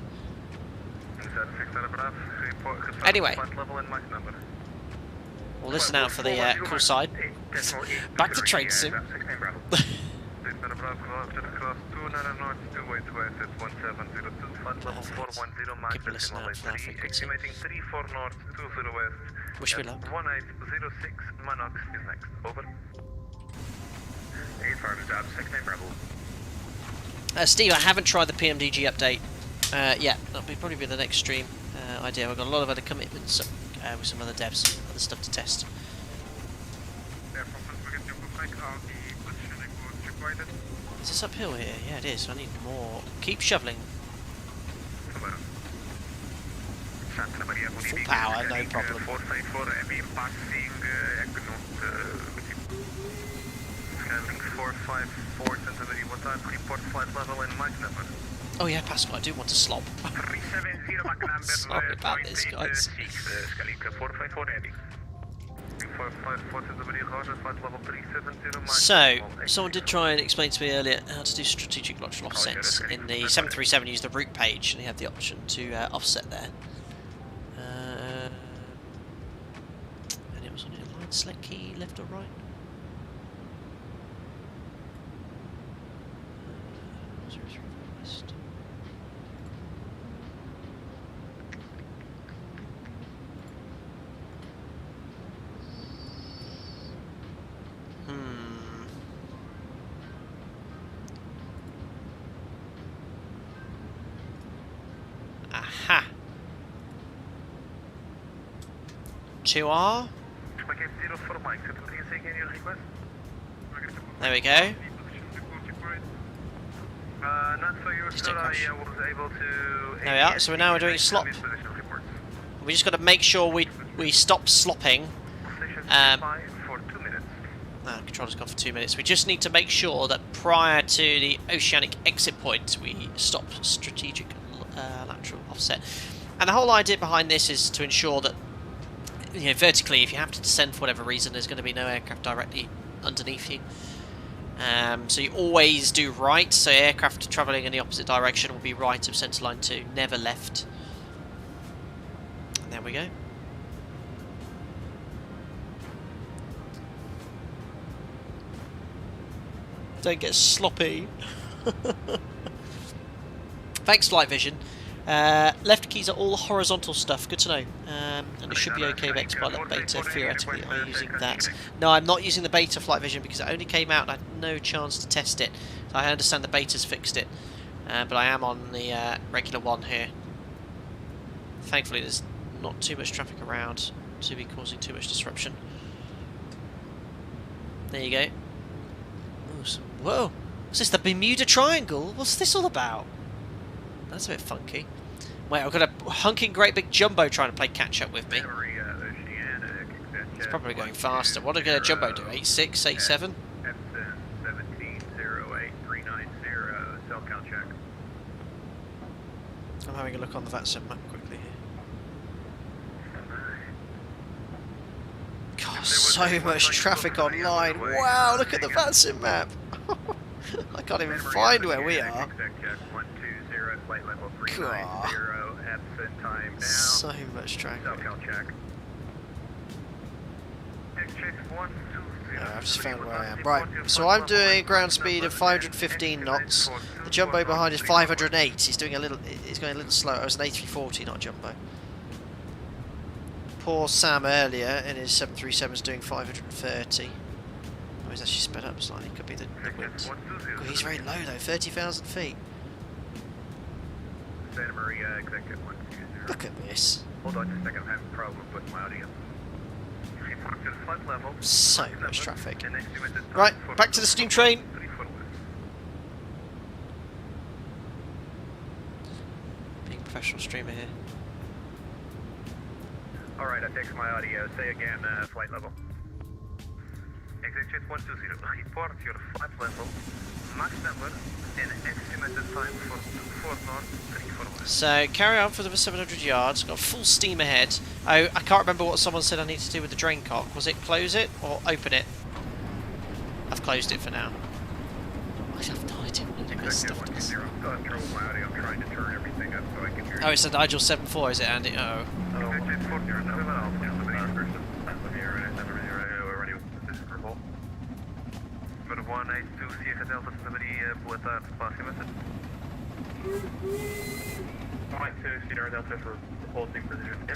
Anyway, we'll listen out for the call sign. Back to train sim. Keep a listen out for that frequency. Wish me luck. 1806 Manox is next. Over. 85 job, 69 Bravo. Steve, I haven't tried the PMDG update yet. That'll probably be the next stream idea. I've got a lot of other commitments with some other devs, other stuff to test. Is this uphill here? Yeah, it is. I need more. Keep shoveling. Full power, no problem. Having 454 Centimeter, what time? Report flight level in Mike number. Oh yeah, Pascal, I do want to slop. 370 Mach number. Sorry about this, guys. Scalica 454 ready. 454 Centimeter, Roger, flight level 370 Mach. So, someone did try and explain to me earlier how to do strategic lateral offsets. In the 737 use the route page, and you have the option to offset there. And it was on your line select key, left or right? Aha! 2R. There we go. Just don't crash. There we are. So now we're doing slop. We just got to make sure we stop slopping. Controller's gone for 2 minutes. We just need to make sure that prior to the oceanic exit point, we stop strategic lateral offset. And the whole idea behind this is to ensure that, you know, vertically, if you have to descend for whatever reason, there's going to be no aircraft directly underneath you. So you always do right. So aircraft travelling in the opposite direction will be right of centreline 2, never left. And there we go. Don't get sloppy. Thanks, Flight Vision. Left keys are all horizontal stuff. Good to know. And it should be okay with Xpilot Beta. Theoretically, are you using that? No, I'm not using the Beta, Flight Vision, because it only came out and I had no chance to test it. So I understand the Beta's fixed it. But I am on the regular one here. Thankfully, there's not too much traffic around to be causing too much disruption. There you go. Whoa! Is this the Bermuda Triangle? What's this all about? That's a bit funky. Wait, I've got a hunking great big jumbo trying to play catch up with me. It's probably going faster. What are a jumbo do? 86, 87? I'm having a look on the vatsim map quickly here. God, so much traffic online. Wow, look at the vatsim map. I can't even find where we are. God. So much traffic. I've just found where I am. Right, so I'm doing a ground speed of 515 knots. The jumbo behind is 508. He's going a little slow. It was an A340, not a jumbo. Poor Sam earlier in his 737 is doing 530. Oh, he's actually sped up slightly. Could be the wind. God, he's very low though, 30,000 feet. Santa Maria, executive 120. Look at this. Hold on just a second, I'm having a problem with my audio. So much traffic. Right, back to the steam train. Being a professional streamer here. Alright, I fixed my audio. Say again, flight level. Exit 120, report your flight level, max number, and estimated time for 24 north, 34 west. So, carry on for the 700 yards, got full steam ahead. Oh, I can't remember what someone said I need to do with the drain cock. Was it close it or open it? I've closed it for now. I have no idea what this stuff does. Oh, it's a Nigel 7.4, is it, Andy? Uh oh.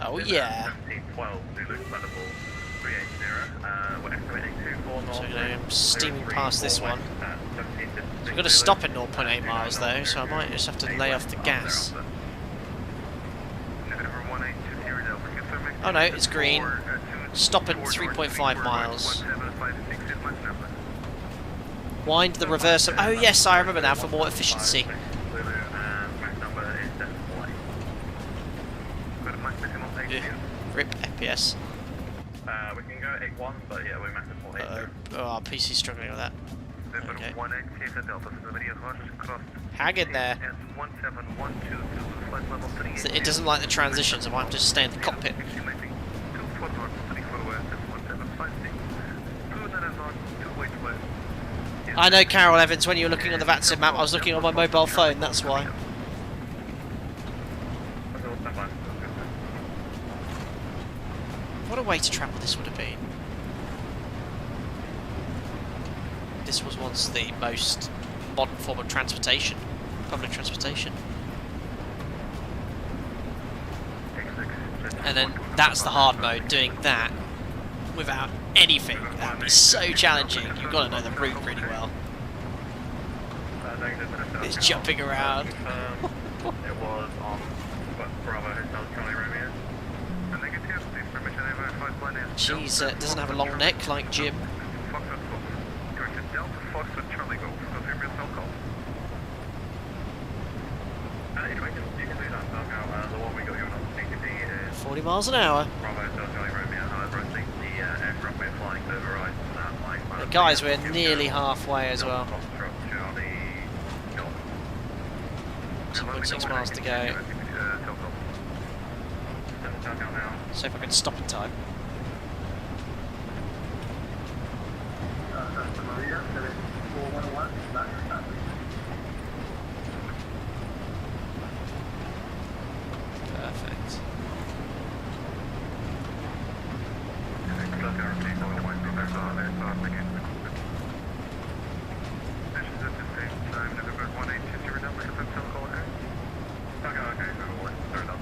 Oh yeah. So I'm steaming past this one. So we've got to stop at 0.8 miles though, so I might just have to lay off the gas. Oh no, it's green. Stop at 3.5 miles. Wind the reverse. Oh yes, I remember now, for more efficiency. Rip FPS. We can go 8.1, but yeah, we're maximum 8. Oh, PC's struggling with that. Okay. Hang in there. So it doesn't like the transitions, I might have to stay in the cockpit. I know, Carol Evans, when you were looking on the vatsim map, I was looking on my mobile phone, that's why. What a way to travel this would have been. This was once the most modern form of transportation, public transportation. And then that's the hard mode, doing that without anything. That would be so challenging. You've got to know the route really well. It's jumping around. It was on Bravo Hotel Charlie Romeo. She's doesn't have a long neck like Jim. Delta Foxtrot Charlie Golf. Confirm your cell call. Anyway, you can do that. The one we got you on TBPB is 40 miles an hour. Bravo Hotel Charlie Romeo. However, I think the aircraft we're flying overrides that line. Guys, we're nearly halfway as well. 2.6 miles to go. So if I can stop in time. Perfect.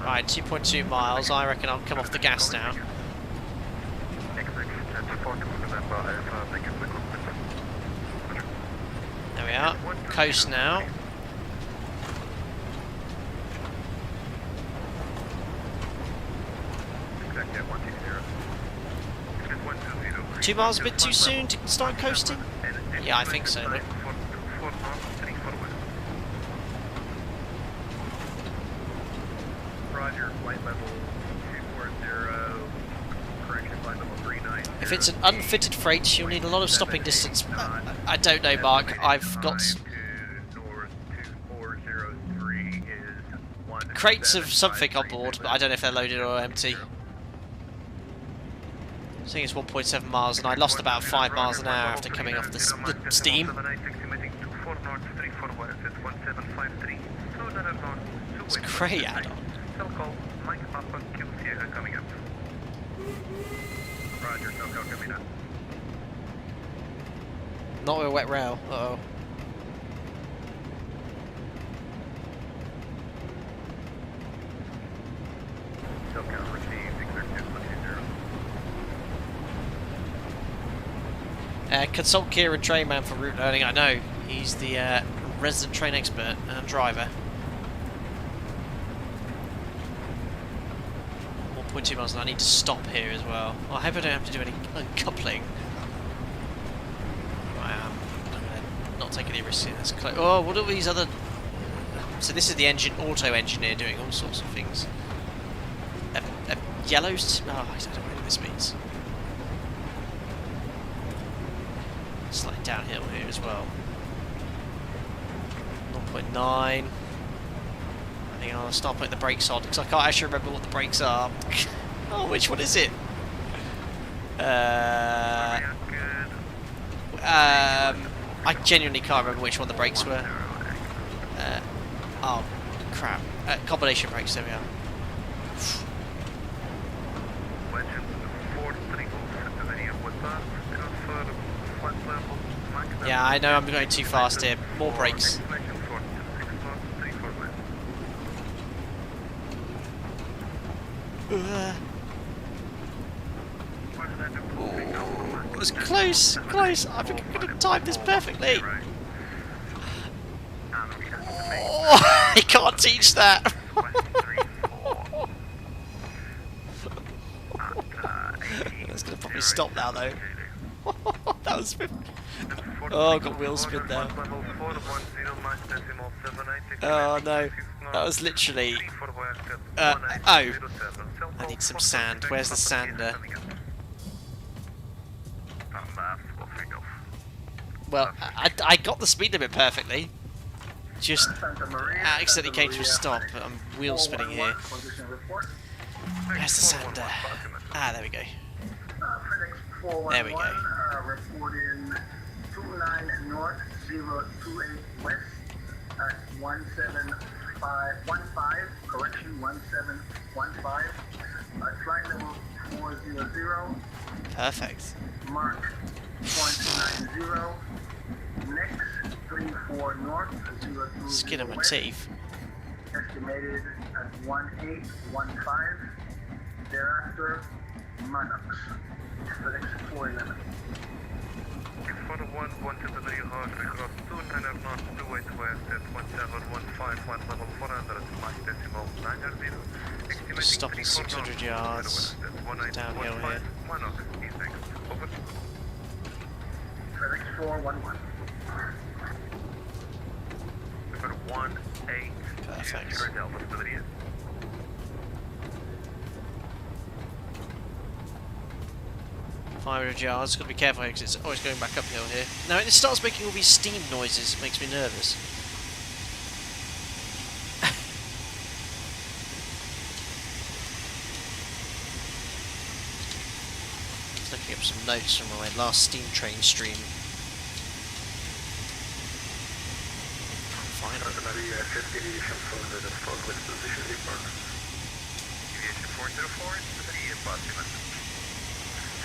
Right, 2.2 miles. I reckon I'll come off the gas now. There we are. Coast now. Two miles a bit too soon to start coasting? Yeah, I think so. Look. Roger, flight level 240, correction, flight level 39. If it's an unfitted freight, you'll need a lot of stopping distance. I don't know, Mark. I've got crates of something on board, but I don't know if they're loaded or empty. I think it's 1.7 miles, and I lost about 5 miles an hour after coming off the steam. It's a great add-on. Not with a wet rail. Uh-oh. Consult Kieran Trainman for route learning. I know, he's the resident train expert and driver. 1.2 miles, and I need to stop here as well. I hope I don't have to do any uncoupling. I am. I'm going to not take any risks in this. Oh, what are these other... So this is the engine auto engineer doing all sorts of things. Yellows... Oh, I don't know what this means. Slightly downhill here as well. 0.9. I think I'll start putting the brakes on because I can't actually remember what the brakes are. Oh, which one is it? I genuinely can't remember which one the brakes were. Oh, crap. Combination brakes, there we are. Yeah, I know I'm going too fast here. More brakes. It was close, close. I think I'm going to time this perfectly. Oh, I can't teach that. That's going to probably stop now, though. That was... Oh, I got wheel spin there. Oh no, that was literally... oh, I need some sand. Where's the sander? Well, I got the speed limit perfectly. Just accidentally came to a stop. I'm wheel spinning here. Where's the sander? Ah, there we go. There we go. Report in 29 north, 028 west at 17515, correction 1715, flight level 400. Perfect. Mark 0.90, next 34 north, 020 Skin on my west, teeth. estimated at 1815, thereafter Manox, FedEx 411. 641, 123 hard, across 29 north, 28 west at 1715, flight level 400, Mach decimal 900, estimating Stopping 600 yards. Downhill here. Manox is next, over. FedEx 411. Number 18, Perfect. Delta stability. 500 yards. Got to be careful because it's always going back uphill here. Now it starts making all these steam noises. It makes me nervous. Just looking up some notes from my last steam train stream. Finally. Deviation 404 is the Boston.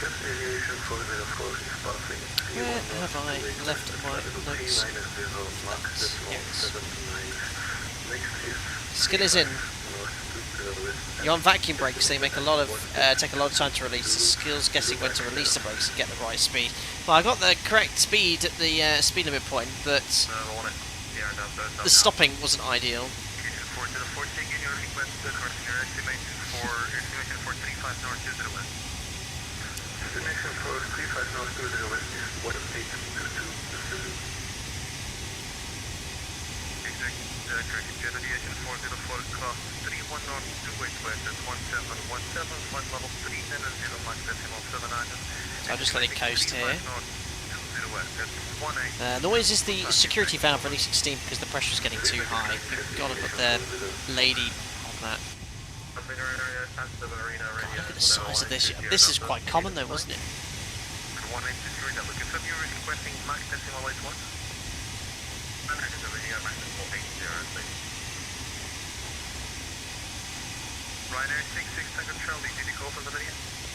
Aviation 404 is passing. Where have I left my notes? Skill is in. You're on vacuum brakes. They make a lot of take a lot of time to release. The skill's guessing when to release the brakes and get the right speed. Well, I got the correct speed at the speed limit point, but the stopping wasn't ideal. Estimation for 35 north 20 west is 1822. Exact, correct. Jet Aviation 404 cross 31 north 28 west at 1717, flight level 390, Mach decimal 700. So I'll just let it coast here. Noise is the security valve releasing steam because the pressure is getting too high. You've got to put the lady on that. Look at the size of this. This is quite common though, wasn't it?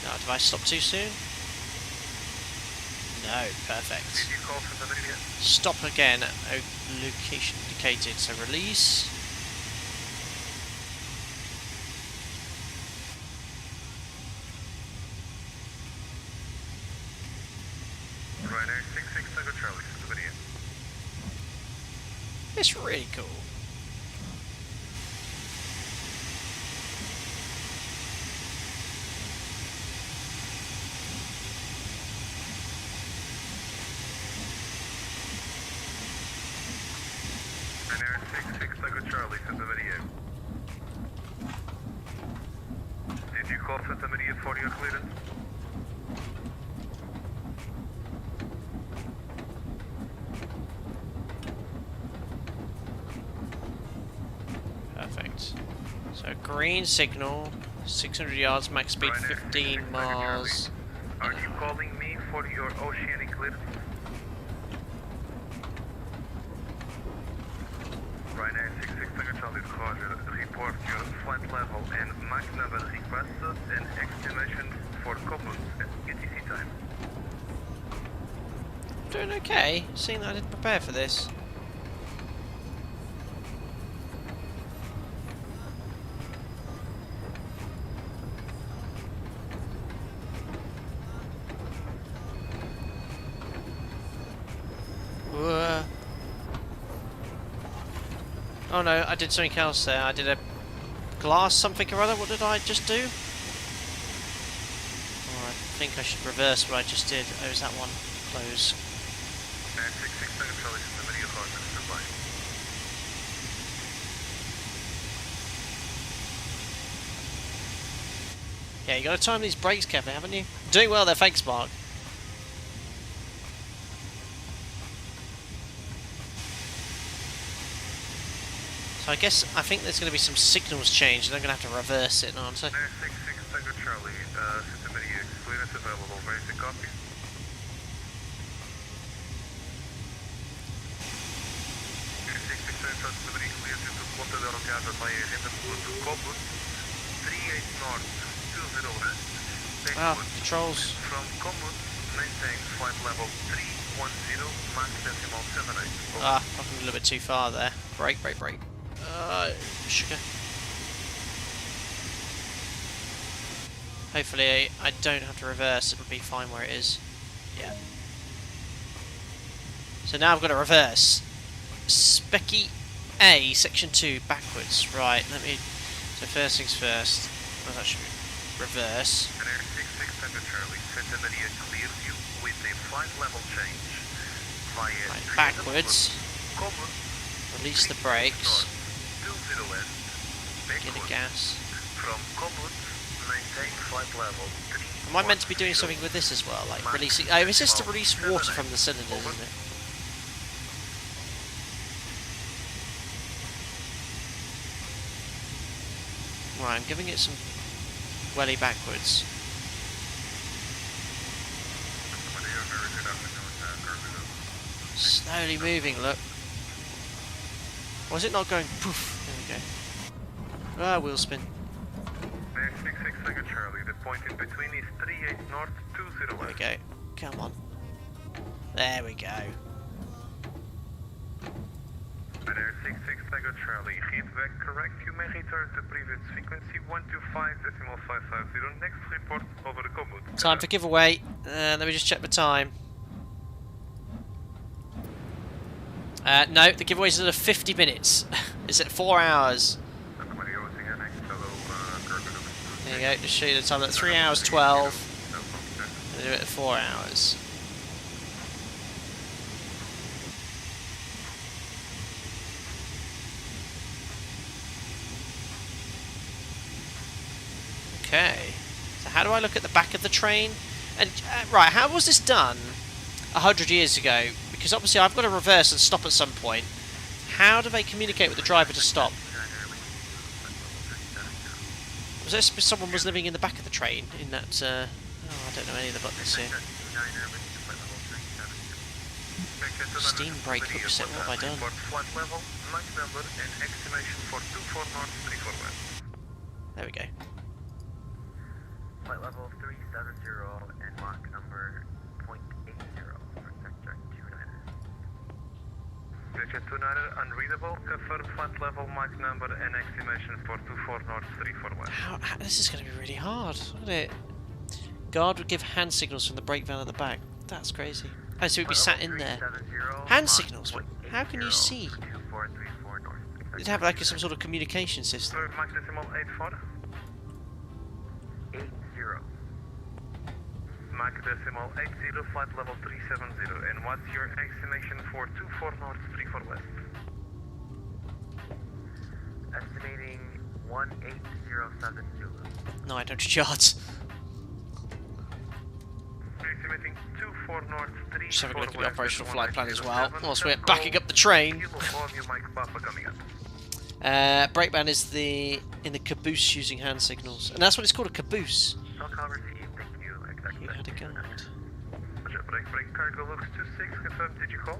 No, did I stop too soon? No, perfect. Stop again. Location indicated. So release. It's really cool. Ryanair 66 Tango Charlie, Santa Maria. Did you call Santa Maria for your clearance? Perfect. So green signal, 600 yards, max speed 15 miles. Are you calling me for your oceanic clearance? Ryanair 66 Tango Charlie, Roger. Report your flight level and Mach number requested and estimation for couples at UTC time. Doing okay, seeing that I didn't prepare for this. Oh no, I did something else there. I did a glass something or other. What did I just do? Oh, I think I should reverse what I just did. Oh, is that one? Close. Yeah, you got to time these brakes carefully, haven't you? Doing well there, thanks, Mark. So I think there's going to be some signals change, and I'm going to have to reverse it, aren't I? 66 Tango Charlie, Cincinnati clearance available, basic copy. 66 Cincinnati clear to Ponta Delgada via agenda to Cobus, 38 north, 20 west. Controls. From Cobus, maintain flight level 310, Mach decimal 78. Fucking a little bit too far there. Brake. Sugar. Hopefully I don't have to reverse, it'll be fine where it is. Yeah. So now I've got to reverse. Specky A, section 2, backwards. Right, so first things first. Well, that should be reverse. And Air 66 Tango Charlie, Santa Maria clears you with a flight level change via right, backwards. Release the brakes. Get a gas. From Cobut, maintain flight level 3. Am I meant to be doing something with this as well? Like releasing... Oh, it's just to release water from the cylinders, isn't it? Right, I'm giving it some welly backwards. Slowly moving, look. Was it not going poof? There we go. Wheel spin. Air 66 Tango Charlie, the point in between is 38 north, 20 west. There we go. Come on. There we go. Air 66 Tango Charlie, feedback correct. You may return to previous frequency 125.550. Next report over the Cobut. Time for giveaway. Let me just check the time. No, the giveaway's at 50 minutes. It's at 4 hours. There you go, just show you the time. That's 3 hours 12. We'll do it at 4 hours. Okay. So how do I look at the back of the train? And right, how was this done 100 years ago? Because obviously I've got to reverse and stop at some point. How do they communicate with the driver to stop? Was there someone was living in the back of the train in that? I don't know any of the buttons here. Steam brake hook set. What have I done? There we go. Flight level 370 and Mach number 0.80 for sector 29er. Sector 29er unreadable. Confirm flight level Mach number and estimation for 24 north 34 west. This is going to be really hard, isn't it? Guard would give hand signals from the brake van at the back. That's crazy. Oh, so we'd be sat in there. Hand signals? How can you see? You'd have like some sort of communication system. Mach decimal 84. 80. Mach decimal 80, flight level 370. And what's your estimation for 24 north 34 west? Estimating 1807 Zulu. 900 yards. Estimating 24 north 34 Just having a look at the west, operational flight plan as well. 1807. Whilst we're backing up the train. Brake van is in the caboose using hand signals. And that's what it's called, a caboose. You had a guide. Brake cargo looks 26, confirm, did you call?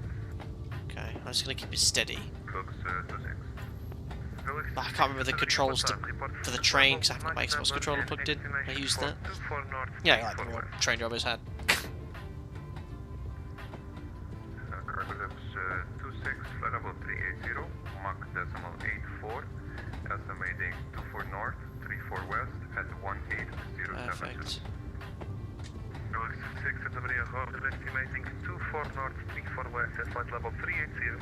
Okay, I'm just going to keep it steady. Looks 26. But I can't remember the controls for the train because I haven't got my Xbox controller plugged in. I used that. Yeah, like the real train drivers had. Cargo looks 26, flight level 380, Mach decimal 84, estimating 24 north, 34 west at 1807. Perfect. Looks 6 Santa Maria Road, estimating 24 north, 34 west at flight level 380,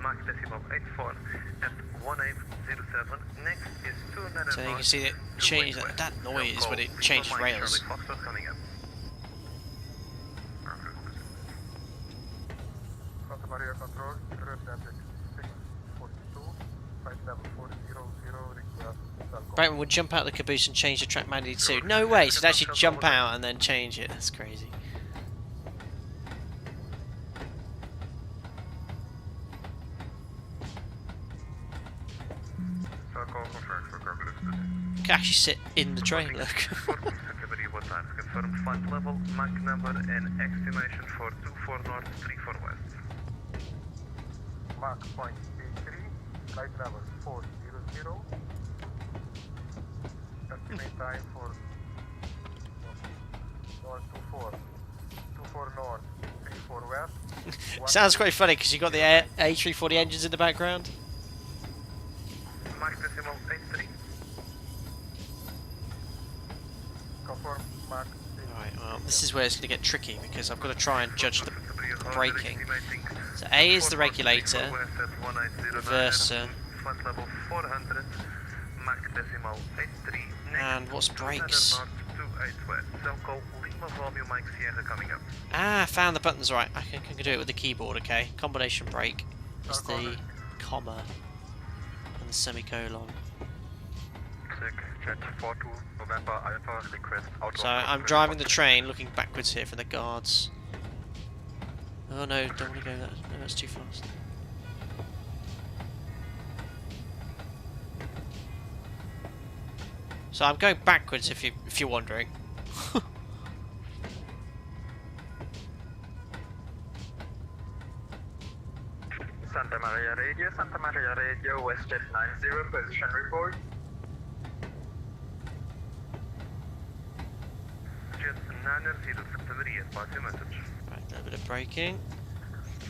Mach decimal 84 at 1807. Next is 2 So you can see it change that noise when it changes rails. Santa Maria Control, represented 642, flight level 400, request. Brayton would jump out of the caboose and change the track manually too. No way, so it'd actually jump out and then change it. That's crazy. call confirmed for Barbados. You can actually sit in the train, look. What time? Confirm flight level, Mach number, and estimation for 24 north, 34 west. Mach point 83, flight level 400. Estimate time for north 24 north, 34 west. Sounds quite funny because you've got the A340 engines in the background. Mach decimal 83. Confirm Mach. Right, well, this is where it's going to get tricky because I've got to try and judge the braking. So A is the regulator, reverser, Flight level 400, Mach decimal 83. and what's brakes? North 28 west. Selco Lima Romeo Mike Sierra coming up. Ah, found the buttons right. I can do it with the keyboard, okay. Combination brake is the comma and the semicolon. Jet 42 November Alpha request out. So I'm driving the train, looking backwards here for the guards. Oh no, don't want to go that. No, that's too fast. So I'm going backwards if you're wondering. Santa Maria Radio, WestJet 90, position report. Jet 90, Santa Maria, pass your message. Right, a little bit of braking.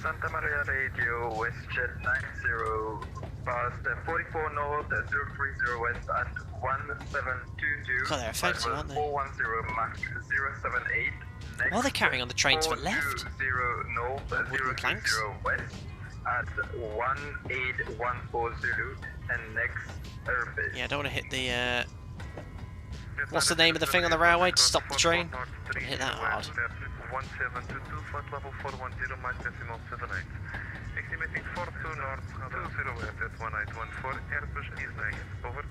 Santa Maria Radio, WestJet 90, past 44 north, 030 west at 1722. God, they're effective, aren't they? 410 Mach 078. Next, Why are they carrying on the train to the left? 420 north, Wooden planks? 020 west at 1814 Zulu, and next airbase. Yeah, I don't want to hit the. What's the name of the thing on the railway to stop the train? Don't hit that hard. 1722, flight level 410, Mach decimal 78. Estimating 42 north, 20 west at 1814, Airbus Eastbound. Over.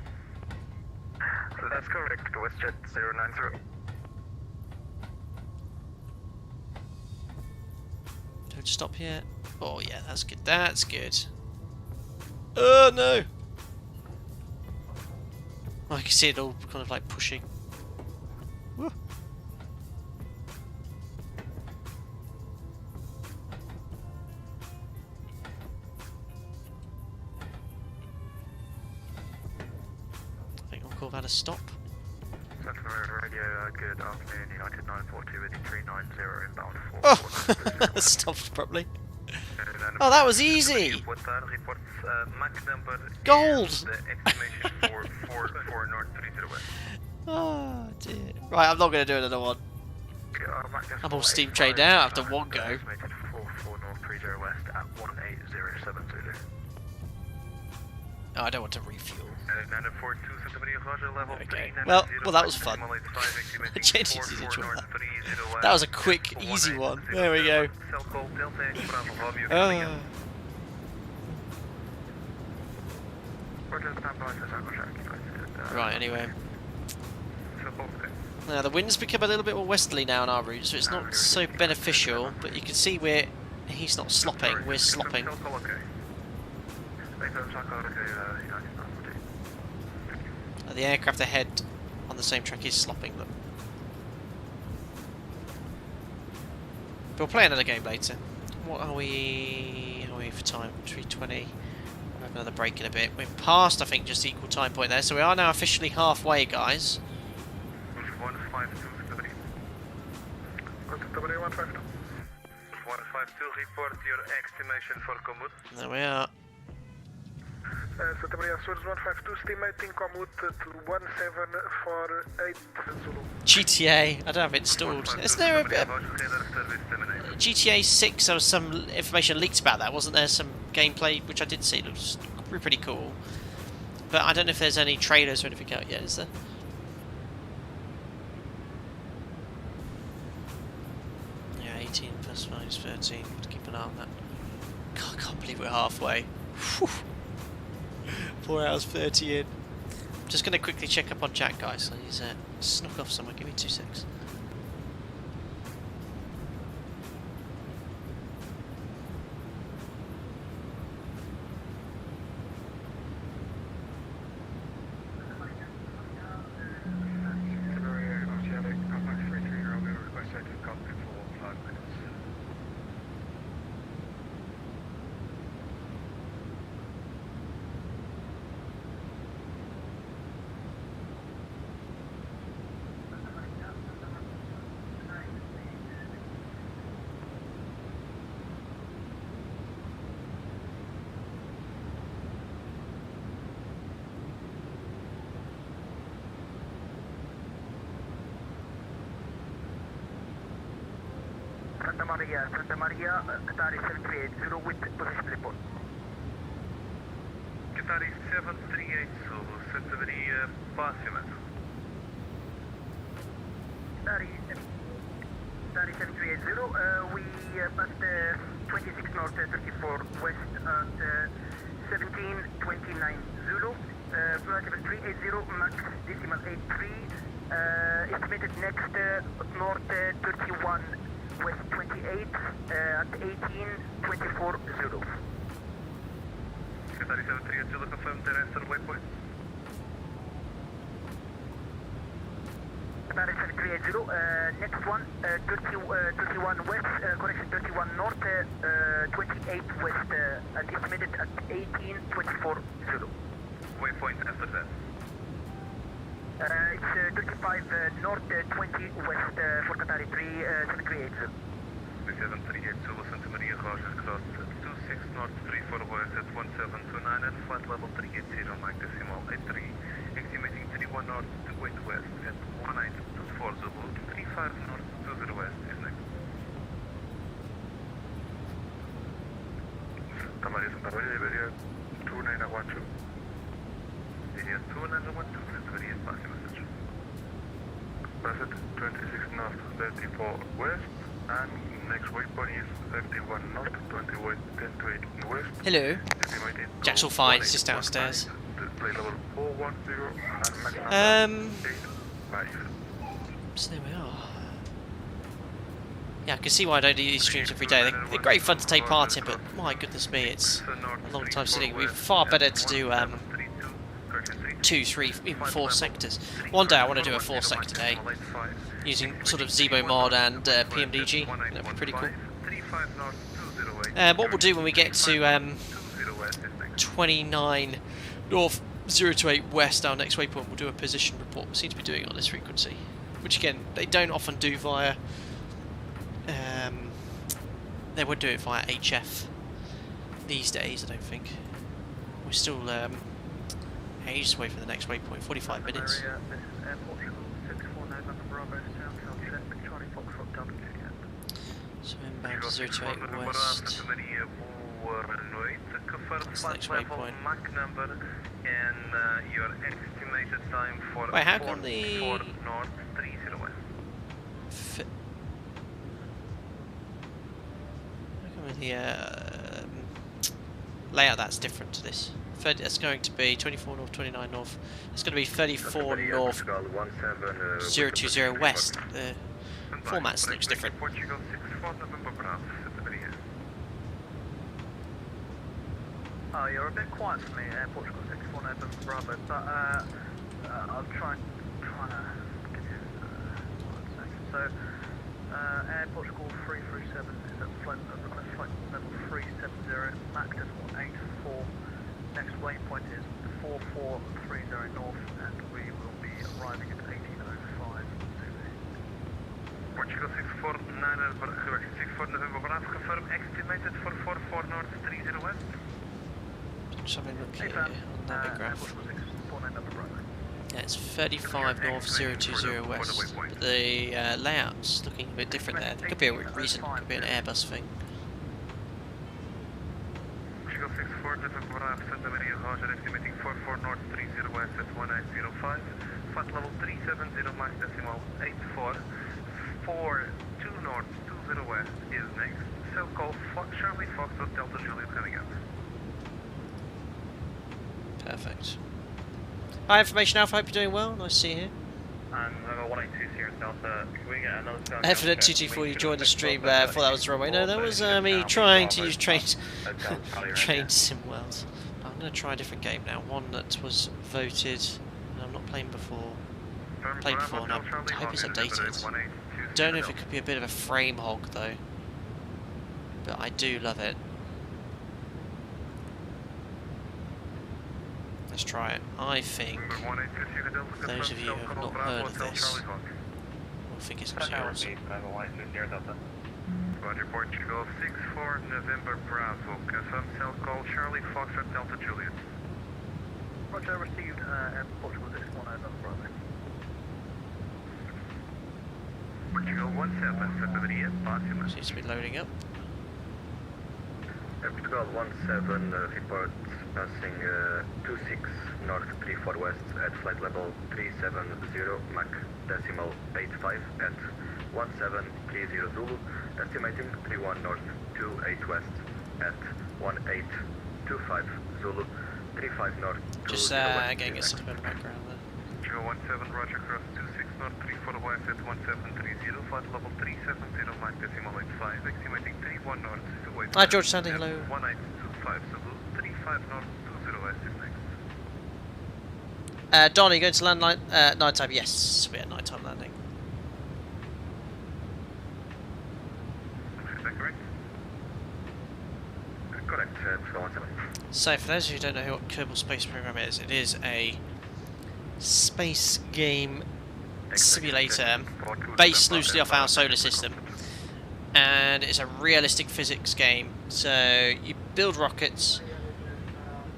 That's correct, WestJet 090. Don't stop here. Oh yeah, that's good. That's good. Oh no! Oh, I can see it all kind of like pushing. Woo. I think I'll call that a stop. Santa Maria Radio, good afternoon, United 942 with 390 inbound 4. Oh! Stopped properly. Oh, that was easy! Gold! The estimation for 4 north 30 west. Oh dear. Right, I'm not going to do another one. I'm all steam trained out after one go. Estimated 44 north 30 west at 1807 Zulu. Oh, I don't want to refuel. 942 Santa Maria Roger level Okay. 390. Well, that was fun. I genuinely did enjoy that. That was a quick, easy one. There we go. Oh. Right, anyway. Now, the wind's become a little bit more westerly now on our route, so it's not so beneficial, but you can see he's not slopping, we're slopping. The aircraft ahead on the same track is slopping, look. But we'll play another game later. What are we for time? 3:20. We'll have another break in a bit. We're past, I think, just the equal time point there, so we are now officially halfway, guys. 152, report your estimation for commute. There we are. Santa Maria Açores 152, estimating commute at 1748 Zulu. GTA, I don't have it installed. Isn't there a GTA 6? There was some information leaked about that, wasn't there? Some gameplay, which I did see, looks pretty cool. But I don't know if there's any trailers or anything out yet, is there? Yeah, 18 plus minus 13. Keep an eye on that. God, I can't believe we're halfway. Whew. 4 hours 30 in. I'm just going to quickly check up on Jack, guys. So he's snuck off somewhere. Give me 2 secs. Santa Maria, Qatari 7380 with position report. Qatari 738 Zulu, Santa Maria, Basimet. Qatari 7380, we passed 26 north, 34 west at 1729 Zulu. Flight level 380, max decimal 83. Estimated next north 31 west 28 at 1824 Zulu. Qatari 738 Zulu, confirm terrestrial waypoint. Qatari 738 next one 31 west, correction 31 north 28 west and estimated at 1824 Zulu. Waypoint after that. It's 35 north 20 west for Qatari 738 Zulu. 738 Zulu, Santa Maria, Roger, cross 26 north 34 west at 1729 and flight level 380, Mike decimal 83, estimating 31 north 28 west at 1924 Zulu, 35 north 20 west is next. Santa Maria, Iberia 2912. Iberia 2912, Santa Maria, pass message. Present 26 north 34 west and next waypoint is 31 north 28 west. Hello. Estimated Jack's all fine, he's just downstairs. Display level 410 and maximum 85. So there we are. Yeah, I can see why I don't do these streams every day. They're great fun to take part in, but my goodness me, it's a long time sitting. It would be far better to do 2, 3, even 4 sectors. One day I want to do a 4 sector day using sort of Zebo mod and PMDG. That'd be pretty cool. What we'll do when we get to 29 north 028 west, our next waypoint, we'll do a position report. We seem to be doing it on this frequency, which again they don't often do via. They would do it via HF these days, I don't think. We're still ages away from the next waypoint, 45 minutes. This is Airport 64 November Bravo, South traffic, Charlie Foxtrot double Juliet. So inbound to 028 west. Santa Maria, confirm That's the next flight level, waypoint. Mach number, and your estimated time for Wait, how come the north 30 west. How come the layout that's different to this? That's going to be 24 north, 29 north. It's going to be 34 north, 020 west. The format looks different. Portugal 64 November Bravo, Santa Maria. Oh, you're a bit quiet for me, Portugal 64 November Bravo, but I'll try to give you 1 second. So, Air Portugal 337 is at flight level 370, Mach decimal 84. Next waypoint is 4430 north, and we will be arriving at 1805. Portugal 64 November Bravo, confirm estimated for 44 north 30 west. Just having a look here on that graph. Yeah, it's 35 north, 020 west. The layout's looking a bit different there. There could be a reason, could be an Airbus thing. Portugal 64 November Bravo, Santa Maria, Roger, estimating 44 north 30 west at 1905. Flight level 370, Mach decimal 84. 42 north 20 west is next. Cell call Charlie Foxtrot Delta Juliet coming up. Perfect. Hi, Information Alpha, hope you're doing well. Nice to see you here. And I've got 182 Sierra Delta. Can we get another scan? Evident 224, you joined the stream. Thought that was the runway. No, that was me trying to use train sim worlds. I'm going to try a different game now. One that was voted, and I'm not playing before. Played before, and I hope it's updated. Don't know if it could be a bit of a frame hog though, but I do love it. Let's try it. I think those of you who have not heard of this will think it's absolutely awesome. Roger, Portugal 64 November Bravo. Confirm cell call Charlie Foxtrot Delta Juliet. Roger, received Portugal 61 November Bravo. Portugal 17, Santa Maria, Fátima. Seems to be loading up. Portugal 17 reports passing 26 north 34 west at flight level 370 Mach decimal 85 at 1730 Zulu, estimating 31 north 28 west at 1825 Zulu, 35 north 20 west. Getting a second in the background there. Portugal 17, Roger, cross 26 north 34 west at 1730, flight level 370 Mach decimal 85, estimating 31 north 28 Hi George Sandy, hello. 1825 Zulu, 35 north 20 west is next. Don, are you going to land night time? Yes, we had night time landing. Is that correct? Correct, Portugal 17. So, for those of you who don't know what Kerbal Space Program is, it is a space game simulator based loosely off our solar system, and it's a realistic physics game. So you build rockets,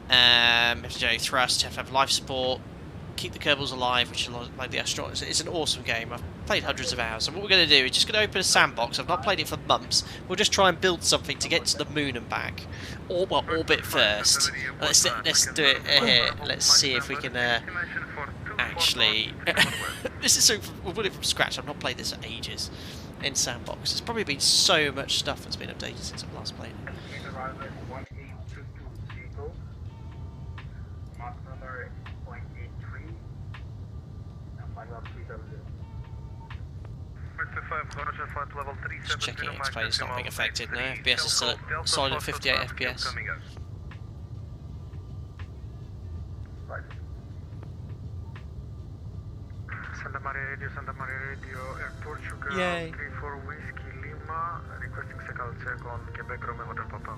you have to do thrust, you have to have life support, keep the Kerbals alive, which is like the astronauts. It's an awesome game. I've played hundreds of hours, and what we're going to do is just going to open a sandbox. I've not played it for months. We'll just try and build something to get to the moon and back, or well, orbit first. Let's do it here. Let's see if we can actually. This is so we'll put it from scratch. I've not played this for ages in sandbox. There's probably been so much stuff that's been updated since I've last played it. Just checking X-plane is not being affected. No, FPS is still at solid 58 FPS. Santa Maria Radio, Air Portugal, Yay. 34 Whiskey Lima, requesting second check on Quebec Romeo Hotel Papa.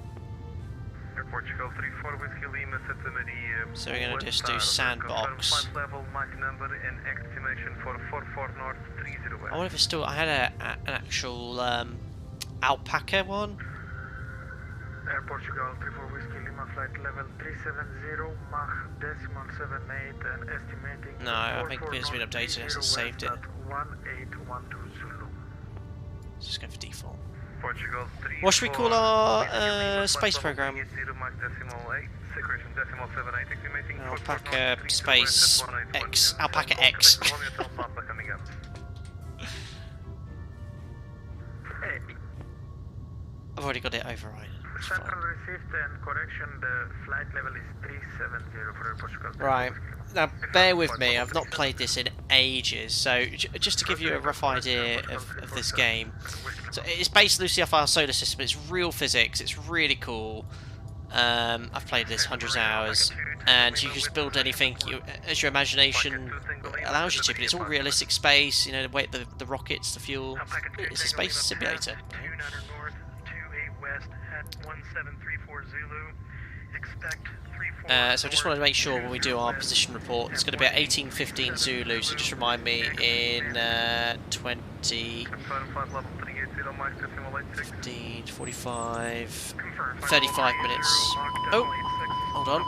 Air Portugal, 34 Whiskey Lima, Santa Maria. So we're going to just do sandbox. Flight level, Mach number, and estimation for 44 north, 30 west. I wonder if it's still. I had an actual alpaca one. Air Portugal, 34 Whiskey Lima, flight level 370, Mach decimal 78, and estimating. No, I think it's been updated. It hasn't saved it. 1812 Zulu. Let's just go for default. Portugal, What should we call our space program? Alpaca Space X. Alpaca X. I've already got it overridden. Received and correction, the flight level is 370 for Portugal. Right. Now, bear with me. I've not played this in ages, so just to give you a rough idea of this game. So it's based loosely off our solar system. It's real physics. It's really cool. I've played this hundreds of hours, and you just build anything as your imagination allows you to. But it's all realistic space. You know, the way the rockets, the fuel. It's a space simulator. 29 north, 28 west at 1734 Zulu. Expect 34. So I just wanted to make sure when we do our position report, it's going to be at 1815 Zulu. So just remind me in 20. 15, 45, 35 minutes. Oh, hold on.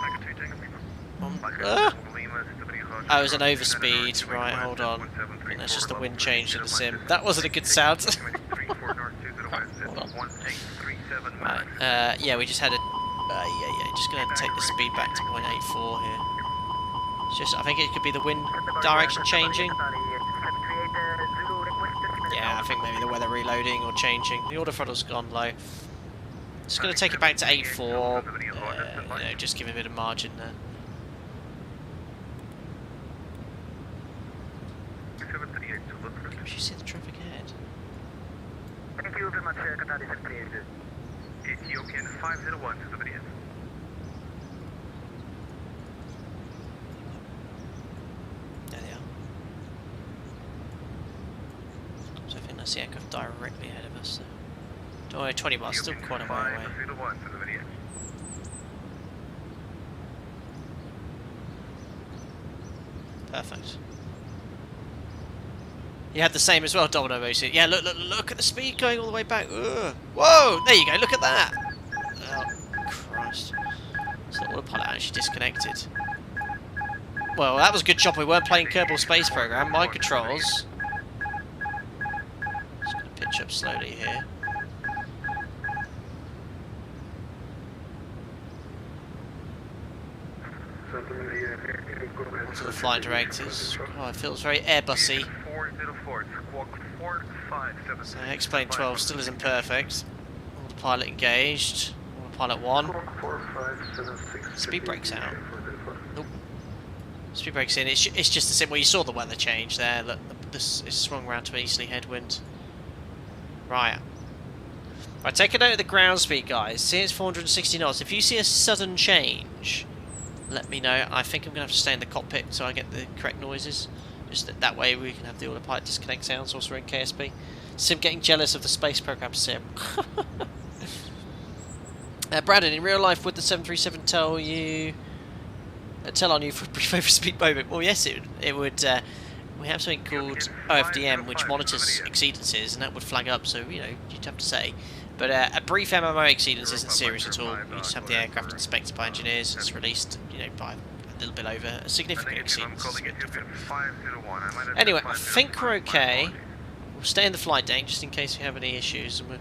Oh, it was an overspeed. Right, hold on. I think that's just the wind change in the sim. That wasn't a good sound. Hold on. Right, yeah, we just had a... yeah, just going to take the speed back to 0.84 here. It's just, I think it could be the wind direction changing. Yeah, I think maybe the weather reloading or changing. The auto throttle's gone low. Just going to take it back to 8.4. You know, just give it a bit of margin there. Can you see the traffic ahead? Thank you very much, Qatar is created. Ethiopian 501 to the bridge. There they are. So I think that's the aircraft directly ahead of us. So. Don't worry, 20 miles, still quite a way away. Perfect. You had the same as well, Domino Moosey. Yeah, look at the speed going all the way back. Ugh. Whoa! There you go, look at that! Oh, Christ. So the autopilot actually disconnected. Well, that was a good job we weren't playing Kerbal Space Program. My controls pitch up slowly here. Onto the flight directors. Oh, it feels very Airbusy. 404, squawk 457. So X-plane 12 still isn't perfect. Autopilot engaged. Autopilot 1. Speed brakes out. Nope. Speed brakes in. It's just the same. Well, you saw the weather change there. Look, this is swung around to an easterly headwind. Right. Right, take a note of the ground speed, guys. See, it's 460 knots. If you see a sudden change, let me know. I think I'm going to have to stay in the cockpit so I get the correct noises. Just that way we can have the autopilot disconnect sounds whilst we're in KSP. Sim getting jealous of the space program sim. Brandon, in real life, would the 737 tell on you for a brief overspeed moment? Well, yes, it would. We have something called OFDM, which monitors exceedances, and that would flag up. So you know, you'd have to say. But a brief MMO exceedance isn't serious at all. You just have the aircraft inspected by engineers. It's released, you know, by a little bit over a significant exceedance. Anyway, I think we're okay. We'll stay in the flight deck just in case we have any issues, and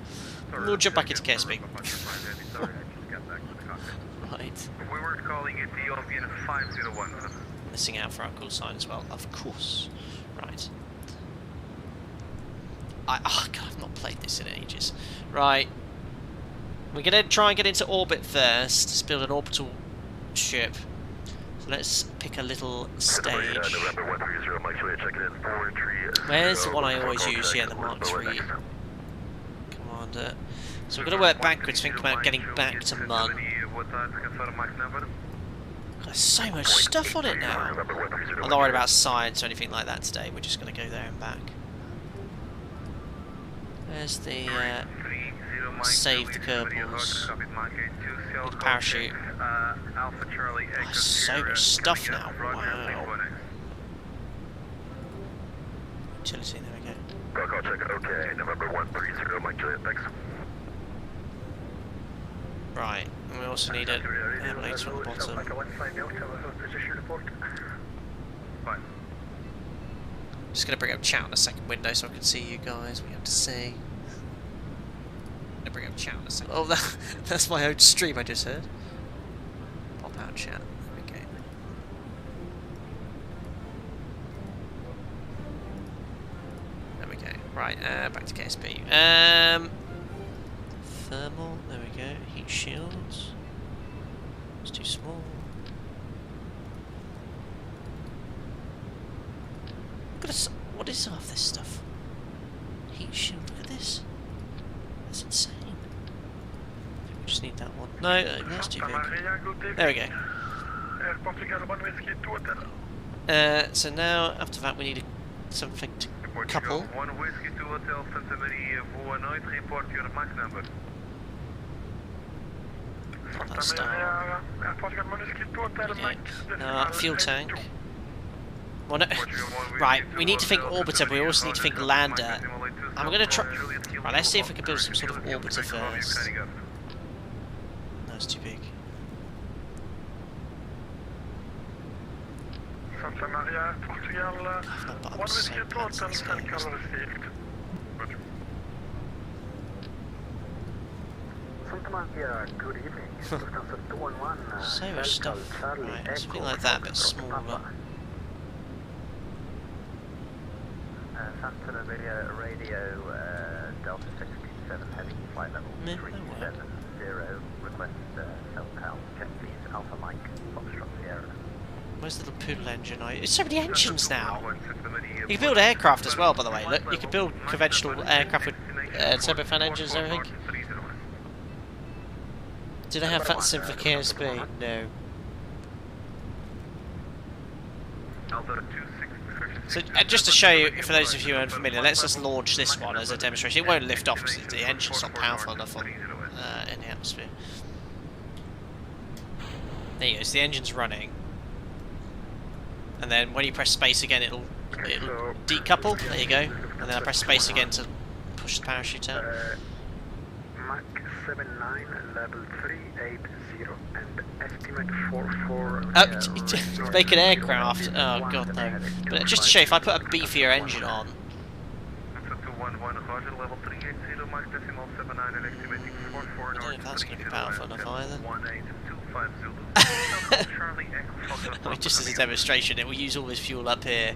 we'll jump back into KSP. Right. We were calling it the OVN 501. Missing out for our call sign as well, of course. Right. Oh god, I've not played this in ages. Right. We're going to try and get into orbit first. Let's build an orbital ship. So let's pick a little stage. Where's the one I always use? Yeah, the Mark III Commander. So we're going to work backwards, think about getting back to Mun. There's so much stuff on it now. I'm not worried about science or anything like that today. We're just going to go there and back. There's the save the Kerbals. The parachute. Oh, so much stuff now. Wow. Utility, there we go. Okay, November 130, Mike Juliet, thanks. Right, and we also need a navigator on the bottom. Just going to bring up chat on the second window so I can see you guys, what you have to say. Bring up chat in a second. Oh, that's my own stream I just heard. Pop out chat. Okay. There we go. Right, back to KSP. Thermal. There we go. Heat shields. It's too small. Look at what is half this stuff? Heat shield. Look at this. That's insane. We just need that one. No, that's too big. There we go. So now, after that, we need something to couple. That's down. Okay. Now, fuel tank. Well, no. Right, we need to think orbiter, but we also need to think lander. I'm going to try... Right, let's see if we can build some sort of orbiter first. No, it's too big. I've not bottomed so bad in this game. Good evening. So much stuff. Right, something like that, but smaller. Santa Radio Delta 67 heading flight level 370. Request self-help. Check please. Alpha Mike. Foxtrot Sierra. Where's the little poodle engine? It's so many engines now. You can build aircraft as well, by the way. Look, you can build conventional aircraft with turbofan engines and everything. Do they have vatsim for KSP? No. So just to show you, for those of you who aren't familiar, let's just launch this one as a demonstration. It won't lift off because the engine's not powerful enough on, in the atmosphere. There you go, so the engine's running. And then when you press space again, it'll decouple. There you go. And then I press space again to push the parachute out. Mach 79, level 380, and estimate 44. Make an aircraft. Oh god no. But just to show you, if I put a beefier engine on, 79 and estimating 44 I don't know if that's going to be powerful enough either. 1825 Zulu. Charlie Echo Foxtrot. I mean, just as a demonstration, it will use all this fuel up here.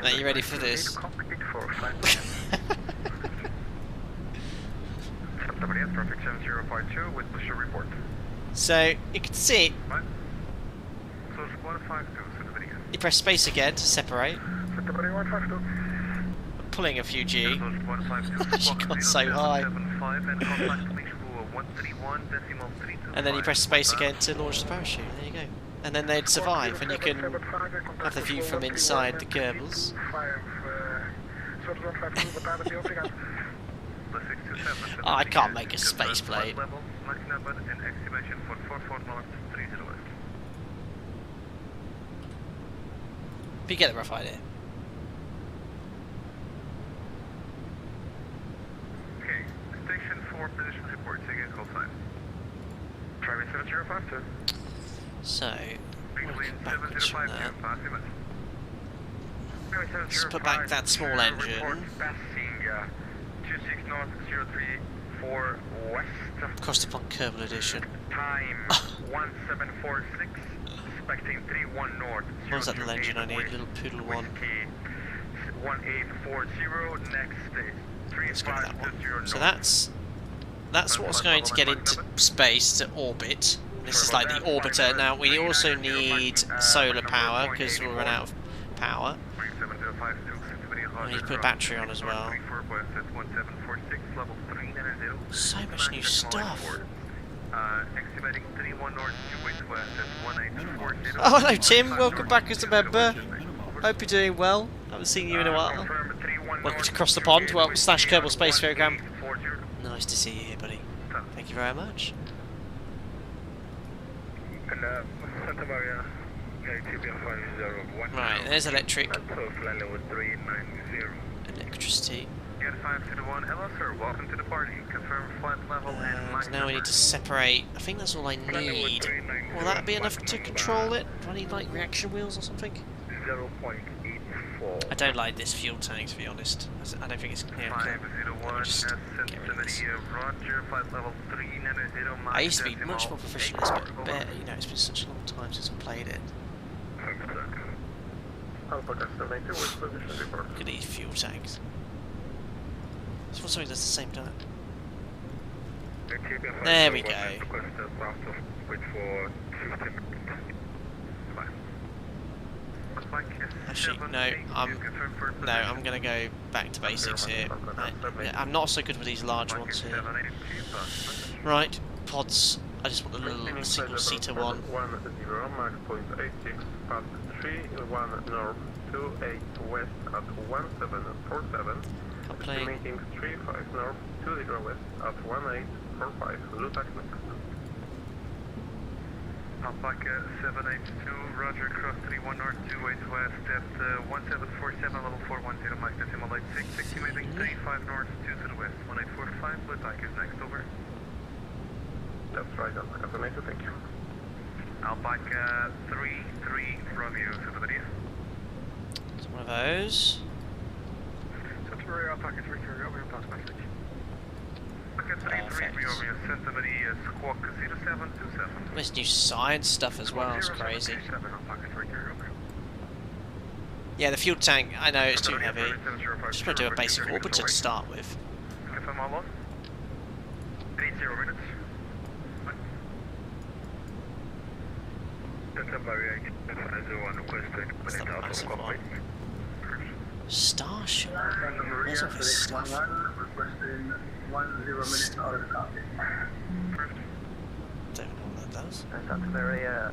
Are you ready for this? So, you can see, you press space again to separate. I'm pulling a few G. She got so high. And then you press space again to launch the parachute. There you go. And then they'd survive, and you can have the view from inside the gerbils. Oh, I can't make a space plane. But you get the rough idea. Okay, station 4 position report, again call sign. Driving 7052. So, working backwards from that. Let's put back that small engine. Across the Pont Kerbal edition. Time 1746. Expecting 31 north. What was that little engine I need? Little poodle one. 1840 next stage. Let's go with that one. So that's what's going to get into space to orbit. This is like the orbiter. Now we also need solar power because we'll run out of power. I need to put a battery on as well. So much new stuff. Oh, hello Tim, welcome back as a member. Hope you're doing well. Haven't seen you in a while. Welcome to Cross the Pond, well, / Kerbal Space Program. Nice to see you here, buddy. Thank you very much. Right, there's electric. Electricity. Hello sir, welcome to the party. Confirm flight level and now we need to separate. I think that's all I need. Will that be enough to control it? Do I need like reaction wheels or something? 0.84. I don't like this fuel tank, to be honest. I don't think it's cool. Let me just get rid of this. I used to be much more proficient in this, but you know, it's been such a long time since I played it. Look at these fuel tanks. Just want something that's the same time. There we go. Actually, no, I'm gonna go back to basics here. I'm not so good with these large ones here. Right, pods. I just want a little single-seater one. 1 north, 28 west at 1747. Estimating 35 north, 20 west at 1845. Look back next. Alpaca 782, Roger, cross 31 north, 28 west at 1747, level 410, Mike decimal 86, estimating 35 north, 2 to the west, 1845, Alpaca is next, over. That's right, Alpaca, thank you. Alpaca 33 Romeo to the video. It's one of those. Santa Maria, Alpaca 33 Romeo, pass message. Alpaca 33 Romeo, Santa Maria, Squawk 0727. There's new science stuff as well, it's crazy. Yeah, the fuel tank, I know it's too heavy. Just want to do a basic orbiter to start with. Confirm all on. 80 minutes. What's that massive one? Starship? Where's all this stuff? Santa Maria,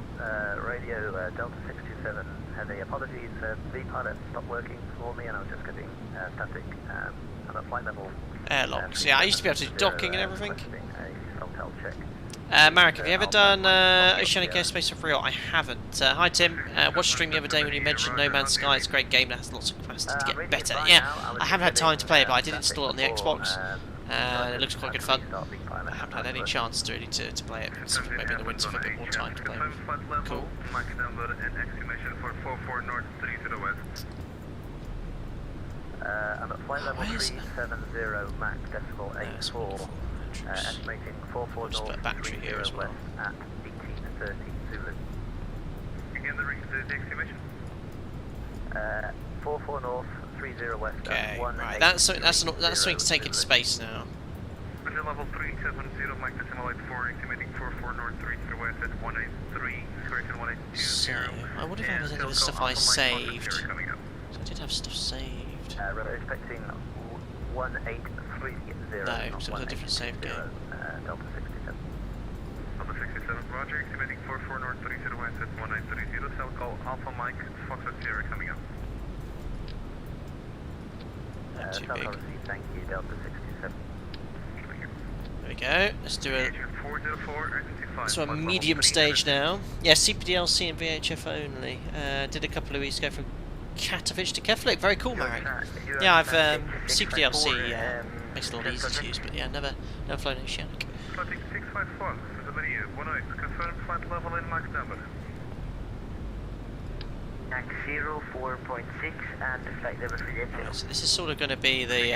radio Delta 627, Heavy. Apologies, V-pilot stopped working for me and I was just getting static at a flight level. Airlocks. Yeah, I used to be able to do docking and everything. Check. Marek, have you ever done Oceanic Airspace for real? I haven't. Hi Tim, watched stream the other day when you mentioned No Man's Sky. It's a great game that has lots of capacity to get better. Yeah, I haven't had time to play it, but I did install it on the Xbox. and it looks quite good fun. I haven't had any chance really to play it, so maybe in the winter for a bit more time to play it. Cool. Max number and estimation for 44 north 30 west. I'm at flight level 370, Mac decimal 84, estimating 44 Just put a north, battery here as well. at 1830 Zulu. Again, the estimation? 44 north, 30 west, Okay, at right, that's something to take into space now. Level 370, Mac decimal 84, estimating 44 north 30 west at 183, correction 182. So, I wonder if I was any of the stuff I saved. So I did have stuff saved. We're expecting 1830. No, so it was a different save game. Delta 67. Delta 67, roger, estimating 44 north 30 west at 1930, cell call Alpha Mike, Foxtrot Sierra coming up. Not too South big. Odyssey, thank you, Delta 67. There we go. Let's do a medium stage now. Yeah, CPDLC and VHF only. Did a couple of weeks ago from Katowice to Keflavik. Very cool, Marek. Yeah, I've CPDLC makes it a lot easier to use, but yeah, never flown Oceanic. Flight 654, confirm flight level and Max number. Max 04.6 and flight level 380. Right, so this is sort of going to be the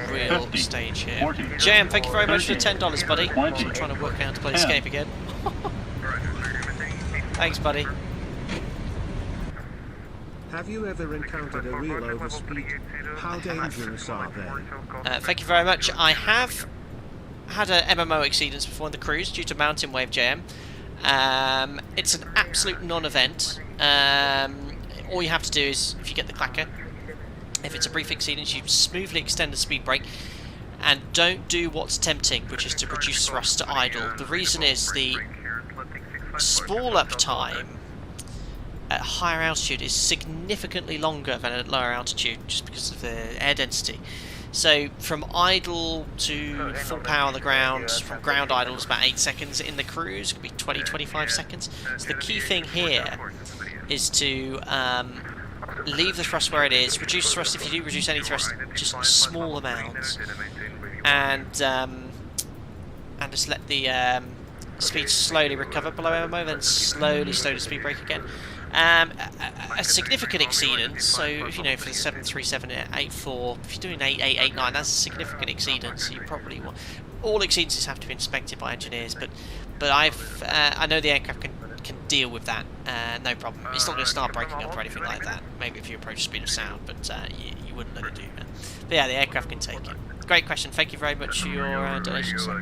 real stage here. JM, thank you very much for the $10, buddy. I'm trying to work out how to play this game again. Thanks, buddy. Have you ever encountered a real overspeed? How dangerous are they? Thank you very much. I have had a MMO exceedance before on the cruise due to mountain wave JM. It's an absolute non-event. All you have to do is, if you get the clacker, if it's a brief exceedance, you smoothly extend the speed brake and don't do what's tempting, which is to reduce thrust to idle. The reason is the spool up time at higher altitude is significantly longer than at lower altitude, just because of the air density. So from idle to full power on the ground, from ground idle is about 8 seconds. In the cruise, it could be 20-25 seconds. So the key thing here is to leave the thrust where it is, reduce thrust if you do reduce any thrust, just small amounts, and just let the speed slowly recover below MMO, then slowly slow the speed brake again. A significant exceedance, so if you know for the 737 at 8.4, if you're doing 8.8, 8.9, that's a significant exceedance. So you probably want, all exceedances have to be inspected by engineers, but I know the aircraft can deal with that, no problem. It's not going to start breaking up or anything like that. Maybe if you approach speed of sound, but you wouldn't let it do that. But yeah, the aircraft can take it. Great question. Thank you very much for your donation, sir.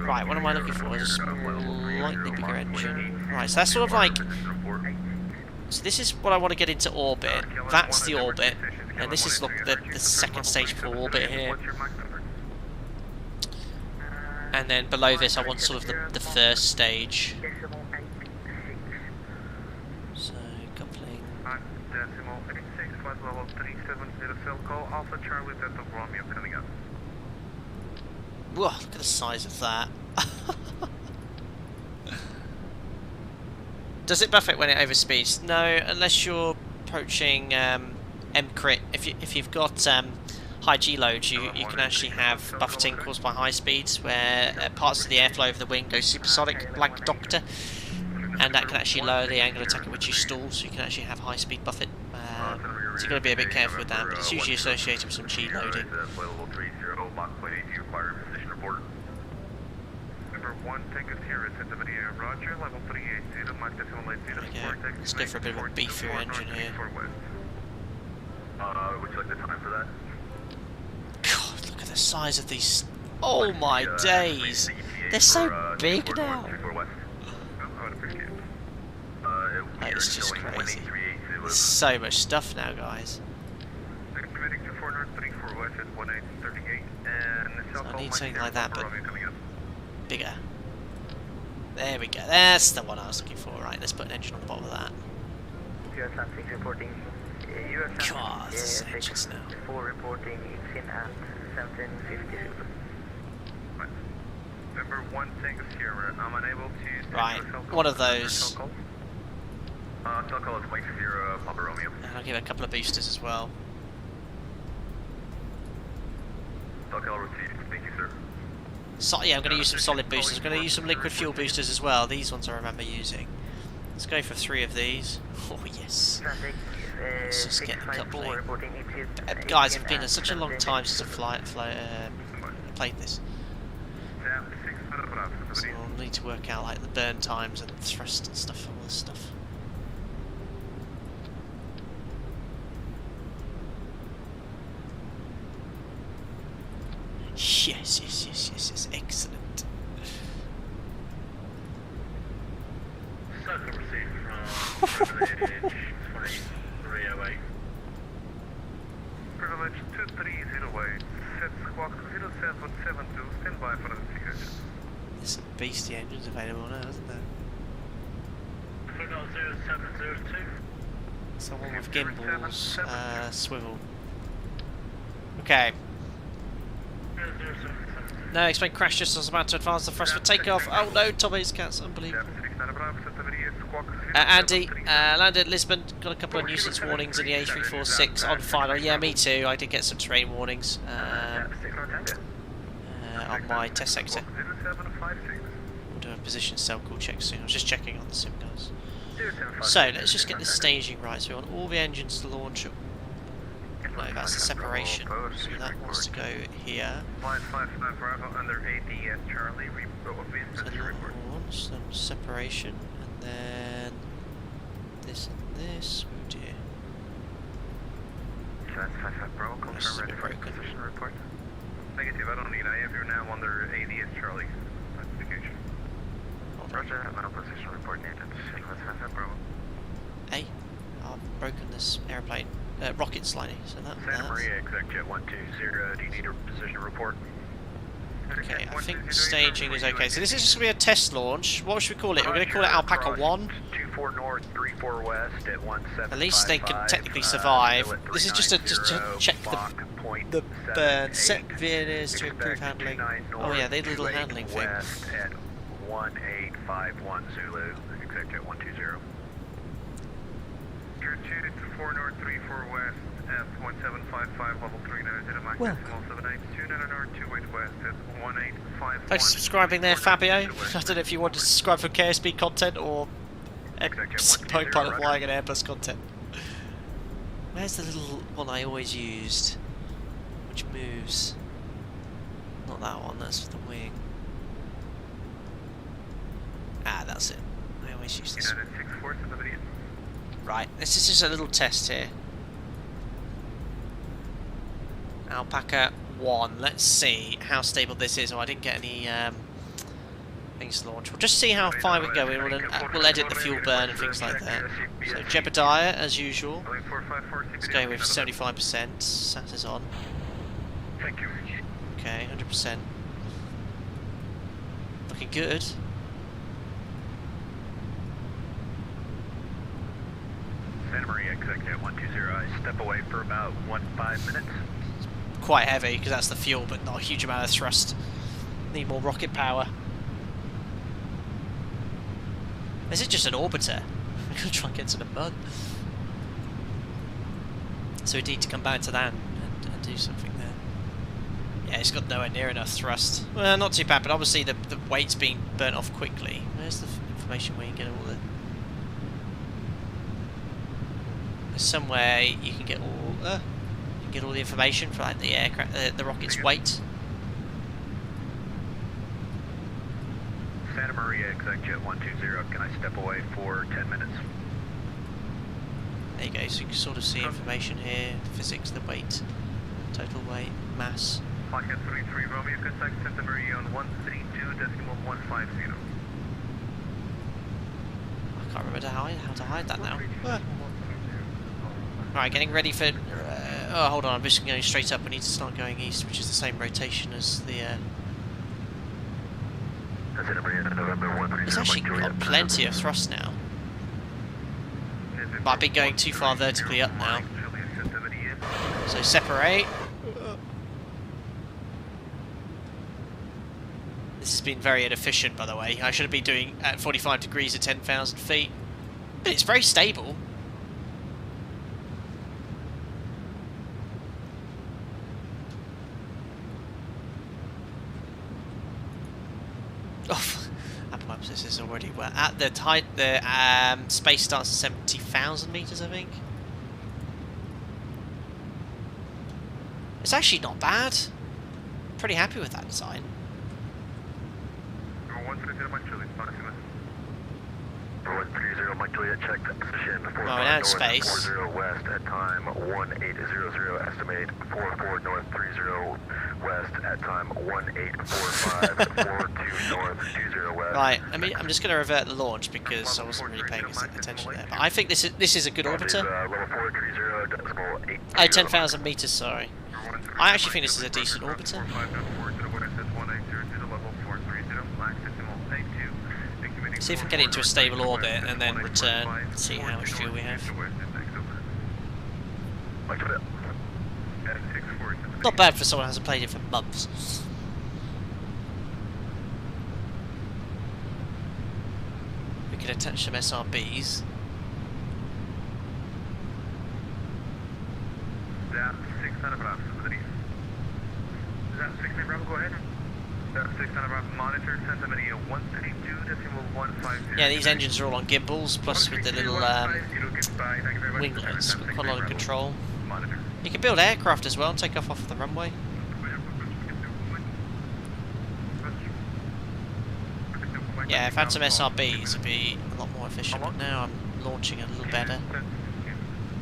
Right, what am I looking for? A slightly bigger engine. Right, so that's sort of like. So this is what I want to get into orbit. That's the orbit, and this is the second stage for orbit here. And then below this, I want sort of the first stage. So coupling. Decimal 86, flight level 370, cell call Alpha Charlie Delta Romeo coming up. Whoa, look at the size of that. Does it buffet when it overspeeds? No, unless you're approaching M-crit. If you've got high G loads, you can actually have buffeting caused by high speeds, where parts of the airflow over the wing go supersonic, like Doctor, and that can actually lower the angle of attack at which you stall, so you can actually have high speed buffet. So you've got to be a bit careful with that, but it's usually associated with some G loading. Let's go for a bit of a beefier engine here. Would you like the time for that? God, look at the size of these. Oh my days! They're so big now! It's just crazy. There's so much stuff now, guys. So I need something like that, but bigger. There we go. That's the one I was looking for. Right, let's put an engine on the bottom of that. God, this engines now. Reporting in at 1750. Number 1 Tango Sierra, I'm unable to... Right, one of those. Cell call is Mike Sierra, Papa Romeo. And I'll give it a couple of boosters as well. All received. Thank you, sir. So, yeah, I'm going to use some solid boosters. I'm going to use some liquid fuel boosters as well. These ones I remember using. Let's go for 3 of these. Oh, yes. Let's just get a couple. Guys, it's been such a long time since I played this. So I'll need to work out like the burn times and thrust and stuff, all this stuff. Yes, excellent. Circle received from Privilege 2308. Privilege 2308, set squawk 0772, stand by for investigation. There's some beastie engines available now, isn't there? Flight 0702. Someone with gimbals, swivel. Okay. No, explain crash just as I was about to advance the thrust for takeoff. Oh no, Tommy's cats, unbelievable. Andy, landed at Lisbon, got a couple of nuisance warnings in the A340 on final. Yeah, me too, I did get some terrain warnings on my test sector. We'll do a position cell call check soon. I was just checking on the sim guys. So, let's just get the staging right. So we want all the engines to launch at... No, that's the separation. So that wants to go here. 555 Bravo under ADS Charlie, So launch, then separation, and then this and this. Oh dear. That's 55 Bravo, confirm ready for position report. Negative, I don't need. I have you now under ADS Charlie. Notification. Roger, I'm on position report needed. Sequence 55 Bravo. Hey, I've broken this airplane. Rocket slightly, so that's... Santa Maria, exec jet 120, do you need a position report? Okay, I think staging is okay. So this is just going to be a test launch. What should we call it? We're going to call it Alpaca 1. 24 north, 34 west at 1755. At least they can technically survive. This is just to check the burn. Set veers to improve handling. Oh yeah, they did a little handling thing. West at 1851 Zulu, exec jet 120. 4 north, 34 west at 1755, level 390, Max decimal 782, 99 north, 28 west at 1851. Thanks for subscribing there, Fabio. I don't know if you want to subscribe for KSB content or Pilot Flying and Airbus content. Where's the little one I always used? Which moves? Not that one, that's the wing. Ah, that's it. I always use this one. Right, this is just a little test here. Alpaca 1. Let's see how stable this is. Oh, I didn't get any things to launch. We'll just see how far we go. We'll edit the fuel burn and things like that. So Jebediah, as usual. Let's go with 75%. Sat is on. Thank you. Okay, 100%. Looking good. Santa Maria, exec jet 120, I step away for about 15 minutes. Quite heavy because that's the fuel, but not a huge amount of thrust. Need more rocket power. This is just an orbiter. We're going to try and get to the mud. So we need to come back to that and do something there. Yeah, it's got nowhere near enough thrust. Well, not too bad, but obviously the weight's being burnt off quickly. Where's the information where you get all the... There's somewhere you can get all the information for like the aircraft, the rocket's weight. Santa Maria, exec jet 120, can I step away for 10 minutes? There you go, so you can sort of see information here, physics, the weight, total weight, mass. Pocket 33 Romeo, contact Santa Maria on 132.150. I can't remember how to hide that now. Right, getting ready for... oh, hold on, I'm just going straight up. We need to start going east, which is the same rotation as the... It's actually got plenty of thrust now. But I've been going too far vertically up now. So separate. This has been very inefficient, by the way. I should have been doing at 45 degrees at 10,000 feet. But it's very stable. already well. At the height, the space starts at 70,000 meters, I think. It's actually not bad. Pretty happy with that design. 130 Mike Juliet, 130 Mike Juliet, check position 45 well, we're out of north, space. 40 west at time 1800, estimate 44 north, 30 west at time 1845, 42 north, 20 west. Right, I mean, I'm just going to revert the launch because I wasn't really paying attention there. But I think this is a good orbiter. Oh, 10,000 meters, sorry. I actually think this is a decent orbiter. See if we can get it into a stable orbit and then return, see how much fuel we have. Not bad for someone who hasn't played it for months. We can attach some SRBs. That 600 Bravo, that 600 Bravo, go ahead. That 600 Bravo, monitor, centimeter 132.150. Yeah, these engines are all on gimbals, plus with the little winglets, quite a lot of control. You can build aircraft as well and take off the runway. Yeah, if I had some SRBs, it'd be a lot more efficient, but now I'm launching a little better.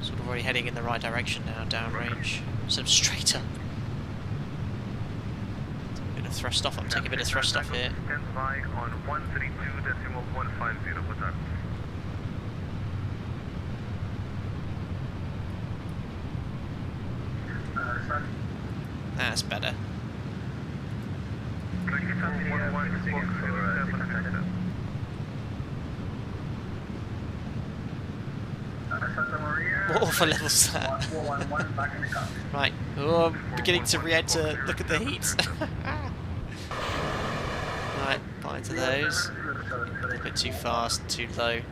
Sort of already heading in the right direction now, downrange, instead of straight up. A bit of thrust off, I'm taking a bit of thrust off here. Stand by on 132.150, what's up? That's better. What awful levels that? Right, oh, I'm beginning to re-enter. Look at the heat. Right, bye to those. A little bit too fast, too low.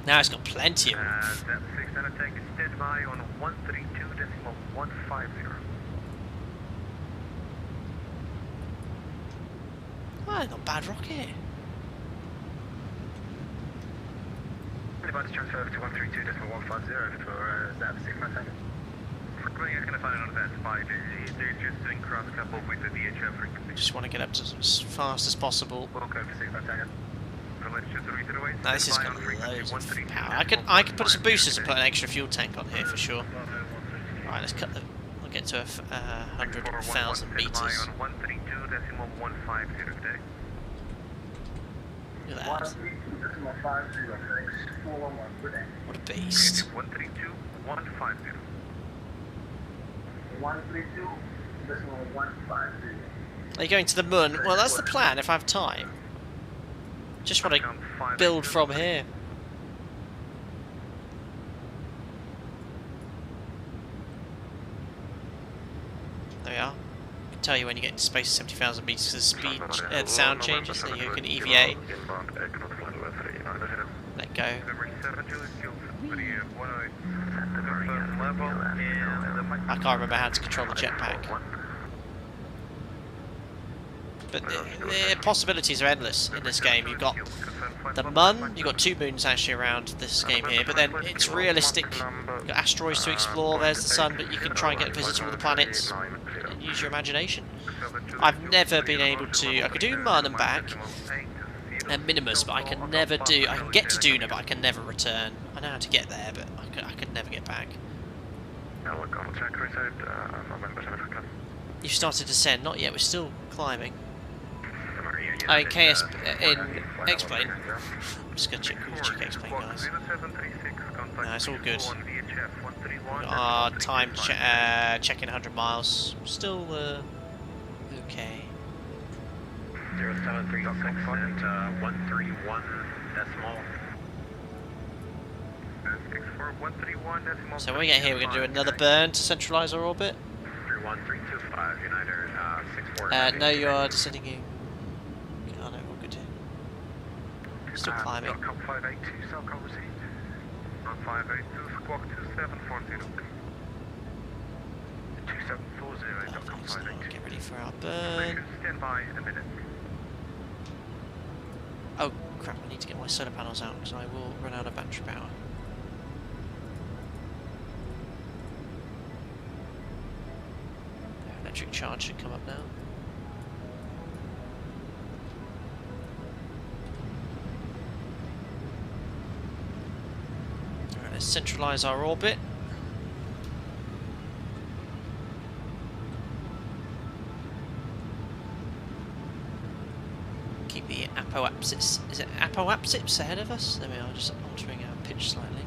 Now it's got plenty of oomph. That 600 tank is stand by on 132.150. Ah, not bad rocket. Anybody's transfer over to 132.150 for that 600 tank. You're going to find it on advanced 5. They're just doing cross couple with the VHF frequency. Just want to get up to as fast as possible. Okay, for 600 tank. No, this has got loads of power. I could put some boosters and put an extra fuel tank on here for sure. Right, let's cut the. We'll get to 100,000 meters. Look at that. What a beast. 132.150. 132.150. Are you going to the moon? Well, that's the plan if I have time. Just want to build from here. There we are. I can tell you when you get into space 70,000 meters, the speed, the sound changes. There you can EVA. Let go. I can't remember how to control the jetpack. But the possibilities are endless in this game. You've got the Mun, you've got 2 moons actually around this game here, but then it's realistic. You've got asteroids to explore, there's the sun, but you can try and get a visit to all the planets and use your imagination. I've never been able to. I could do Mun and back and Minimus, but I can never do. I can get to Duna, but I can never return. I know how to get there, but I could never get back. You've started to descend, not yet. We're still climbing. Oh, in KS in xplane. I'm just gonna check xplane, guys. No, it's all good. Our time checking 100 miles. Still okay. 0736 and 131 decimal. So when we get here, we're gonna do another burn to centralise our orbit. 31325 United 64. No, you are descending in. Oh no, we're good here. Still climbing. 582, Southcom received. 582, squawk 2740. Get ready for our burn. Stand by a minute. Oh crap, I need to get my solar panels out because I will run out of battery power. Electric charge should come up now. Alright, let's centralise our orbit. Keep the apoapsis. Is it apoapsis ahead of us? There we are, just altering our pitch slightly.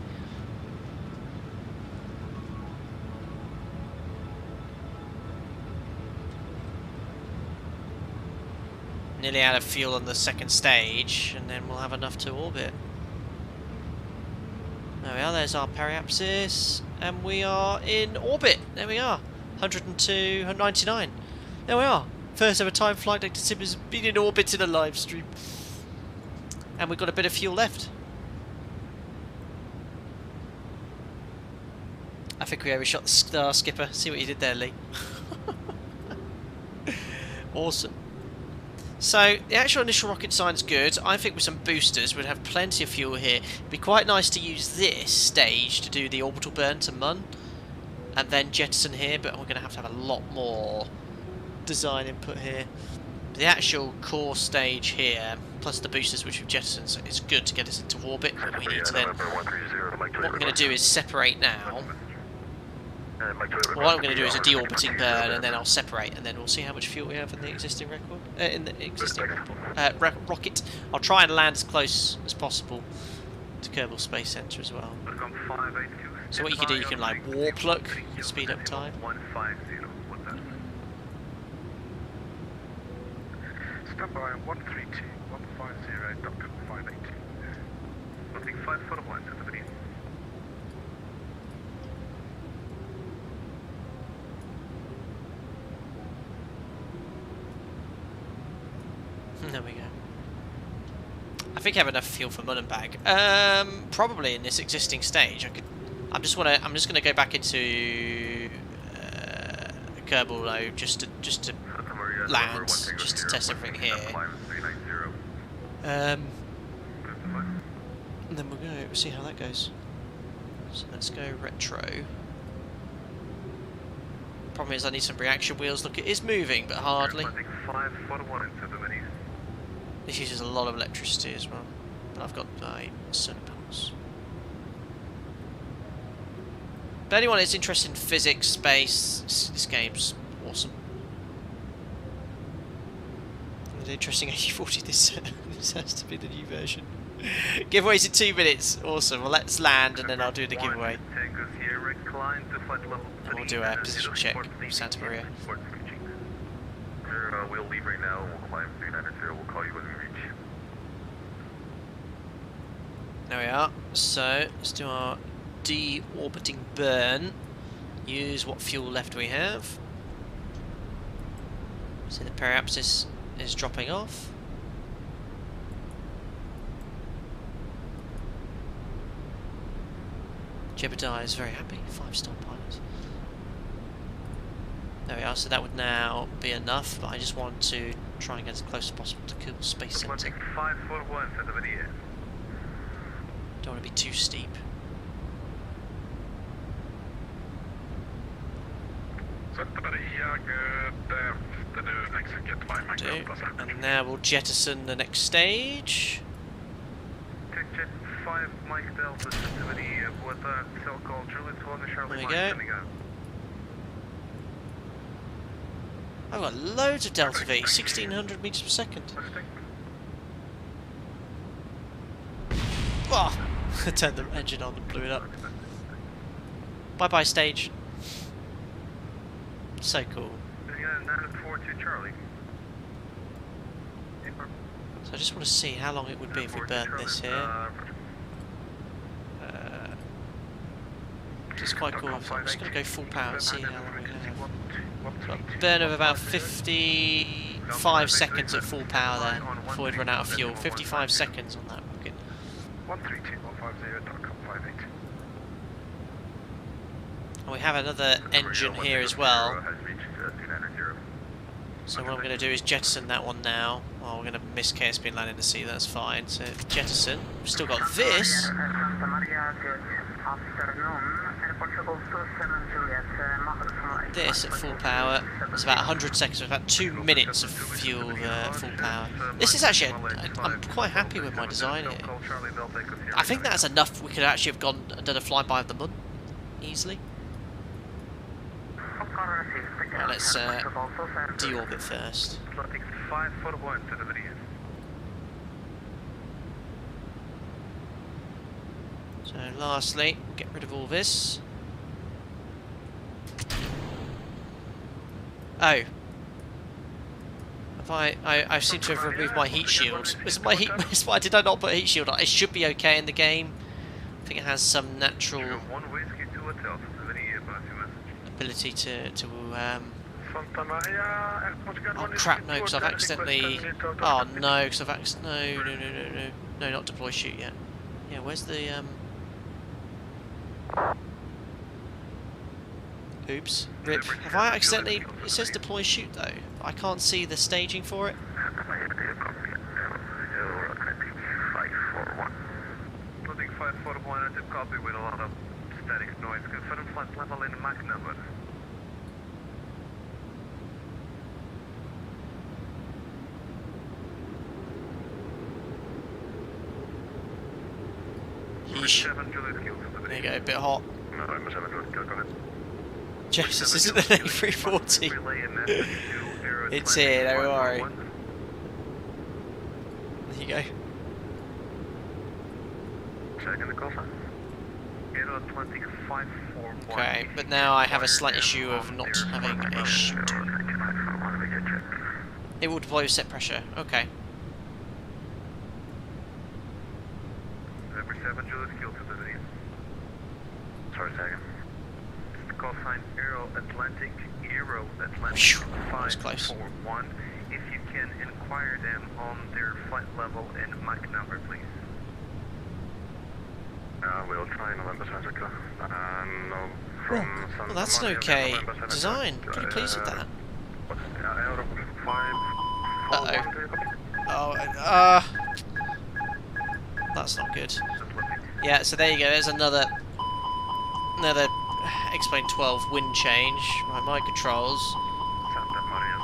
Nearly out of fuel on the second stage, and then we'll have enough to orbit. There we are, there's our periapsis, and we are in orbit. There we are, 102, 199. There we are. First ever time flight deck to sim has been in orbit in a live stream. And we've got a bit of fuel left. I think we overshot the star, Skipper. See what you did there, Lee. Awesome. So, the actual initial rocket design's good. I think with some boosters we'd have plenty of fuel here. It'd be quite nice to use this stage to do the orbital burn to Mun. And then jettison here, but we're going to have a lot more design input here. The actual core stage here, plus the boosters which we've jettisoned, so it's good to get us into orbit, but we need to then... What we're going to do is separate now. What I'm going to do is a deorbiting burn, and then I'll separate, and then we'll see how much fuel we have in the existing record. Rocket. I'll try and land as close as possible to Kerbal Space Center as well. So what you can do, you can like warp look, speed up time. Stand by 132, 150, Dr. 582. Looking 5 foot of line to the video. There we go. I think I have enough fuel for Munnenberg. Probably in this existing stage. I'm just going to go back into Kerbal though, just to land, just to test everything here. And then we'll see how that goes. So let's go retro. Problem is I need some reaction wheels. Look, it is moving, but hardly. This uses a lot of electricity as well. But I've got my solar panels. But anyone that's interested in physics, space, this game's awesome. An interesting A340, this has to be the new version. Giveaways in 2 minutes. Awesome. Well, let's land and then I'll do the giveaway. And we'll do a position check from Santa Maria. We'll leave right now. We'll climb 390. We'll call you when we reach. There we are. So let's do our deorbiting burn. Use what fuel left we have. See the periapsis is dropping off. Jebediah is very happy. 5-star pilot. There we are, so that would now be enough, but I just want to try and get as close as possible to Kerbal Space Center. 5 foot 1 for the video. Don't want to be too steep. And now we'll jettison the next stage. Jet 5 Mike Delta to the video with a cell call Juliet 1 to Charlie. There we go. I've got loads of Delta V, 1600 meters per second. Oh, I turned the engine on and blew it up. Bye bye stage. So cool. So I just want to see how long it would be if we burnt this here. It's quite cool. So I'm just going to go full power and see how long we have. Got a burn of about 55 seconds at full power there before we'd run out of fuel. 55 seconds on that rocket. 132.150.58. And we have another engine here as well. So what I'm going to do is jettison that one now. Oh, we're going to miss KSP and land in the sea, that's fine. So jettison. We've still got this. This at full power. It's about 100 seconds, about 2 minutes of fuel full power. This is actually, I'm quite happy with my design here. I think that's enough. We could actually have gone and done a flyby of the moon easily. Right, let's deorbit first. So lastly, get rid of all this. Oh. Have I seem to have removed my heat shield. Is my heat, why did I not put a heat shield on? It should be okay in the game. I think it has some natural ability to oh crap, no, because I've accidentally... Oh no, because I've accidentally... No, not deploy shoot yet. Yeah, where's the... Oops. Rip. Have I accidentally... It says deploy shoot though. I can't see the staging for it. Loading 541 at the copy with a lot of static noise. Confirm flight level in Mach number. Yeesh. There you go, a bit hot. Jesus, isn't it an A340? It's here, don't worry. There you go. Okay, but now I have a slight issue of not having a chute. It will deploy with set pressure, okay. Sorry, second. Call sign Aero Atlantic 541. If you can inquire them on their flight level and Mach number, please. We'll try November Centrica. No, well, that's an okay design. Pretty pleased with that. Uh-oh. Oh, that's not good. Yeah, so there you go. There's another X-plane 12 wind change. Right, my controls. Santa Maria,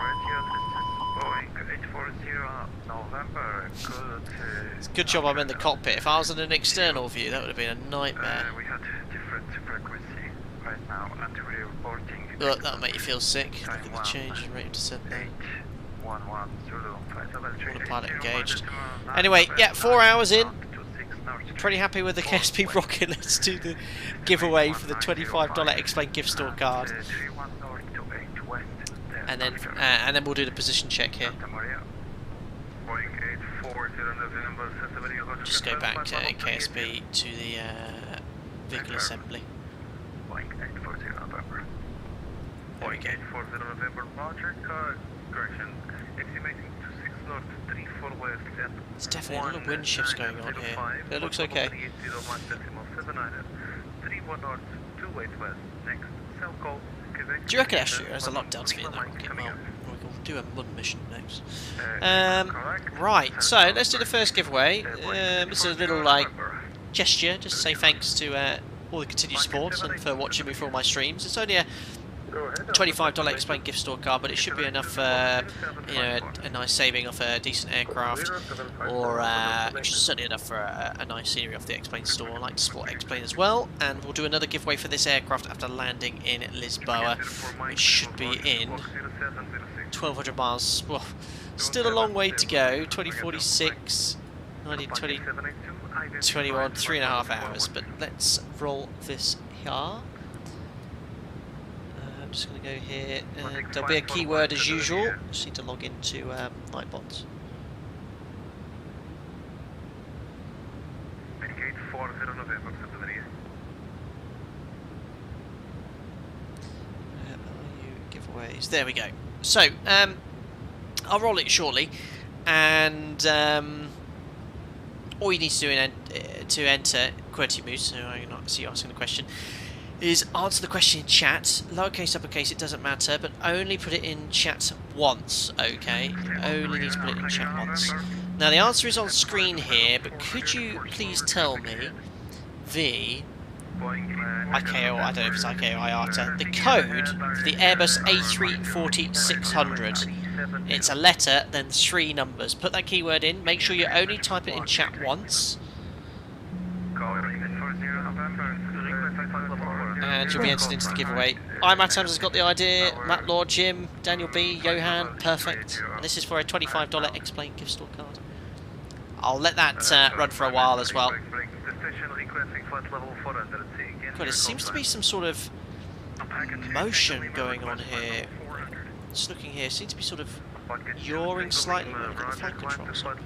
radio. This is Boeing 840 November. Good. It's a good job I'm in the cockpit. If I was in an external view, that would have been a nightmare. We had different frequency right now, and we're reporting. Look, that'll make you feel sick. Look at the change in rate of descent. Autopilot engaged. Anyway, yeah, 4 hours in. Pretty happy with the KSP rocket. Let's do the giveaway for the $25 X-plane gift store card, and then we'll do the position check here. Just go back to KSP to the vehicle assembly. There we go. There's definitely a lot of wind shifts going on here. It looks okay. Do you reckon actually there's a lot down to in that rocket? Well, we'll do a mud mission next. Right, so let's do the first giveaway. This is a little like gesture, just to say thanks to all the continued support and for watching me for all my streams. It's only a $25 X-plane gift store card, but it should be enough for you know, a nice saving off a decent aircraft, or certainly enough for a nice scenery off the X-plane store. I like to support X-plane as well, and we'll do another giveaway for this aircraft after landing in Lisbon. It should be in 1,200 miles. Well, still a long way to go. 2046, 1920, 21, 3.5 hours. But let's roll this here. Just going to go here, and there'll be a keyword as usual. Just need to log into Nightbots. Giveaways. There we go. So, I'll roll it shortly, and all you need to do to enter QWERTY Moose, so I can see you asking the question, is answer the question in chat. Lowercase, uppercase, it doesn't matter, but only put it in chat once, okay? You only need to put it in chat once. Now, the answer is on screen here, but could you please tell me the ICAO, I don't know if it's ICAO IATA, the code for the Airbus A340-600. It's a letter, then 3 numbers. Put that keyword in, make sure you only type it in chat once. And you'll be entered into the giveaway. Matt Adams has got the idea, Matt Lord, Jim, Daniel B, Johan, perfect. And this is for a $25 xplane gift store card. I'll let that run for a while as well. God, it seems to be some sort of motion going on here. Just looking here, it seems to be sort of yawing slightly when I've got the flight controls on.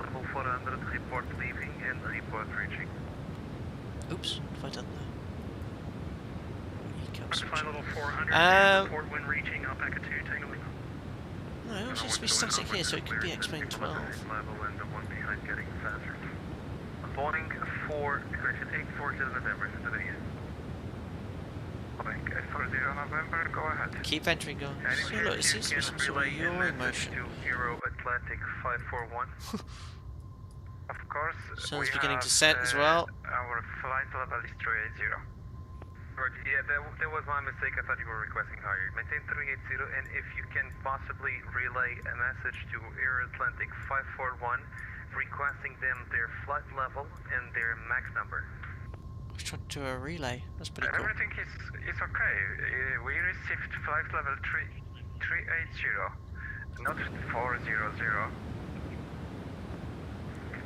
Oops, what have I done there? No, it seems to be static here, so it could be xplane 12. Boarding 4, correction, 840 November, to the east. 840 November, go ahead. Keep entering, guys. So look, it seems to be some sort of yawing motion. Euro Atlantic 541. Of course, Sun's beginning to set as well. Our flight level is 380. Right, yeah, that was my mistake. I thought you were requesting higher. Maintain 380, and if you can possibly relay a message to Air Atlantic 541, requesting them their flight level and their max number. I was trying to do a relay. That's pretty cool. Everything is okay. We received flight level 380, not 400.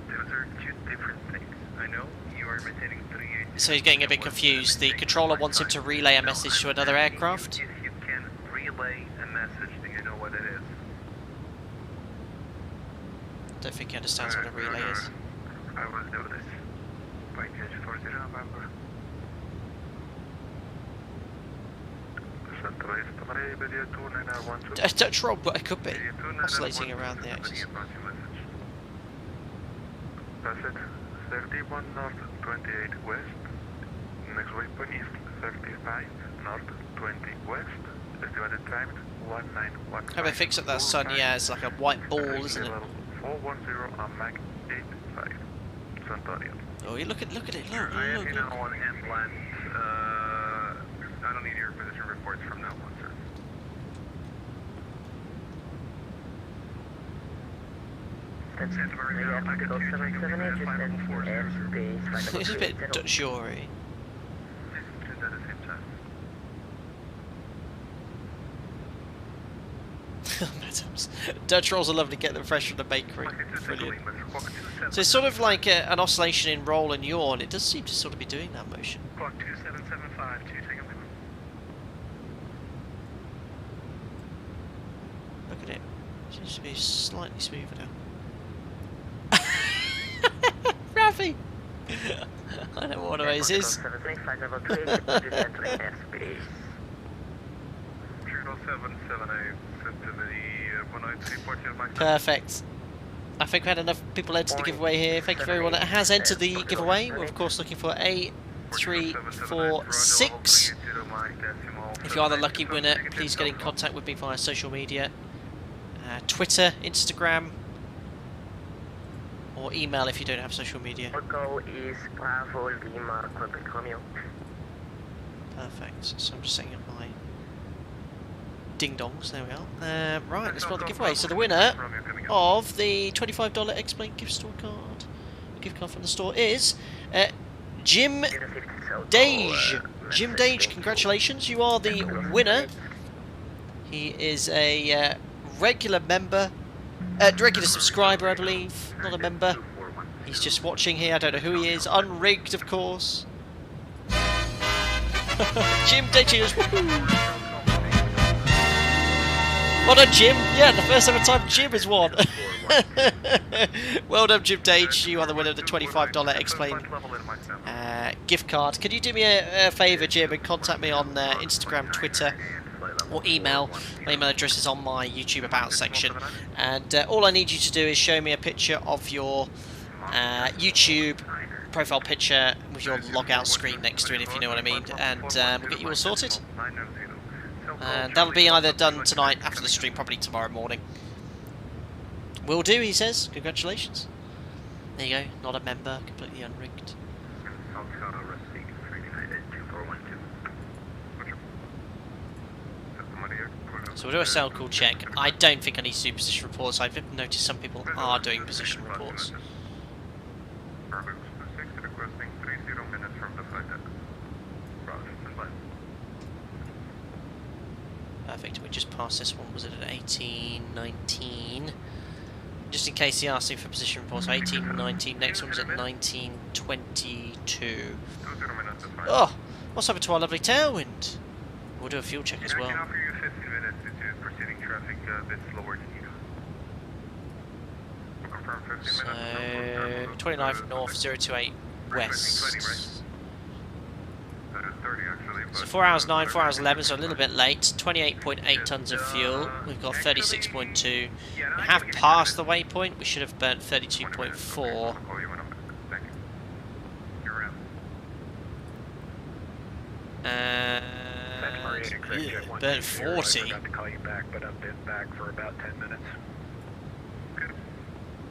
Those are 2 different things. I know you are maintaining 380. So he's getting a bit confused. The controller wants him to relay a message to another aircraft. If you can relay a message, do you know what it is? Don't think he understands what a relay is. I will do this. Package 40 November. Dutch roll, but it could be oscillating around the axis. Passage 31 north, 28 west. Next waypoint is 35 north, 20 west. Estimated time 191. How they fix up that sun? Yeah, it's like a white ball, isn't it? 410 on Mach 85. Santorio. Oh, you look at it. Look. I don't need your position reports from that one, sir. It's a bit Dutch-y. Dutch rolls are lovely, get them fresh from the bakery. Brilliant. So it's sort of like an oscillation in roll and yawn. It does seem to sort of be doing that motion. Clock 2775, 2 take a minute. Look at it. Seems to be slightly smoother now. Rafi! I don't know what one of those is. Perfect. I think we had enough people enter the giveaway here. Thank you for everyone that has entered the giveaway. We're of course looking for A346. If you are the lucky winner, please get in contact with me via social media. Twitter, Instagram, or email if you don't have social media. Perfect. So I'm just setting up my ding-dongs. There we are. Right, let's start the giveaway. So the winner of the $25 xplane gift store card, gift card from the store, is Jim Dage. Jim Dage, congratulations. You are the winner. He is a regular member, regular subscriber, I believe. Not a member. He's just watching here. I don't know who he is. Unrigged, of course. Jim Dage. Well done, Jim. Yeah, the first ever time Jim has won. Well done, Jim Dage. You are the winner of the $25 xplane gift card. Can you do me a favour, Jim, and contact me on Instagram, Twitter, or email? My email address is on my YouTube About section. And all I need you to do is show me a picture of your YouTube profile picture with your logout screen next to it, if you know what I mean, and we'll get you all sorted. And that'll be either done tonight after the stream, probably tomorrow morning. Will do, he says. Congratulations. There you go, not a member, completely unrigged. So we'll do a cell call check. I don't think I need to do position reports. I've noticed some people are doing position reports. Perfect, we just passed this one, was it at 1819? Just in case he asks me for position reports, 1819, next one's at 1922. Oh, what's happened to our lovely tailwind? We'll do a fuel check as well. So, 29 north, 028 west. So 4 hours 9, 4 hours 11, so a little bit late. 28.8 tons of fuel. We've got 36.2. We have passed the waypoint. We should have burnt 32.4. And burnt 40.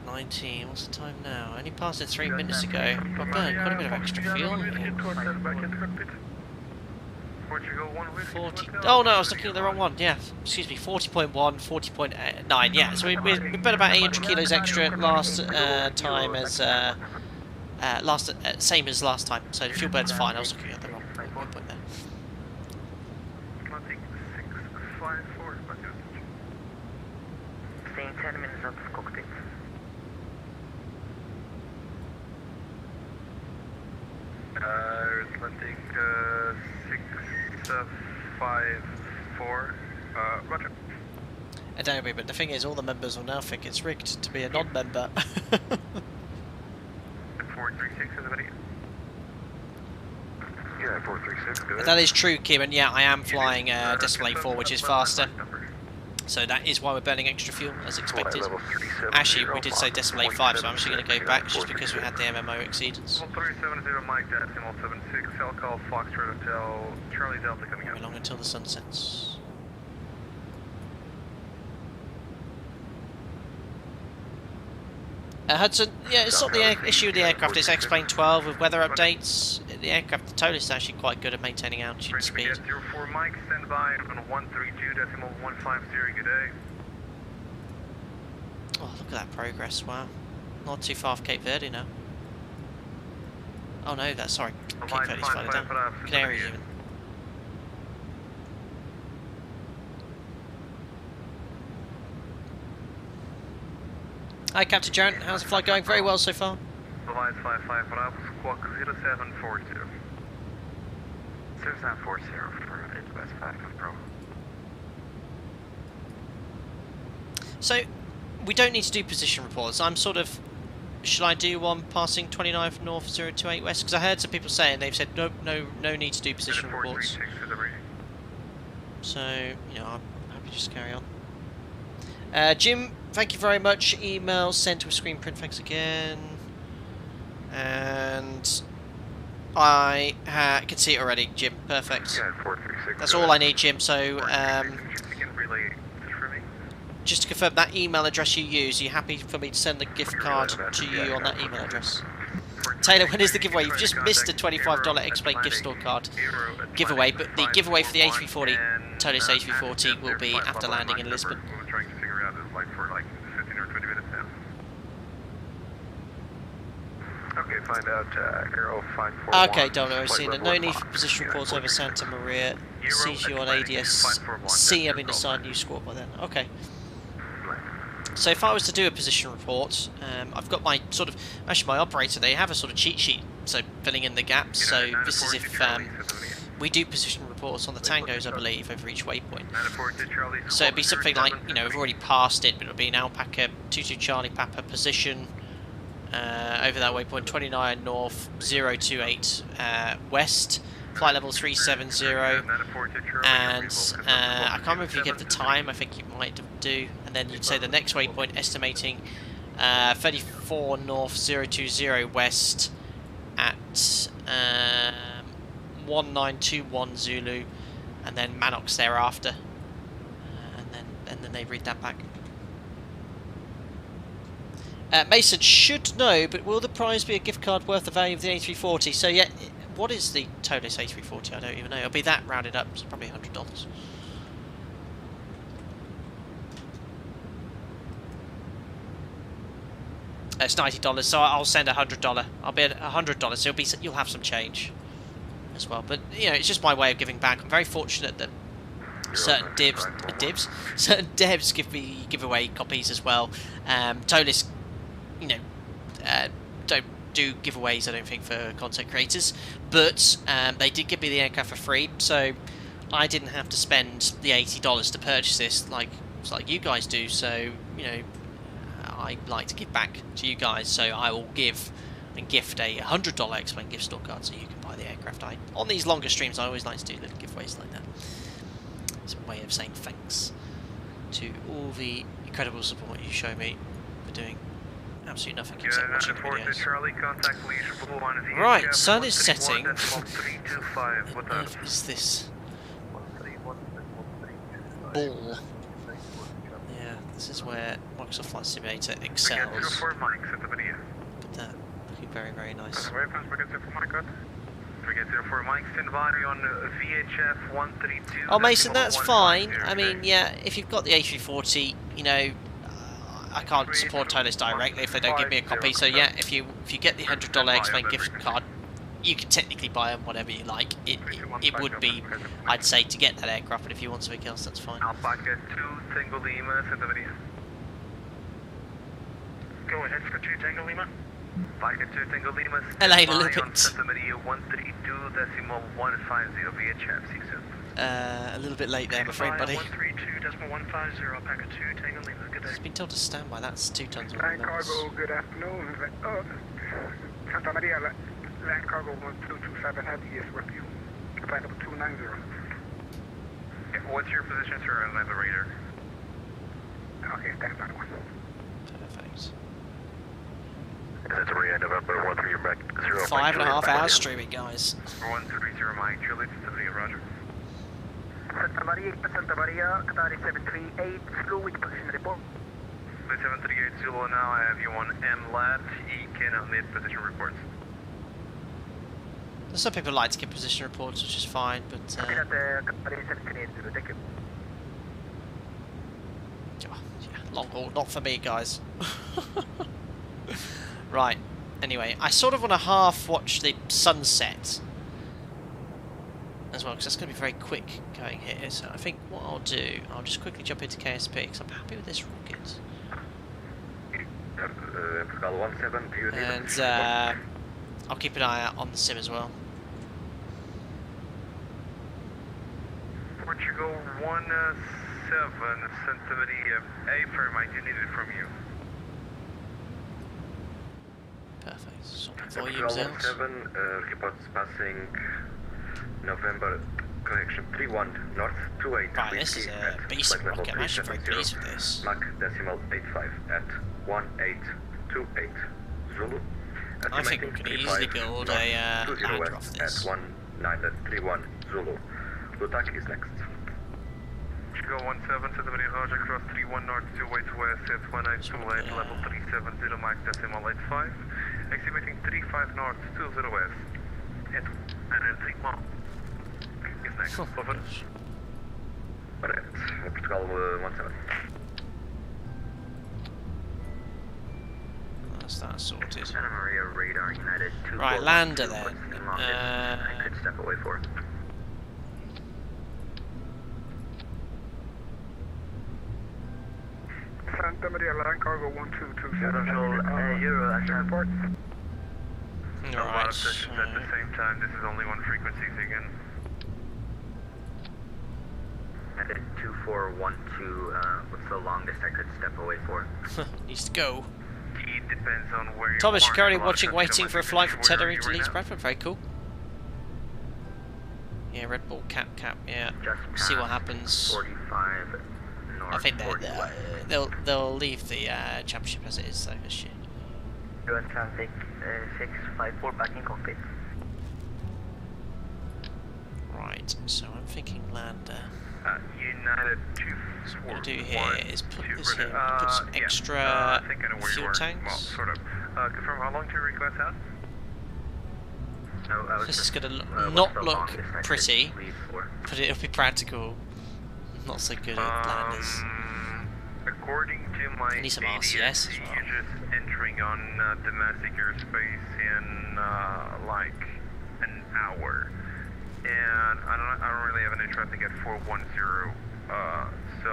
19. What's the time now? Only passed it 3 minutes ago. I burned quite a bit of extra fuel here. 40. Oh no, I was looking at the wrong one. Yeah, excuse me. 40.1, 40.9. Yeah, so we burnt about 800 kilos extra last time as same as last time. So the fuel burn's fine. I was looking at the wrong point there. Staying 10 minutes out of cockpit. Atlantic 654. Roger. I don't know, but the thing is, all the members will now think it's rigged to be a non-member. 436 is ready. Yeah, 436, good. That is true, Kim, and yeah, I am flying Decimal 84, which is faster. So that is why we're burning extra fuel, as expected. Actually, we did say Decimal 85, so I'm actually going to go back just because we had the MMO exceedance. 370 Mike, Decimal 76, cell call, Foxtrot Hotel, Charlie Delta coming up. Along until the sun sets. Hudson, yeah, it's not the issue with the aircraft, it's xplane 12 with weather updates. The aircraft, the ToLiss is actually quite good at maintaining altitude speed. 04 Mike, stand by on 132.150, good day. Oh, look at that progress, wow. Not too far off Cape Verde now. Oh no, that's, sorry, Cape Verde's further down. Canary even. Hi Captain Jarrett, how's the flight going? Very well so far. Device 55 Bravo, squawk 0740. 0740 for Device 55 Bravo. So, we don't need to do position reports. I'm sort of... Should I do one passing 29 north 028 west? Because I heard some people saying they've said no need to do position reports. So, you know, I'm happy to just carry on. Jim, thank you very much. Email sent with screen print, thanks again. And I can see it already, Jim. Perfect. That's all I need, Jim. So, just to confirm, that email address you use, are you happy for me to send the gift card to you on that email address? Taylor, when is the giveaway? You've just missed a $25 xplane gift store card giveaway, but the giveaway for the A340, ToLiss A340, will be after landing in Lisbon. Okay, find out Aero 541. Okay, don't know, I've seen it. No need for position reports over Santa Maria. Sees you on ADS C, having assigned new squad by then. Okay. So if I was to do a position report, I've got my sort of, actually my operator, they have a sort of cheat sheet, so filling in the gaps. So this is if we do position reports on the tangos, I believe, over each waypoint. So it'd be something like, you know, we've already passed it, but it'll be an Alpaca 22 Charlie Papa position over that waypoint, 29 north, 028 west. Flight level 370, and I can't remember if you give the time, I think you might do, and then you'd say the next waypoint estimating 34 north, 020 west, at 1921 Zulu, and then Manox thereafter, and then they read that back. Mason should know, but will the prize be a gift card worth the value of the A340? So yeah, what is the ToLiss A340? I don't even know. It'll be that rounded up, so probably $100. It's $90, so I'll send $100. I'll be at $100, so you'll have some change as well. But you know, it's just my way of giving back. I'm very fortunate that certain certain devs give away copies as well. ToLiss, you know, don't do giveaways, I don't think, for content creators, but they did give me the aircraft for free, so I didn't have to spend the $80 to purchase this like you guys do. So you know, I like to give back to you guys, so I will give and gift a $100 xplane gift store card so you can buy the aircraft. On these longer streams, I always like to do little giveaways like that. It's a way of saying thanks to all the incredible support you show me for doing absolutely nothing except watching videos. Right, sun is setting. What on earth is this ball? Yeah, this is where Microsoft Flight Simulator excels. But that looking very, very nice. Oh, Mason, that's fine. I mean, yeah, if you've got the A340, you know, I can't support ToLiss directly if they don't give me a copy. So yeah, if you get the $100 xplane gift card, you can technically buy them whatever you like. It would be, I'd say, to get that aircraft, but if you want something else, that's fine. Go ahead for 2 Tango Lima. Packet 2 Tango Lima. Elaine, a little bit. A little bit late there, I'm afraid, buddy. 132.150, packet 2 Tango Lima. Good day. He's been told to stand by. That's 2 tons of Land Cargo, good afternoon. Santa Maria, Land Cargo 1227 Heavy is with you. Flight number 290. What's your position, sir? I have a radar. Okay, stand by one. Perfect. That's a radar, November 13, you're back 0. 5.5 hours streaming, guys. 130 Mike, Juliet, Roger. Santa Maria, Qatari 738, slow with position report. 738 Zulu, now I have you on MLAT, cannot make position reports. Some people like to give position reports, which is fine, but Qatari 738 Zulu, thank you. Oh, yeah, long haul, not for me, guys. Right, anyway, I sort of want to half watch the sunset as well, because that's going to be very quick going here. So I think what I'll do, I'll just quickly jump into KSP, because I'm happy with this rocket. And I'll keep an eye out on the sim as well. Portugal 17, Santa Maria, A Fairmont, you need it from you. Perfect. Sort of volumes out. 17, reports passing November, correction, 31 North 28. Right, this is a basic rocket. I'm actually very pleased with this. Mach decimal 85 at 1828 Zulu. I think we can easily build a lander off this. At 1931 Zulu. Lutak is next. Chicago 17, Santa Maria Roger, cross 31 North 28 West at 1928, level 370 Mach decimal 85. Exhibiting 35 North 20 West at 903 Mach. Is next. Over. Alright, Portugal 17. That's that sorted. Santa Maria radar United 2. Right, lander then. I could step away for it. Santa Maria, Land Cargo 1227 Euro, report. A lot of sessions at the same time. This is only one frequency again. At 2412, what's the longest I could step away for? Needs to go. It depends on where Thomas, you're currently waiting for a flight from Tenerife to Leeds Bradford. Very cool. Yeah, Red Bull, cap, yeah. See what happens. 45 North. I think they'll leave the championship as it is, so this shit. US traffic 654 back in cockpit. Right, so I'm thinking lander. United 2. So what I'm going to do here is put this here, put some extra fuel tanks. Well, sort of. Confirm how long to your request out? No, this is going to not look pretty, but it'll be practical. Not so good at landers. According to my I need some RCS as well. You're just entering on domestic airspace in like an hour, and I don't really have any traffic at 410. So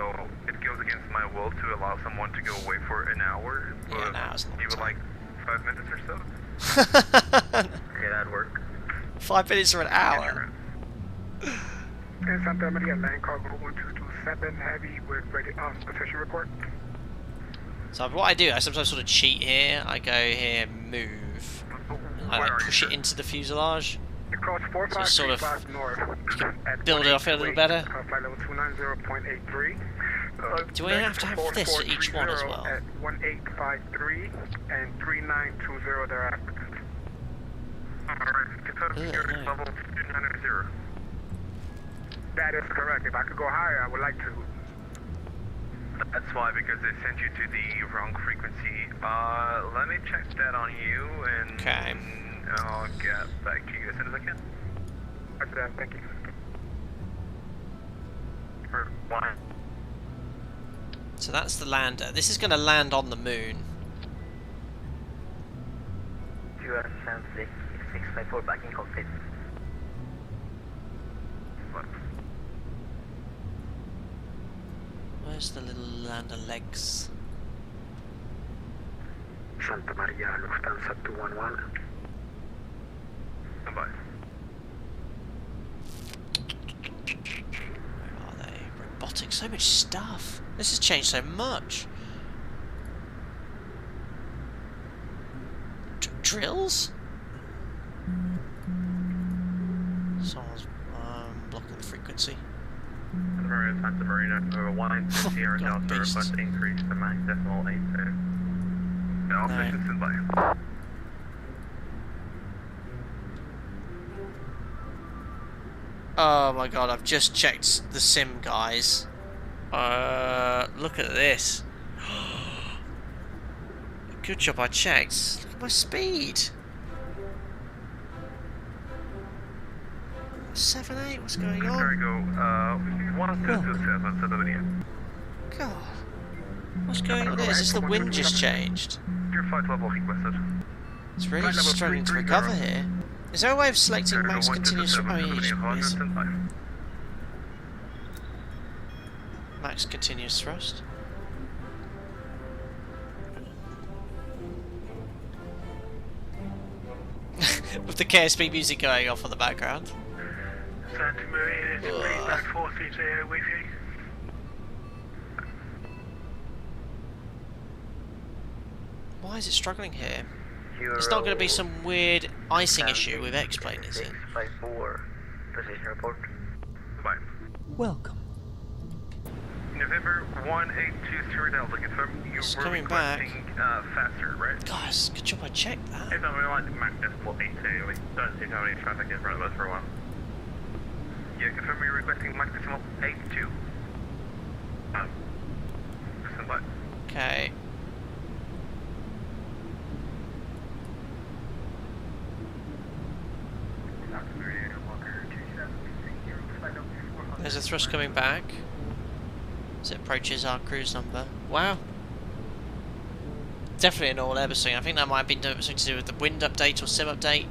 it goes against my will to allow someone to go away for an hour. Yeah, now it's not. You would like 5 minutes or so? Okay, that'd work. 5 minutes or an hour? In Santa Maria, land cargo 1227 heavy with ready position report. So what I do, I sometimes sort of cheat here. I go here, move, and I like push it into the fuselage. Across So it's sort of, north. you can build it off it a little better. Flight level 290.83. Do I have to have this for each one as well? At 1853 and 3920 thereafter. Alright, confirm security level 290. That is correct. If I could go higher, I would like to. That's why, because they sent you to the wrong frequency. Let me check that on you, and I'll get back to you as soon as I can. After that, thank you. Why? So that's the lander. This is going to land on the moon. US traffic 654 back in cockpit. Where's the little lander legs? Santa Maria, Lufthansa 211. Bye. Where are they? Robotics, so much stuff. This has changed so much. Drills? Someone's blocking the frequency. Santa Marina, over 1 Sierra Delta, request increase to max decimal 82. Yeah, I'll finish this in by. Oh my god, I've just checked the sim, guys. Look at this. Good job I checked. Look at my speed. 7-8, what's going on? There we go, 1227, Santa Maria. God. What's going on here? Is this the wind just changed? Your flight level requested. It's really struggling to recover here. Is there a way of selecting max continuous... Oh yeah, max continuous thrust. With the KSB music going off in the background. Santa Maria, feedback 430 with you. Why is it struggling here? It's not going to be some weird icing issue with xplane, is it? 654, position report. Bye. Welcome. November 1820 Delta, confirm you It's were coming back. requesting faster, right? Guys, good job I checked that. It's not really like max decimal 82, we don't seem to have any traffic in front of us for a while. Yeah, confirm you're requesting max decimal 82. Listen, bye. Okay. There's a thrust coming back as it approaches our cruise number. Wow. Definitely an all Airbusing. I think that might have been something to do with the wind update or sim update.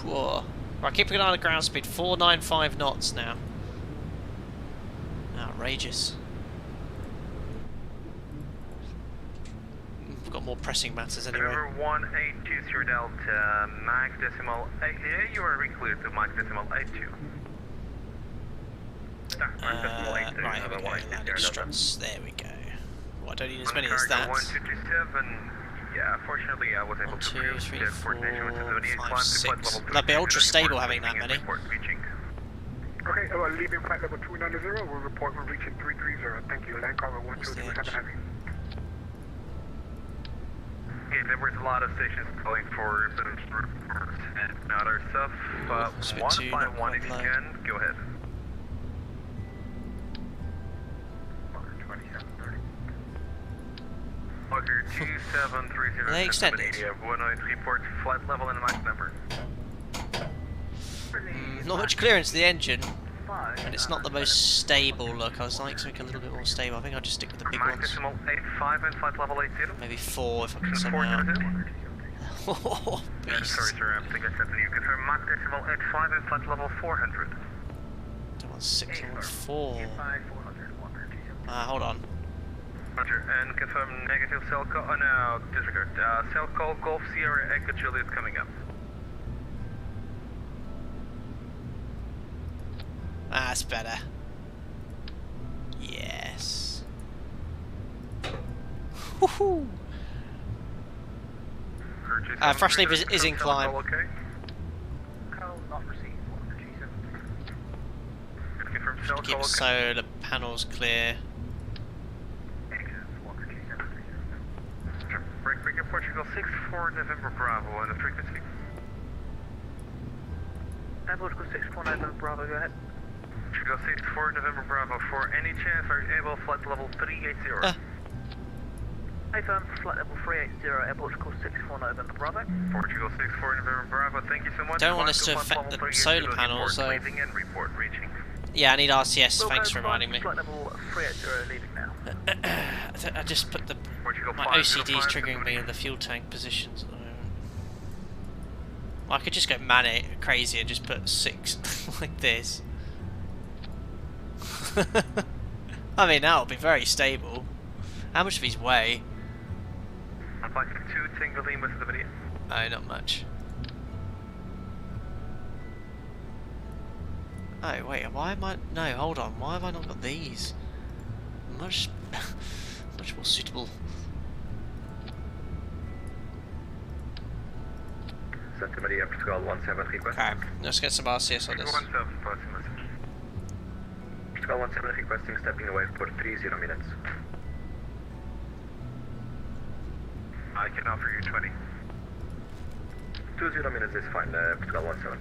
Whoa. Right, keeping an eye on the ground speed. 495 knots now. Outrageous. We've got more pressing matters anyway. November 1820 Delta, max decimal 8. Yeah, you are recleared to max decimal 82. Right, here we go. Landing struts. There we go. Well, I don't need as many as that. 1227. Yeah, fortunately I was able 1, 2, to prove 3, the 4, coordination with the 5, 6. That'd be ultra stable having that many. Okay, leaving flight level 290, we'll report when reaching 330. Thank you. Land cargo 1227 heavy. Okay, there was a lot of stations calling for boost reports and other stuff. It's a bit too not 151 quite if you low. can, go ahead. Walker 2730. Are they extended? 193 report, flight level and max number. Not much clearance to the engine, and it's not the most stable look. I was like something a little bit more stable. I think I'll just stick with the big Max ones. decimal 85 and flight level 80. Maybe 4 if I can somehow. Oh, beast. Sorry, sir, I think I said to you. Confirm Max decimal 85 and flight level 400. Don't want 6, I want 4. Hold on. Roger, and confirm negative cell call. Oh no, disregard. Cell call Golf Sierra Echo Juliet coming up. That's better. Yes. Woohoo! Thrust lever is in climb. Okay. Call not received. Confirm cell Keep call. the solar panels clear. Breaker Portugal 64 November Bravo on the frequency. Portugal 64 November Bravo, go ahead. Portugal 64 November Bravo, for any chance are you able flight level 380? Hey firm, flight level 380, Air Portugal 64 November Bravo. Portugal 64 November Bravo, thank you so much. Don't want this to affect the solar panels, so... Yeah, I need RCS, thanks for reminding me. Flight level 380 leaving now. I just put the... My OCD is triggering me in the fuel tank positions at the moment. I could just go manic, crazy, and just put 6 like this. I mean, that'll be very stable. How much do these weigh? I'd like 2 Tango Lima to the video. Oh, not much. Oh, wait, why am I... No, hold on, why have I not got these? Much... much more suitable. Santa Maria, Portugal 17 request. Okay, let's get some RCS on this. 17 passing message. Portugal 17 requesting stepping away for 30 minutes. I can offer you 20. 20 minutes is fine, Portugal 17.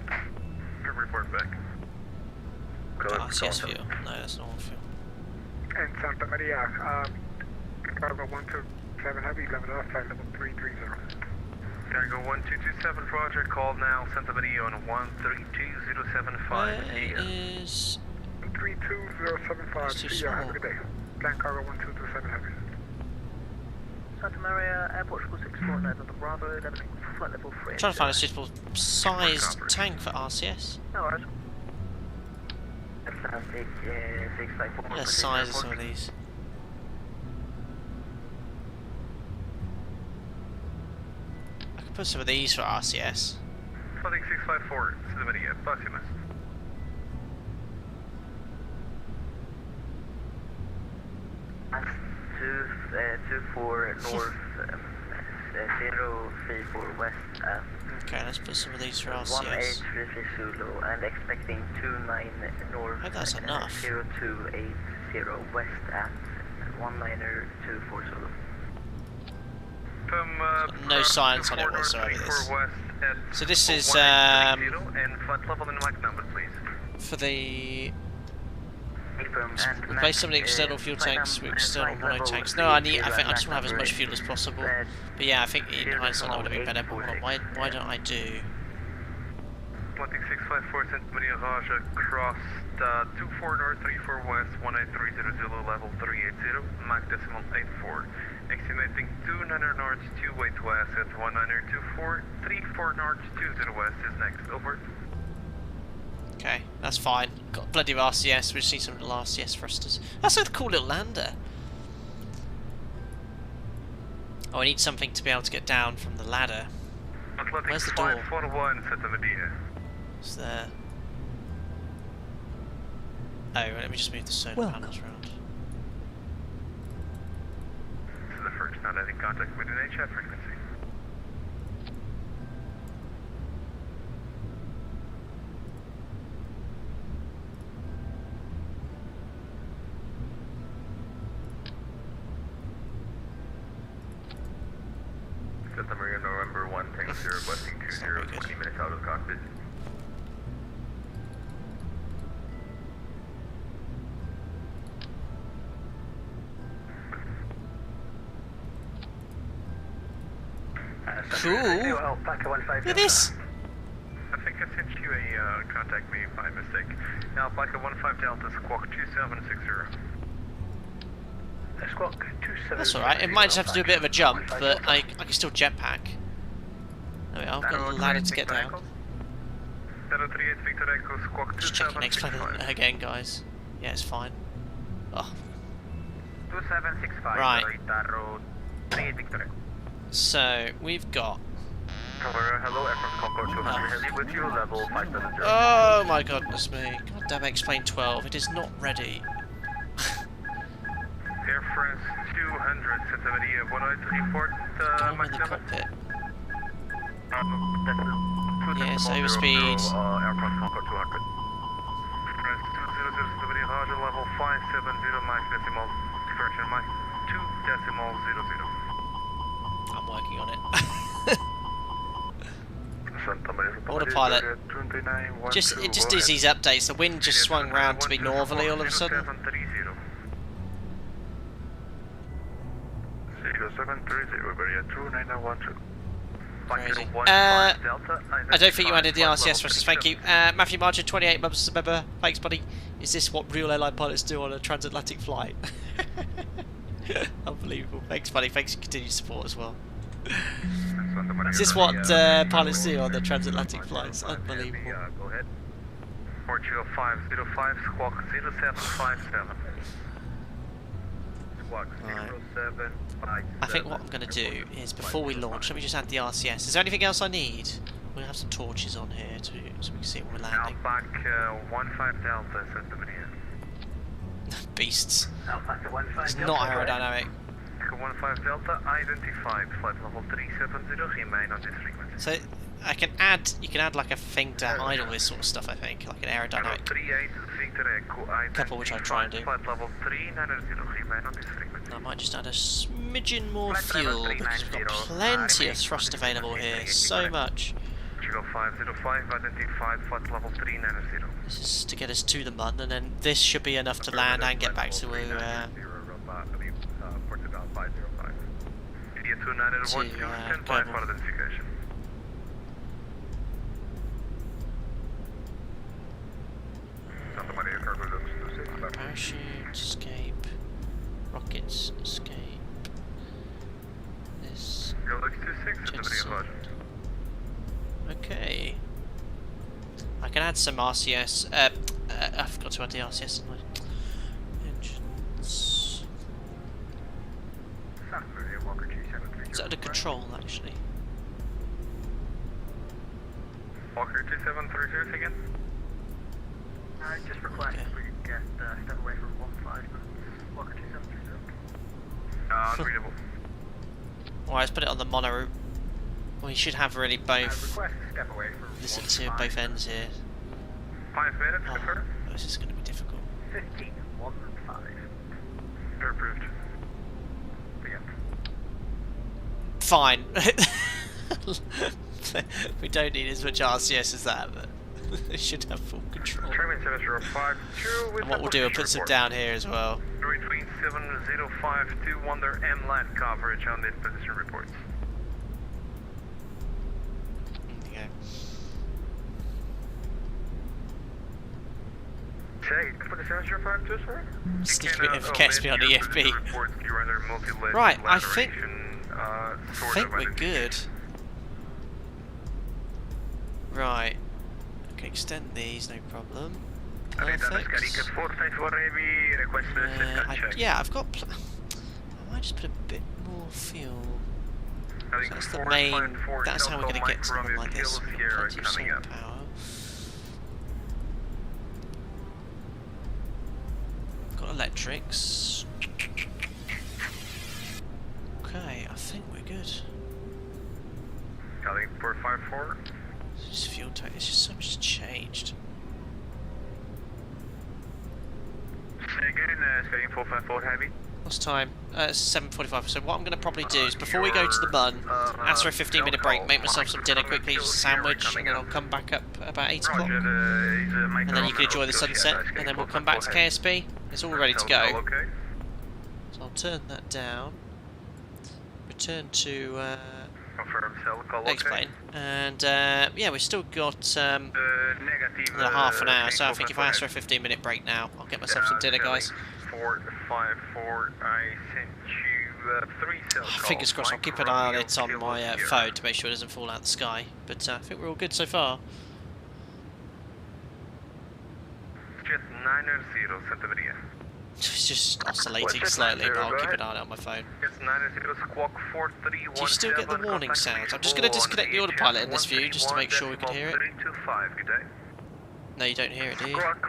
Report back. RCS fuel? No, that's normal fuel. And Santa Maria, Cargo 127 Heavy, level off, flight level 330. Cargo 1227, Roger, call now, Santa Maria on 132075. Where is... 32075, see ya, have a good day. Plan Cargo 1227 Heavy. Santa Maria, Air Portugal 64 November Bravo, leveling flight level 380. I'm trying to find a suitable sized tank for RCS. No worries. What are the size of some of these? I could put some of these for RCS. Flooding 654 to the video, Basimus. That's 24 north, 034 west. Okay, let's put some of these for RCS. 1833 Zulu and expecting 29 north. I hope that's enough. 0280 west at 1924 Zulu. No science on it whatsoever. This. So this is for the replace some of the external fuel tanks with external mono tanks. No, I think I just want to have as much fuel as possible. But yeah, I think in hindsight that would have been better. But why don't I do? Flooding 654 Santa Maria Raja crossed 24 north 34 west 1930 Zulu level 380 Mach decimal 84. Estimating 29 north 28 west at 1924 34 north 20 west is next. Over. Okay, that's fine. Got plenty of RCS. We just need some little RCS thrusters. That's a cool little lander. Oh, I need something to be able to get down from the ladder. Where's the door? 541 Santa Maria. It's there. Oh, let me just move the solar panels around. This is the first not having contact with an HF frequency. out of cockpit. Cool. Look at this. I think I sent you a contact me by mistake. Now, Alpaca 15 Delta, Squawk 2760. Squawk 2760. That's alright. It might just have to do a bit of a jump, but I can still jetpack. There we are. I've got a ladder to get down. 038 Victor Echo, Squawk Just checking 2765. again, guys. Yeah, it's fine. Oh. 2765. Right. 38 Victor Echo. So we've got. Hello, Air France Concorde 200 Heavy with you, level 570. Oh my goodness me! God damn xplane 12. It is not ready. Air France 200, sensitivity of 103 report, I'm in the cockpit. Yeah, so speed. Air France Concorde 200. France 200, sensitivity, Roger, level 570, Mach decimal, correction, Mach 2.00. I'm working on it. Autopilot. It just does these updates. The wind just swung round to be northerly all of a sudden. 0730, Crazy. I don't think you added the RCS for us. Thank you. Matthew Margin, 28 months as a member. Thanks, buddy. Is this what real airline pilots do on a transatlantic flight? Unbelievable. Thanks, buddy. Thanks for continued support as well. Is this what pilots do on the transatlantic flights? Unbelievable. Go ahead. Portugal 505, Squawk 0757. Squawk 0757. I think what I'm going to do is, before we launch, let me just add the RCS. Is there anything else I need? We'll have some torches on here too, so we can see where we're landing. Back 15 Delta, sensitivity. Beasts. It's not aerodynamic. 15 Delta, identified, flight level 370, remain on this frequency. So you can add like a thing to hide all this sort of stuff, I think, like an aerodynamic couple, which I try and do. Flight level 390, remain on this frequency. I might just add a smidgen more fuel, because we've got plenty of thrust available here, so much. 505, identified, flight level 390. This is to get us to the Mun, and then this should be enough to land and get back to parachute, escape, rockets, escape, this, jettison. Okay. I can add some RCS, I forgot to add the RCS in my engines. Is that under control, actually? Walker 2730 again? Just request if we could get step away from 15 minutes. Walker 2730. Unreadable. Alright, let's put it on the mono route. Well, you should have really both. Request step away from Listen to both ends here. 5 minutes, Oh, confirm. this is going to be difficult. 15, 1, 5. You're approved. Fine. We don't need as much RCS as that, but they should have full control. Termin 7052 with And what we'll do, we'll put some down here as well. between 7052 Wonder and land coverage on this position reports. Okay. Check for the 7052, sir. Sneak a bit of KSP on EFB. Right, I think we're good. Right. Okay, extend these, no problem. Perfect. Yeah, I've got. I might just put a bit more fuel. So that's the main. That's how we're going to get something like this. Plenty of solar power. Got electrics. Okay, I think we're good. Calling 454. This fuel tank, it's just so much has changed. Say again, Skyline 454 heavy. What's time? It's 7:45. So what I'm going to probably do is before we go to the bun, after a 15-minute break, make myself some dinner quickly, just a sandwich, and then I'll come back up about 8 o'clock. And then you can enjoy the sunset, and then we'll come back to KSP. It's all ready to go. So I'll turn that down. Return to xplane, and yeah, we've still got another half an hour. So I think if I ask for a 15-minute break now, I'll get myself some dinner, guys. 454, I sent you 3 cell calls. Fingers crossed. I'll keep an eye on it on my phone to make sure it doesn't fall out of the sky. But I think we're all good so far. Just 90 Santa Maria. It's just oscillating slightly, but I'll keep an eye on it on my phone. It's 90 squawk 4317. Do you still get the warning sounds? I'm just going to disconnect the autopilot in this view just to make sure we can hear it. 325, good day. No, you don't hear it, do you? Squawk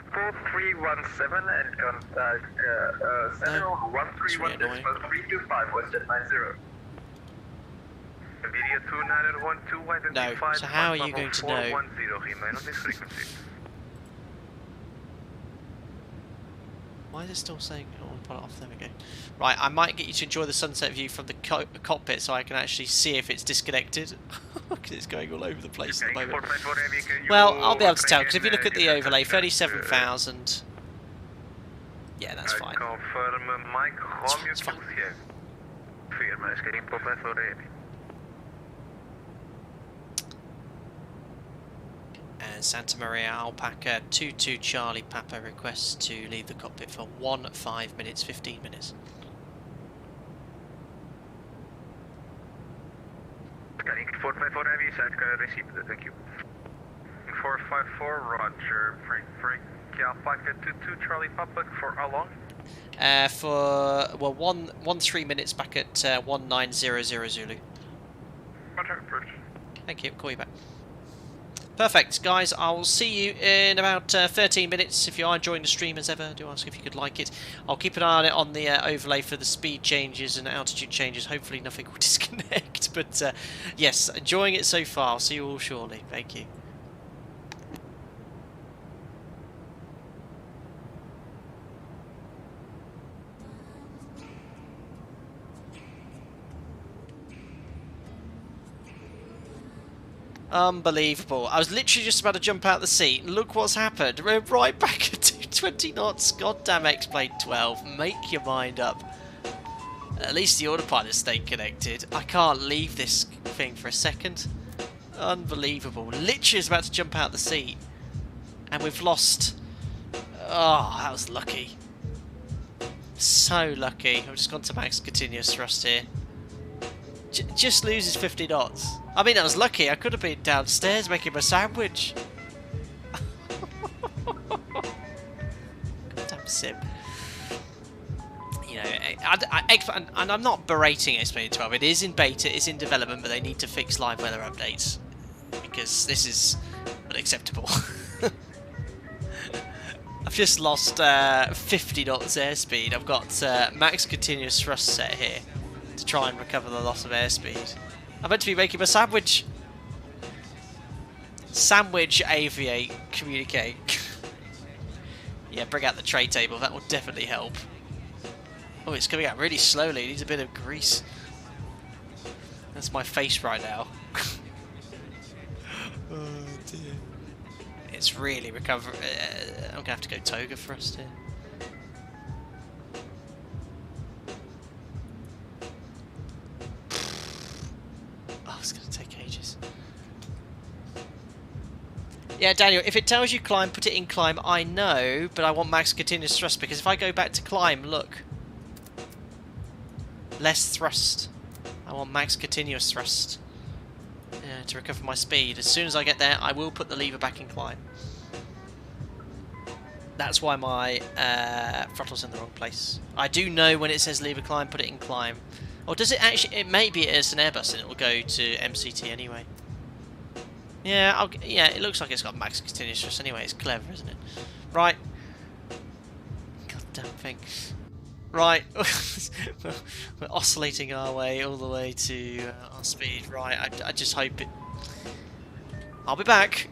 4317 and contact Center 1316 Western 90. Video 2912 identified. No, so how are you going to know? 410, remain on this frequency. Why is it still saying autopilot off? There we go. Right, I might get you to enjoy the sunset view from the cockpit so I can actually see if it's disconnected. Because it's going all over the place at the moment. Well, I'll be able to tell, because if you look at the overlay, 37,000. Yeah, that's fine. It's fine. And Santa Maria Alpaca 22 Charlie Papa requests to leave the cockpit for 5 minutes, 15 minutes. Scanning 454 heavy, side car received, thank you. 454, roger. Frank Alpaca 22 Charlie Papa for how long? For, well, 3 minutes back at 1900 Zulu. Roger, approach. Thank you, call you back. Perfect, guys. I'll see you in about 13 minutes. If you are enjoying the stream as ever, do ask if you could like it. I'll keep an eye on it on the overlay for the speed changes and altitude changes. Hopefully nothing will disconnect. But yes, enjoying it so far. I'll see you all shortly. Thank you. Unbelievable. I was literally just about to jump out of the seat, and look what's happened. We're right back at 220 knots. Goddamn X-Plane 12. Make your mind up. At least the autopilot stayed connected. I can't leave this thing for a second. Unbelievable. Literally was about to jump out of the seat, and we've lost... Oh, that was lucky. So lucky. I've just gone to max continuous thrust here. Just loses 50 knots. I mean, I was lucky. I could have been downstairs making my sandwich. Goddamn sim. You know, and I'm not berating xplane 12. It is in beta, it's in development, but they need to fix live weather updates because this is unacceptable. I've just lost 50 knots airspeed. I've got max continuous thrust set here to try and recover the loss of airspeed. I'm meant to be making a sandwich. Sandwich, aviate, communicate. Yeah, bring out the tray table. That will definitely help. Oh, it's coming out really slowly. It needs a bit of grease. That's my face right now. Oh dear. It's really recovering. I'm gonna have to go toga thrust here. Oh, it's gonna take ages. Yeah, Daniel, if it tells you climb, put it in climb. I know, but I want max continuous thrust because if I go back to climb, look. Less thrust. I want max continuous thrust to recover my speed. As soon as I get there, I will put the lever back in climb. That's why my throttle's in the wrong place. I do know when it says lever climb, put it in climb. Or does it actually? It may be it's an Airbus and it will go to MCT anyway. Yeah, yeah, it looks like it's got max continuous thrust anyway. It's clever, isn't it? Right. Goddamn thing. Right. We're oscillating our way all the way to our speed. Right, I just hope it... I'll be back.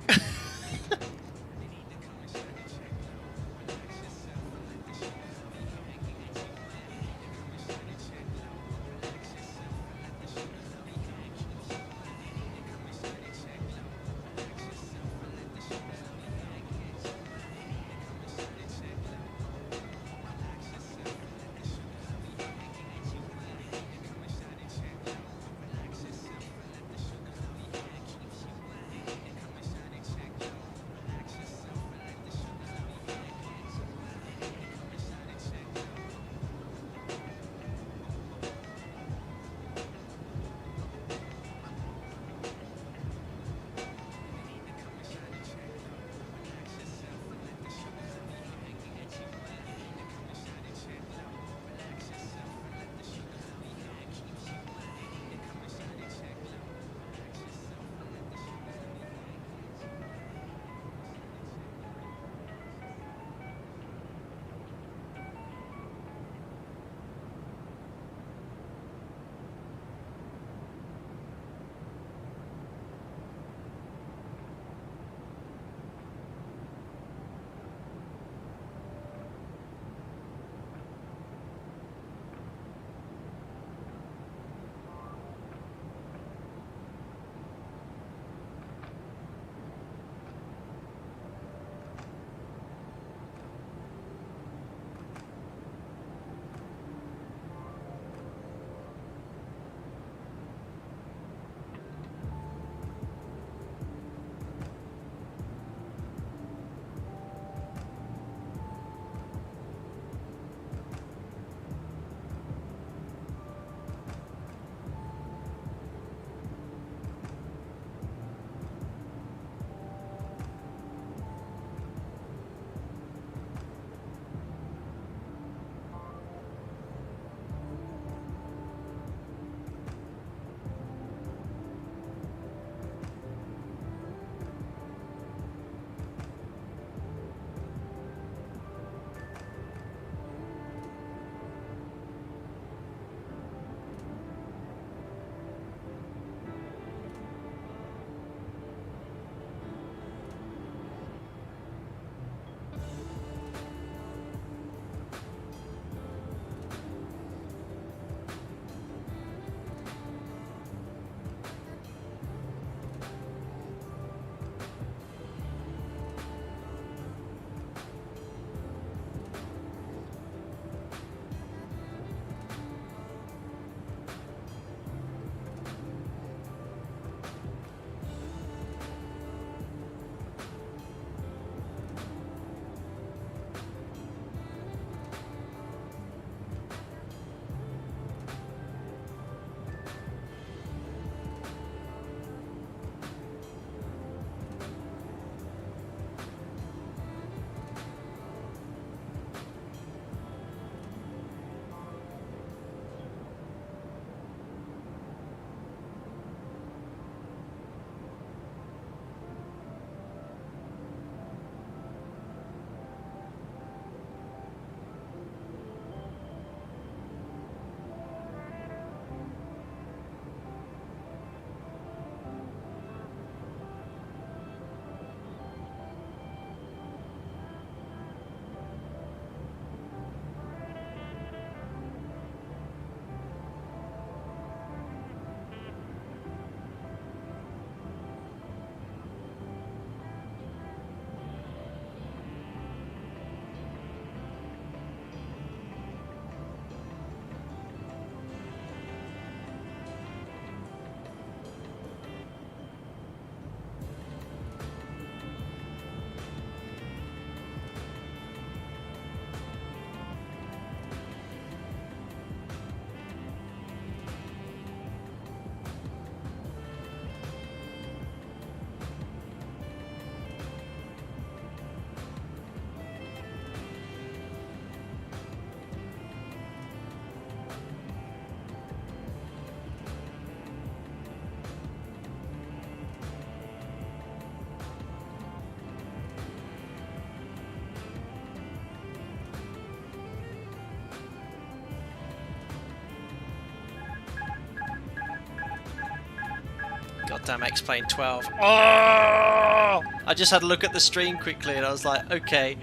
Goddamn X-Plane 12. Oh! I just had a look at the stream quickly and I was like, okay.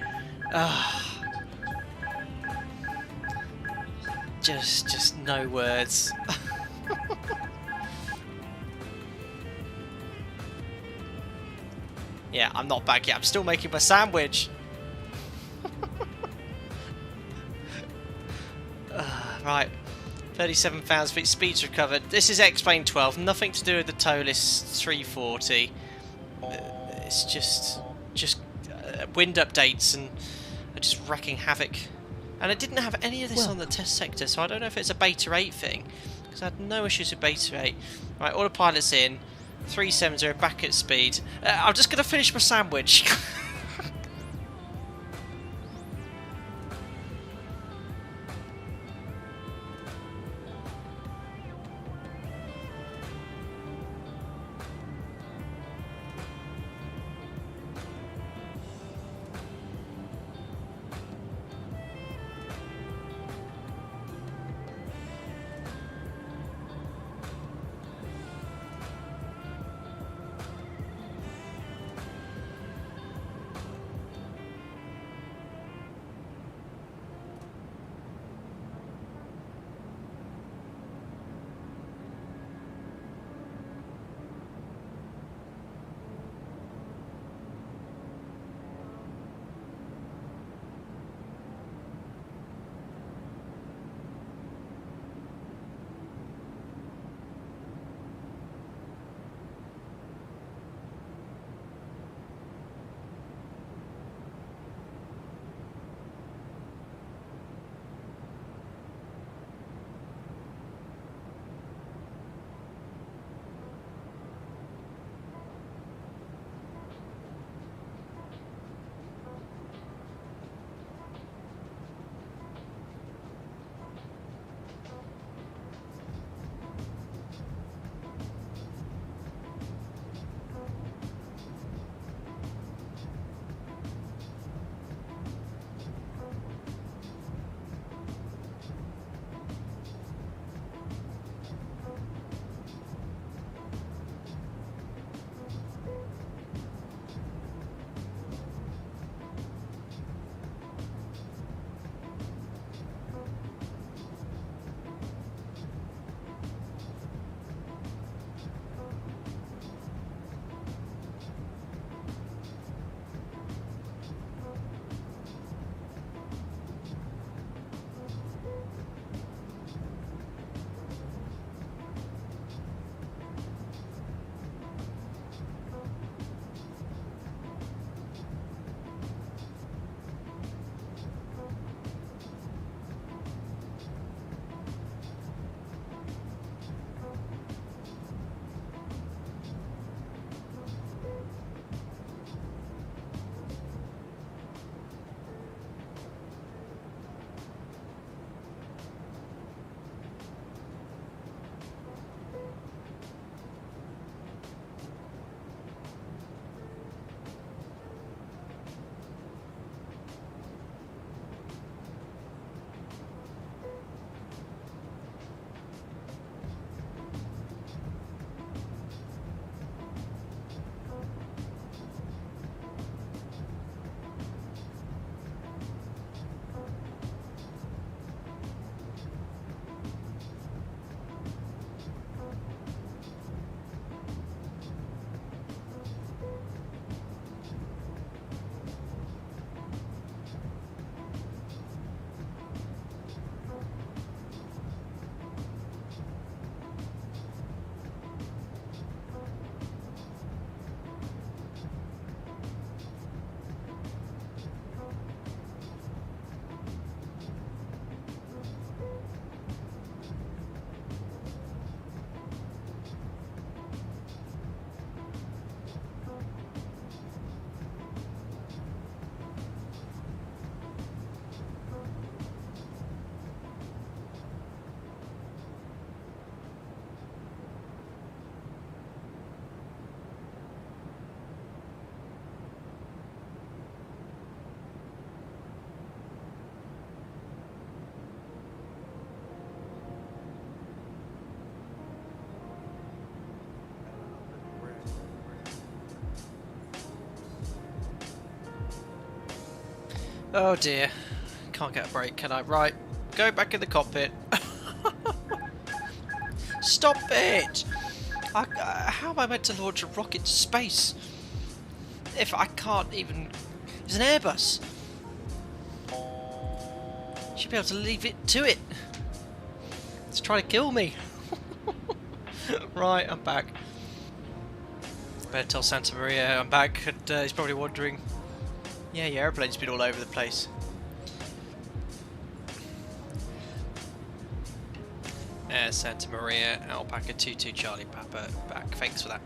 Just no words. Yeah, I'm not back yet. I'm still making my sandwich. Right. 37,000 feet, speeds recovered. This is X-Plane 12, nothing to do with the ToLiss 340. It's just wind updates and just wrecking havoc. And I didn't have any of this on the test sector, so I don't know if it's a Beta 8 thing, because I had no issues with Beta 8. Right, autopilot's in, 370, back at speed. I'm just going to finish my sandwich. Oh dear. Can't get a break, can I? Right. Go back in the cockpit. Stop it! How am I meant to launch a rocket to space if I can't even... It's an Airbus. Should be able to leave it to it. It's trying to kill me. Right, I'm back. Better tell Santa Maria I'm back, and he's probably wondering, yeah, your airplane's been all over the place. Santa Maria, Alpaca 22 Charlie Papa back. Thanks for that.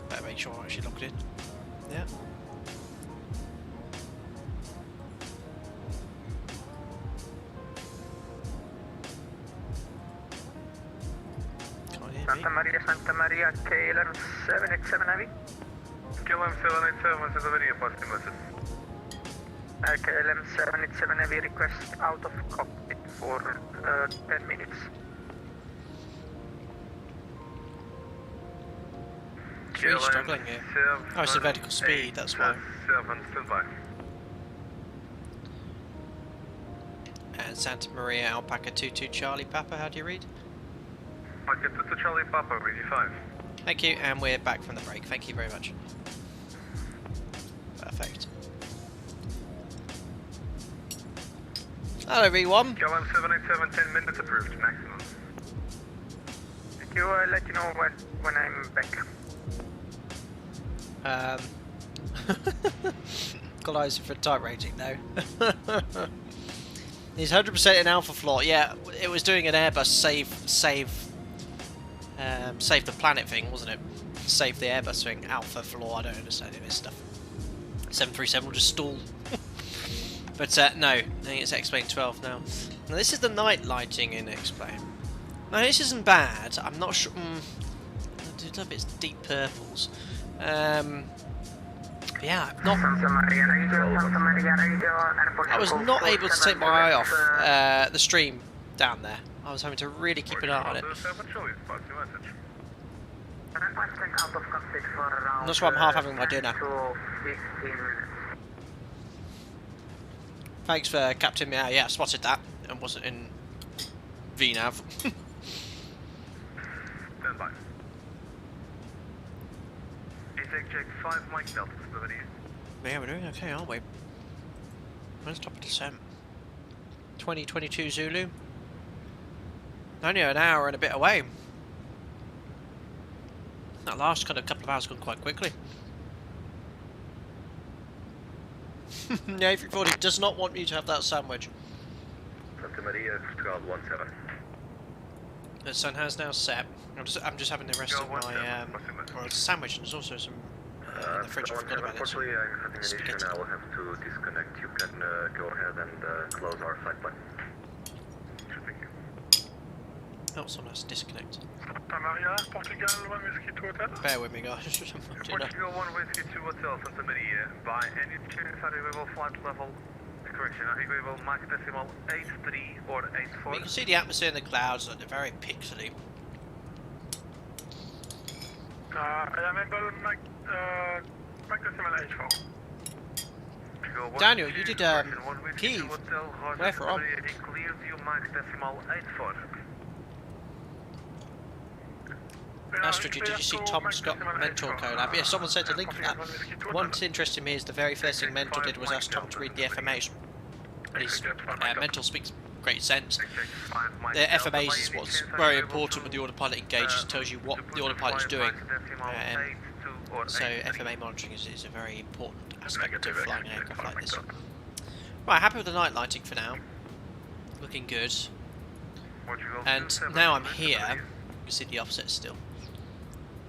Better make sure I actually logged in. Yeah. Santa Maria, KLM 787 Heavy. KLM 787, Santa Maria, passing message. KLM 787 Heavy, request out of cockpit for 10 minutes. It's really struggling here. Oh, it's a vertical speed, that's why. 7, standby. And Santa Maria, Alpaca 22 Charlie Papa, how do you read? Alpaca 22 Charlie Papa, ready 5. Thank you, and we're back from the break. Thank you very much. Perfect. Hello everyone. KLM 787, 10 minutes approved, maximum. Thank you, I'll let you know when I'm back. Got eyes for type rating though. He's 100% in alpha floor. Yeah, it was doing an Airbus save the planet thing, wasn't it? Save the Airbus thing. Alpha floor. I don't understand any of this stuff. 737 will just stall. But no, I think it's xplane 12 now. Now this is the night lighting in xplane. Now this isn't bad. I'm not sure. I do love its deep purples. Yeah, I was not able to take my eye off the stream down there. I was having to really keep an eye on it. And that's why I'm half having my dinner. Thanks for capturing me out. Yeah, I spotted that and wasn't in VNav. Stand by. Check 5 Mike Delta stability. Yeah, we're doing okay, aren't we? Where's top of descent? 2022 Zulu. Only an hour and a bit away. That last kind of couple of hours gone quite quickly. The A340 does not want you to have that sandwich. Santa Maria, Portugal 17. The sun has now set. I'm just having the rest of my well, it's a sandwich, and there's also some in the fridge. I forgot about it. Unfortunately, I'm having an issue and I will have to disconnect. You can go ahead and close our flight plan. Oh, someone has to disconnect. Santa Maria, Portugal 1 Whiskey 2 Hotel. Bear with me, guys. Portugal 1 Whiskey 2 Hotel, Santa Maria. By any chance, are you able flight level? Correction, are you able Mach decimal 83 or 84? You can see the atmosphere in the clouds, like they're very pixely. I am able Mach decimal 84. Daniel, you did Kyiv. Where from? Clears you Mach decimal 84. Astrid, did you see Tom Scott Mentor collab? Yeah, someone sent a link to that. What's interesting me is the very first thing Mentor did was ask Tom to read the FMAs. And his Mentor speaks great sense. The FMAs is what's very important when the autopilot engages, tells you what the autopilot is doing. So FMA monitoring is a very important aspect of flying an aircraft like this. Right, happy with the night lighting for now. Looking good. And now I'm here. You can see the offset still.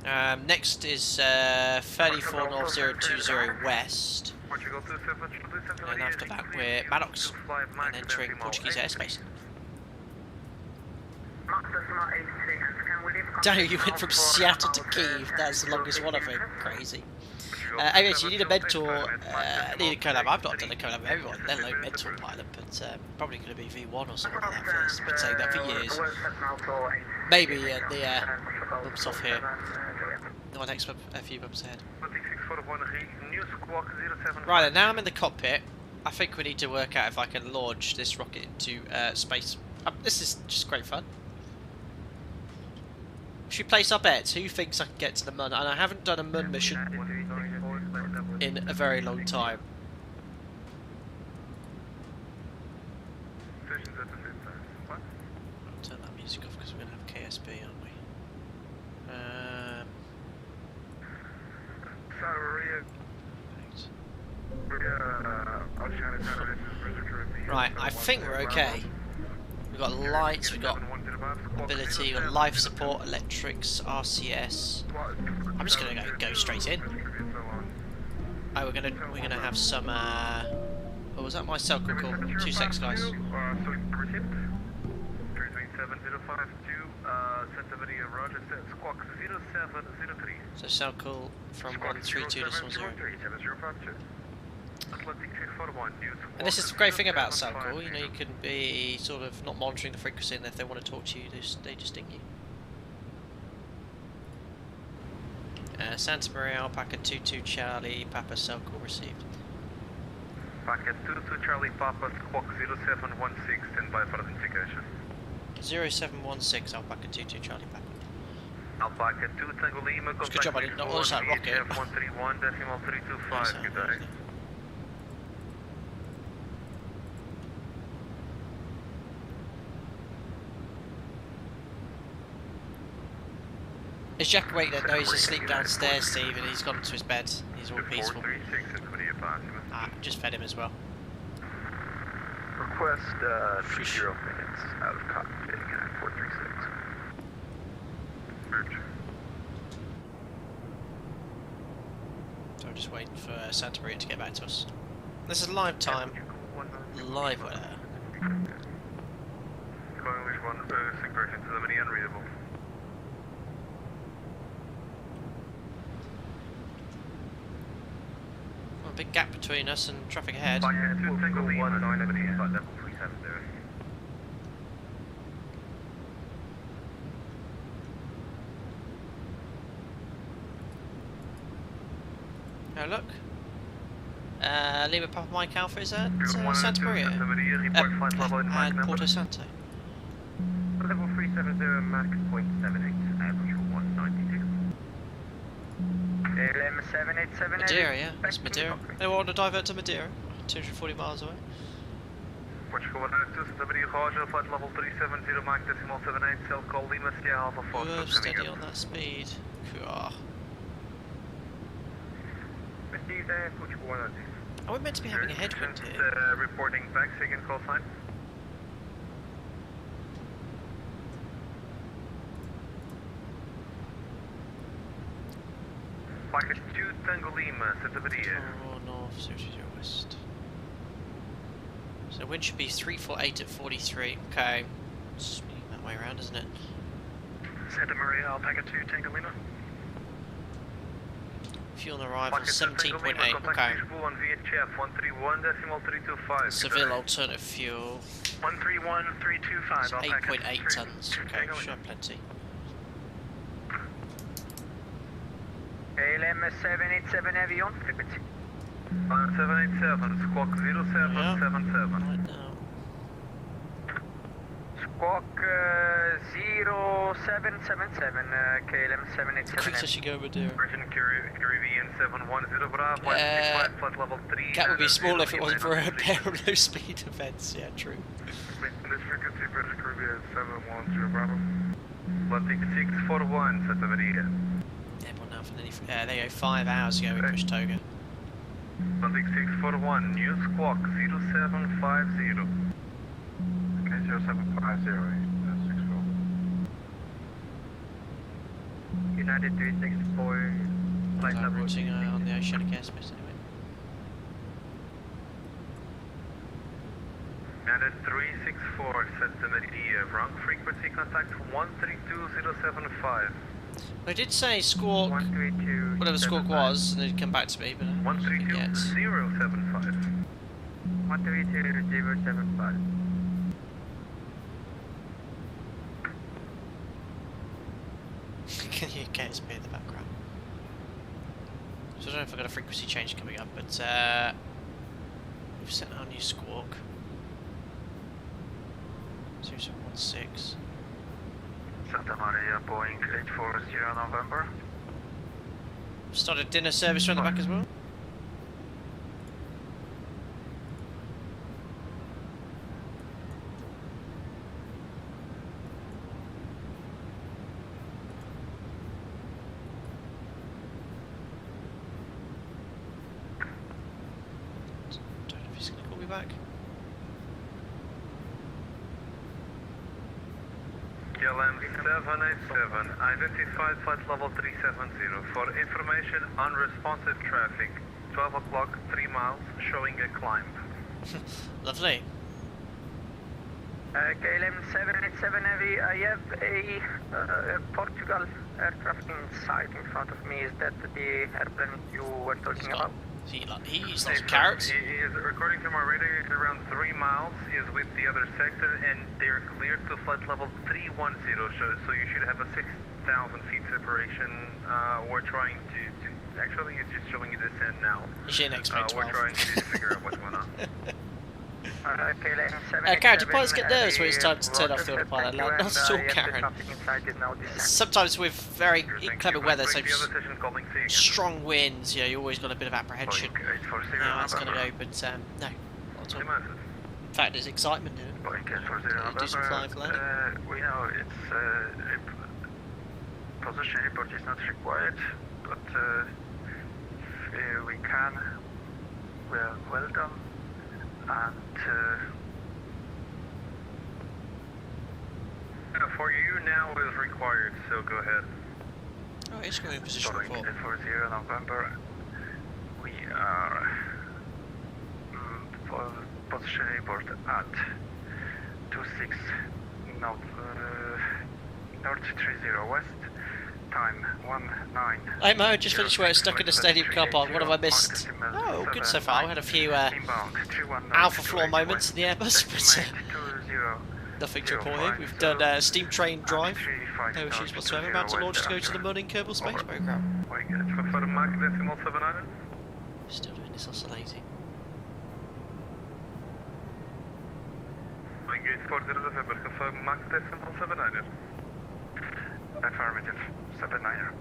Next is 34 North 020 West, and after that we're Maddox and entering Portuguese airspace. Daniel, you went from Seattle to Kyiv. That's the longest one, I think. Crazy. Anyways, you need a mentor, need a collab. I've not done a collab with everyone, let alone mentor pilot, but probably going to be V1 or something like that first. Been saying that for years. Maybe the bumps off here. No, next a few bumps ahead. 641 new squawk 07. Right then, now I'm in the cockpit. I think we need to work out if I can launch this rocket into space. This is just great fun. Should we place our bets? Who thinks I can get to the Mun? And I haven't done a Mun mission in a very long time. I'll turn that music off because we're going to have KSB, aren't we? Right, I think we're okay. We've got lights, we've got ability, we've got life support, electrics, RCS. I'm just gonna go straight in. Oh, we're gonna have some. What was that? My cell call? 2 secs, guys. So cell call from 132.0. And this is the great thing about cell call, you know, you can be sort of not monitoring the frequency, and if they want to talk to you, they just ding you. Santa Maria, Alpaca 22 Charlie, Papa cell call received. Packet 22 Charlie Papa, squawk 0716, stand by for identification. 0716, Alpaca 22 Charlie Papa. Alpaca 2 Tango Lima, contact good job I did not launch that rocket. F131.325, good day. Is Jack awake then? No, he's asleep downstairs, Steve, and he's gone to his bed. He's all peaceful. Just fed him as well. Request 0 minutes out of cockpit again, 436. So I'm just waiting for Santa Maria to get back to us. This is live time. Live weather. English 1, sync to the mini unreadable. A big gap between us and traffic ahead. Oh look. Lima Papa Mike Alpha is at Santa Maria and Porto Santo. Level 370 Mach .78, average 192. LM787 Madeira, yeah, that's Madeira. They want to divert to Madeira, 240 miles away. Portugal 192, Santa Maria Roger, flight level 370 Mach .78, cell call Lima Sierra Alpha 4. We're steady on that speed. Cool. Portugal 192. Are we meant to be having a headwind here? Reporting back, second call sign. Packet 2 Tango Lima, Santa Maria. 4 north, 0 west. So wind should be 348 at 43. Okay. Speeding that way around, isn't it? Santa Maria, Alpaca 2 Tango Lima. Fuel on arrival 17.8. Okay. Seville alternate fuel. 131,325. 8.8 tons. Okay, sure, plenty. LM787 heavy on frequency. 787, squawk 0777. Right now. Squawk 0777, KLM 787. Quick as you go, Madeira. Virgin Caribbean 710 Bravo, flight level 3. That would be small if it wasn't for a pair of low speed events, yeah, true. This frequency, Virgin Caribbean 710 Bravo. Atlantic 641, Santa Maria. Airborne now for nearly, there you go, 5 hours ago we pushed Toga. Atlantic 641, new squawk 0750. Okay, 0750, 64. United 364, flight level. Routing on the oceanic airspace anyway. United 364, Santa Maria, wrong frequency, contact 132075. I did say squawk, whatever squawk was, and they'd come back to me, but I didn't yet. 132075. 132075. Can you KSB in the background? don't know if I've got a frequency change coming up, but we've set our new squawk. 0716. Santa Maria, Boeing 840 November. Started dinner service around the back as well. Don't know if he's going to call me back. KLM 787, identified flight level 370. For information, unresponsive traffic, 12 o'clock, 3 miles, showing a climb. Lovely. KLM 787 Heavy, I have a Portugal aircraft inside in front of me. Is that the airplane you were talking about? He's lots of carrots. He is, according to my radar, he's around 3 miles. He is with the other sector, and they're cleared to flight level 310. So you should have a 6,000 feet separation. We're trying to actually, it's just showing you descent now. You should expect 12. We're trying to figure out what's going on. Karen, do pilots get nervous when it's time to turn off the autopilot? Not at all, Karen. Sometimes with very clever weather, so strong winds, you know, you always got a bit of apprehension how that's going to go, but no, not at all. In fact, there's excitement in it. Do some flying for landing. We know it's position report is not required, but if we can, we're welcome. And for you now is required, so go ahead. Oh, it's going in position Boeing 4. 840 November. We are for position report at 26 north 30 west. Time 19. Hey Mo, just finished work, stuck in a stadium car park. What have I missed? Oh, good so far. We had a few alpha floor moments in the Airbus, but nothing to report here. We've done steam train drive, no issues whatsoever. About to launch to go to the Moon in Kerbal Space Program. For Mach decimal 79. Still doing this oscillating. Gate 40 November, confirm Mach decimal 79. Affirmative, 79er.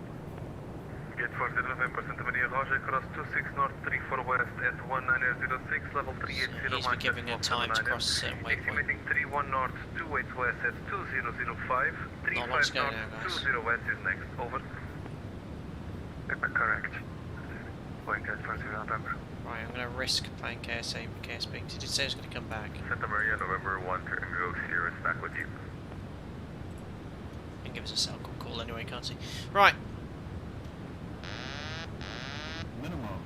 Gate 40 November, Santa Maria Roger, cross 26 north, 34 west at 1906, level 380. He's been giving her time to cross a certain waypoint. Estimating 31 north, 28 west at 2005, 35 north, 20 west is next, over. Correct. Boeing 840 November. Right, I'm going to risk playing KSA with KSB. He did say he was going to come back. Santa Maria, November 1, Tango Sierra, back with you. And give us a cell call anyway, can't he? Right.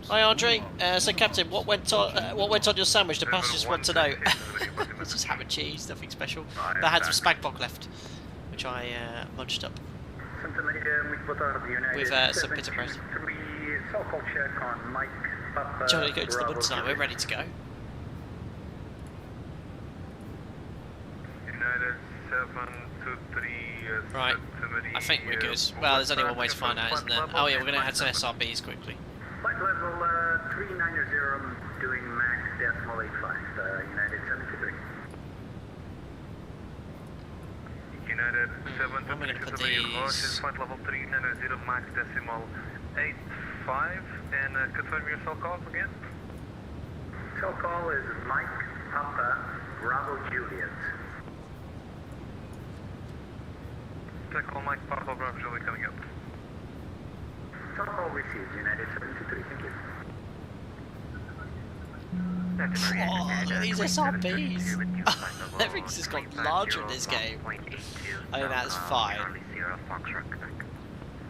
Hi Andre. So Captain, what went on your sandwich? The passengers want to know. It's just ham and cheese, nothing special. But I had some spag next, which I munched up with some bitter bread. Jolly, go to the wood tonight. We're ready to go. United 723. Right, I think we're good. Well, there's only one way to find out, isn't there? Oh yeah, we're going to add some SRBs quickly. Flight level 390, doing Mach decimal 85, United 73. United 723, flight level 390, Mach decimal 85, and confirm your cell calls again. Cell call is Mike Papa Bravo Juliet. Call Mike Papa Bravo Juliet coming up. Cell call received, United 73, thank you. Oh, look at these SRBs! Everything's just got larger in this game. I think that's fine.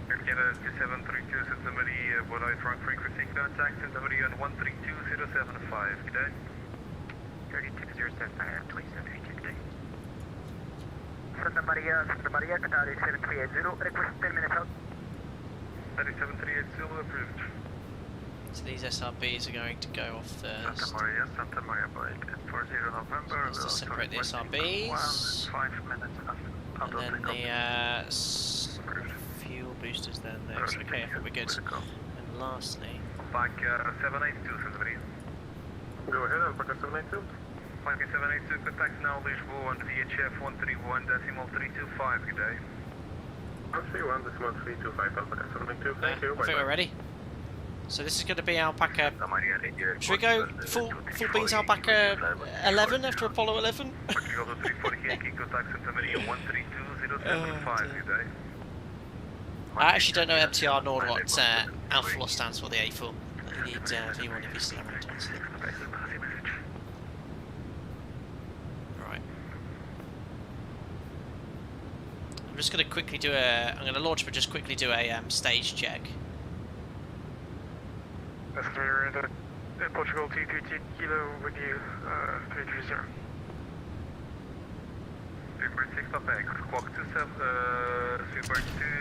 Canada 2732 Santa Maria, what I front frequency contact Santa Maria on 132075, good day. 3207, 27, good day. Santa Maria, Qatar 7380, request 10 minutes out. 37380 approved. So these SRBs are going to go off first. Santa Maria, Boeing 840 November. Let's just separate the SRBs. 5 minutes And then the fuel boosters then next. Okay, I think we're good. And lastly, Alpaca 782, Santa Maria. Go ahead, Alpaca 782. Alpaca 782, contact now Lisbon, VHF 131.325, good day. 131.325, Alpaca 782, thank you, I think we're ready. So this is going to be Alpaca. Should we go full beans Alpaca 11 after Apollo 11? Portugal 340 Yankee, contact Santa Maria 132.075, good day. I actually don't know MTR nor what Alpha Flaw stands for, the A4. You need V1 if you still around, honestly. Right. I'm just going to quickly do I'm going to launch, but just quickly do a stage check. That's clear, Portugal 232 Kilo with you, 330. Super 6 Papa X, squawk 27, Super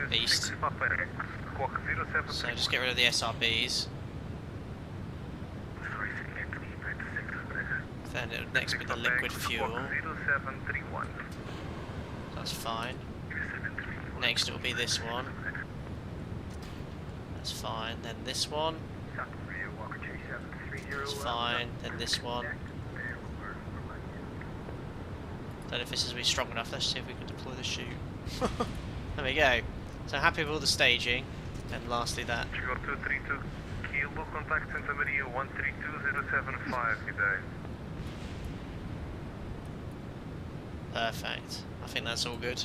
2 6 Papa X, squawk 07. So just get rid of the SRBs. Then it would next be the liquid fuel. 0731. That's fine. Next it will be this one. That's fine. Then this one. That's fine. Then this one. Don't know if this is really strong enough. Let's see if we can deploy the chute. There we go. So happy with all the staging. And lastly that. Portugal 232 Kilo, contact Santa Maria 132075, good day. Perfect. I think that's all good.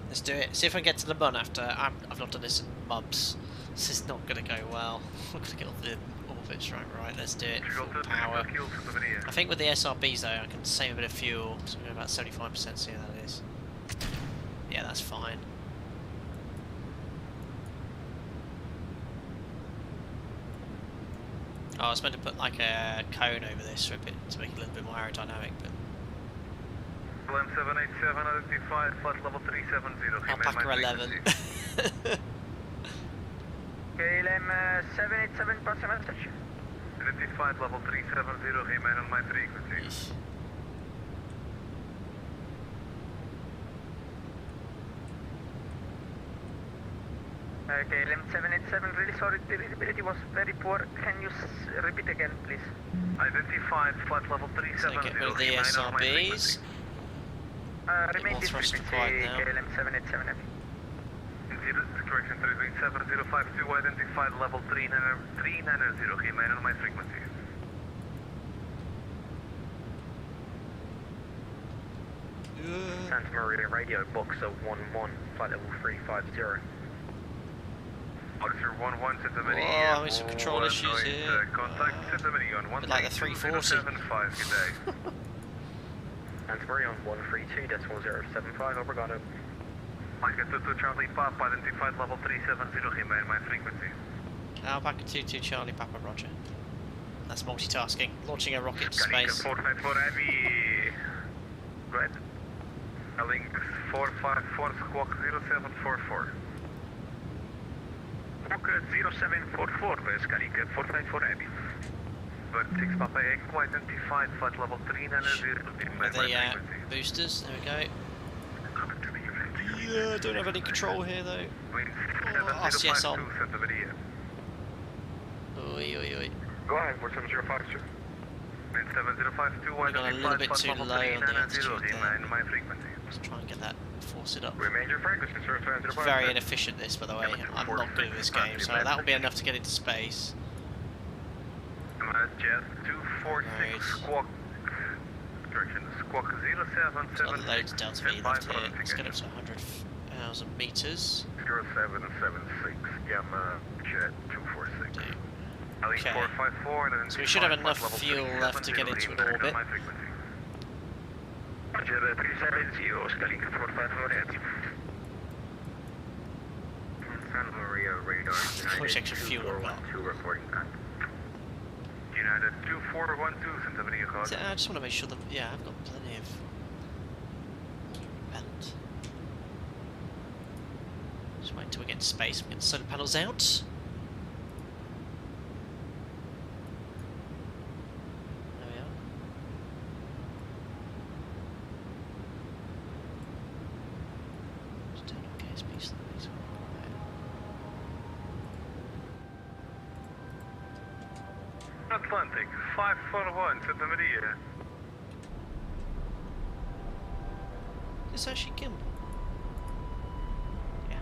Let's do it. See if I can get to the bun after. I've not done this in months. This is not going to go well. I'm going to get all the orbits right. Let's do it. Full power. I think with the SRBs though, I can save a bit of fuel. So we're about 75%. See how that is. Yeah, that's fine. Oh, I was meant to put like a cone over this for a bit to make it a little bit more aerodynamic, but. LM 787 identified, flight level 370. Alpaca 11. KLM 787, pass a message. Identified level 370, remain on my frequency. KLM 787, really sorry, the visibility was very poor. Can you repeat again, please? Identified, flight level 370. So get rid of the SRBs. Remain this frequency, KLM 787. Correction 337.052, identified level 390, remain on my frequency. Santa Maria radio, Boxer 11, flight level 350. Boxer 11, Santa Maria. Oh, having some control issues here. Contact Santa Maria on 132.075, like the 340. good day. Santa Maria on 132.075, obrigado. Alpaca 22 Charlie Papa, identified level 370, remain my frequency. Alpaca 22 Charlie Papa, roger. That's multitasking. Launching a rocket to Link space. 454 Heavy. Go ahead. Link 454 Squawk 0744. Squawk 0744, Skylink 454 Heavy. Bird 6 Papa Echo, identified, flight level 390, remain my frequency. Boosters, there we go. Yeah, don't have any control here though. RCS on. Oi. Go ahead, 4705, sir. 7052, We're going a little bit too low on the altitude there. My frequency. Let's try and get that, force it up. Remain your frequency, sir. It's very inefficient this, by the way. I'm not good at this game, so that will be enough to get into space. Jet 246 Squawk. Correction, Squawk 077. Loads of Delta V left here. Let's get up to 100,000 meters. 0776, Gamma Jet 246. Okay. So we should have enough fuel left to get into an orbit. Roger, 370, Skylink 454 Santa Maria radar. How much extra fuel we've got? Reporting back. United 2412, Santa Maria code. So I just want to make sure that, yeah, I've got plenty of propellant. Just wait until we get to space and get the solar panels out. There we are. Just turn on KSP slightly. Atlantic 541, Santa Maria. It's actually gimbal. Yeah.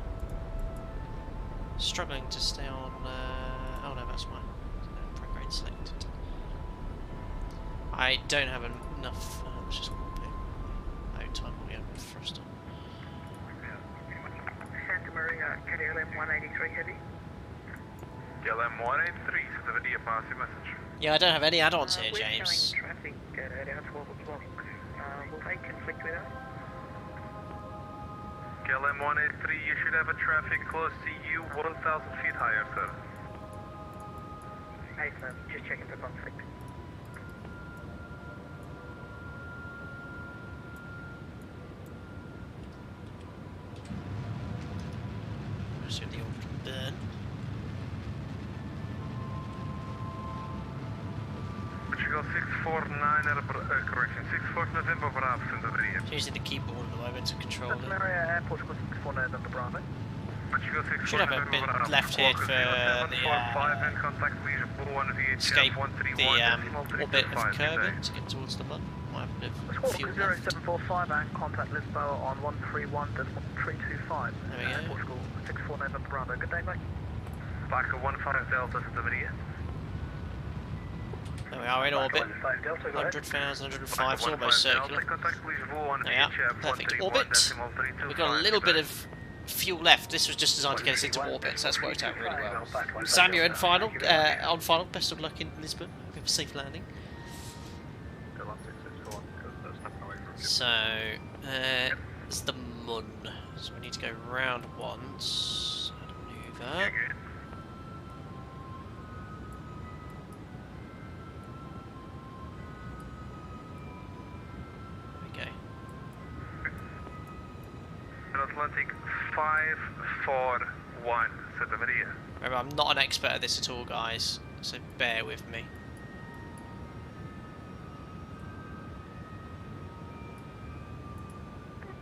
Struggling to stay on. Oh no, that's mine. Prograde selected. I don't have enough. Let's just no time we have thrust on. Santa Maria, KLM 183 heavy. KLM 183, Santa Maria, pass your message. Yeah, I don't have any add-ons here, We're James. showing traffic at our 12 o'clock. Will they conflict with us? KLM 183, you should have a traffic close to you 1,000 feet higher, sir. Hey, sir, just checking for conflict. So the orbital burn. Portugal 649, correction, 64 November Bravo, Santa Maria. Using the keyboard at the moment to control Santa it. Maria, Portugal 64 November Bravo. Portugal 64 Should have a bit left here for the escape the orbit of Kirby to get towards the button. Might have a bit of fuel left. 0745 and contact Lisbon on 131.325. There we go. Portugal 64 November Bravo. Good day, mate. Back at 15 Delta, Santa Maria. There we are in orbit. 100,000, 105, it's almost circular. There we are, perfect orbit. We've got a little bit of fuel left. This was just designed to get us into orbit, so that's worked out really well. Sam, you're in final. On final, best of luck in Lisbon. We have a safe landing. So, it's the Mun. So we need to go round once. Maneuver. Atlantic 541, Santa Maria. Remember, I'm not an expert at this at all, guys, so bear with me.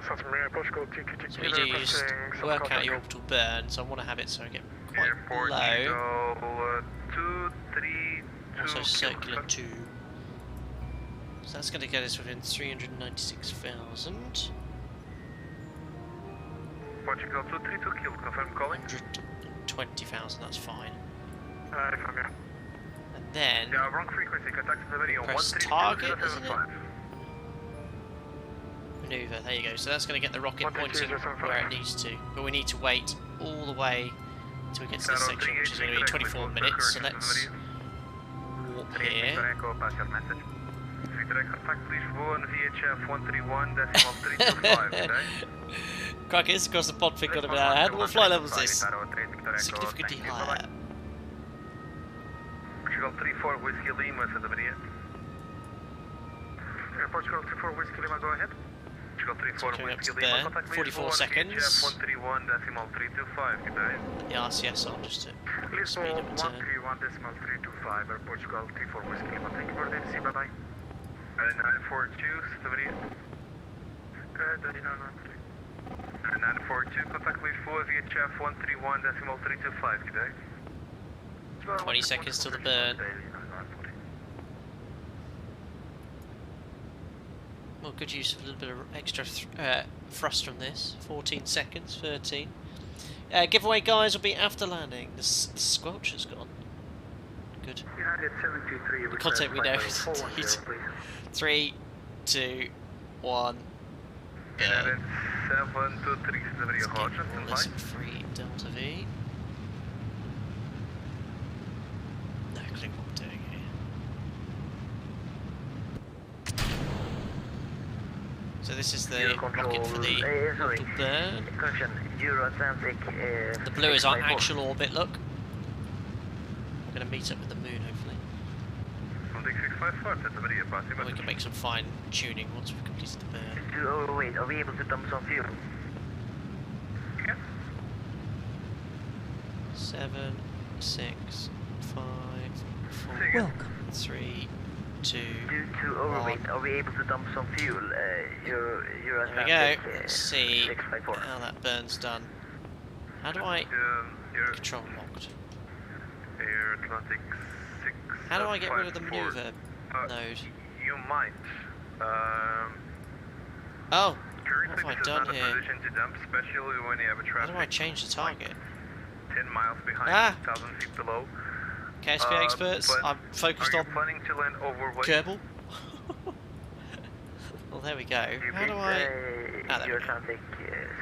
Santa Maria, Portugal, So you do, you just work out your orbital burn, so I want to have it so I get quite low. Also circular 2. So that's going to get us within 396,000. Portugal 232 kilo, confirm calling. 120,000, that's fine. And then yeah, wrong frequency, contact the video. press target, isn't it? Maneuver, there you go. So that's going to get the rocket pointing where it needs to. But we need to wait all the way until we get to this section, which is going to be 24 minutes. So let's warp here. Crikey, this across the pod thing got a bit out of hand. What flight level is this? Significantly higher. Portugal 34 Whiskey Lima, Santa Maria. Portugal 34 Whiskey Lima, go ahead. Portugal 34 Whiskey Lima, contact 44 seconds. 131.325, good day. The RCS on just to speed up a turn. 131.325, Portugal 34 Whiskey Lima, thank you for the see, bye bye. 942, Santa Maria. Good, 942, contact Lisbon, VHF 131.325, good day. 20 seconds till the burn. Well, good use of a little bit of extra thrust from this. 14 seconds, 13. Giveaway, guys, will be after landing. The squelch has gone. Good. The content we know is indeed. 3, 2, 1. Burn. 723, Santa Maria, Roger, This free Delta V. No clue what we're doing here. So this is the rocket for the orbital burn. The blue is our actual orbit, look. We're going to meet up with the moon, hopefully. Or we can make some fine tuning once we've completed the burn. Oh wait, are we able to dump some fuel? Yeah. 7, 6, 5, 4, Welcome. 3, 2, Due to overweight, are we able to dump some fuel? You're there we go. Let's see how that burn's done. How do I control locked? Air Atlantic How do I get rid of the maneuver node? You might. Oh, Currently, what have I this is done not a here? position to dump, especially when you have a How traffic do I change the target? 10 miles behind, Ah! 1,000 feet below. KSP experts, but I'm focused are you on planning to land overweight? Kerbal. Well, there we go. How do I... Ah, there we go.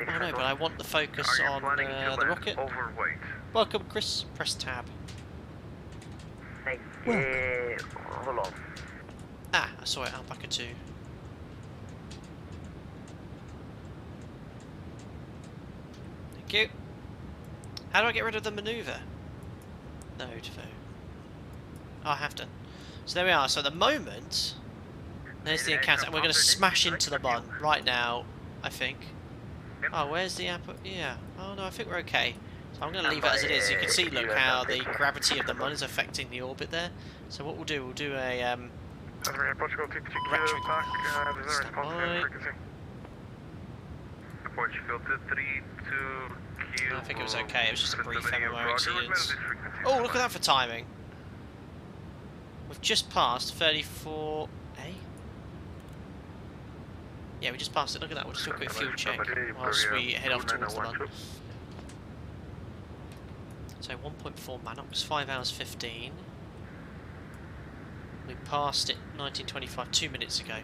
Oh no, but I want the focus on the rocket. Overweight. Welcome, Chris. Press tab. Hold on. Ah, I saw it. Alpaca 2. Thank you. How do I get rid of the maneuver node, though? Oh, I have done. So there we are. So at the moment, there's the encounter, and we're going to smash into the bun right now, I think. Oh, where's the app? Yeah. Oh no, I think we're okay. So I'm going to leave it as it is. You can see, look, how the gravity of the mun is affecting the orbit there. So what we'll do a Portugal retro. Stand by. Portugal 232 I think it was okay. It was just a brief MMO experience. Oh, look at that for timing. We've just passed 34A. Yeah, we just passed it. Look at that. We'll just do a quick fuel check whilst we head off towards the London. So 1.4 Manox, 5 hours 15. We passed it 1925, 2 minutes ago.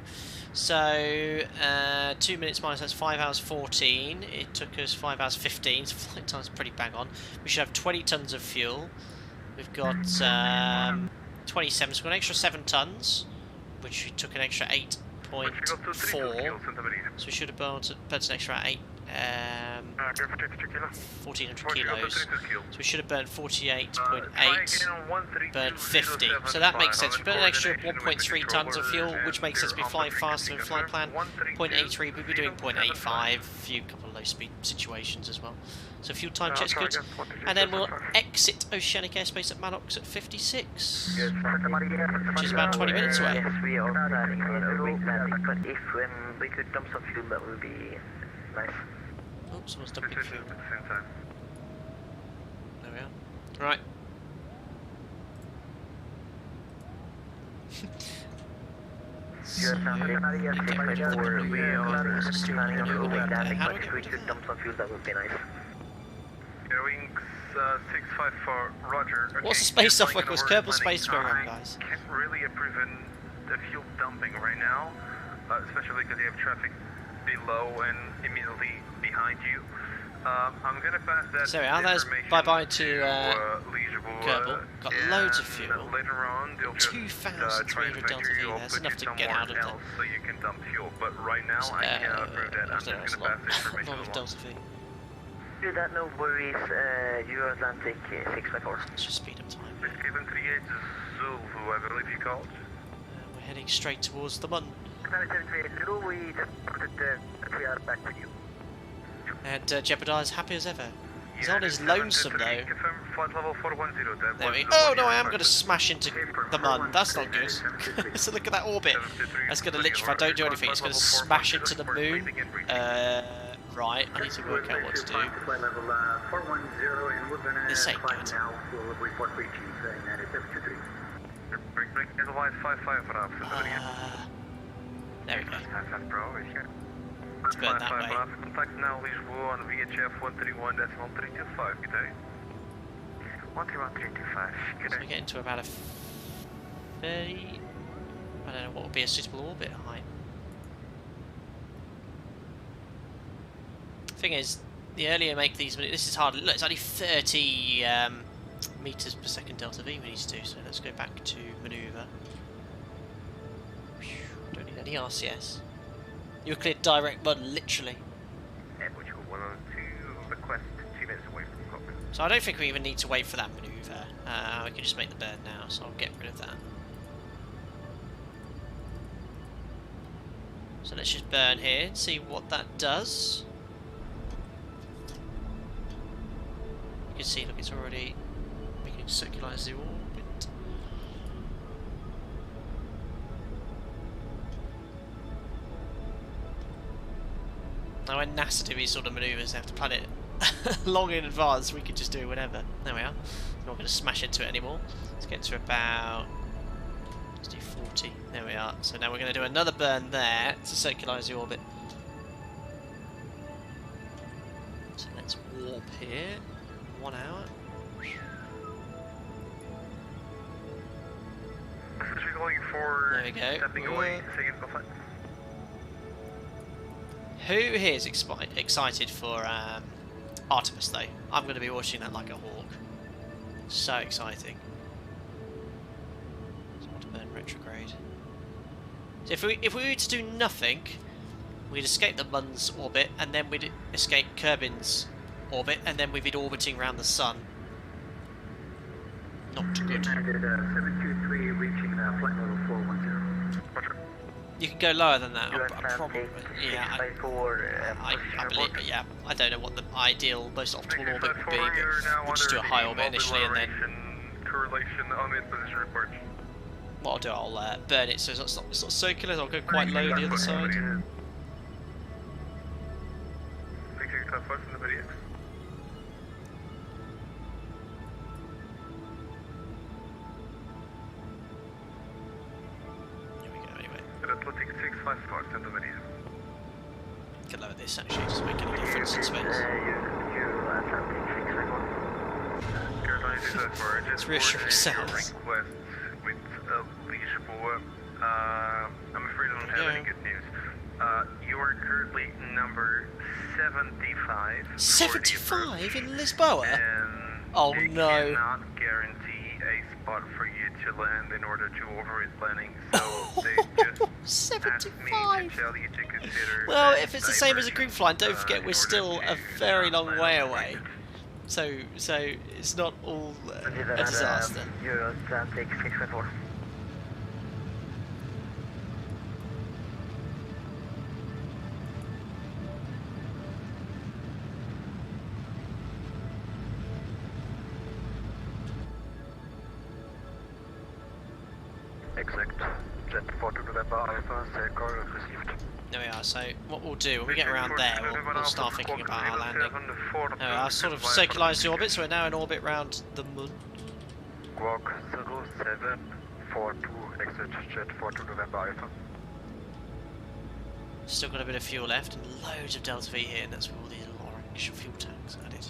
So 2 minutes minus that's 5 hours 14. It took us 5 hours 15. So flight time's pretty bang on. We should have 20 tons of fuel. We've got 27. So we've got an extra 7 tons, which we took an extra 8.4. So we should have burnt an extra 1,400 kilos. So we should have burned 48.8, burned 50. So that makes sense. We burned an extra 1.3 tons of fuel, which makes sense. We're flying faster than flight plan. 0.83, we'll be doing 0.85, a few couple of low speed situations as well. So fuel time check's good. And then we'll exit oceanic airspace at Manox at 56, which is about 20 minutes away. Yes, we are planning on a wing landing, but if we could dump some fuel, that would be nice. Oh, someone's dumping fuel. There we are. Right. Yes, we are planning on a wing landing, but if we could dump some fuel, that would be nice. Wings 654, roger. Okay, What's the space software called? Kerbal landing. Space Program, guys. I can't really prevent the fuel dumping right now, especially because you have traffic below and immediately behind you. I'm gonna pass that. So there's bye-bye to Kerbal. Got loads of fuel. Later on, they'll 2,300 delta V. That's enough to get out of there. So you can dump fuel, but right now I cannot prove that. I'm just gonna pass the information along. Delta V. Do that, no worries. Euro Atlantic 654. Let's just speed up time. Escape 38 Zulu, I believe you called. We're heading straight towards the Mun. And Jebediah's happy as ever. He's on his lonesome though. There we go. Oh no, I am going to smash into the Mun. That's not good. So look at that orbit. That's going to literally, if I don't do anything, it's going to smash into the moon. Right, I need to work out what to do. This ain't good. There we go. Let's burn that way. Contact now Lisbon on VHF 131.325, good day. 131.325, good So day. we get into about a 30... I don't know what would be a suitable orbit height. Thing is, the earlier you make these, this is hard. Look, it's only 30 meters per second delta V we need to do. So let's go back to maneuver. Don't need any RCS. You're cleared direct mud, literally. Portugal 102, request 2 minutes away from the cockpit. So I don't think we even need to wait for that maneuver. We can just make the bird now. So I'll get rid of that. So let's just burn here and see what that does. You can see, look, it's already beginning to circularize the orbit. Now when NASA do these sort of manoeuvres, they have to plan it long in advance, we could just do whatever. There we are. Not going to smash into it anymore. Let's get to about... let's do 40. There we are. So now we're going to do another burn there to circularize the orbit. So let's warp here. 1 hour. Going for there we go. Stepping away, seconds of flight. Who here is excited for Artemis though? I'm going to be watching that like a hawk. So exciting. So I want to burn retrograde. So if we were to do nothing, we'd escape the Mun's orbit, and then we'd escape Kerbin's orbit, and then we'd be orbiting around the Sun. Not good. 723 reaching flight level 410. You can go lower than that. Probably. Yeah, I believe. Yeah, I don't know what the ideal, most optimal orbit would be, but we'll just do a high orbit initially, and then. Correlation on the position report. What I'll do, I'll burn it so it's not circular. I'll go quite low on the other side. Atlantic 654, Santa Maria. Could lower this actually, doesn't make any difference in space. It's reassuring sounds. With Lisbon. I'm afraid I don't have any good news. You are currently number 75. 75 in Lisboa? Oh they no. Cannot guarantee a spot for you to land in order to override planning, so they just 75. asked me to tell you to consider. Well, if it's the same as a group flight, don't forget we're still a very long way away. So it's not all a disaster. Atlantic 654. Exact. Jet 42 November Alpha, call received. There we are, so what we'll do, when we get around there, we'll start thinking about our landing. There we are, sort of circularised the orbit, so we're now in orbit round the Moon. Squawk 0742, exit Jet 42 November Alpha. Still got a bit of fuel left, and loads of Delta V here, and that's where all these orange fuel tanks added.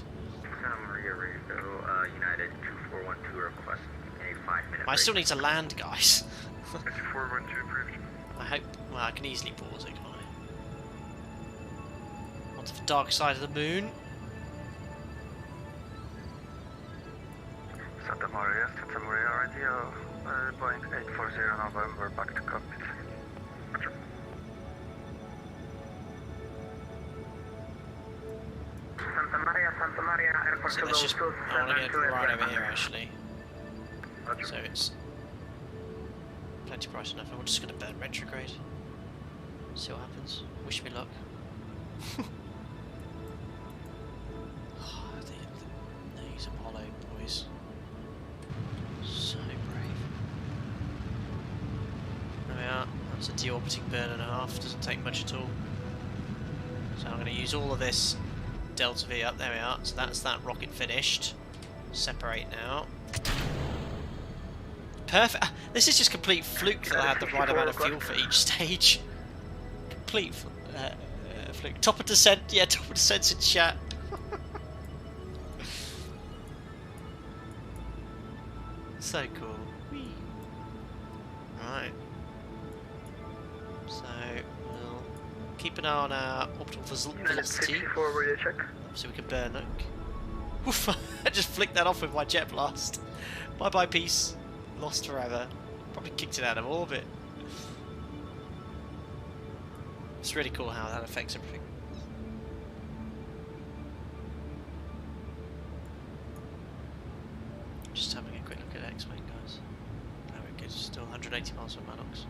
Maria Radio, United 2412 request a 5-minute. I still need to land, guys. 2412 approved. I hope. Well, I can easily pause it, can't I? Onto the dark side of the moon. Santa Maria Radio, Boeing 840 November, back to cockpit. Santa Maria, airport So let's just. I want to get right over here actually. So it's plenty bright enough. And we're just going to burn retrograde. See what happens. Wish me luck. These Apollo boys. So brave. There we are. That's a deorbiting burn and a half. Doesn't take much at all. So I'm going to use all of this Delta V up. There we are. So that's that rocket finished. Separate now. Perfect. This is just complete fluke that I had the right amount of fuel for each stage. Complete fluke. Top of descent. Yeah, top of descent's in chat. So cool. Whee. Right. So we'll keep an eye on our orbital velocity. So we can burn. Look. Oof, I just flicked that off with my jet blast. Bye bye, peace. Lost forever. Probably kicked it out of orbit. It's really cool how that affects everything. Just having a quick look at xplane, guys. There we go, still 180 miles from Maddox.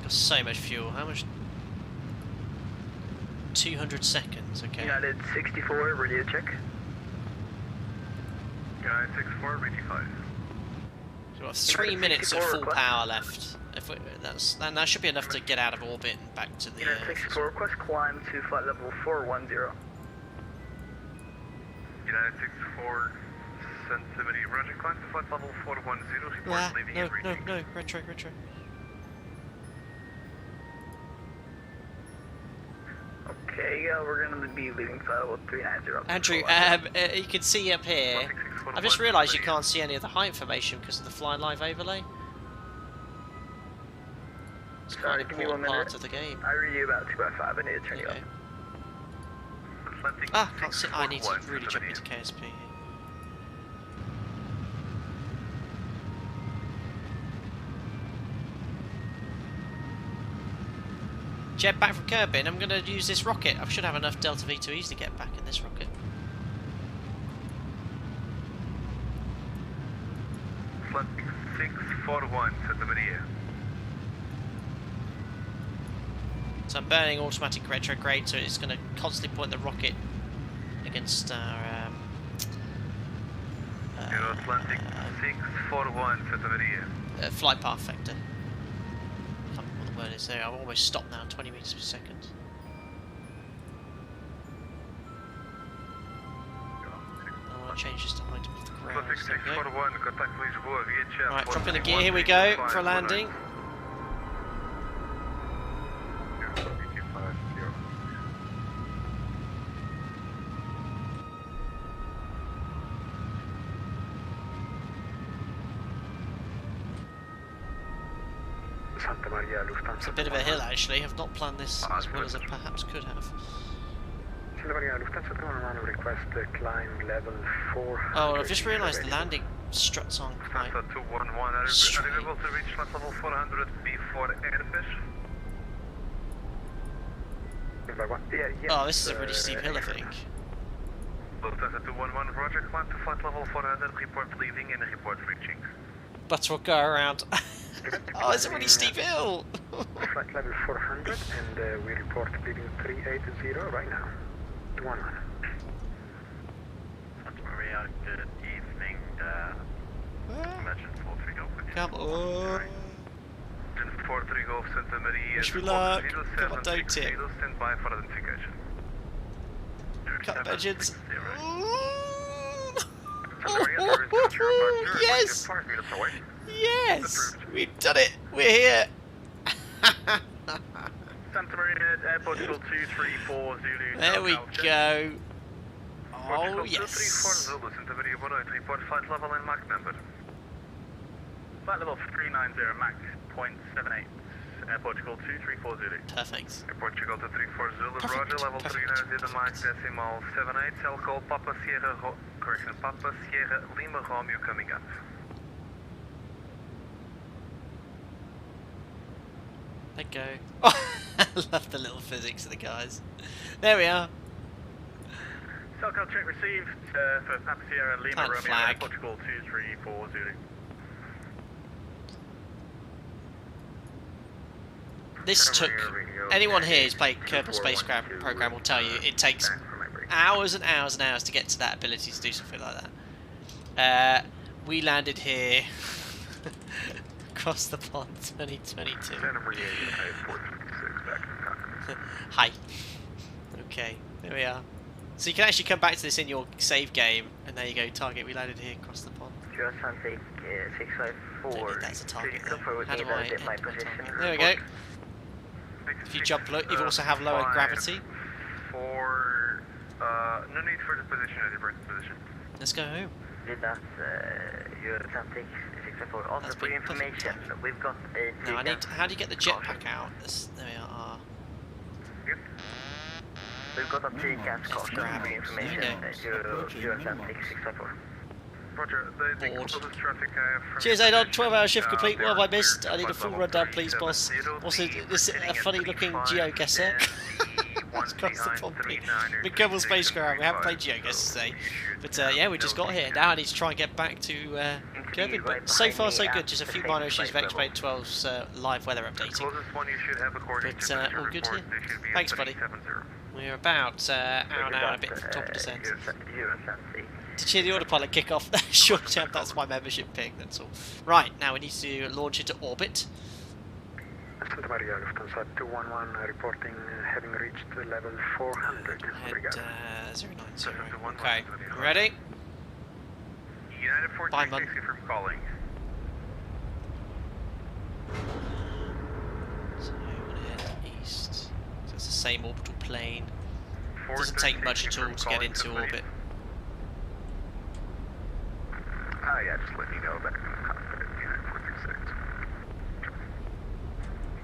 Got so much fuel. How much? 200 seconds, okay. United 64, radio check. United 64, ready 5. So we've got 3 minutes of full power left, of that should be enough to get out of orbit and back to the. United 64, request climb to flight level 410. United 64, sensitivity, roger, climb to flight level 410, report leaving and reaching. No, retro. Okay, we're going to be leaving flight level 390. Andrew, you can see up here. I've just realised you can't see any of the height information because of the Fly Live overlay. It's quite an important part of the game. I read you about 2x5, I need to turn you up. Ah, can't see. I need to really jump into KSP here. Jet back from Kerbin, I'm going to use this rocket. I should have enough Delta V to easily get back in this rocket. Flight 641, set the video. So I'm burning automatic retrograde, so it's going to constantly point the rocket against our... Atlantic 641, set the video. flight path vector. I can't remember what the word is there. I've almost stopped now, 20 meters per second. I want to change this to height of the ground. Right, drop in the gear, here we go for a landing. It's a bit of a hill actually, I've not planned this as well as I perhaps could have. Oh, I've just realised the landing struts on quite straight. Oh, this is a really steep hill, I think. But we'll go around. Oh, it's a really steep hill! Flight level 400 and we report leading 380 right now. 11. Santa Maria, good evening. Imagine 43 Golf. Come on! 43 Golf, Santa Maria. Wish me luck! Come on, don't tip. Stand by for identification. Cut engines! Yes! Yes! We've done it! We're here! Santa Maria Airport 234 Zulu. There we go. Oh, yes. Santa Maria 108, report flight level and Mach number. Flight level 390, Mach 0.78. Portugal 234 Zulu. Perfect. Portugal 234 Zulu, Roger, level 390, Mach decimal 78, cell call Papa Sierra, Papa Sierra Lima Romeo coming up. Let go. Oh, I love the little physics of the guys. There we are. Cell call check received for Papa Sierra Lima Plant Romeo, flag. Portugal 234 Zulu. This took... Anyone here who's played Kerbal Space Program will tell you it takes hours and hours and hours to get to that ability to do something like that. We landed here across the pond 2022. Hi. Okay, there we are. So you can actually come back to this in your save game, and there you go, target, we landed here across the pond. That's a target there. How do I enter my target? There we go. If you jump low, you also have lower gravity. No need for the position at the position. Let's go home. Also for your information, we've got a... Now I need. How do you get the jetpack out? There we are. We've got a TCAS caution for your information. Atlantic 654. Roger, the closest traffic from... Cheers, Adon. 12-hour shift complete. What have I missed? I need a full rundown, please, boss. Also, this a funny-looking GeoGuessr. That's across the pond. Big Kerbal Spacecraft. We haven't played GeoGuessr today, but yeah, we just got here. Now I need to try and get back to Kerbin. But so far, so good. Just a few minor issues with X-Plane 12's live weather updating. But all good here. Thanks, buddy. We're about an hour and a bit from top of descent. To cheer the autopilot kick off. Sure, champ, that's my membership pick, that's all. Right, now we need to launch into orbit. Santa Maria, Lufthansa 211 reporting having reached level 400. Head 090. Okay, ready? United Bye, Mun. 436 from calling. So we're going to head east. So it's the same orbital plane. Doesn't take much at all to get into orbit. Yeah, just let me know that I'm confident United 436.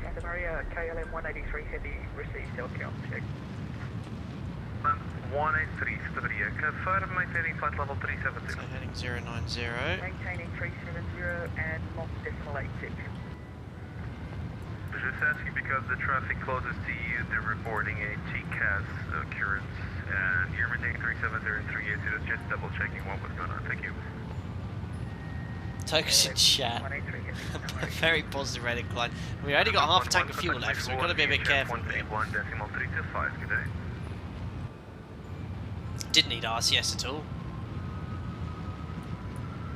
Santa Maria, KLM 183 heavy received helicopter check. 183, Santa Maria, confirm maintaining flight level 370. So heading 090. Maintaining 370 and Mach decimal 86. Just asking because the traffic closest to you, they're reporting a TCAS occurrence, and you're maintaining 370 and 380. Just double checking what was going on. Thank you. ToLiss in chat. Very positive red incline. We only got half a tank of fuel left, so we've got to be a bit careful. 1.325, good day. Didn't need RCS at all.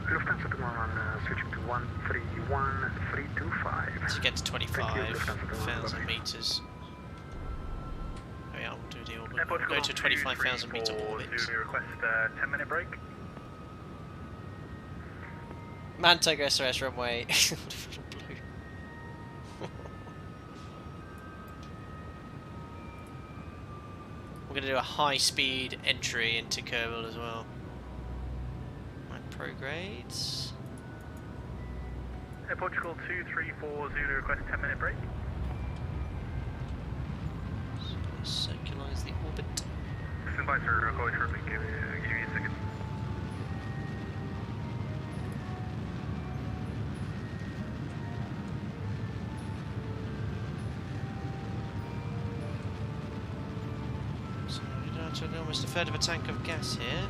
Lufthansa 211 switching to 131325. To get to 25,000 meters. Oh yeah, we'll do the orbit. We'll go to 25,000 meter orbit. Request a 10-minute break. Mantogo SOS runway. We're going to do a high-speed entry into Kerbal as well. My progrades. Air Portugal 2340, request 10-minute break. So circularize the orbit. Stand by, sir. I'll call you shortly. Give me a second. So we're down to almost a third of a tank of gas here.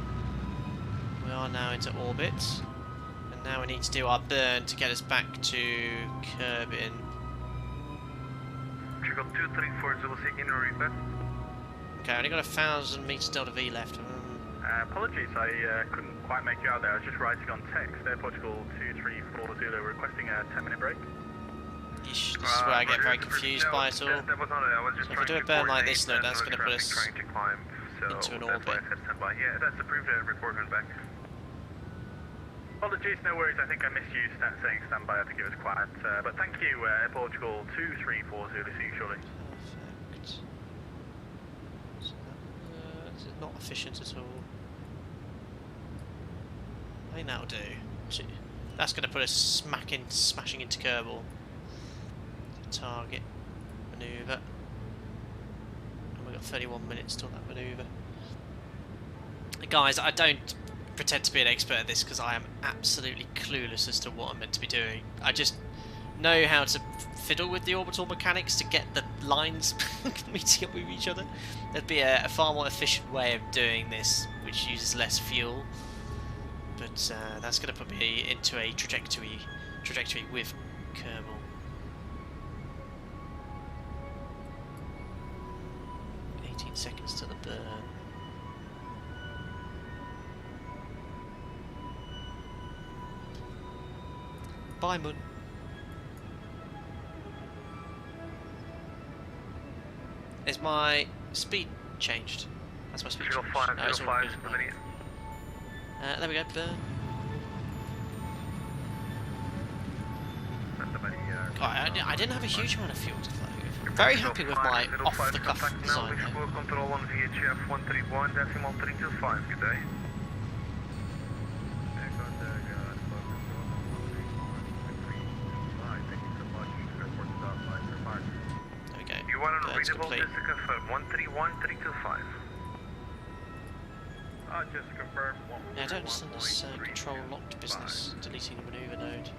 We are now into orbit. And now we need to do our burn to get us back to Kerbin. Triple 2340, seeking a repeat. Okay, I only got 1,000 meters Delta V left. Apologies, I couldn't quite make you out there. I was just writing on text. Air Portugal 2340, requesting a 10-minute break. Ish, this is where I get very confused by it all. That was not it. I was just So if we do a burn like this, though, that's going to put us trying to climb, so into an that's why orbit. I said stand by. Yeah, that's approved. Report went back. Apologies, no worries. I think I missed you saying standby. I think it was quiet. But thank you, Air Portugal 2340. See you shortly. Perfect. So that, is it not efficient at all? I think that'll do. That's going to put us smashing into Kerbal. Target manoeuvre. And we've got 31 minutes till that manoeuvre. Guys, I don't pretend to be an expert at this because I am absolutely clueless as to what I'm meant to be doing. I just know how to fiddle with the orbital mechanics to get the lines meeting up with each other. There'd be a far more efficient way of doing this, which uses less fuel. But that's going to put me into a trajectory with Kerbal. Seconds to the burn. Bye, Mun. Is my speed changed? That's my speed changed. No, it's all good. There we go, burn. I didn't have a huge amount of fuel to flow. Very happy with my off-the-cuff design though. Control on VHF 131.325, good day. There we go. You want to Burn's readable complete. just to confirm 131.325. Just confirm. Yeah, I don't understand this control locked business. Deleting the manoeuvre node.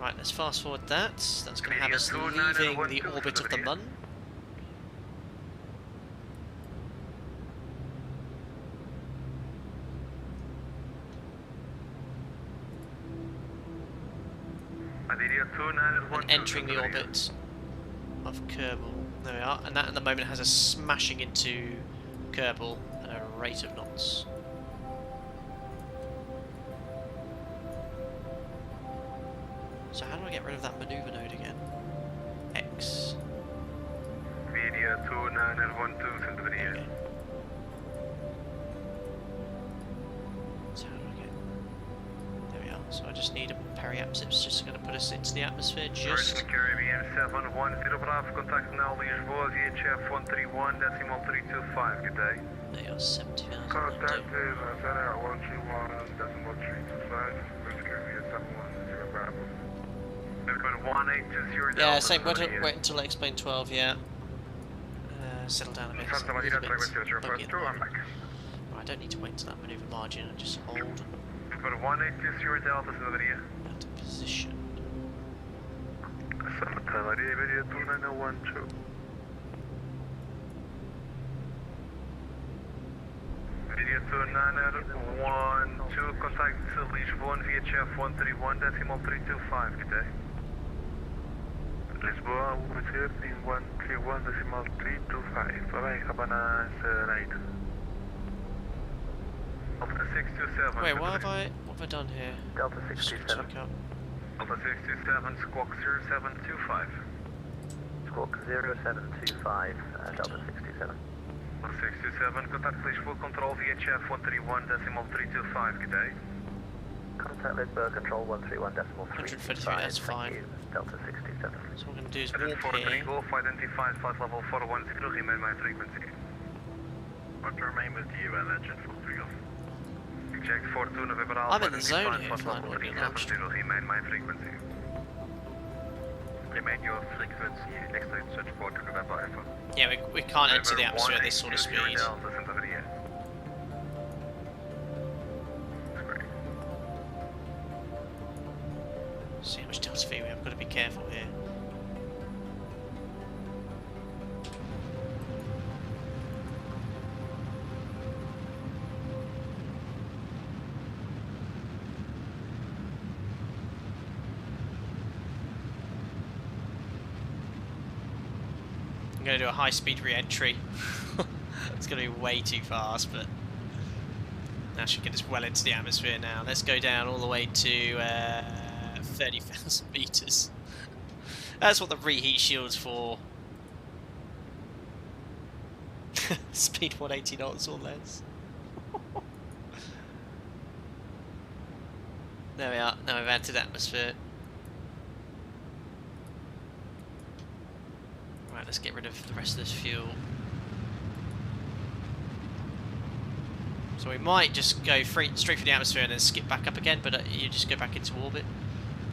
Right, let's fast forward that. That's going to have us leaving the orbit of the Mun. And entering the orbit of Kerbal. There we are. And that at the moment has us smashing into Kerbal at a rate of knots. So how do I get rid of that manoeuvre node again? X. via 2912 Santa Maria. Okay. So how do I get... There we are. So I just need a periapsis, just going to put us into the atmosphere, just... Virgin Caribbean 710 Bravo, contact now Lisbon via VHF 131.325, good day. They are 70,000. Contact is Center 131.325, Virgin Caribbean 710 Bravo. Everybody 1820 Yeah, Delta, same. Santa Maria. Wait until I explain 12. Yeah. Settle down a bit. Santa Maria, Right, I don't need to wait until that manoeuvre margin. I just hold Everybody 1820 Delta, Santa Maria. that position. Santa Maria, via 2912. Video 2912, contact Lisbon VHF 131.325, good day. Lisboa, VHF in 131.325. Bye-bye, have a nice night. Delta 627. Wait, what have I done here? Delta Just 627. check out. Delta 627, squawk 0725. Squawk 0725, Delta 627. 627, contact Lisbon control VHF 131.325, good day. Contact Lisbon control 131.325. 133, that's fine. Delta 67. So what I'm going to do is warp 43 here. Golf, identified flight level 410, remain my frequency. What to remain with you, Legend 43 Golf. Check 42 November I'm in the zone here, flight level flying like 370, remain my frequency. Remain your frequency, next time search for November Alpha. Yeah, we can't enter the atmosphere at this sort of speed. Delta, Santa Maria. See how much delta V we have. Got to be careful here. I'm going to do a high-speed re-entry. It's going to be way too fast, but that should get us well into the atmosphere now. Let's go down all the way to 30,000 meters. That's what the reheat shield's for. Speed 180 knots or less. There we are. Now we've entered atmosphere. Right, let's get rid of the rest of this fuel. So we might just go straight through the atmosphere and then skip back up again, but you just go back into orbit.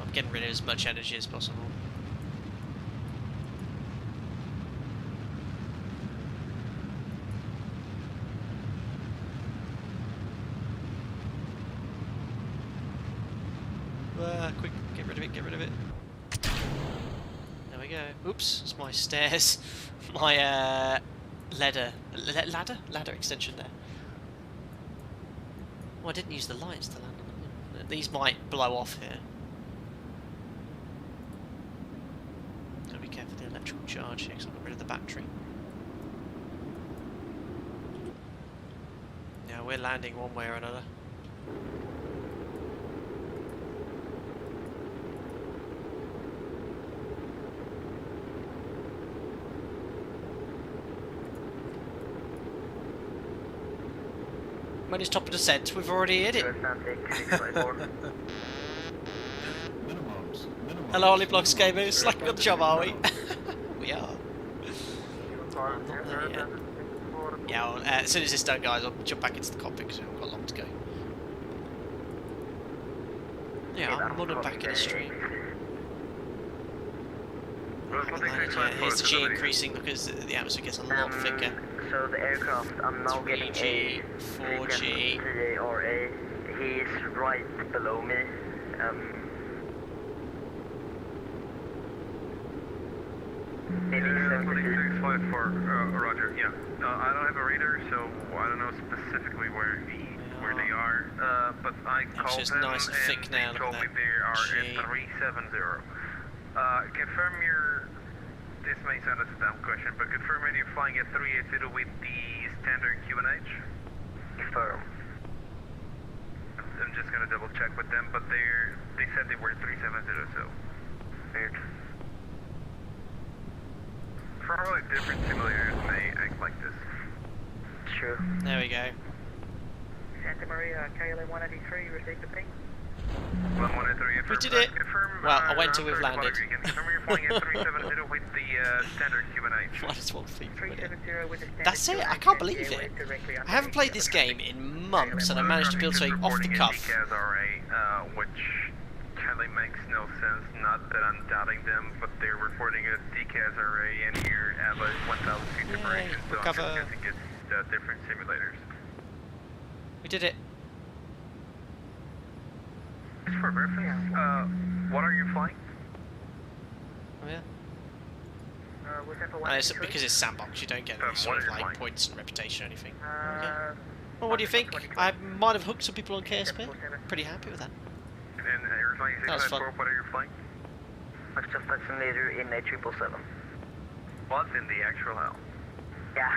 I'm getting rid of as much energy as possible. Quick, get rid of it, get rid of it. There we go. Oops, it's my stairs. My ladder extension there. Oh, I didn't use the lights to land on them. These might blow off here. Gotta be careful of the electrical charge here because I've got rid of the battery. Yeah, we're landing one way or another. When it's top of descent, we've already hit it. Hello, Ollie Blocks Gamers. Slacking on the job, are we? We are. Not there yet. Yeah, well, as soon as it's done, guys, I'll jump back into the cockpit because we've got long to go. Yeah, I'm running back in the stream. Here's the G increasing because the atmosphere gets a lot thicker. So the aircraft, I'm now getting 3G, 4G. TARA. He's right below me. Maybe 2654, Roger, yeah. I don't have a radar, so I don't know specifically where they are. But I called them nice and thick and now, they told me they are at 370. Confirm your... This may sound as a dumb question, but confirm when you're flying at 380 with the standard QNH? Confirm. I'm just gonna double check with them, but they said they were 370, so... Probably different simulators may act like this. True. There we go. Santa Maria, KLM 183, received the ping. We did it! Well, I went till we've landed. Confirm you're flying at 370 with the standard QNH. Might as well feed it. 370 with the standard That's it, I can't believe it. I haven't played this game in months and I managed to build something off the cuff. Which kind of makes no sense, not that I'm doubting them, but they're reporting a DCAS array in here at like 1,000 feet separation, so I'm just guessing it's different simulators. We did it. Just for reference, what are you flying? Oh yeah. And it's because it's sandbox, you don't get any sort of like points and reputation or anything. Okay. Well, what do you think? I might have hooked some people on KSP. Pretty happy with that. And you're flying That was fun. what are you flying? Extra flight simulator in a 777. What's in the actual hell? Yeah.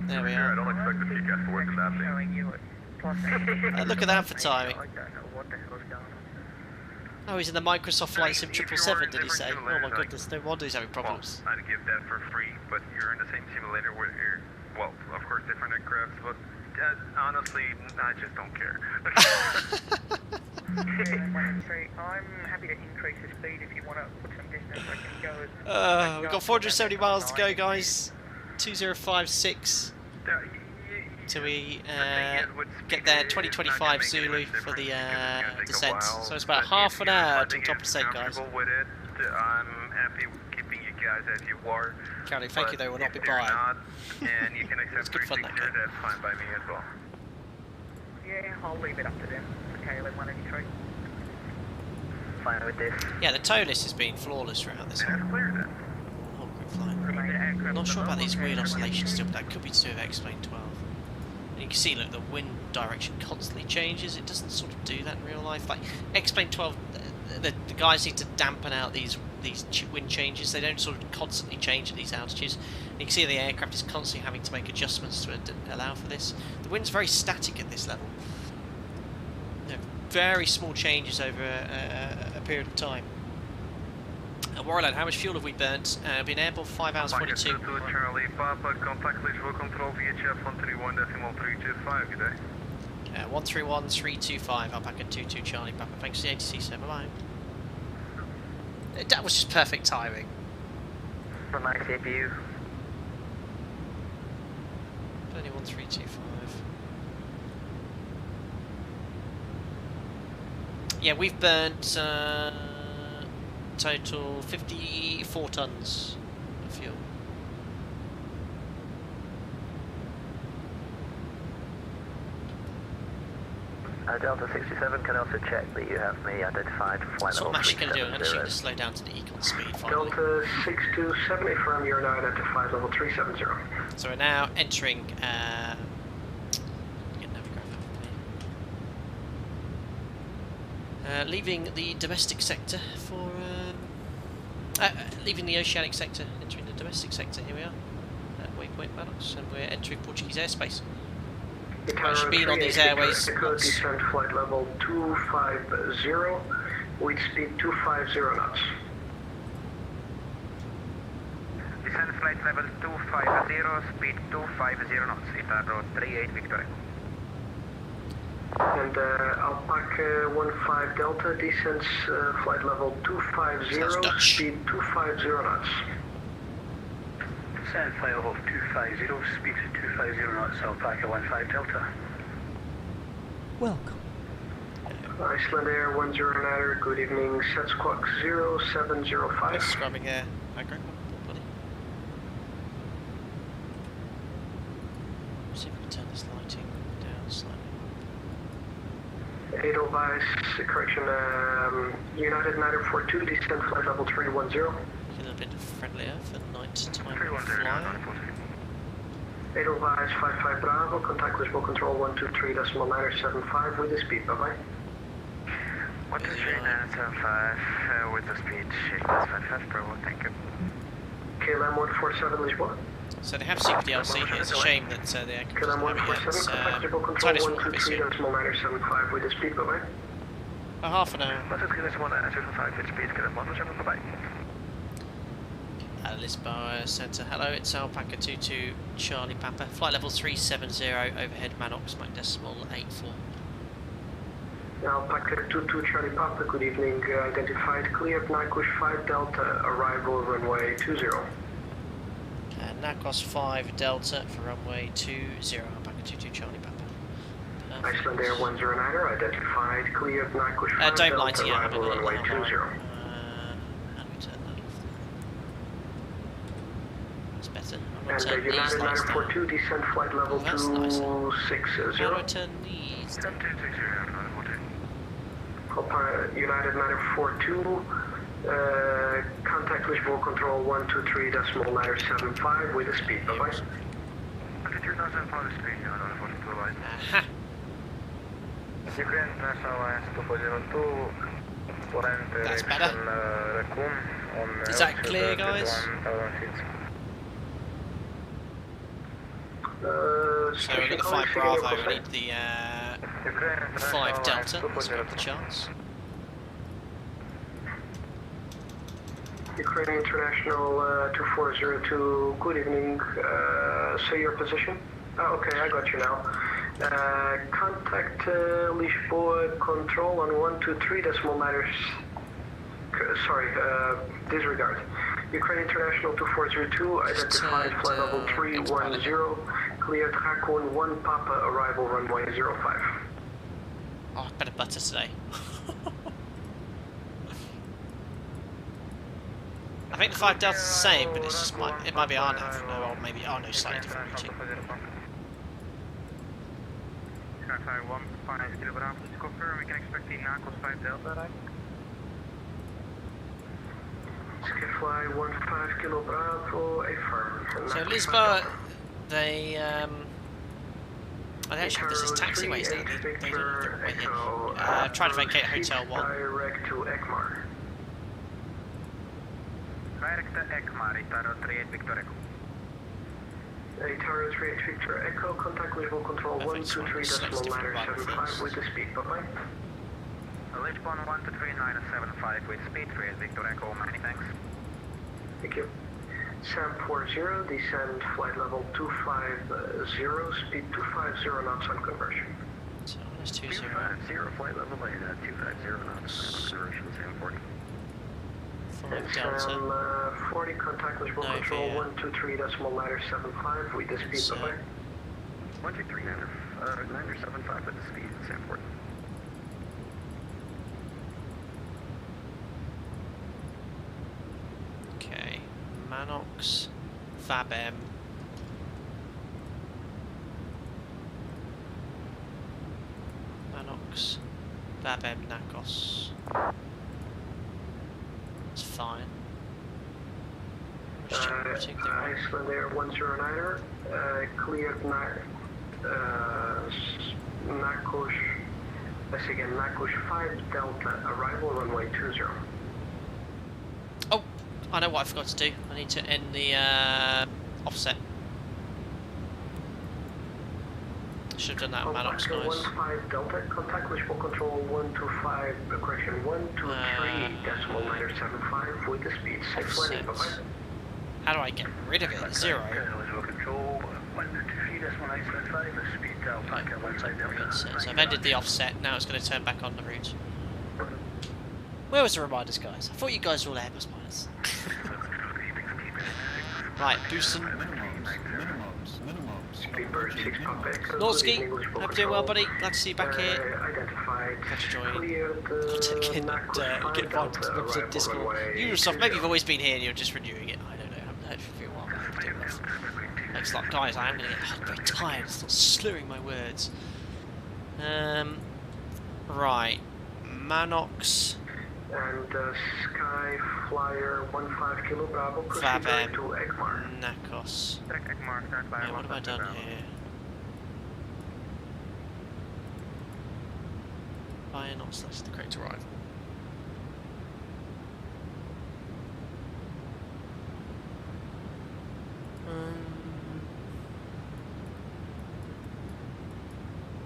There we I are. don't expect the TCAS to work in that thing. Look at that for timing. I don't know what the hell's going on. Oh, he's in the Microsoft Flight Sim 777, did he say? Oh my goodness, no wonder he's having problems. Well, I'd give that for free, but you're in the same simulator where you're, well, of course different aircraft, but honestly, I just don't care. I'm happy to increase the speed if you want to put some distance. I can go. We've got 470 miles to go, guys. 2056. So we get there 2025 Zulu for the descent. So it's about half an hour to top descent, guys. With it, I'm happy with keeping you guys as you are. County, thank you though, we'll not be buying. And you can accept 360, that's fine by me as well. Yeah, I'll leave it up to them for KLM 183. Fine with this. Yeah, the ToLiss has been flawless throughout this whole clear flight. I'm not sure about these weird oscillations still, but that could be to do with xplane 12. And you can see, look, the wind direction constantly changes. It doesn't sort of do that in real life. Like xplane 12, the guys need to dampen out these wind changes. They don't sort of constantly change at these altitudes. And you can see the aircraft is constantly having to make adjustments to allow for this. The wind's very static at this level. Very small changes over a period of time. Warlord, how much fuel have we burnt? Been airborne 5 hours 42. Charlie Papa, contact visual control VHF 131.325 today. 131325, Alpaca 22 Charlie Papa. Thanks for the ATC, so bye bye. That was just perfect timing. For my CPU. 1325. Yeah, we've burnt total 54 tons of fuel. Delta 67 can also check that you have me identified for flight So level what I'm actually going to do, I'm 370. actually going to slow down to the econ speed finally. Delta 6270 from you're now identified level 370. So we're now entering leaving the domestic sector for leaving the oceanic sector, entering the domestic sector. Here we are at waypoint Barbados, and we're entering Portuguese airspace. I've been on these airways once. Descent flight level 250, wind speed 250 knots. Descent flight level 250, speed 250 knots, Itaro 38 Victory. And Alpaca 15 Delta descends flight level 250, speed 250 knots. Descent flight level 250, speed 250 knots, Alpaca 15 Delta. Welcome. Iceland Air 10 good evening, set squawk 0705. Scrubbing air, micro, buddy. See if we can turn this lighting down slightly. Edelweiss, correction, United 942, descent flight level 310. A little bit friendlier for night time flying. Edelweiss 55 Bravo, contact visual control 123.975 with the speed, bye-bye. 123.975 with the speed, that's 55 Bravo, thank you. KLM 147 Lisbon. So they have CPDLC here, it's a shame that the aircraft doesn't have it yet. Contact visual control 123.975 with the speed, bye-bye. For half an hour. Lisbon Centre. Hello, it's Alpaca 22 Charlie Papa. Flight level 370, overhead Manox, Mach decimal 84. Alpaca 22 Charlie Papa, good evening. Identified, cleared, Nakush 5 Delta, arrival runway 20. Nakos 5 Delta for runway 20, Alpaca 22 Charlie Papa. Iceland Air 109er, identified, cleared, Nakush 5 don't Delta, lie to you, arrival runway 20. How do we turn that off? That's better. And United 942, descent flight level 260. How do I turn these? United 942, contact Lisbon control 123.975 with a speed. Bye-bye. 123.975 speed, Aha. Ukraine National Alliance 2402, That's better. Is that clear, guys? So we're going to 5 Bravo, we need the 5 Delta, let's grab the charts. Ukraine International 2402, good evening, say your position. Oh, okay, I got you now. Contact Lisboa control on 123.9, sorry, disregard. Ukraine International 2402, identified flight level 310, cleared Raccoon 1 Papa, arrival runway 05. Oh, better butter today. I think the 5 Delta's the same, but it's just it might be RNAV, no, or maybe no, slightly different routing. Sorry, 15 Kilo Bravo, to confirm we can expect the Nakos 5 Delta, right? Skifly 15 Kilo Bravo, affirm. So Lisbon, they actually have this taxiways there. They trying to vacate Hotel 1. Direct to Ekmar. Direct to Ekmar, Itaro 38 Victor Echo. Itaro 38 Victor Echo, contact Lisbon control 123.975 with the speed, bye-bye. Lisbon 123.975 with speed 38 Victor Echo, many thanks. Thank you. SAM 40, descend flight level 250, speed 250 knots on conversion. So that's 20. 250, flight level by 250 knots, conversion SAM 40. And SAM 40, contact Lisbon control 123.975 with the speed, bye-bye. 123.975 with the speed, SAM 40. Okay, Manox, Fabem. Manox, Fabem, Nakos. It's fine. Iceland Air 109er, cleared Nakush, let's again, Nakush 5 Delta, arrival runway 20. Oh, I know what I forgot to do. I need to end the offset. Should have done that on Manox, guys. 15 Delta, contact Lisbon control 125, correction, 123.975 with the speed 6 landing, bye-bye. How do I get rid of it? 0. So I've ended the offset, now it's going to turn back on the route. Where was the reminders, guys? I thought you guys were all Airbus pilots. Right, Booston. Norsky, hope you're doing well, buddy. Glad to see you back here. Glad to join. Get involved in Discord. Usual stuff. Maybe you've always been here and you're just renewing it. I don't know. I haven't heard for a while. Looks like, guys, I am going to get very tired. Stop slurring my words. Right. Manox. And Sky Flyer 15 Kilo Bravo, proceed to Ekmar. Nakos. Ekmar, start by What have I done here? Fire not selected the correct arrival.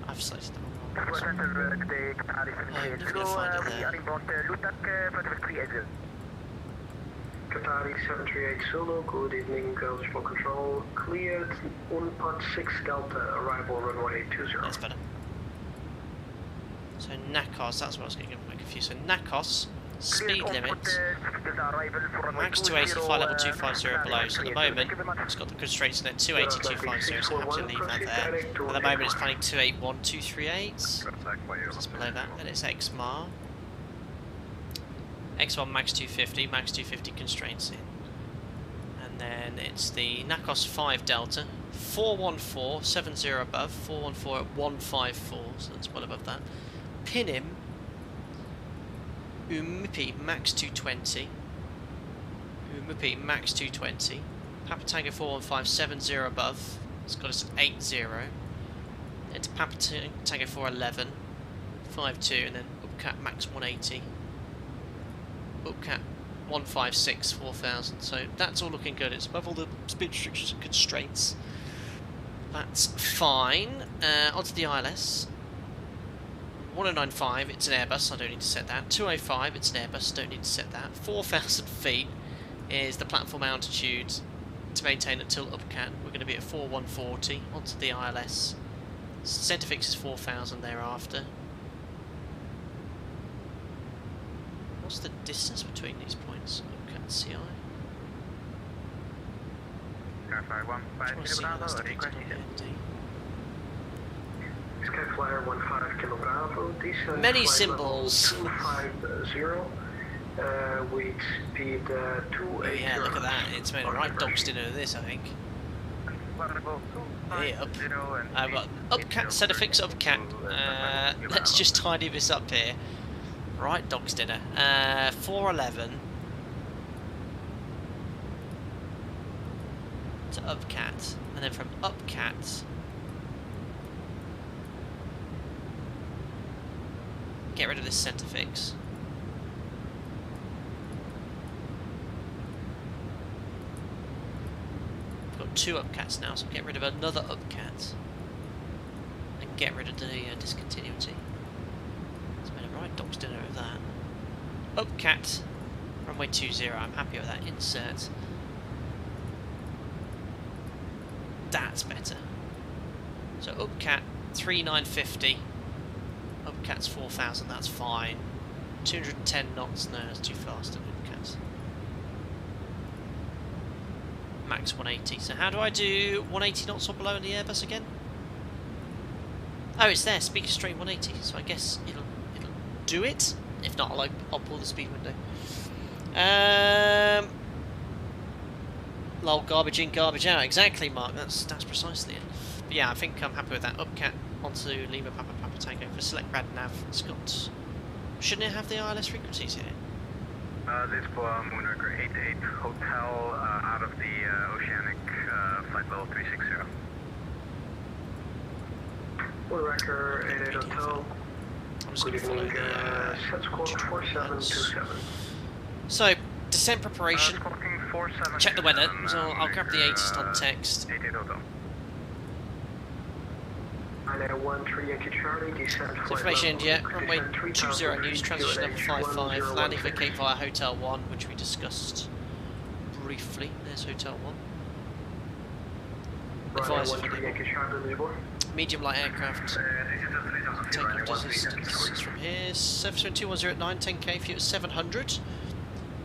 I've selected the wrong one. I'm never gonna find it there. Qatari 738 Zulu, good evening, eligible control, cleared, 1.6 Delta, arrival runway 20. That's better. So Nakos, that's what I was getting confused. So Nakos, speed limit, max 280, fly level 250 below. So at the moment, it's got the constraints in it, 280, 250, so I have to leave that there. At the moment it's planning 281, 238, just below that, and it's XMAR. X1 max 250, max 250 constraints in. And then it's the Nakos 5 Delta, 414, 70 above, 414 at 154, so that's well above that. Pin him, Umipi max 220, Umipi max 220, Papa Tango 415, 70 above, it's got us at 80, into Papa Tango 411, 52, and then Upcat max 180. Upcat 156, 4000, so that's all looking good. It's above all the speed restrictions and constraints. That's fine. Onto the ILS. 1095, it's an Airbus, I don't need to set that. 205, it's an Airbus, don't need to set that. 4000 feet is the platform altitude to maintain until Upcat. We're going to be at 4140 onto the ILS. Centre fix is 4000 thereafter. What's the distance between these points? Upcat CI. Skyflyer 15 Kilo Bravo, descent many symbols. 250, with speed 280. Yeah, look at that. It's made a right dog's dinner of this, I think. Hey, up. I've got Upcat, set a fix Upcat. Let's just tidy this up here. Right dog's dinner. 411 to Upcat, and then from Upcat get rid of this centre fix. We've got 2 Upcats now, so get rid of another Upcat and get rid of the discontinuity. It's made a right dog's dinner of that. Upcat, runway 20, I'm happy with that. Insert. That's better. So Upcat 3950. Upcat's 4000, that's fine. 210 knots, no, that's too fast at Upcat. Max 180. So how do I do 180 knots or below in the Airbus again? Oh, it's there, speed constraint 180. So I guess it'll do it. If not, I'll pull the speed window. Lol, garbage in, garbage out. Exactly, Mark. That's precisely it. But yeah, I think I'm happy with that. Upcat onto Lima Papa Papa Tango for select rad nav. It's got. Shouldn't it have the ILS frequencies in it? Lisbon, Moonraker 88 Hotel, out of the Oceanic, flight level 360. Moonraker 88 Hotel. I'm just going to follow the set score 4727. So, descent preparation. Check the weather. So I'll grab the latest on text. 88 Hotel. Information India, runway 20 news, transition level 55, landing for Cape via Hotel 1, which we discussed briefly. There's Hotel 1. Advisor for Lisbon. Medium light aircraft. Take off distance from here. Surface wind 210 at 9, 10k, fuel 700.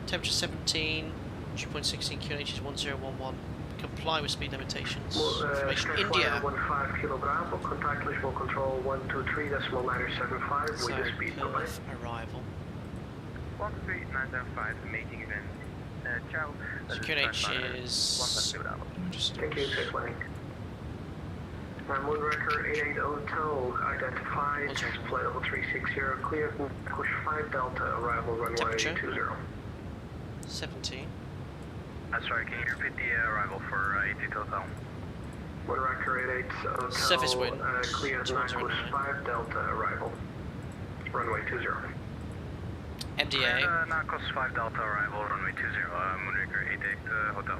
Temperature 17, 2.16 QNH is 1011. Comply with speed limitations. Information India. 15 Kilo Bravo, contact Lisbon control 123.975 with the speed delay. Arrival. 13975, making event. Ciao. So QNH is. Thank you, safe landing. Moonraker 88 Hotel identified, flight level 360, cleared, push 5 Delta, arrival runway 20. 17. Sorry, can you repeat the arrival for 88 Hotel? Moonraker 88 Hotel, surface wind, cleared, push 5 Delta, arrival, runway 20. MDA. Narcos 5 Delta, arrival, runway 20, Moonraker 88 Hotel.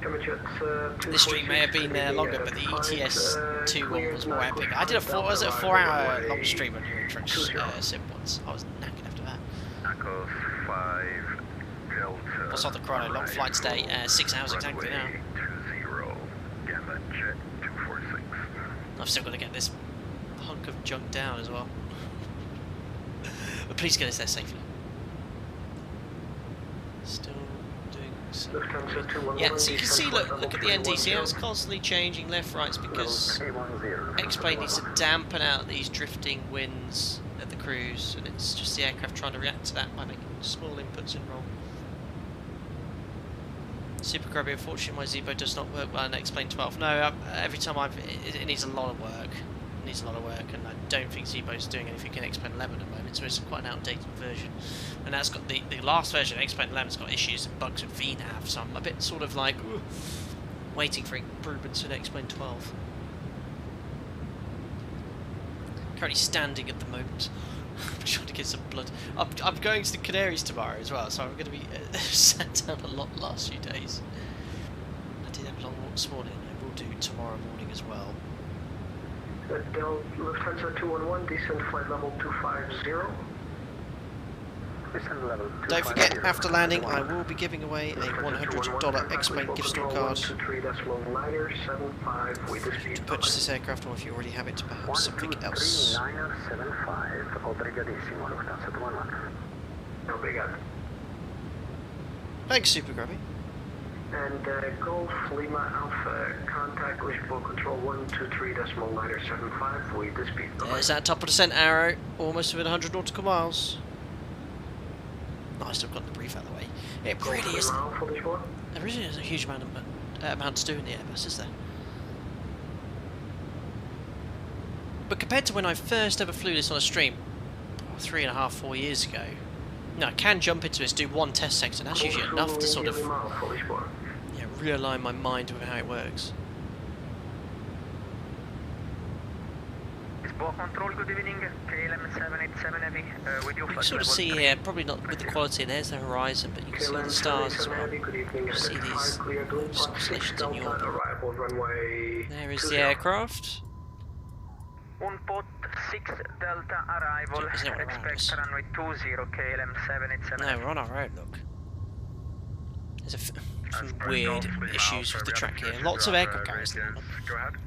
This stream may have been longer, but the ETS2 one was more epic. I did a 4-hour long stream on Euro Truck Sim once. I was knackered after that. Echo 5 Delta. What's on the chrono? Long flight today, 6 hours exactly now. 20 Gamma Jet 246. I've still got to get this hunk of junk down as well. But please get us there safely. Still doing some... Yeah, so you can see, look at the NDC, it's constantly changing left, right, because xplane needs to dampen out these drifting winds at the cruise, and it's just the aircraft trying to react to that by making small inputs in roll. Super Grubby, unfortunately my Zebo does not work well in xplane 12. No, every time it needs a lot of work. It needs a lot of work, and I don't think Zebo's doing anything in xplane 11 at the moment, so it's quite an outdated version. And that's got the last version of xplane 11's got issues and bugs with VNAV, so I'm a bit sort of like waiting for improvements in xplane 12. Currently standing at the moment. I'm trying to get some blood. I'm going to the Canaries tomorrow as well, so I'm going to be sat down a lot the last few days. I did have a long walk this morning, and I will do tomorrow morning as well. Lufthansa 211, descent flight level 250. Descent level 250. Don't forget, after landing, I will be giving away a $100 xplane gift store card. To purchase this aircraft, or if you already have it, perhaps something else. Thanks, Super Grubby. And Golf Lima Alpha, contact Lisbon Control 123.975 with the speed. There's that top of descent arrow, almost within 100 nautical miles. Nice to have got the brief out of the way. It really isn't. There really isn't a huge amount to do in the Airbus, is there? But compared to when I first ever flew this on a stream, 3.5, 4 years ago, no, I can jump into this, do one test sector, and that's usually enough to sort of realign my mind with how it works. Control, good evening, KLM 787 Heavy, with you. You can sort of see here, probably not with the quality, there's the horizon, but you can see the stars as well. You see these constellations in York. There is the aircraft. On port 6 Delta arrival, expect runway 20 KLM 787. No, we're on our own, look. There's some weird issues with the track here. Lots of aircraft carriers. Go ahead.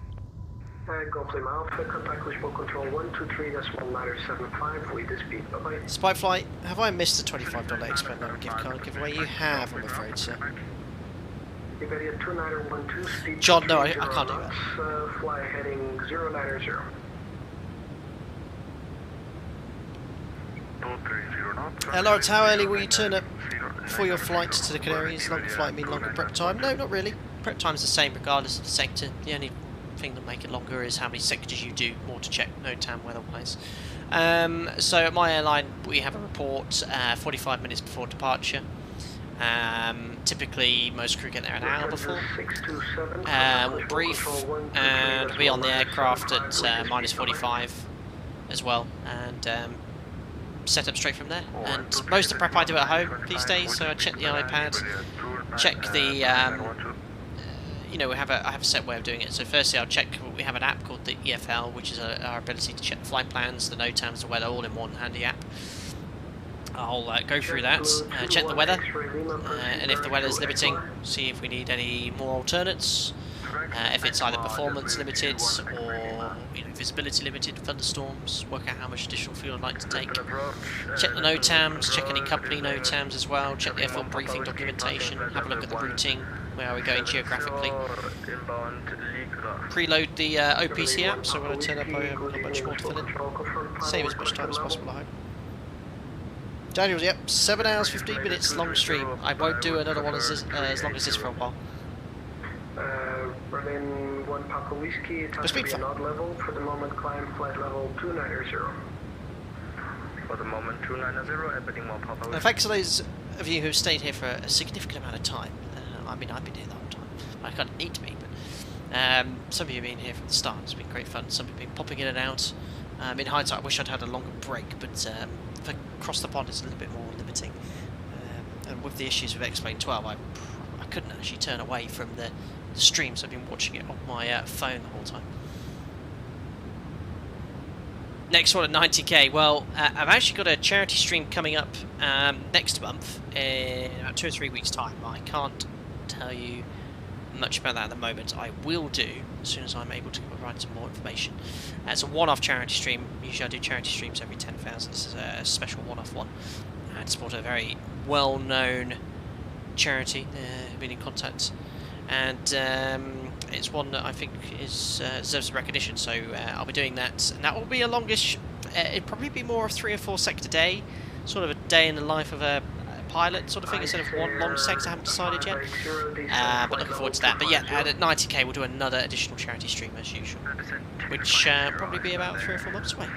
Golf Lima Alpha, contact Lisbon Control 123.975 with the speed. Bye-bye. Spy Flight, have I missed the $25 xplane level gift card giveaway? You have, I'm afraid, sir. John, no, I can't do that. Fly heading 090. Lawrence, how early will you turn up for your flight to the Canaries? Longer flight mean longer prep time? No, not really. Prep time's the same regardless of the sector. The only thing that'll make it longer is how many sectors you do, more to check NOTAM weather-wise. So at my airline we have a report 45 minutes before departure. Typically most crew get there an hour before. We'll brief and we'll be on the aircraft at minus 45 as well, and set up straight from there. And most of the prep I do at home these days, so I check the iPad, check the you know, I have a set way of doing it. So firstly I'll check, we have an app called the EFL, which is our ability to check the flight plans, the NOTAMs, the weather, all in one handy app. I'll go through that, check the weather, and if the weather is limiting, see if we need any more alternates. If it's either performance limited or visibility limited, thunderstorms, work out how much additional fuel I'd like to take. Check the NOTAMs, check any company NOTAMs as well, check the F1 briefing documentation, have a look at the routing, where are we going geographically. Preload the OPC app, so when I turn up I have a little much more to fill in. Save as much time as possible, I hope. Daniels, yep, 7 hours 15 minutes long stream. I won't do another one as long as this for a while. Berlin 1 Papa Whiskey, time to be an odd level. For the moment, climb flight level 290. For the moment, 290, everything 1 Papa Whiskey. Thanks to those of you who've stayed here for a significant amount of time. I mean, I've been here the whole time. I kind of need to be, but some of you have been here from the start. It's been great fun. Some have been popping in and out. In hindsight, I wish I'd had a longer break, but for across the pond it's a little bit more limiting. And with the issues with xplane 12, I couldn't actually turn away from the stream, so I've been watching it on my phone the whole time. Next one at 90k. Well, I've actually got a charity stream coming up next month in about 2 or 3 weeks' time. I can't tell you much about that at the moment. I will do as soon as I'm able to provide some more information. It's a one-off charity stream. Usually I do charity streams every 10,000. This is a special one-off one. And support a very well-known charity. I've been in contact, and it's one that I think deserves recognition. So I'll be doing that, and that will be a longish. It'd probably be more of 3 or 4 sector day, sort of a day in the life of a pilot sort of thing, instead of one long sector. I haven't decided yet, but looking forward to that. But yeah, at 90k we'll do another additional charity stream as usual, which probably be about 3 or 4 months away.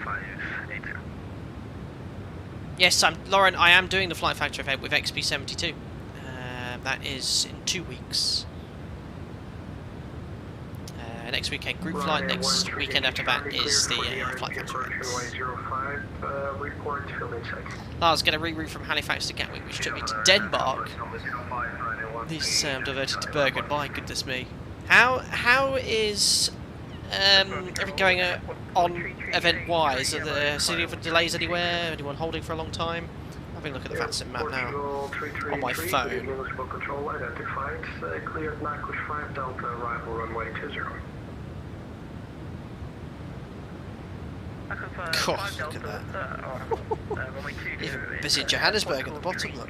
Yes, Lauren, I am doing the Flight Factory event with XP72. That is in 2 weeks. Next weekend group flight, next weekend after that is the Flight Factory event. Lars, get a reroute from Halifax to Gatwick, which took me to Denmark. These diverted to Bergen. My goodness me. How is everything going on event-wise? Are there significant delays anywhere? Anyone holding for a long time? Having a look at the vatsim map now on my phone. Cleared Nakush 5 Delta, arrival runway 20. God, look at that. Even busy in Johannesburg at the bottom, look.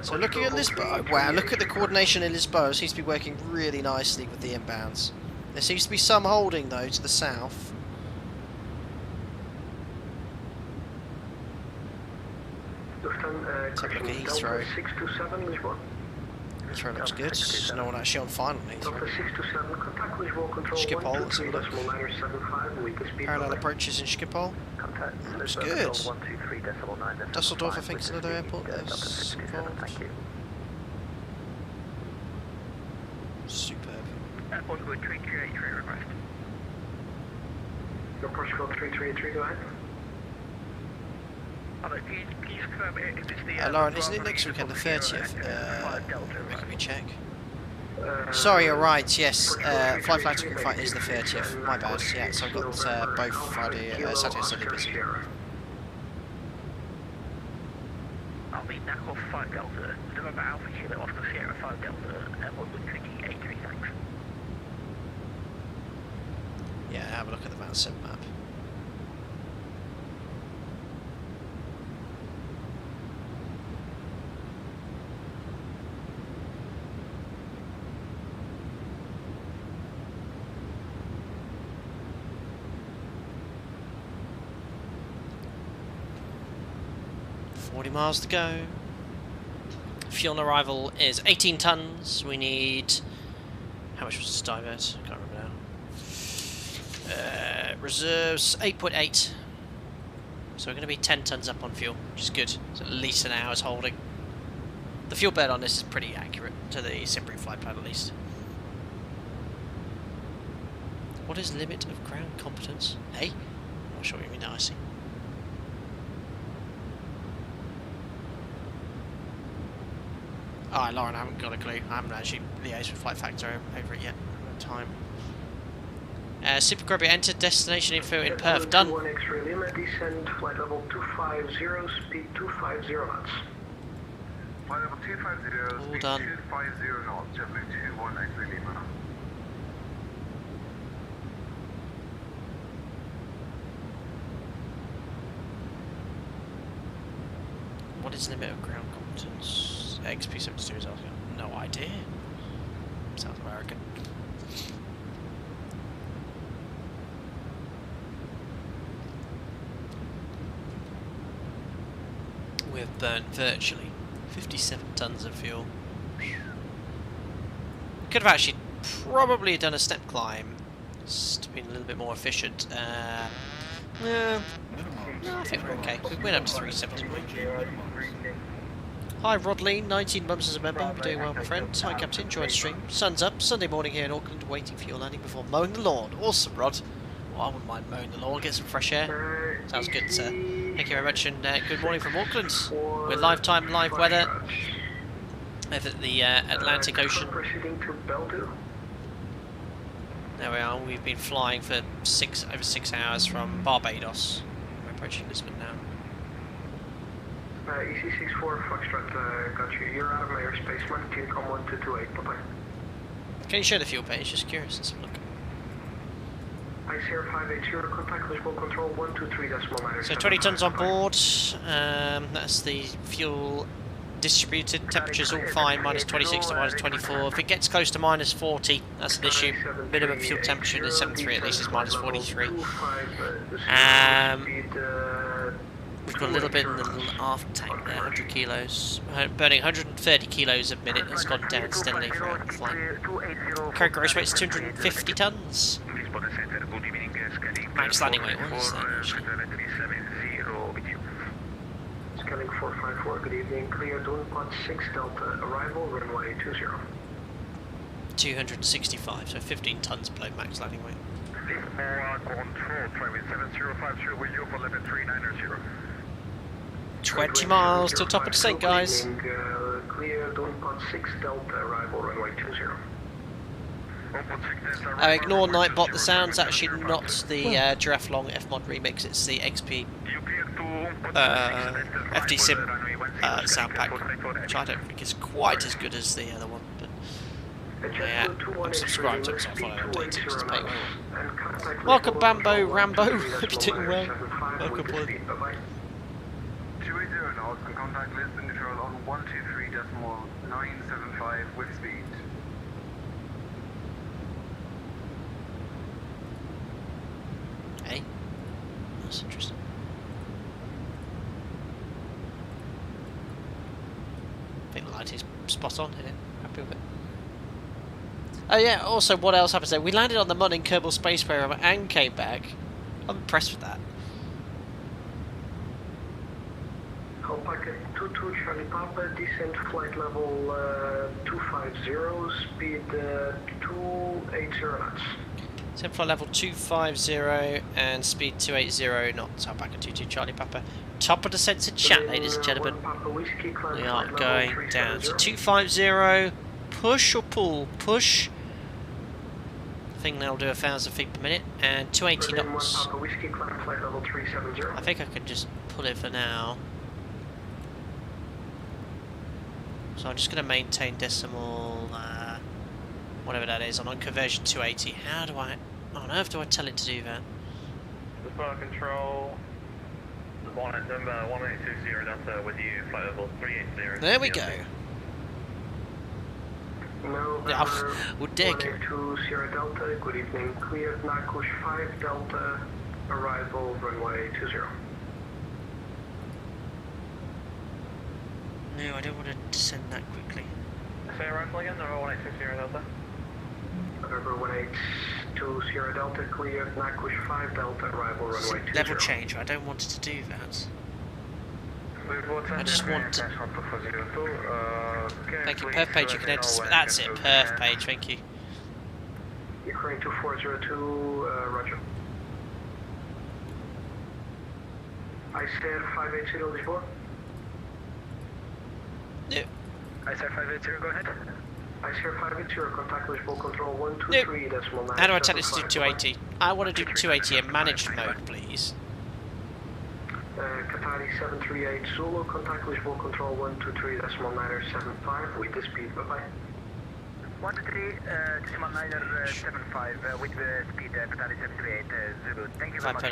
So looking at Lisbon, wow, look at the coordination in Lisbon. It seems to be working really nicely with the inbounds. There seems to be some holding though to the south. Let's have a look at Heathrow. 627 Lisbon. Heathrow looks good. There's no one actually on final Heathrow. 627, contact Lisbon control. Schiphol, let's have a look. 123.975, Parallel approaches in Schiphol. Looks good. Dusseldorf, I think, is another airport that's involved. Superb. Airport code 3383 request. Your Portugal 3383, go ahead. Lauren, isn't it next weekend, the 30th? Making me check. Sorry, you're right, yes. Flight Factory Group Fight is the 30th. My bad, yeah, so I've got both Friday, Saturday and Sunday busy. I'll be back off 5 Delta, November Alpha Kilo Oscar Sierra 5 Delta, Airport 2383, thanks. Yeah, have a look at the vatsim map. Miles to go. Fuel on arrival is 18 tons. We need... How much was this divert? I can't remember now. Reserves 8.8. So we're going to be 10 tons up on fuel, which is good. It's at least an hour's holding. The fuel burn on this is pretty accurate to the Cimbri flight plan at least. What is limit of ground competence? Hey? I'm not sure what you mean, I see. Alright, Lauren, I haven't got a clue. I haven't actually liaised with Flight Factor over it yet. Time. Super Grubby entered destination info in Perth. Done. One X-ray Lima, descend flight level 250, speed 250 knots. Flight level 250, all speed done. 250 knots, JetBlue 21 X-ray Lima. What is the limit of ground competence? XP72 is asking. No idea. South American. We've burnt virtually 57 tons of fuel. Could have actually probably done a step climb. Just been a little bit more efficient. No, I think we're okay. We went up to 370. Hi Rodley, 19 months as a member. Hope you're doing well, my friend. Hi Captain, enjoy the stream. Sun's up, Sunday morning here in Auckland, waiting for your landing before mowing the lawn. Awesome, Rod. Well, I wouldn't mind mowing the lawn, get some fresh air. Sounds good, sir. Thank you very much, and good morning from Auckland. With live time, live weather. over the Atlantic Ocean. Proceeding to Beldu. There we are. We've been flying for over 6 hours from Barbados. We're approaching Lisbon now. EC64 Foxtrot, got you. You're out of my airspace. Maintain com 1228. Bye bye. Can you show the fuel page? Just curious. Let's have a look. ICR 580, contact Lisbon control 123.9. So 20 tons on board. That's the fuel distributed. Temperature's all fine, minus 26 to minus 24. If it gets close to minus 40, that's an issue. Minimum fuel temperature is 73, at least is minus 43. We've got a little bit in the little aft tank there, 100 kilos. Burning 130 kilos a minute, it's gone down steadily throughout the flight. Current gross weight's 250 tons. Max landing weight, what is that actually? Scanning 454, good evening. Clear, Dawn Pod 6 Delta, arrival, runway 20. 265, so 15 tons below max landing weight. Control, try with 7050 with you for 11390. 20 miles to the top of descent, guys. Clear, Dawn Pod 6 Delta, arrival, runway 20. Ignore Nightbot, the sound's actually not the Giraffe Long F-Mod remix, it's the XP FD Sim sound pack, which I don't think is quite as good as the other one, but I'm subscribed to it, so I'll follow updates, it just pay well. Welcome Bambo Rambo, hope you're doing well. Welcome boy. 280 knots and contact Lisbon Neutral on 123.975 with speed. Hey, that's interesting. I think the lighting's spot on here. Happy with it. Oh yeah, also what else happens there? We landed on the Mun in Kerbal Space Program and came back. I'm impressed with that. Alpaca 22 Charlie Papa, descent flight level 250, speed 280 knots. Descent flight level 250 and speed 280 knots. Alpaca 22 Charlie Papa. Top of descent to chat, ladies and gentlemen. We are going down. So 250, push or pull? Push. I think that'll do 1,000 feet per minute, and 280 knots. I think I can just pull it for now. So I'm just going to maintain decimal, whatever that is. I'm on conversion 280. How do I, on earth do I tell it to do that? Lisbon Control, Lisbon at number 1820 Delta with you, flight level 380. There we go. Yeah, we'll dig it. To Sierra Delta, good evening. Cleared Nakush 5 Delta, arrival runway 20. No, I don't want to descend that quickly. Say arrival again, number 1820 Delta. Number 182 Sierra Delta, cleared Nakush 5 Delta, arrival runway 20. Level change, I don't want it to do that. I just want to... Thank you, perf page, you can enter... That's it, perf page, thank you. Ukraine 2402, roger. I said 580 Lisbon. No. I said 580, go ahead. I said 580, contact Lisbon control 123.9. How do I tell it to do 280? I want to do 280 in managed mode, please. Qatari 738 Zulu, contact Lisbon control 123.975 with the speed, bye bye. 123.975 with the speed, Qatari 738 Zulu. Thank you very much.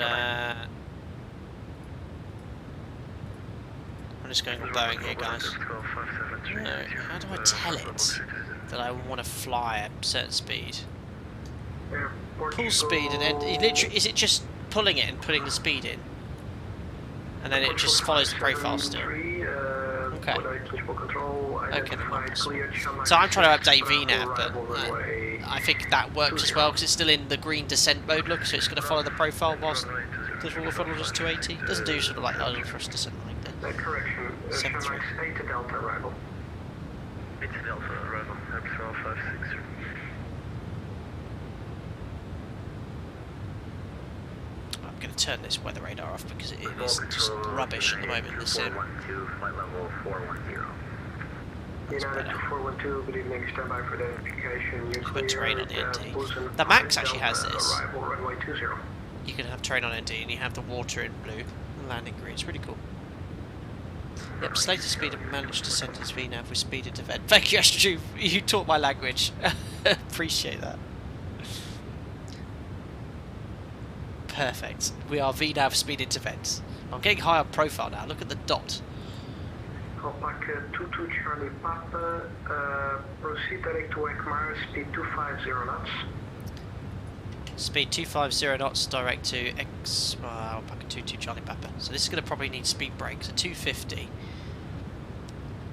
I'm just going with Boeing here, guys. No, how do I tell it that I want to fly at a certain speed? Pull speed and then it literally, is it just pulling it and putting the speed in? And then it just follows the profile still. Okay. Okay, so I'm trying to update VNAV, but I think that works as well because it's still in the green descent mode look, so it's going to follow the profile whilst the rule of throttle is 280. It doesn't do sort of like idle thrust descent like that. Correction. 7-3. 8 Delta arrival. 8 Delta arrival. Epsilon 56. I'm going to turn this weather radar off because it is just rubbish at the moment in the sim. 412, flight level 410. United 2412, good evening, stand by for identification. You Put terrain on the cleared, ND. Busan The Max 5 actually has Delta, this. Arrival runway 20. You can have terrain on ND and you have the water in blue and landing green. It's really cool. Yep, slated speed and managed to send his VNAV with speeded event. Thank you, Astro. You taught my language. Appreciate that. Perfect. We are VNAV speed into vents. I'm getting high on profile now. Look at the dot. Alpaca 22 Charlie Papa, proceed direct to Ekmar, speed 250 knots. Speed 250 knots, direct to Alpaca 22 Charlie Papa. So this is going to probably need speed brake, so 250.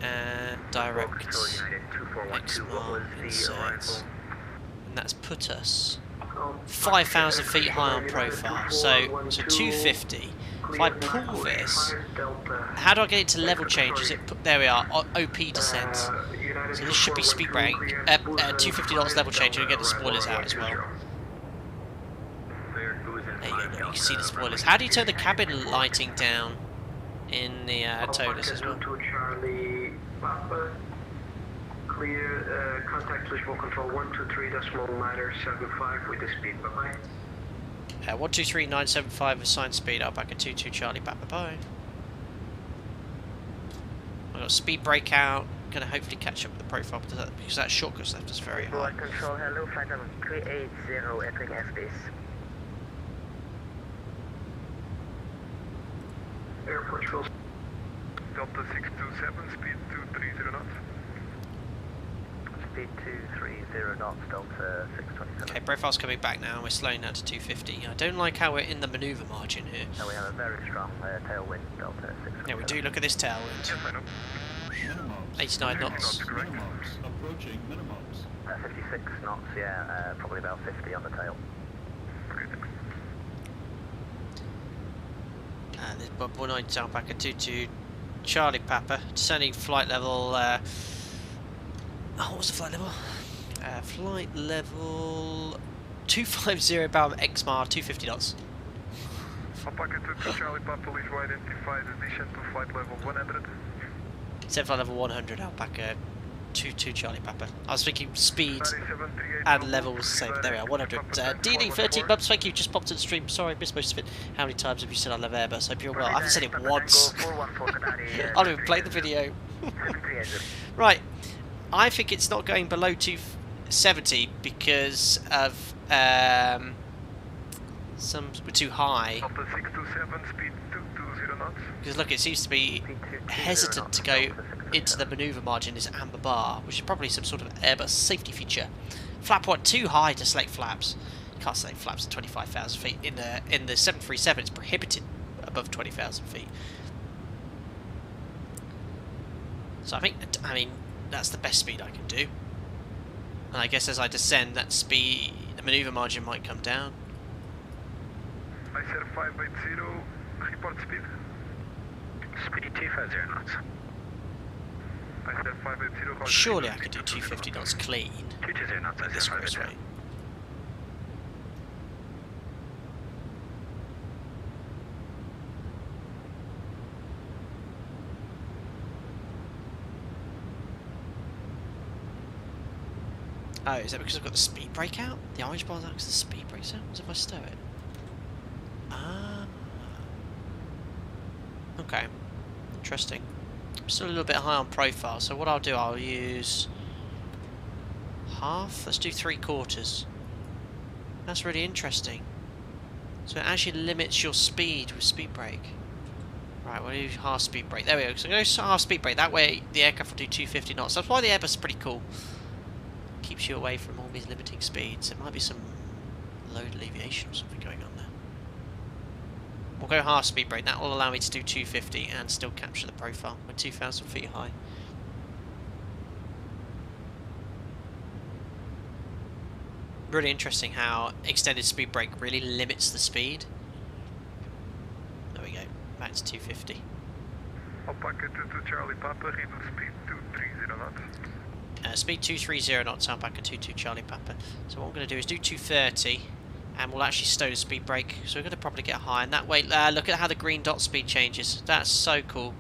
And direct Exmar inserts. And that's put us 5,000 feet high on profile. So 250. If I pull this, how do I get it to level change? Is it there we are, OP descent. So this should be speed brake, 250 knots level change, and you get the spoilers out as well. There you go, you can see the spoilers. How do you turn the cabin lighting down in the ToLiss as well? Clear, contact Lisbon control 123.975 with the speed, bye-bye. 123.975 assigned speed, Alpaca 22 Charlie Papa, bye. I've got speed brake out, gonna hopefully catch up with the profile because that shortcut left us very high. Control, hello, flight level 380 entering airspace. Airport full. Delta 627, speed 230 knots. Speed 230 knots, Delta 627. Okay, profile's coming back now, we're slowing down to 250. I don't like how we're in the manoeuvre margin here. No, we have a very strong tailwind, Delta 627. Yeah, we do, look at this tailwind. Yes, I know. 89 knots. Minimums. Approaching minimums. 56 knots, yeah, probably about 50 on the tail. This Bob 190 Alpaca 22 Charlie Papa, descending flight level. What was the flight level? Flight level 250 bound Exmar 250 knots. Alpaca 22 Charlie Papa, please identify the descent to flight level 100. Set flight level 100 Alpaca 22 Charlie Papa. I was thinking speed and level was the same. There we are, 100. DD 13 bubs, thank you, just popped to the stream. Sorry, missed most of it. How many times have you said I love Airbus? Hope you're well. I haven't said it once. I'll even play the video. Right, I think it's not going below 270 because of we're too high. Because look, it seems to be hesitant to go into the manoeuvre margin, this amber bar, which is probably some sort of Airbus safety feature. Flap point too high to select flaps. You can't select flaps at 25,000 feet. In the 737, it's prohibited above 20,000 feet. So I mean, that's the best speed I can do. And I guess as I descend, that speed, the manoeuvre margin might come down. I said 580, report speed. Speed 250 knots. I said 580. Surely I could do 250 knots clean. 220 knots, at this cruise rate. Oh, is that because I've got the speed brake out? The orange bar's out because the speed brake's out? What if I stow it? Ah. Okay. Interesting. I'm still a little bit high on profile, so what I'll do, I'll use half. Let's do 3/4. That's really interesting. So it actually limits your speed with speed brake. Right, we'll do half speed brake. There we go. So I'm going to go half speed brake. That way the aircraft will do 250 knots. That's why the Airbus is pretty cool. Keeps you away from all these limiting speeds. There might be some load alleviation or something going on there. We'll go half speed brake. That will allow me to do 250 and still capture the profile. We're 2,000 feet high. Really interesting how extended speed brake really limits the speed. There we go. Back to 250. Alpaca 22 Charlie Papa, reduce speed 230 knots. Speed 230 knots, Alpaca 22 Charlie Papa. So what I'm going to do is do 230, and we'll actually stow the speed brake. So we're going to probably get high, and that way, look at how the green dot speed changes. That's so cool.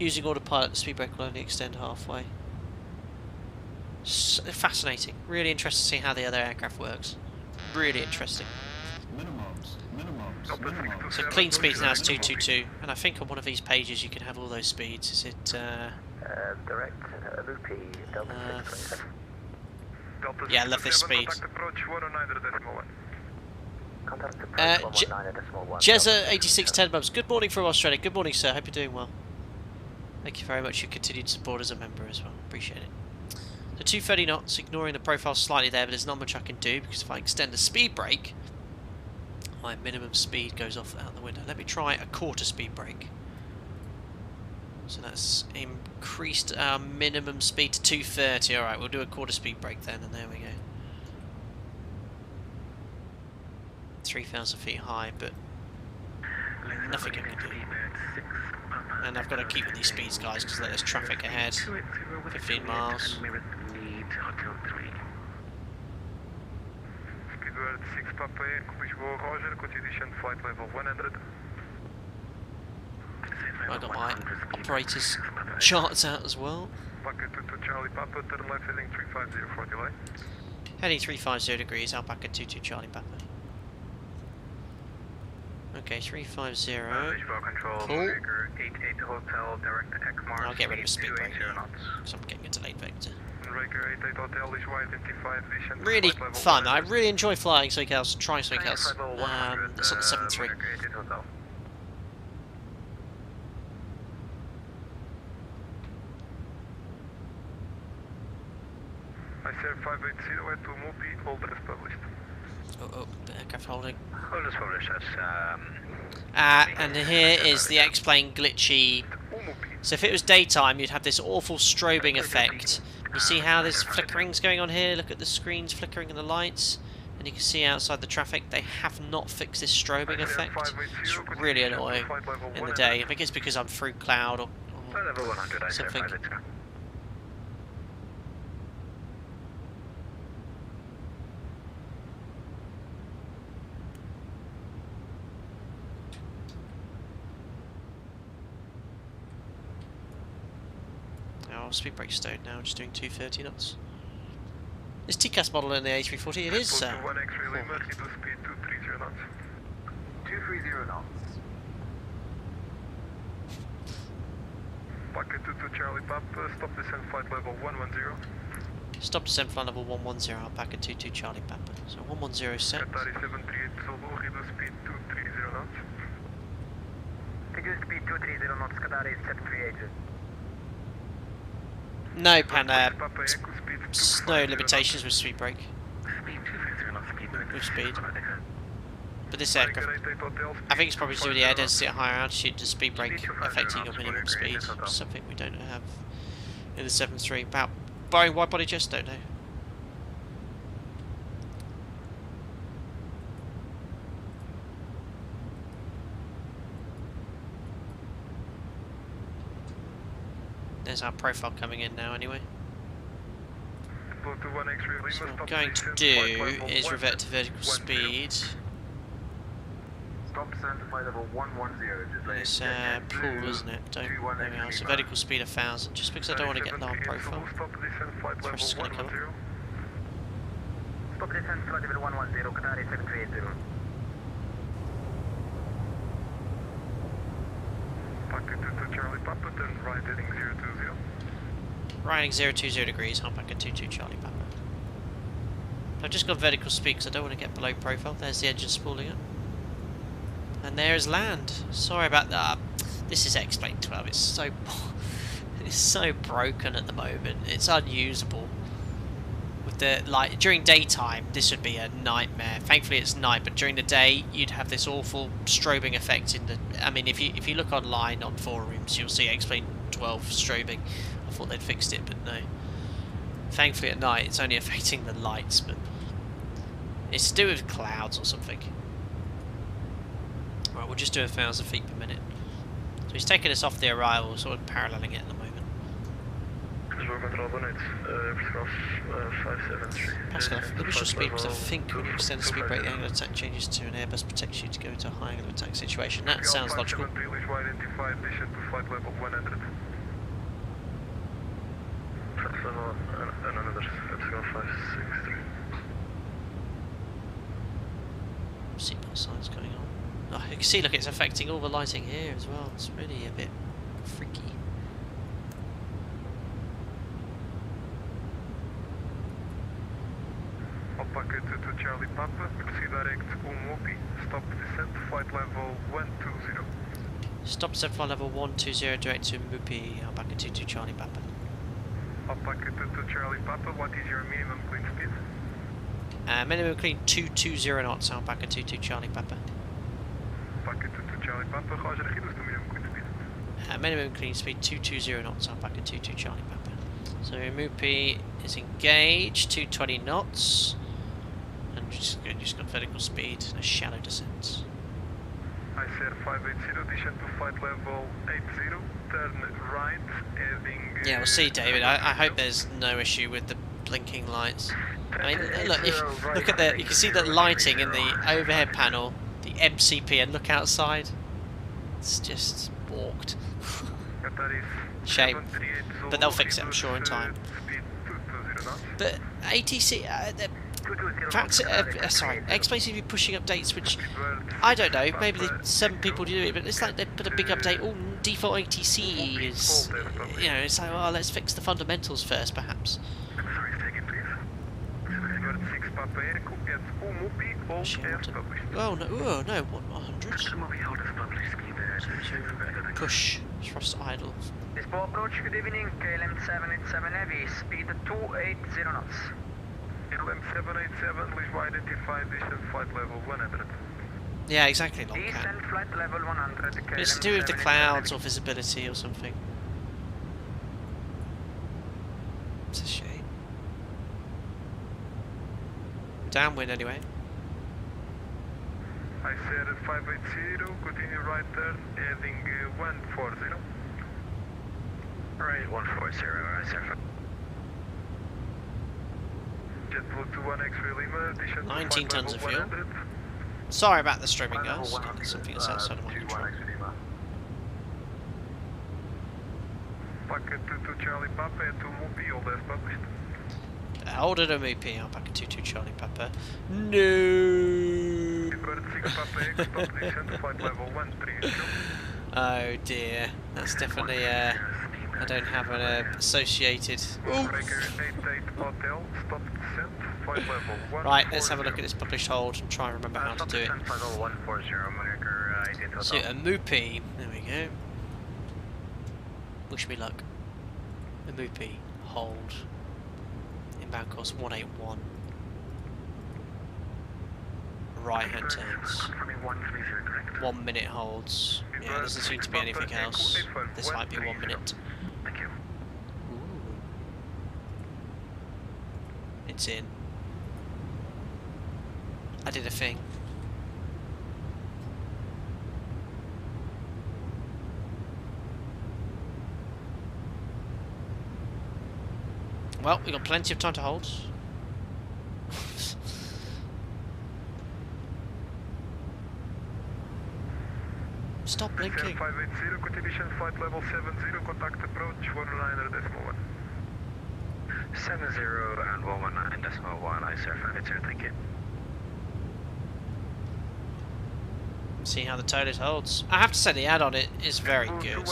Using autopilot, the speed brake will only extend halfway. Fascinating. Really interesting to see how the other aircraft works. Really interesting. Minimums. So clean speeds now is 222, and I think on one of these pages you can have all those speeds. Is it? Direct loopy Delta 627. Yeah, I love this speed. Jezza 8610 bubs. Good morning from Australia. Good morning, sir. Hope you're doing well. Thank you very much for your continued support as a member as well. Appreciate it. So 230 knots, ignoring the profile slightly there, but there's not much I can do because if I extend the speed brake, my minimum speed goes off out the window. Let me try a quarter speed brake. So that's increased our minimum speed to 230. Alright, we'll do a quarter speed brake then, and there we go. 3,000 feet high, but nothing I can do. And I've got to keep with these speeds, guys, because there's traffic ahead. 15 miles. Speedbird 6 Papa Echo, Roger, continuation flight level 100. I've got my operator's charts out as well. Packet 22 Charlie Papa, turn left heading 350 for delay. Heading 350 degrees, Alpaca 22 Charlie Papa. Okay, 350. Cool. I'll get rid of speed brake because I'm getting a delayed vector. Really fun. I really enjoy flying something else, trying something else. It's on the 7-3. I said 580 at 2 Mopi, hold as published. Oh, aircraft holding. Hold as published, and here is the X-plane glitchy. So if it was daytime, you'd have this awful strobing effect. You see how this flickering's going on here? Look at the screens flickering and the lights. And you can see outside the traffic, they have not fixed this strobing effect. It's really annoying in the day. I think it's because I'm through cloud or something. Speed brake stowed now, just doing 230 knots. Is TCAS model in the A340? It is, sir. 230 knots. 230 knots. Packet 22 Charlie Papa, stop descent flight level 110. Stop descent flight level 110, Alpaca 22 Charlie Papa. So 110 set. Qatari 738 Zulu, reduce speed 230 knots. Reduce speed 230 knots, Qatari 738. No, Pan no limitations with speed brake. With speed. But this aircraft, I think it's probably due to the air density at higher altitude to speed brake affecting your minimum speed. Something we don't have in the 7-3. About Boeing wide body jets, don't know. There's our profile coming in now anyway. So what I'm going to do is revert to vertical speed. It's pool, isn't it? There we are. So vertical speed 1000, just because I don't want to get low on profile. Thrust is going to come up. Stop descent flight level 110, Qatari 7380. Packet 22 Charlie Papa, turn right heading 020. Riding 020 degrees, Alpaca 22 Charlie Papa. I've just got vertical speed because I don't want to get below profile. There's the engine spooling up. And there is land. Sorry about that. This is X-plane 12. It's so broken at the moment. It's unusable. With the like during daytime, this would be a nightmare. Thankfully, it's night, but during the day, you'd have this awful strobing effect in the. I mean, if you look online on forums, you'll see X-plane 12 strobing. I thought they'd fixed it, but no. Thankfully, at night, it's only affecting the lights, but it's to do with clouds or something. Right, we'll just do 1,000 feet per minute. So he's taking us off the arrival, sort of paralleling it at the moment. Pascal, the initial speed was, I think, when you extend the speed brake, the angle of attack changes to an Airbus protects you to go into a high angle of attack situation. That sounds logical. Seatbelt signs going on. Oh, you can see, look, it's affecting all the lighting here as well. It's really a bit freaky. Packet to Charlie Papa, taxi direct Umupi, stop descent, flight level 120. Stop descent flight level 120, direct to Mupi, Alpaca 22 Charlie Papa. Packet to Charlie Papa, what is your minimum clean speed? Minimum clean 220 knots, Alpaca 22 Charlie Papa. Packet to Charlie Papa, Roger, reduce the minimum clean speed. Minimum clean speed 220 knots, Alpaca 22 Charlie Papa. So Mupi is engaged, 220 knots. And just got vertical speed, a shallow descent. I said 580, descent to flight level 80, turn right, heading... Yeah, we'll see, David. I hope there's no issue with the blinking lights. I mean, look at the, you can see the lighting in the overhead panel, the MCP, and look outside. It's just walked. Shame. But they'll fix it, I'm sure, in time. But ATC... sorry, xplane seems to be pushing updates, which I don't know. Maybe some people do it, but it's like they put a big update. Oh, default ATC is, you know, it's like, well, let's fix the fundamentals first, perhaps. Oh no, 100. Push, thrust idle. Lisbon approach, good evening, KLM 787 Heavy, speed 280 knots. KLM 787, Lisbon identified, descent flight level 100. Yeah, exactly, long Descent flight level 100, KLM it's to do with the clouds or visibility or something. It's a shame. Downwind anyway. I said 580, continue right turn, heading 140. Right, 140, I said. JetBlue 21 X-ray Lima, descent 19 to tons of fuel. 100. Sorry about the streaming, guys. It's something that's outside of my control. Packet 22 Charlie Papa and 2 Mupi, all that's published. Hold it, Mupi, Alpaca 22 Charlie Papa. No. Oh dear, that's definitely I don't have an associated. Right, let's have a look at this published hold and try and remember how to do it. So a Mupi, there we go. Wish me luck. A Mupi, hold. Inbound course 181. Right hand turns. 1 minute holds. Yeah, there doesn't seem to be anything else. This might be 1 minute. Ooh. It's in. I did a thing. Well, we've got plenty of time to hold. Stop blinking. 580, continuation flight level 70, contact approach 119.1. 70 and 119.1, I sir, 580, thank you. See how the ToLiss holds. I have to say the add-on is very good.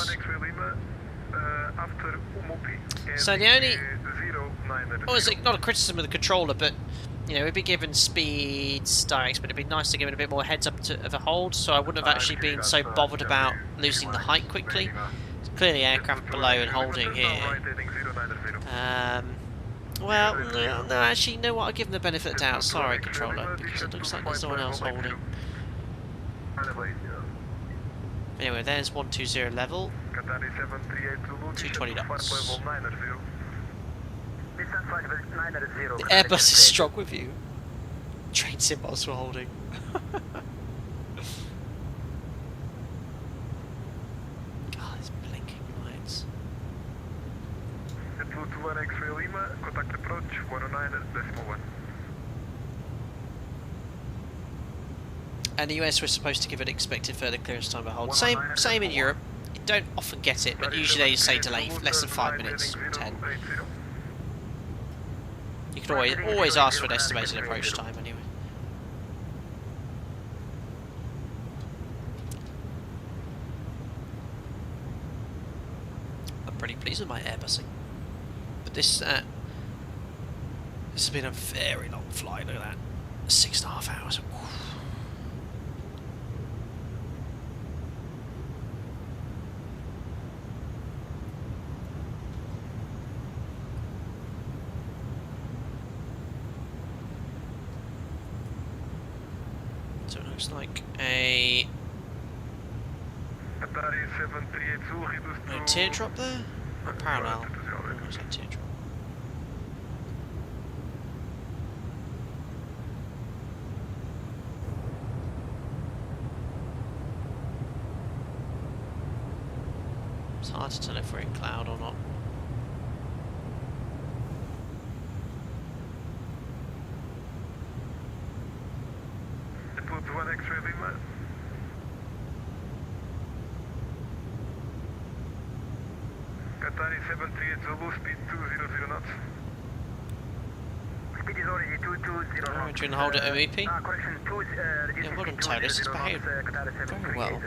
So the only... Well, it's not a criticism of the controller, but you know, we'd be given speeds directs, but it'd be nice to give it a bit more heads up of a hold, so I wouldn't have actually been so bothered about losing the height quickly. It's clearly aircraft below and holding here. Well, no, actually, you know what? I'll give them the benefit of the doubt. Sorry, controller, because it looks like there's no one else holding. Anyway, there's 120 level. 220 knots. The Airbus is strong with you. Train symbols were holding. God, it's blinking lights. 221 X-ray Lima, contact approach 109.1. And the US, we're supposed to give an expected further clearance time of hold. Same in Europe. You don't often get it, but usually they say delay less than 5 minutes, 10. You can always ask for an estimated approach time anyway. I'm pretty pleased with my airbusing, but this has been a very long flight. Look at that, 6.5 hours. So it looks like a teardrop there? Or parallel? It looks like teardrop. It's hard to tell if we're in cloud or not. One X-ray Lima. Qatari 738 Zulu, speed 200 knots. Speed is already 220 knots. Alright, trying to hold it MEP? Correction, Yeah, well done, ToLiss, it's behaved very well.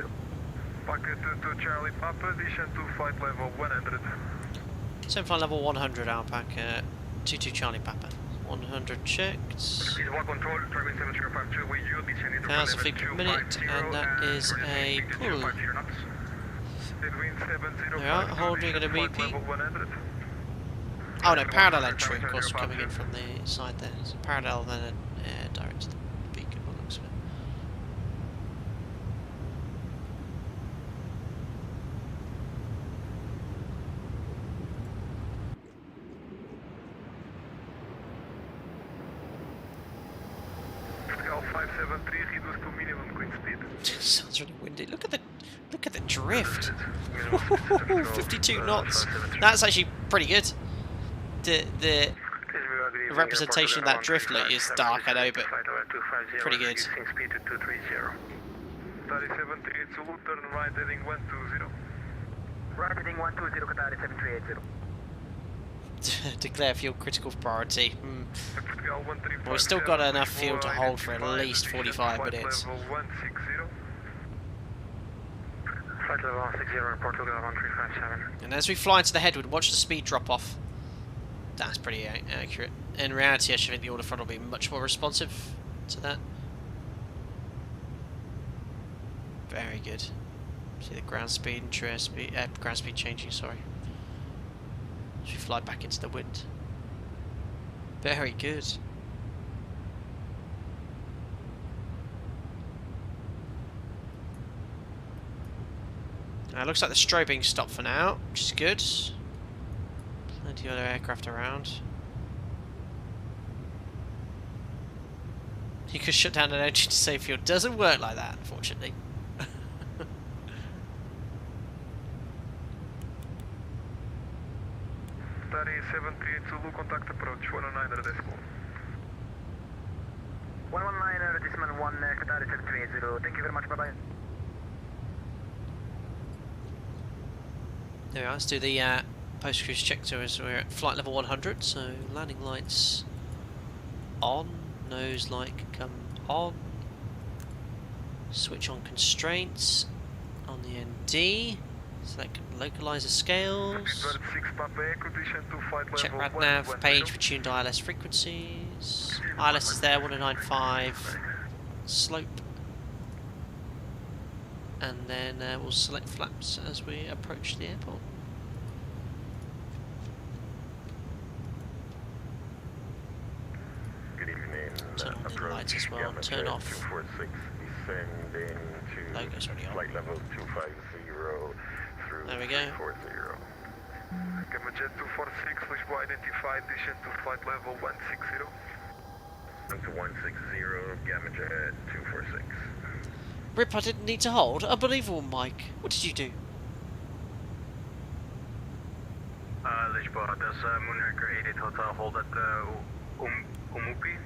Packet 2 Charlie Papa, addition to flight level 100. 7 flight level 100, Alpac, 22 Charlie Papa. 100 checked. 1,000 feet per minute, and that is a pull. There we are, holding an MEP. Oh no, parallel entry, of course, coming in from the side there. It's a parallel, then a direct to the beacon, by the looks of it. Sounds really windy. Look at the drift. 52 knots. That's actually pretty good. The representation of that drift look is dark, I know, but pretty good. 3738 Zulu, turn right heading 120. Right heading 120, Qatari 7380. Declare fuel critical priority. Well, we've still got enough fuel to hold for at least 45 minutes. And as we fly into the headwind, watch the speed drop off. That's pretty accurate. In reality, I should think the order front will be much more responsive to that. Very good. See the ground speed and ground speed changing. Sorry. As we fly back into the wind. Very good. It looks like the strobing stopped for now, which is good. Plenty of other aircraft around. You could shut down an engine to save fuel. Doesn't work like that, unfortunately. 738 Zulu, contact approach 119 decimal. 119 decimal 1, Qatari 7380. Thank you very much, bye bye. There we are, let's do the post-cruise check to us. We're at flight level 100, so landing lights on, nose light can come on, switch on constraints on the ND, select localizer scales, check rad nav page for tuned ILS frequencies, ILS is there 1095, slope, and then we'll select flaps as we approach the airport. Good evening. Turn on the lights as well, turn off. 246, descending to Logo's already on. flight level 250 through There we go. 340. Gamma Jet 246, Lisbon identified, descent to flight level 160. Up to 160, Gamma Jet 246. Rip, I didn't need to hold. Unbelievable, Mike. What did you do? Lisbon, does Moonraker 88 Hotel hold at Umupi?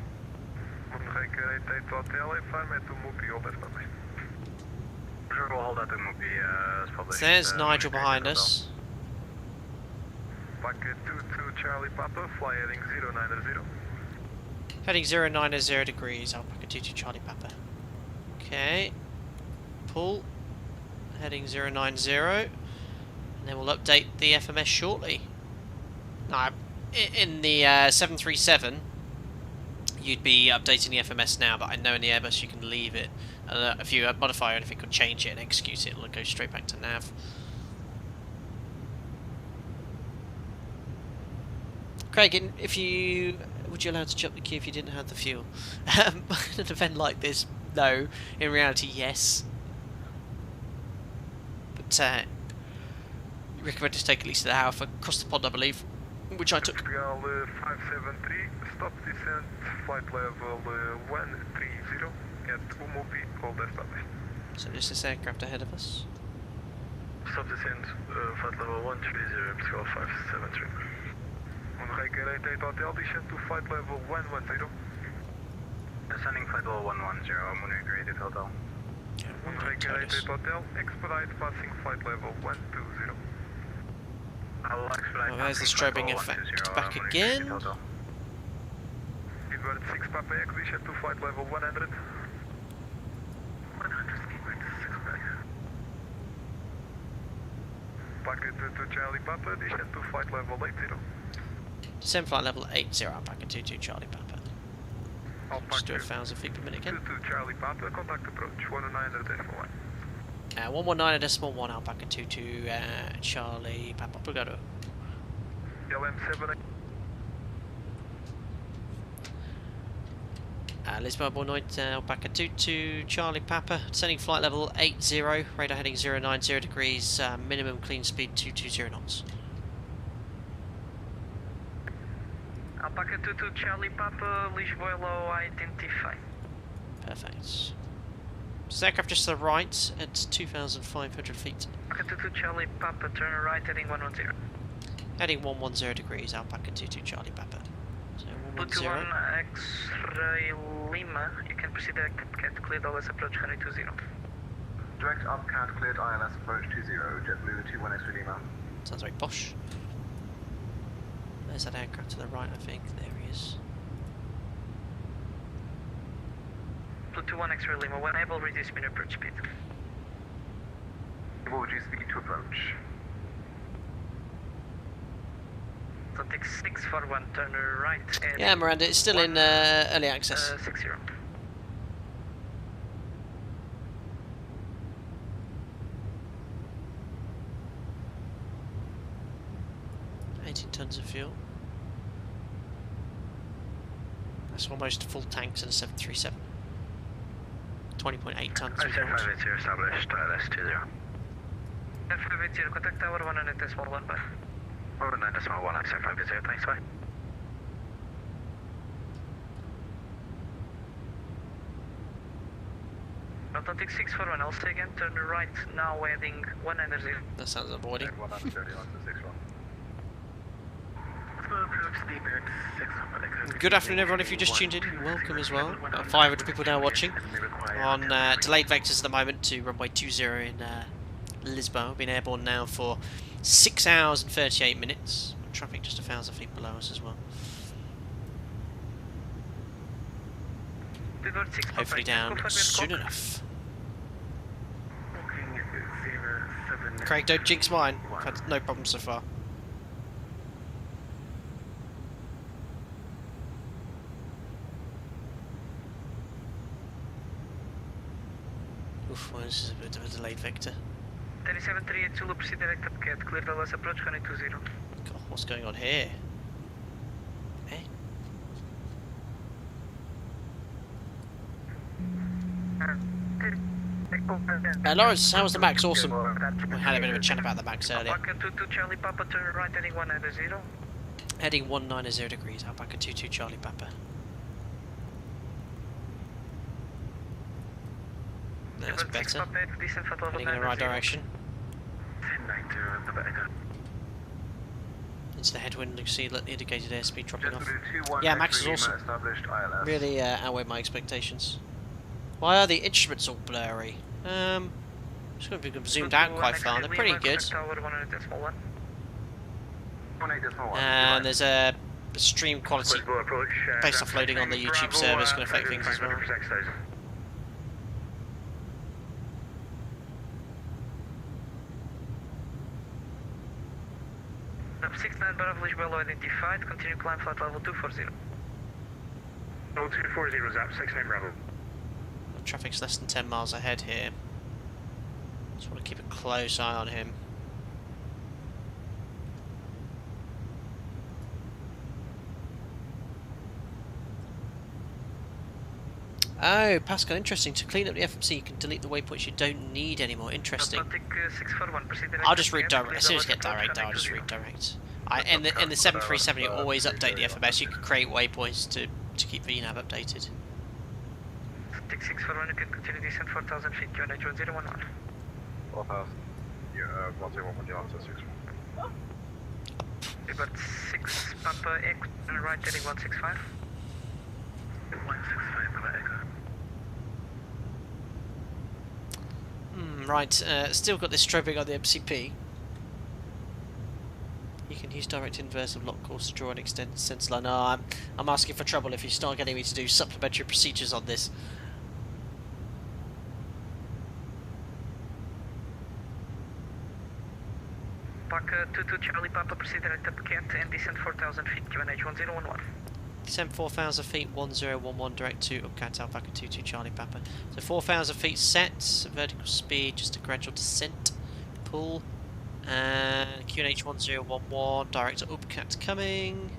Moonraker 88 Hotel, affirm at Umupi, all established. Sure, we'll hold at Umupi, as published. There's Nigel behind us. Packet 22 Charlie Papa, fly heading 090. Heading 090 degrees, Alpaca 22 Charlie Papa. Okay. Pull. Heading 090. And then we'll update the FMS shortly. Now, in the 737, you'd be updating the FMS now, but I know in the Airbus you can leave it. If you modify or anything, could change it and execute it, it'll go straight back to nav. Craig, if you... would you allow to jump the queue if you didn't have the fuel? In an event like this, no. In reality, yes. But you recommend to take at least an hour for across the pond, I believe, which I took. 573, stop descent, flight level 130 at Umupi, hold established. So there's this aircraft ahead of us. Stop descent, flight level 130, Pascal 573. Moonraker 88 Hotel, descent to flight level 110. Descending flight level 110, Moonraker 88 Hotel. Moonraker 88 Hotel, expedite passing flight level 120. I'll expedite Oh, there's the strobing effect back again. Edward 6 Papa X, descent to flight level 100. 100 speedway to 6 back. Packet 22 Charlie Papa, descent to flight level 80. Descend flight level 80, Alpaca 22 Charlie Papa. Just do 1,000 feet per minute again. 22 Charlie Papa, contact approach 119.1. 119.1, Alpaca 22 Charlie Papa. Obrigado. LM7. Lisbon, Bournemouth, Alpaca 22 Charlie Papa. Descending flight level 80, radar heading 090 degrees, minimum clean speed 220 knots. Alpaca 22 Charlie Papa, Lisbon low identify. Perfect. This aircraft just to the right at 2,500 feet. Alpaca 22 Charlie Papa, turn right heading 110. Heading 110 degrees, Alpaca 22 Charlie Papa. So 110. 21 X-ray Lima, you can proceed direct upcat, cleared OS approach 2020. Direct upcat, cleared ILS approach 20, JetBlue 21 X-ray Lima. Sounds very posh. There's that aircraft to the right, I think. There he is. 21 X-ray Lima, when able, reduce minute approach speed. Will reduce speed to approach. So take 641, turn right. And Yeah, Miranda, it's still in early access. 60. 18 tons of fuel. That's almost full tanks in a 737. 20.8 tons of fuel. 580 established, LS20. F580, contact tower 109.1 by. 109.1, accent 580, thanks, bye. Atlantic 641, I'll say again, turn right now heading 190. That sounds avoiding. 130 on to 61. Good afternoon, everyone. If you just tuned in, welcome as well. About 500 people now watching on delayed vectors at the moment to runway 20 in Lisbon. We've been airborne now for 6 hours and 38 minutes. Traffic just 1,000 feet below us as well. Hopefully down soon enough. Craig, don't jinx mine. I've had no problems so far. Oof, well, this is a bit of a delayed vector. 3738 Zulu, proceed direct upcat, cleared LS approach 2020. God, what's going on here? Eh? Lawrence, how was the Max? Awesome. We had a bit of a chat about the Max earlier. Alpaca 22 Charlie Papa, turn right heading 190. Heading 190 degrees, Alpaca 22 Charlie Papa. That's better. Heading in the right direction. into the headwind. You can see the indicated airspeed dropping off. Yeah, Max is awesome. Really outweighed my expectations. Why are the instruments all blurry? Just going to be zoomed out quite far. They're pretty good. And there's a stream quality based off loading on the YouTube server is going to affect things as well. Up 69 Bravo, Lisbon identified. Continue climb flight level 240. Level 240 is up, 69 Bravo. Traffic's less than 10 miles ahead here. Just want to keep a close eye on him. Oh, Pascal, interesting. To clean up the FMC, you can delete the waypoints you don't need anymore. Interesting. I'll just redirect. As soon as you get direct, I'll just redirect. In the 737, you always update the FMS. You can create waypoints to keep VNAV updated. 641, you can continue descent 4,000 feet, QNH 1011. Yeah, 1011, answer 61. About 6 Papa Echo, right heading 165. 165 Papa Echo. Right, still got this strobing on the MCP. You can use direct inverse of lock course to draw an extended sense line. No, I'm asking for trouble if you start getting me to do supplementary procedures on this. Paka 22 Charlie Papa, proceed direct up Kent and descend 4,000 feet, QNH 1011. Descend 4,000 feet, 1011, direct to Upcat Alpaca 22 Charlie Papa. So 4,000 feet set, vertical speed, just a gradual descent, pull, and QNH 1011, direct to Upcat coming,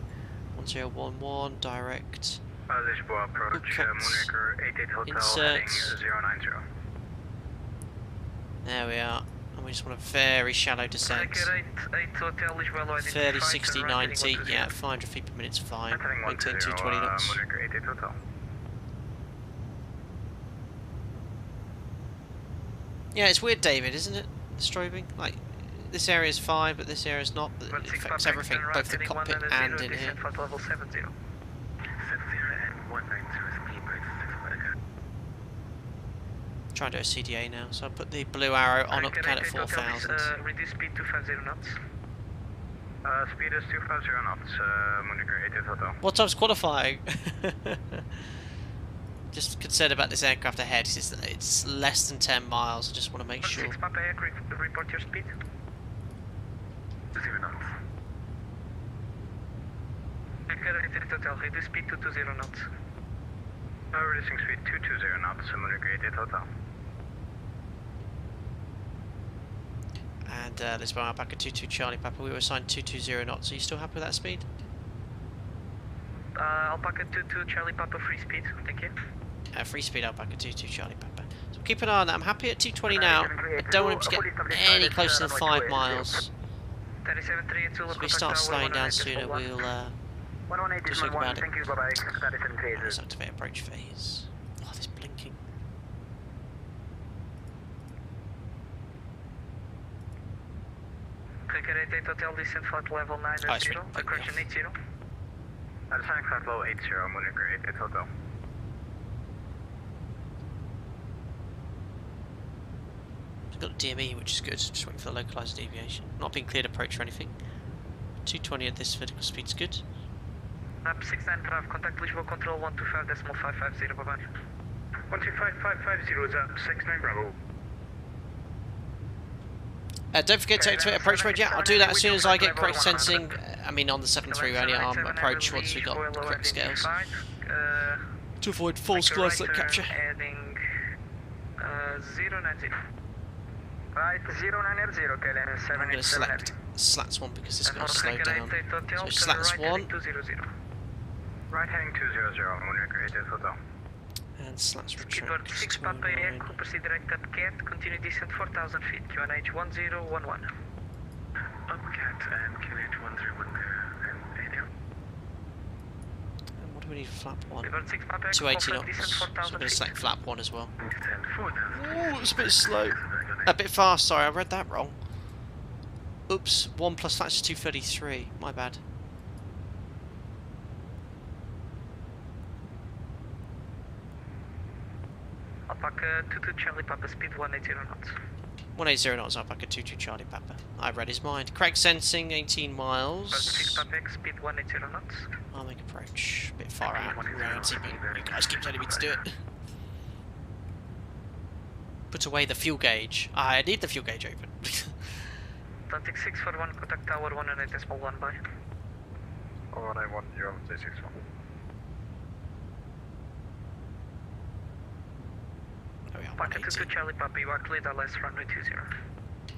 1011, direct, Lisbon approach, Monaco 88 Hotel, heading 090. There we are. And we just want a very shallow descent. 30, 60, 90, yeah, 500 feet per minute's fine. Maintain 220 knots. Yeah, it's weird, David, isn't it? The strobing? Like, this area's fine, but this area's not. It affects everything, both the cockpit and in here. Try and do a CDA now, so I'll put the blue arrow on Upcat at 4,000. Reduce speed to 50 knots. Speed is 250 knots, Monaco 88 Hotel. What time's qualifying? Just concerned about this aircraft ahead, it's less than 10 miles, I just want to make sure. 6 Papa aircraft, report your speed. 0 knots. Hotel, reduce speed to 20 knots. Reducing speed 220 knots, Monaco 88 Hotel. And Lisbon Alpaca 22 Charlie Papa, we were assigned 220 knots. Are you still happy with that speed? Alpaca 22 Charlie Papa, free speed, thank you. Free speed Alpaca 22 Charlie Papa. So keep an eye on that. I'm happy at 220 now. I don't want him to get any closer than 5 miles. So if we start slowing down sooner, we'll do something about it. Let's activate approach phase. Oh, this blinking. Clicker 88 Hotel, descent flight level 90, correction 80. Descending flight level 80, Monaco 88 Hotel. We've got DME, which is good. Just waiting for the localized deviation. Not being cleared approach or anything. 220 at this vertical speed's good. Up 69 Bravo, contact Lisbon control 125.550, bye-bye. 125.550 is up, 69 Bravo. Don't forget to activate approach mode yet. I'll do that as soon as I get correct sensing. I mean, on the 7.3 we only arm approach once we got correct scales. To avoid false glass slip capture. Heading 090. Right, 090, KLM 787. I'm going to select slats 1 because this is going to slow down. So slats 1. Right heading 200, Monaco 88 Hotel. And slats Skipper 6 Papa Echo, proceed direct up Cat, continue descent 4,000 feet, QNH 1011. Up Cat and QNH 101 there, and ADM. And what do we need for flap 1? 280 knots. So I'm going to select flap 1 as well. Oh, it was a bit slow. A bit fast, sorry, I read that wrong. Oops, 1 plus flaps is 233. My bad. Alpaca 22 Charlie Papa, speed 180 knots. 180 knots, Alpaca 22 Charlie Papa. I read his mind. Correct sensing, 18 miles. Pacific Papa X, speed 180 knots. I'll make approach. A bit far out. Round, see, but you guys keep telling me to do it. Put away the fuel gauge. I need the fuel gauge open. Atlantic 641, contact tower 108.1 by. 191, you're on 361. Alpaca 22 Charlie Papa, you are cleared ILS runway 20.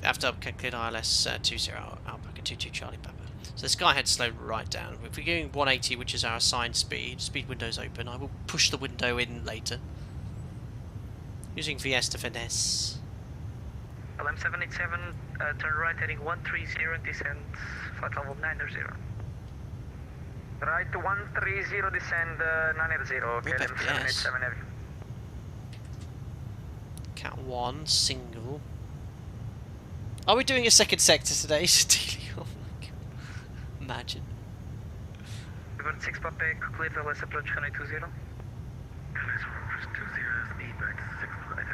After cleared ILS 20, Alpaca 22 Charlie Papa. So the sky head slowed right down. If we're going 180, which is our assigned speed, speed window's open. I will push the window in later. Using VS to finesse. LM 787, turn right heading 130, descend flight level 90. Right 130, descend 90, KLM 787 heavy. Cat 1, single. Are we doing a second sector today? Oh my god. Imagine. Bird 6 Papa, cleared LS approach runway 20. LS 20, speed back to 6 flight.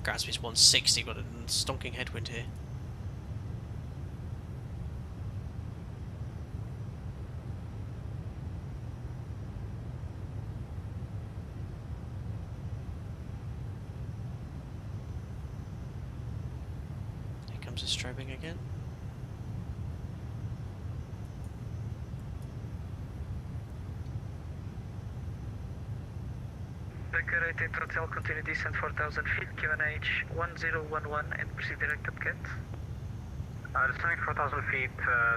Ground speed's 160, got a stonking headwind here. Here comes the strobing again. Decorated hotel, continue descent 4,000 feet, QNH 1011 and proceed direct up cat. Descending 4,000 feet,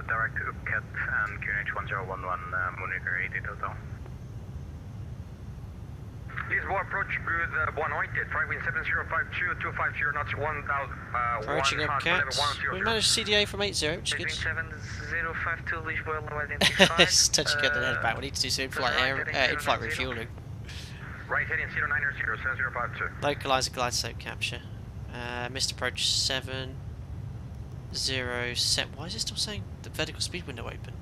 direct up cat and QNH 1011, Moniker 88 hotel. Lisbon approach good 190, try wind 7052, 250 knots, 1,000. Approaching up cat. We managed CDA from 80, which is good. 7052, Lisbon, low identified. It's touch to get the head back. We need to do some in-flight refueling. Right heading 090, 7052. Localizer glide slope capture. Missed approach 707. Why is it still saying the vertical speed window open?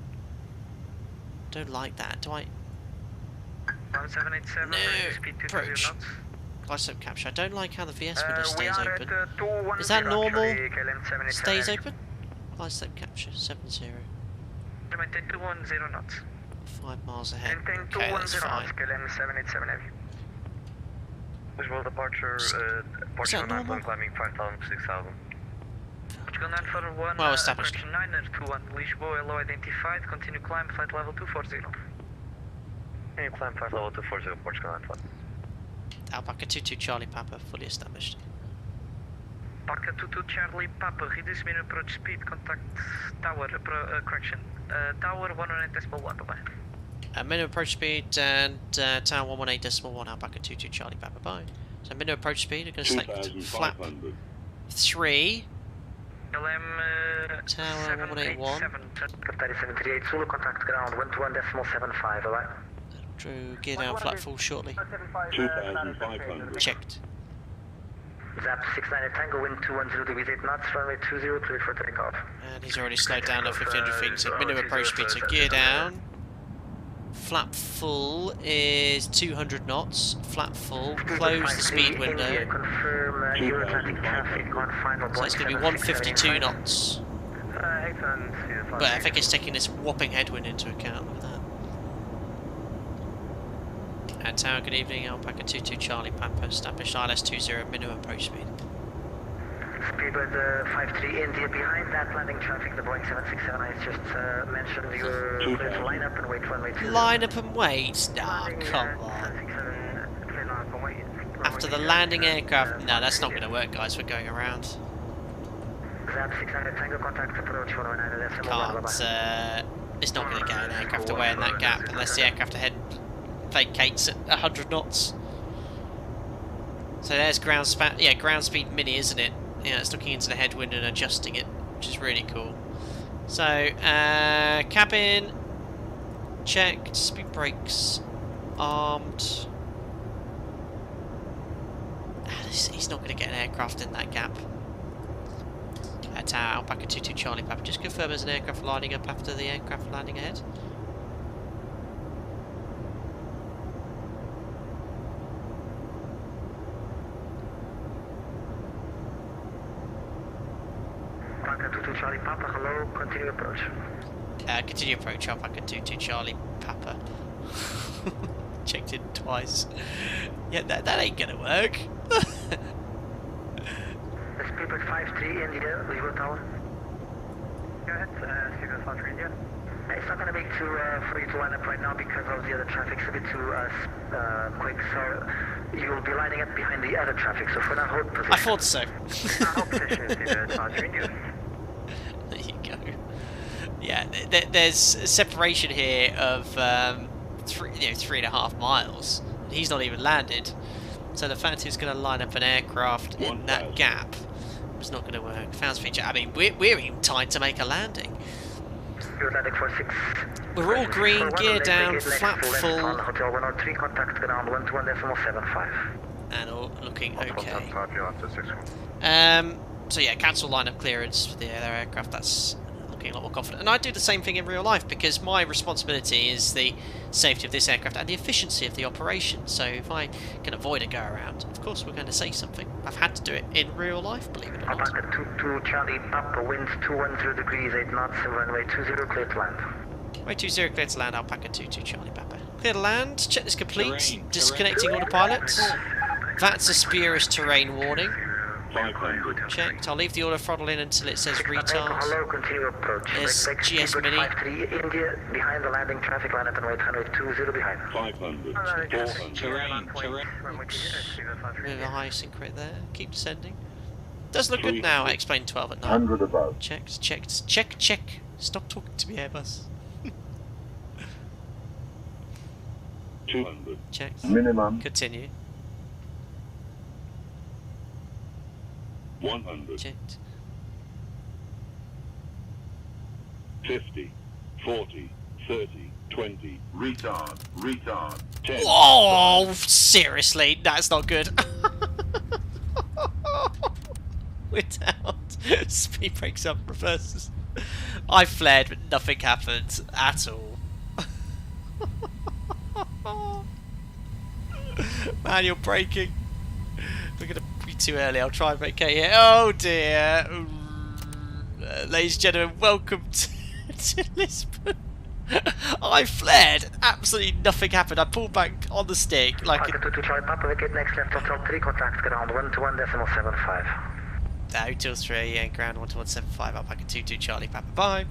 Don't like that. Do I? 787, No. speed Approach. 220 knots. Glide slope capture. I don't like how the VS window stays we are open. at 210, Is that normal? actually, KLM 787. Stays open. Glide slope capture 70. Maintain 210 knots. 5 miles ahead. Maintain Okay, that's 210 fine. knots, KLM 787 heavy. Lisbon departure, Portugal 9 climbing 5,000, 6,000. Portugal 941, Well established. 921, Lisboa low identified, continue climb, flight level 240. Can you climb flight level 240, Portugal 95. Alpaca 22 Charlie Papa, fully established. Alpaca 22 Charlie Papa, reduce minimum approach speed, contact tower, correction, tower 118.1, bye-bye. Minimum approach speed and tower 118.1, Alpaca 22 Charlie Papa, bye. So minimum approach speed, we're going to select flap 3. LM Tower 181. Captain 738, Zulu, contact ground 121.75, alright? Drew, gear down, flat full shortly. 2,500. Checked. Zap 69 Tango, wind 210 degrees 8 knots, runway 20, clear for takeoff. And he's already slowed down to 1500 feet, so minimum approach speed, so gear down. Flap full is 200 knots. Flap full, close the speed window. Confirm Euro-Atlantic traffic on final So it's going to be 152 knots. But I think it's taking this whopping headwind into account. Look at that. And tower, good evening. Alpaca 22 Charlie Papa, established ILS 20, minimum approach speed. Speedbird 53 India, behind that landing traffic, the Boeing 767 I just mentioned, you're clear to line up and wait runway 20. Line up and wait? Nah, come on. After the landing aircraft, no, that's not going to work, guys. We're going around. Zap 600 Tango, contact approach 109. Can't. It's not going to get an aircraft away in that gap unless the aircraft ahead vacates at 100 knots. So there's ground speed mini, isn't it? Yeah, it's looking into the headwind and adjusting it, which is really cool. So, cabin checked, speed brakes armed. He's not going to get an aircraft in that gap. Tower, Alpaca 22 Charlie Papa. Just confirm there's an aircraft lining up after the aircraft landing ahead. Alpaca 22 Charlie Papa, hello, continue approach. Continue approach, Alpaca 22 Charlie Papa. Checked in twice. Yeah, that ain't gonna work. Speedbird 53 India, Lisbon Tower. Go ahead, Speedbird 53 India. It's not going to be too for you to line up right now because of the other traffic's a bit too quick, so you will be lining up behind the other traffic, so for now hold position. I thought so. Hold position, Speedbird 53 India. There you go. Yeah, there's a separation here of 3.5 miles. He's not even landed. So the fact he's going to line up an aircraft in that gap was not going to work. Fouls feature. I mean, we're even timed to make a landing. We're all green, gear down, flap full, Hotel 103, contact ground 121.75. and all looking okay. So yeah, cancel lineup clearance for the other aircraft. That's looking a lot more confident. And I do the same thing in real life because my responsibility is the safety of this aircraft and the efficiency of the operation. So if I can avoid a go around, of course we're going to say something. I've had to do it in real life, believe it or not. Alpaca 22 Charlie Papa, winds 210 degrees, 8 knots, runway 20, clear to land. Runway 20, clear to land, Alpaca 22 Charlie Papa. Clear to land, check this complete, disconnecting autopilots. That's a spurious terrain warning. 500. Checked. I'll leave the auto throttle in until it says retard. Hello, continue approach. There's GS Mini. 53 India, behind the landing traffic line at runway 20 behind. 500. 400. Terrain. With a high sync rate there. Keep descending. Does look good now. Xplane 12 at 9. 100 above. Checked. Check. Stop talking to me, Airbus. 200. Checked. Minimum. Continue. 100. Checked. 50. 40. 30. 20. Retard. 10. Whoa! Seriously, that's not good. We're down. Speed breaks up, reverses. I flared, but nothing happened at all. Manual braking. We're gonna be too early. I'll try and vacate here. Oh dear. Ladies and gentlemen, welcome to Lisbon. I flared. Absolutely nothing happened. I pulled back on the stick like a... Alpaca 22 Charlie Papa, vacate next left hotel 3, contact ground 121.75. Hotel 3 and ground 121.75. Alpaca 22 Charlie Papa. Bye.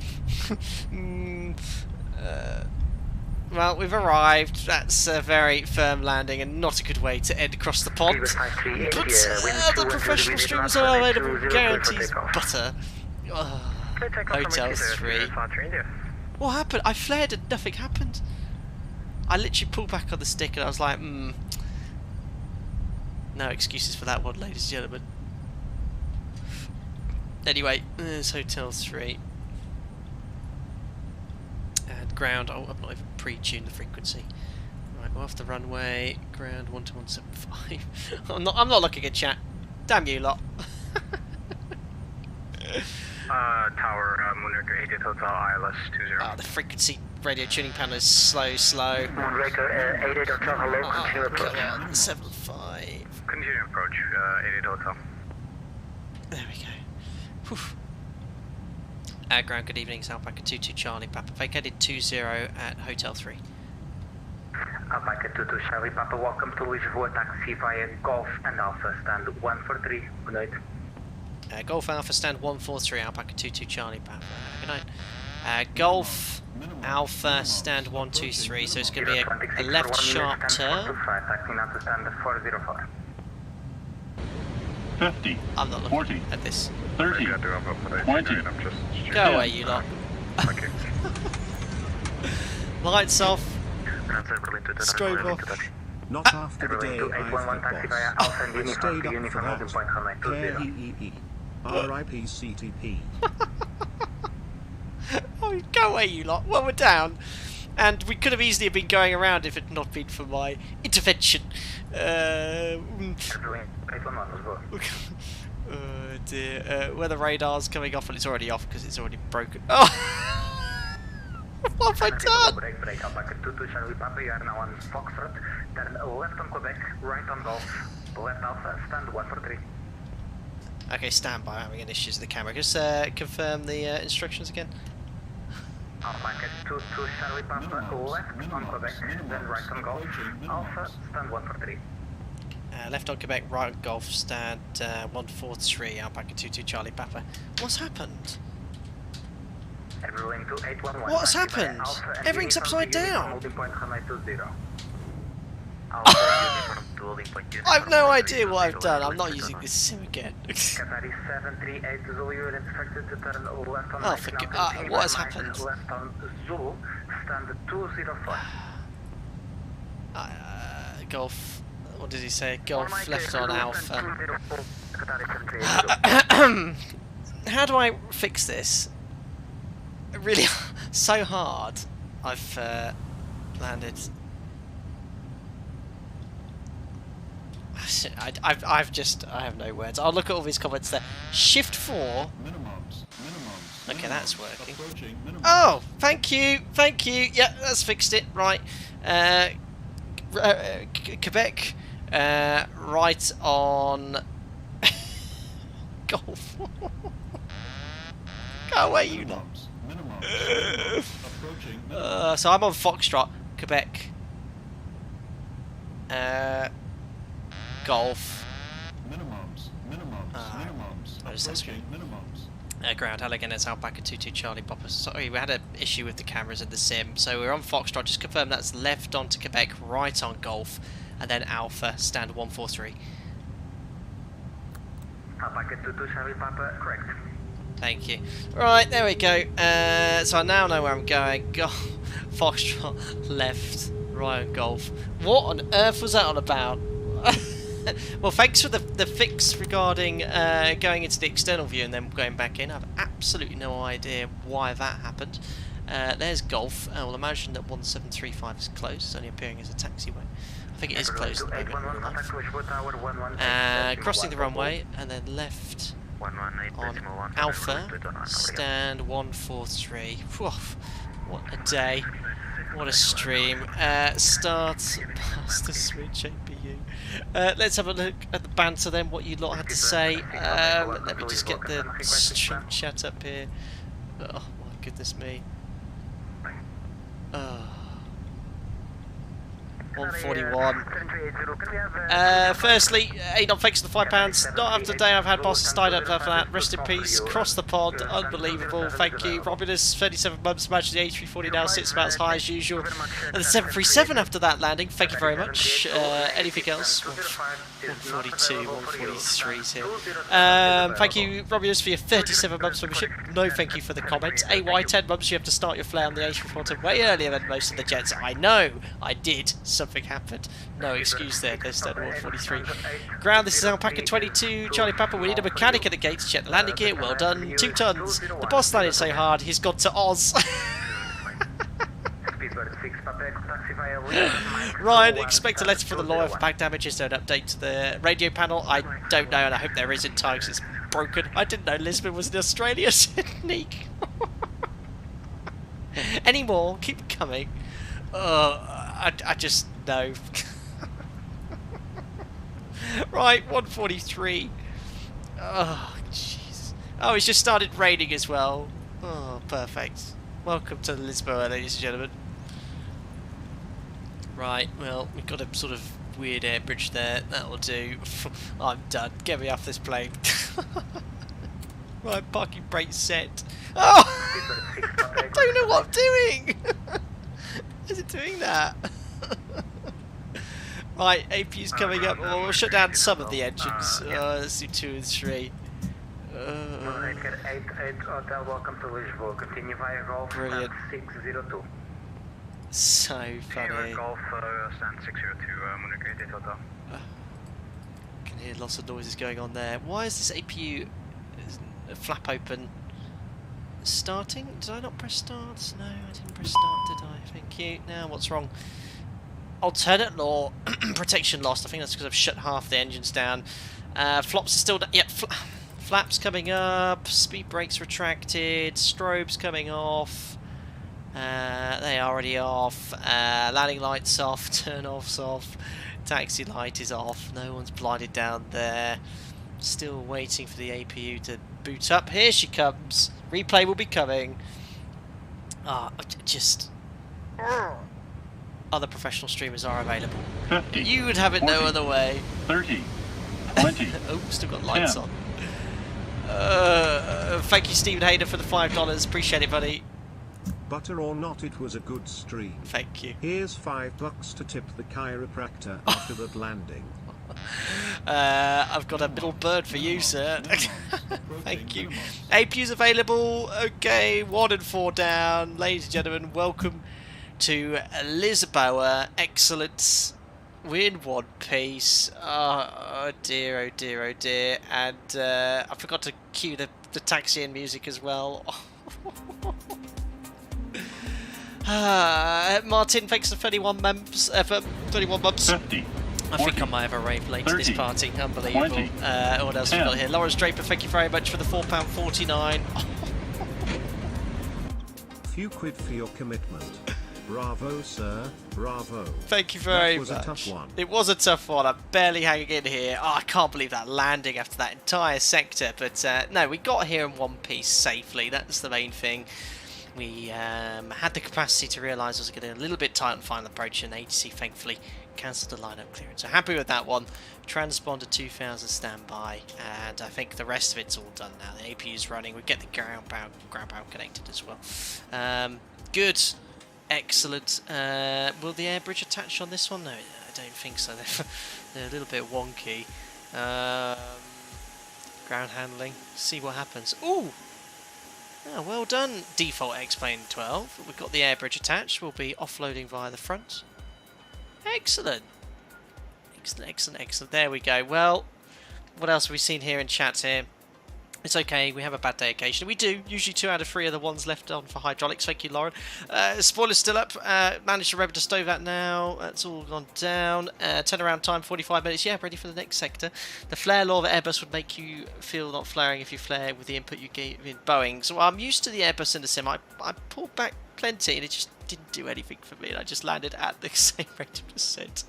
Well, we've arrived. That's a very firm landing and not a good way to end across the pond. But the professional streams are available. Guarantees butter. Hotel 3. What happened? I flared and nothing happened. I literally pulled back on the stick and I was like, No excuses for that one, ladies and gentlemen. Anyway, there's Hotel 3. And ground. Oh, I've not even pre-tuned the frequency. Right, we're off the runway. Ground 121.75. I'm not looking at chat. Damn you lot. Tower, Moonraker 88 Hotel, ILS 20. Ah, the frequency radio tuning panel is slow. Moonraker 88 Hotel, hello, continue approach. Come on, 75. Continue approach, 88 Hotel. There we go. Whew. Ground, good evening, it's Alpaca 22 Charlie Papa. Vacated 20 at Hotel 3. Alpaca 22 Charlie Papa, welcome to Lisbon, taxi via Golf and Alpha, stand 143, good night. Golf Alpha, stand 143, Alpaca 22 Charlie Papa. Good night. Golf Alpha, stand 123, so it's going to be a left sharp turn. 50. I'm not looking 40. at this. 30. 20. Go away, you lot. Lights off. Strobe off. Not after the day I've had, boss. I stayed up for that. Care EEE. RIP CTP. Oh, go away, you lot. Well, we're down. And we could have easily been going around if it had not been for my Oh dear. Where the radar's coming off, and it's already off because it's already broken. Oh! What have I done? Break, Alpaca 22 Charlie Papa, you are now on Foxtrot, turn left on Quebec, right on Golf, left Alpha, stand 143. Okay, stand by, I'm having an issues with the camera. Just confirm the instructions again. Alpaca 22 Charlie Papa, left on Quebec, then right on Golf, Alpha, stand 143. Left on Quebec, right on Golf, stand 143, Alpaca 22 Charlie Papa. What's happened? What's happened? Everything's upside down. I've no idea what I've done. I'm not using this sim again. Oh, what has happened? Golf. What did he say? Golf left on Alpha. How do I fix this? Really, so hard. I've landed. I have no words. I'll look at all these comments there. Shift 4. Okay, that's working. Oh, thank you. Yeah, that's fixed it. Right. Quebec. Right on. Golf. Go away, you lot. So I'm on Foxtrot, Quebec. Golf. Ground, hello again, it's Alpaca 22 Charlie Popper. Sorry, we had an issue with the cameras in the sim. So we're on Foxtrot, just confirm that's left onto Quebec, right on Golf, and then Alpha, stand 143. Alpaca 22 Charlie Papa, correct. Thank you. Right, there we go. So I now know where I'm going. Foxtrot, left, right on Golf. What on earth was that on about? Well, thanks for the fix regarding going into the external view and then going back in. I have absolutely no idea why that happened. There's Golf. I will imagine that 1735 is closed. It's only appearing as a taxiway. I think it is closed at the moment. Crossing the runway and then left on Alpha, stand 143. Whew, what a day. What a stream. Start past the switch APU. Let's have a look at the banter then, what you lot had to say. Let me just get the stream chat up here. Oh my goodness me. 141. Firstly, Adon, thanks for the £5. Not after the day I've had, boss, died up for that. Rest in peace. Cross the pond. Unbelievable. Thank you. Robinus, 37 months. Match the A340 now sits about as high as usual. And the 737 after that landing. Thank you very much. Anything else? 142, 143's here. Thank you, Robinus, for your 37 months membership. No thank you for the comments. AY, 10 months. You have to start your flight on the A340 way earlier than most of the jets. I know. I did. Something happened. No excuse there. There's that 143. Ground, this is Alpaca 22. Charlie Papa, we need a mechanic at the gate to check the landing gear. Well done. 2 tons. The boss landed so hard, he's gone to Oz. Ryan, expect a letter from the lawyer for back damages. Don't update to the radio panel. I don't know, and I hope there is in time because it's broken. I didn't know Lisbon was in Australia. Sneak. Any more? Keep coming. I just know. Right, 143. Oh, jeez. Oh, it's just started raining as well. Oh, perfect. Welcome to Lisbon, ladies and gentlemen. Right, well, we've got a sort of weird air bridge there. That'll do. I'm done. Get me off this plane. Right, parking brake set. Oh! I don't know what I'm doing! Is it doing that? Right, APU's coming up. Well, we'll shut down some of the engines. Let's do 2 and 3. Brilliant. 602. So funny. Golf, stand 602, Can hear lots of noises going on there. Why is this APU flap open? Starting? Did I not press start? No, I didn't press start, did I? Thank you. Now, what's wrong? Alternate law. Protection lost. I think that's because I've shut half the engines down. Flops are still down. Yeah, Flaps coming up, speed brakes retracted, strobes coming off. They are already off. Landing lights off, turn-offs off. Taxi light is off. No one's blinded down there. Still waiting for the APU to boot up. Here she comes. Replay will be coming. Just... Other professional streamers are available. 50. You would have it 40, no other way. 30. 20. Oh, still got lights 10. on. Thank you, Stephen Hayden, for the $5. Appreciate it, buddy. Butter or not, it was a good stream. Thank you. Here's $5 to tip the chiropractor after that landing. I've got a middle bird for you, sir. Thank you. APU's available. Okay, 1 and 4 down. Ladies and gentlemen, welcome to Lisbon. Excellent. We're in one piece. Oh dear, oh dear, oh dear. And I forgot to cue the taxi and music as well. Martin, thanks for 31 months. 31 months. 50. I think I might have a rave late to this party. Unbelievable. 20, what else have we got here? Lawrence Draper, thank you very much for the £4.49. Few quid for your commitment. Bravo, sir. Bravo. Thank you very much. That was a tough one. It was a tough one. I'm barely hanging in here. Oh, I can't believe that landing after that entire sector. But no, we got here in one piece safely. That's the main thing. We had the capacity to realise I was getting a little bit tight on final approach, and ATC thankfully cancelled the lineup clearance. So happy with that one. Transponder 2000 standby, and I think the rest of it's all done now. The APU is running. We get the ground power connected as well. Good. Excellent. Will the air bridge attach on this one? No, I don't think so. They're a little bit wonky. Ground handling. See what happens. Ooh! Oh, well done, default xplane 12. We've got the air bridge attached. We'll be offloading via the front. Excellent. Excellent, excellent, excellent. There we go. Well, what else have we seen here in chat here? It's okay, we have a bad day occasionally. We do. Usually 2 out of 3 are the ones left on for hydraulics. Thank you, Lauren. Spoiler's still up. Managed to remember to stove that now. That's all gone down. Turnaround time, 45 minutes. Yeah, ready for the next sector. The flare law of Airbus would make you feel not flaring if you flare with the input you gave in Boeing. So I'm used to the Airbus in the sim. I pulled back plenty and it just didn't do anything for me, and I just landed at the same rate of descent.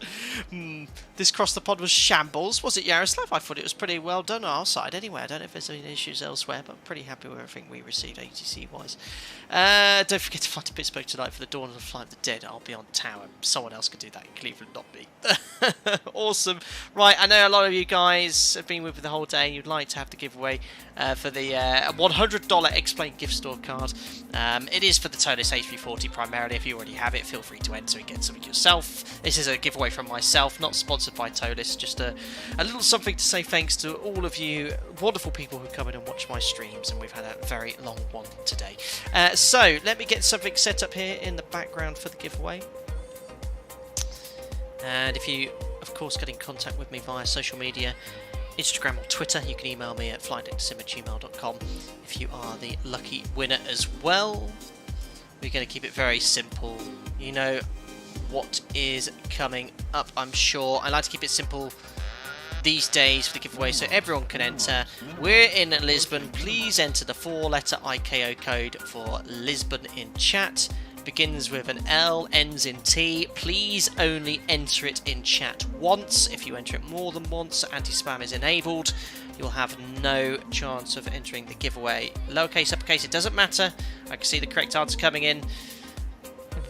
This cross the pod was shambles. Was it, Yaroslav? I thought it was pretty well done on our side anyway. I don't know if there's any issues elsewhere, but I'm pretty happy with everything we received ATC wise. Don't forget to fly to Pittsburgh tonight for the Dawn of the Flight of the Dead. I'll be on tower. Someone else could do that in Cleveland, not me. Awesome. Right, I know a lot of you guys have been with me the whole day. You'd like to have the giveaway for the $100 X-Plane gift store card. It is for the ToLiss A340 primarily. If you already have it, feel free to enter and get something yourself. This is a giveaway from myself, not sponsored by ToLiss. Just a little something to say thanks to all of you wonderful people who come in and watch my streams, and we've had a very long one today. So let me get something set up here in the background for the giveaway. And if you, of course, get in contact with me via social media, Instagram or Twitter, you can email me at flightdecksim@gmail.com if you are the lucky winner as well. We're going to keep it very simple. You know what is coming up, I'm sure. I like to keep it simple these days for the giveaway so everyone can enter. We're in Lisbon. Please enter the 4-letter IKO code for Lisbon in chat. Begins with an L, ends in T. Please only enter it in chat once. If you enter it more than once, anti-spam is enabled. You'll have no chance of entering the giveaway. Lowercase, uppercase, it doesn't matter. I can see the correct answer coming in.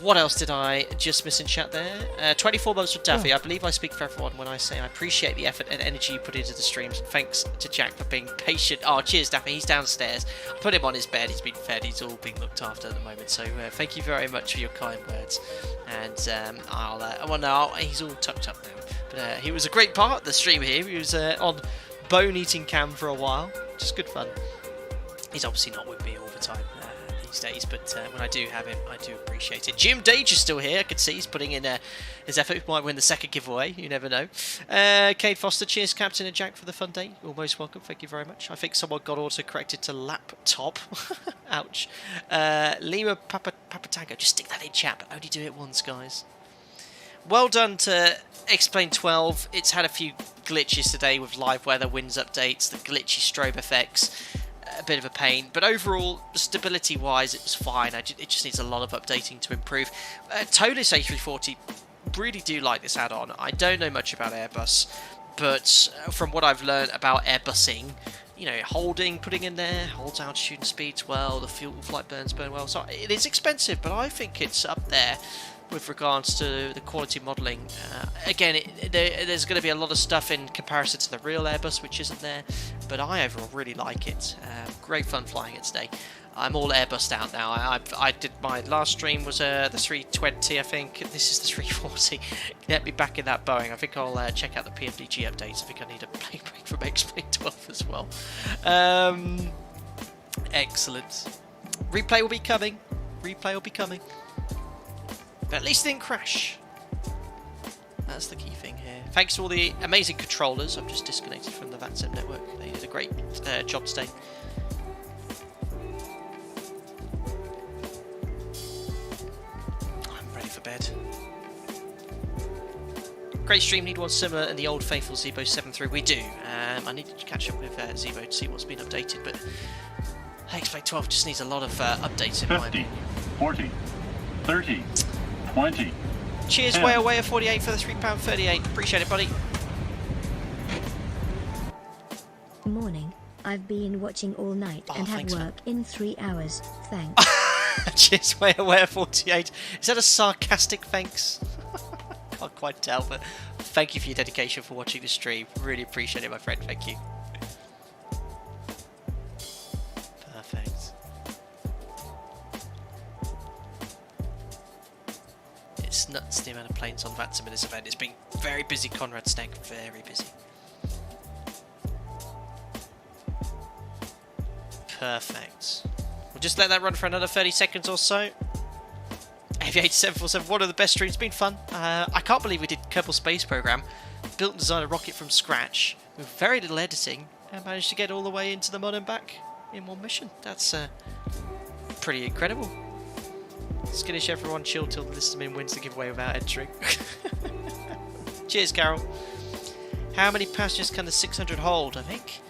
What else did I just miss in chat there? 24 months with Daffy. I believe I speak for everyone when I say I appreciate the effort and energy you put into the streams. Thanks to Jack for being patient. Oh, cheers, Daffy. He's downstairs. I put him on his bed. He's been fed. He's all being looked after at the moment. So thank you very much for your kind words. And well, no, he's all tucked up now. But he was a great part of the stream here. He was on bone eating cam for a while. Just good fun. He's obviously not with me all the time these days, but when I do have him, I do appreciate it. Jim Dage is still here. I can see he's putting in his effort. He might win the second giveaway. You never know. Kate Foster, cheers, Captain and Jack, for the fun day. You're most welcome. Thank you very much. I think someone got auto-corrected to laptop. Ouch. Lima Papatango. Just stick that in chat, but only do it once, guys. Well done to X-Plane 12. It's had a few glitches today with live weather, winds updates, the glitchy strobe effects. A bit of a pain, but overall, stability wise, it was fine. It just needs a lot of updating to improve. ToLiss A340, really do like this add-on. I don't know much about Airbus, but from what I've learned about Airbusing, you know, putting in there, holds altitude and speeds well, the fuel flight burn well. So it is expensive, but I think it's up there with regards to the quality modelling. Again, there's going to be a lot of stuff in comparison to the real Airbus, which isn't there, but I overall really like it. Great fun flying it today. I'm all Airbused out now. I did my last stream was the 320, I think. This is the 340. Get me back in that Boeing. I think I'll check out the PMDG updates. I think I need a plane break from xplane 12 as well. Excellent. Replay will be coming. Replay will be coming. But at least it didn't crash. That's the key thing here. Thanks to all the amazing controllers. I've just disconnected from the vatsim network. They did a great job today. I'm ready for bed. Great stream. Need one similar in the old faithful Zebo 7.3. We do. I need to catch up with Zebo to see what's been updated. But xplane 12 just needs a lot of updates in 50, 40, 30. 20. Cheers, 10. Waya 48 for the £3.38. Appreciate it, buddy. Morning. I've been watching all night and have thanks, work in 3 hours. Thanks. Cheers, Waya 48. Is that a sarcastic thanks? Can't quite tell, but thank you for your dedication for watching the stream. Really appreciate it, my friend. Thank you. Perfect. It's nuts the amount of planes on vatsim in this event. It's been very busy, Conrad Stank, very busy. Perfect. We'll just let that run for another 30 seconds or so. Aviator 747, one of the best streams, been fun. I can't believe we did Kerbal Space Program, built and designed a rocket from scratch with very little editing and managed to get all the way into the moon and back in one mission. That's pretty incredible. Skittish everyone, chill till the Lisbon wins the giveaway without entering. Cheers, Carol. How many passengers can the 600 hold? I think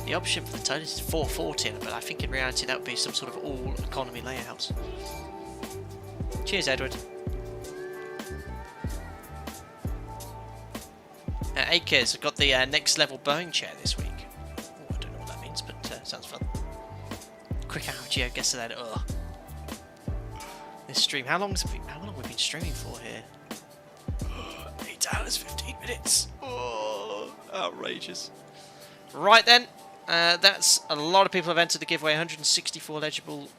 the option for the ToLiss is 440, but I think in reality that would be some sort of all economy layout. Cheers, Edward. Akers, I've got the next level Boeing chair this week. Ooh, I don't know what that means, but sounds fun. Quick hour geo, guess that. Ugh. This stream, how long have we been streaming for here? 8 hours, 15 minutes. Oh, outrageous. Right then, that's a lot of people have entered the giveaway. 164 eligible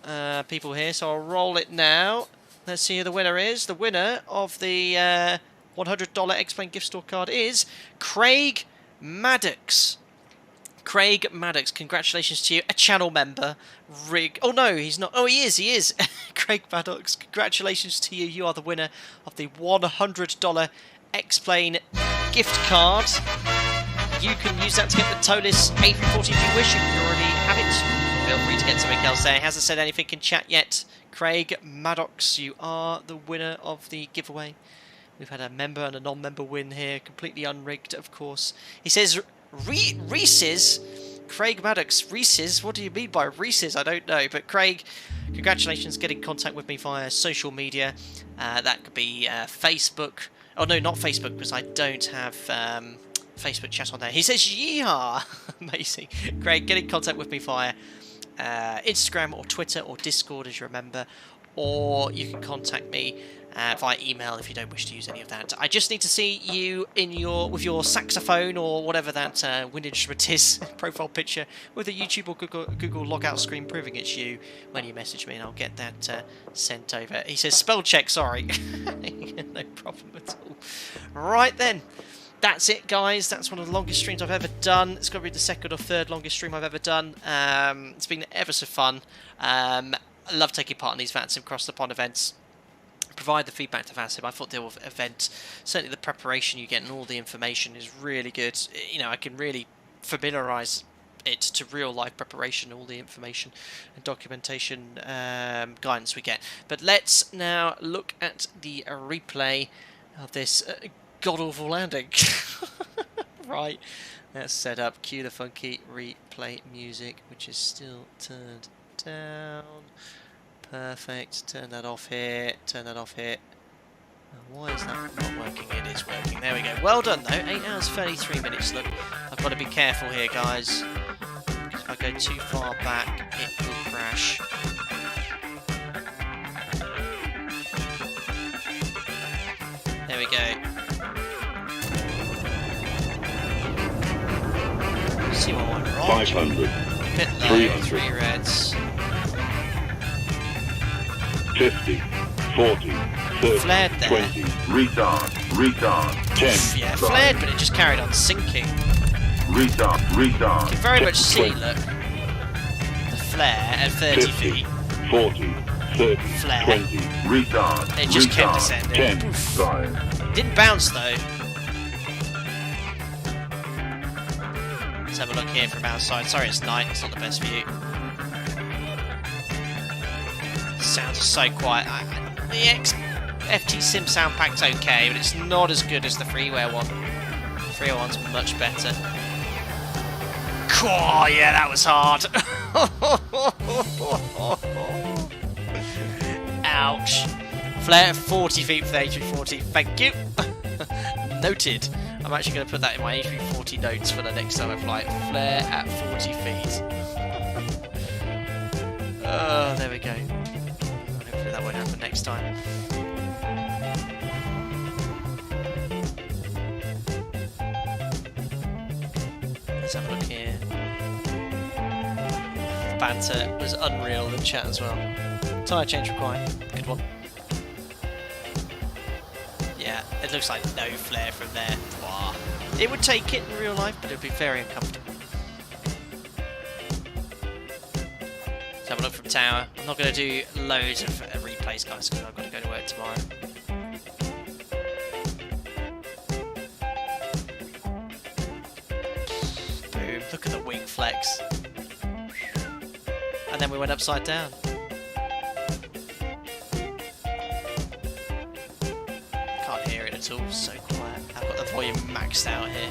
people here, so I'll roll it now. Let's see who the winner is. The winner of the $100 xplane gift store card is Craig Maddox. Craig Maddox, congratulations to you, a channel member. Oh no, he's not. Oh, he is. Craig Maddox, congratulations to you. You are the winner of the $100 xplane gift card. You can use that to get the ToLiss A340 if you wish. If you already have it, feel free to get something else there. He hasn't said anything in chat yet. Craig Maddox, you are the winner of the giveaway. We've had a member and a non-member win here, completely unrigged, of course. He says Reese's. Craig Maddox, Reese's? What do you mean by Reese's? I don't know. But Craig, congratulations, get in contact with me via social media. That could be Facebook. Oh no, not Facebook, because I don't have Facebook chat on there. He says, yeehaw! Amazing. Craig, get in contact with me via Instagram or Twitter or Discord, as you remember. Or you can contact me via email if you don't wish to use any of that. I just need to see you with your saxophone or whatever that wind instrument is, profile picture, with a YouTube or Google logout screen proving it's you when you message me, and I'll get that sent over. He says, spell check, sorry. No problem at all. Right then. That's it, guys. That's one of the longest streams I've ever done. It's got to be the second or third longest stream I've ever done. It's been ever so fun. I love taking part in these vatsim Cross the Pond events. Provide the feedback to vatsim. I thought the event, certainly the preparation you get and all the information is really good. You know, I can really familiarise it to real life preparation, all the information and documentation guidance we get. But let's now look at the replay of this god-awful landing. Right, let's set up. Cue the funky replay music, which is still turned down. Perfect. Turn that off here. Turn that off here. Why is that not working? It is working. There we go. Well done, though. 8 hours, 33 minutes. Look, I've got to be careful here, guys. Because if I go too far back, it will crash. There we go. Let's see what went wrong. 500. Bit low. 300. 3 reds. 50. 40. 30. Flared there. 20. Retard. Retard. 10. Yeah, flared, but it just carried on sinking. Retard. Retard. You can very much see, look, the flare at 30 50, feet. 40. 30. Flare. 20. Retard. It just kept retard, descending. 10. 5. Didn't bounce though. Let's have a look here from outside. Sorry, it's night. It's not the best view. Sounds are so quiet. The FT Sim sound pack's okay, but it's not as good as the freeware one. The freeware one's much better. Oh, yeah, that was hard. Ouch. Flare at 40 feet for the A340. Thank you. Noted. I'm actually going to put that in my A340 notes for the next time I fly. Flare at 40 feet. Oh, there we go. Hopefully that won't happen next time. Let's have a look here. The banter was unreal in the chat as well. Tyre change required. Good one. Yeah, it looks like no flare from there. Wow. It would take it in real life, but it would be very uncomfortable. Let's have a look from tower. I'm not going to do loads of replays, guys, because I've got to go to work tomorrow. Boom, look at the wing flex. And then we went upside down. Can't hear it at all, so quiet. I've got the volume maxed out here.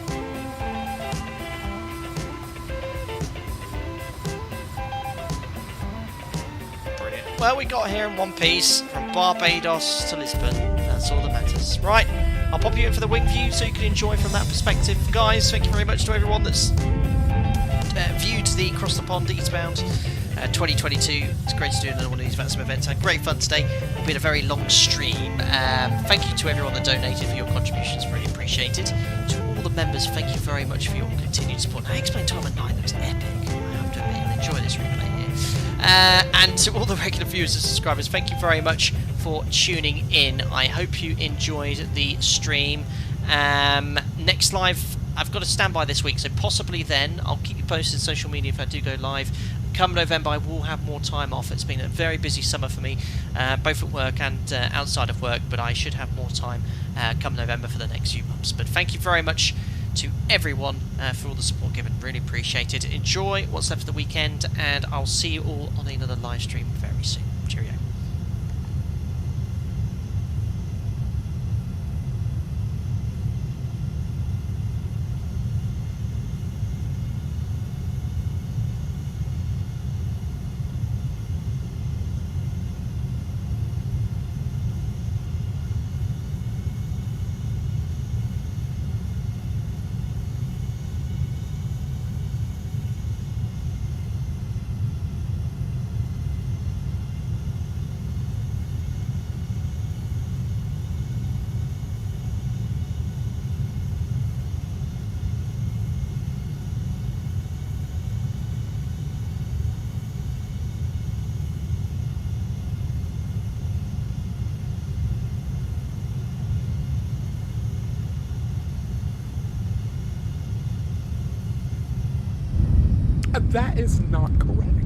Brilliant. Well, we got here in one piece, from Barbados to Lisbon. That's all that matters. Right, I'll pop you in for the wing view so you can enjoy from that perspective. Guys, thank you very much to everyone that's viewed the Across the Pond Eastbound 2022. It's great to do another one of these vatsim events. Had great fun today. It's been a very long stream. Thank you to everyone that donated for your contributions. Really appreciated. To all the members, thank you very much for your continued support. I explained 12 at 9 looks epic. I have to admit, you'll enjoy this replay here. And to all the regular viewers and subscribers, thank you very much for tuning in. I hope you enjoyed the stream. Next live, I've got a standby this week, so possibly then I'll keep you posted on social media if I do go live. Come November, I will have more time off. It's been a very busy summer for me, both at work and outside of work, but I should have more time come November for the next few months. But thank you very much to everyone for all the support given. Really appreciate it. Enjoy what's left of the weekend, and I'll see you all on another live stream very soon. Cheerio. That is not correct.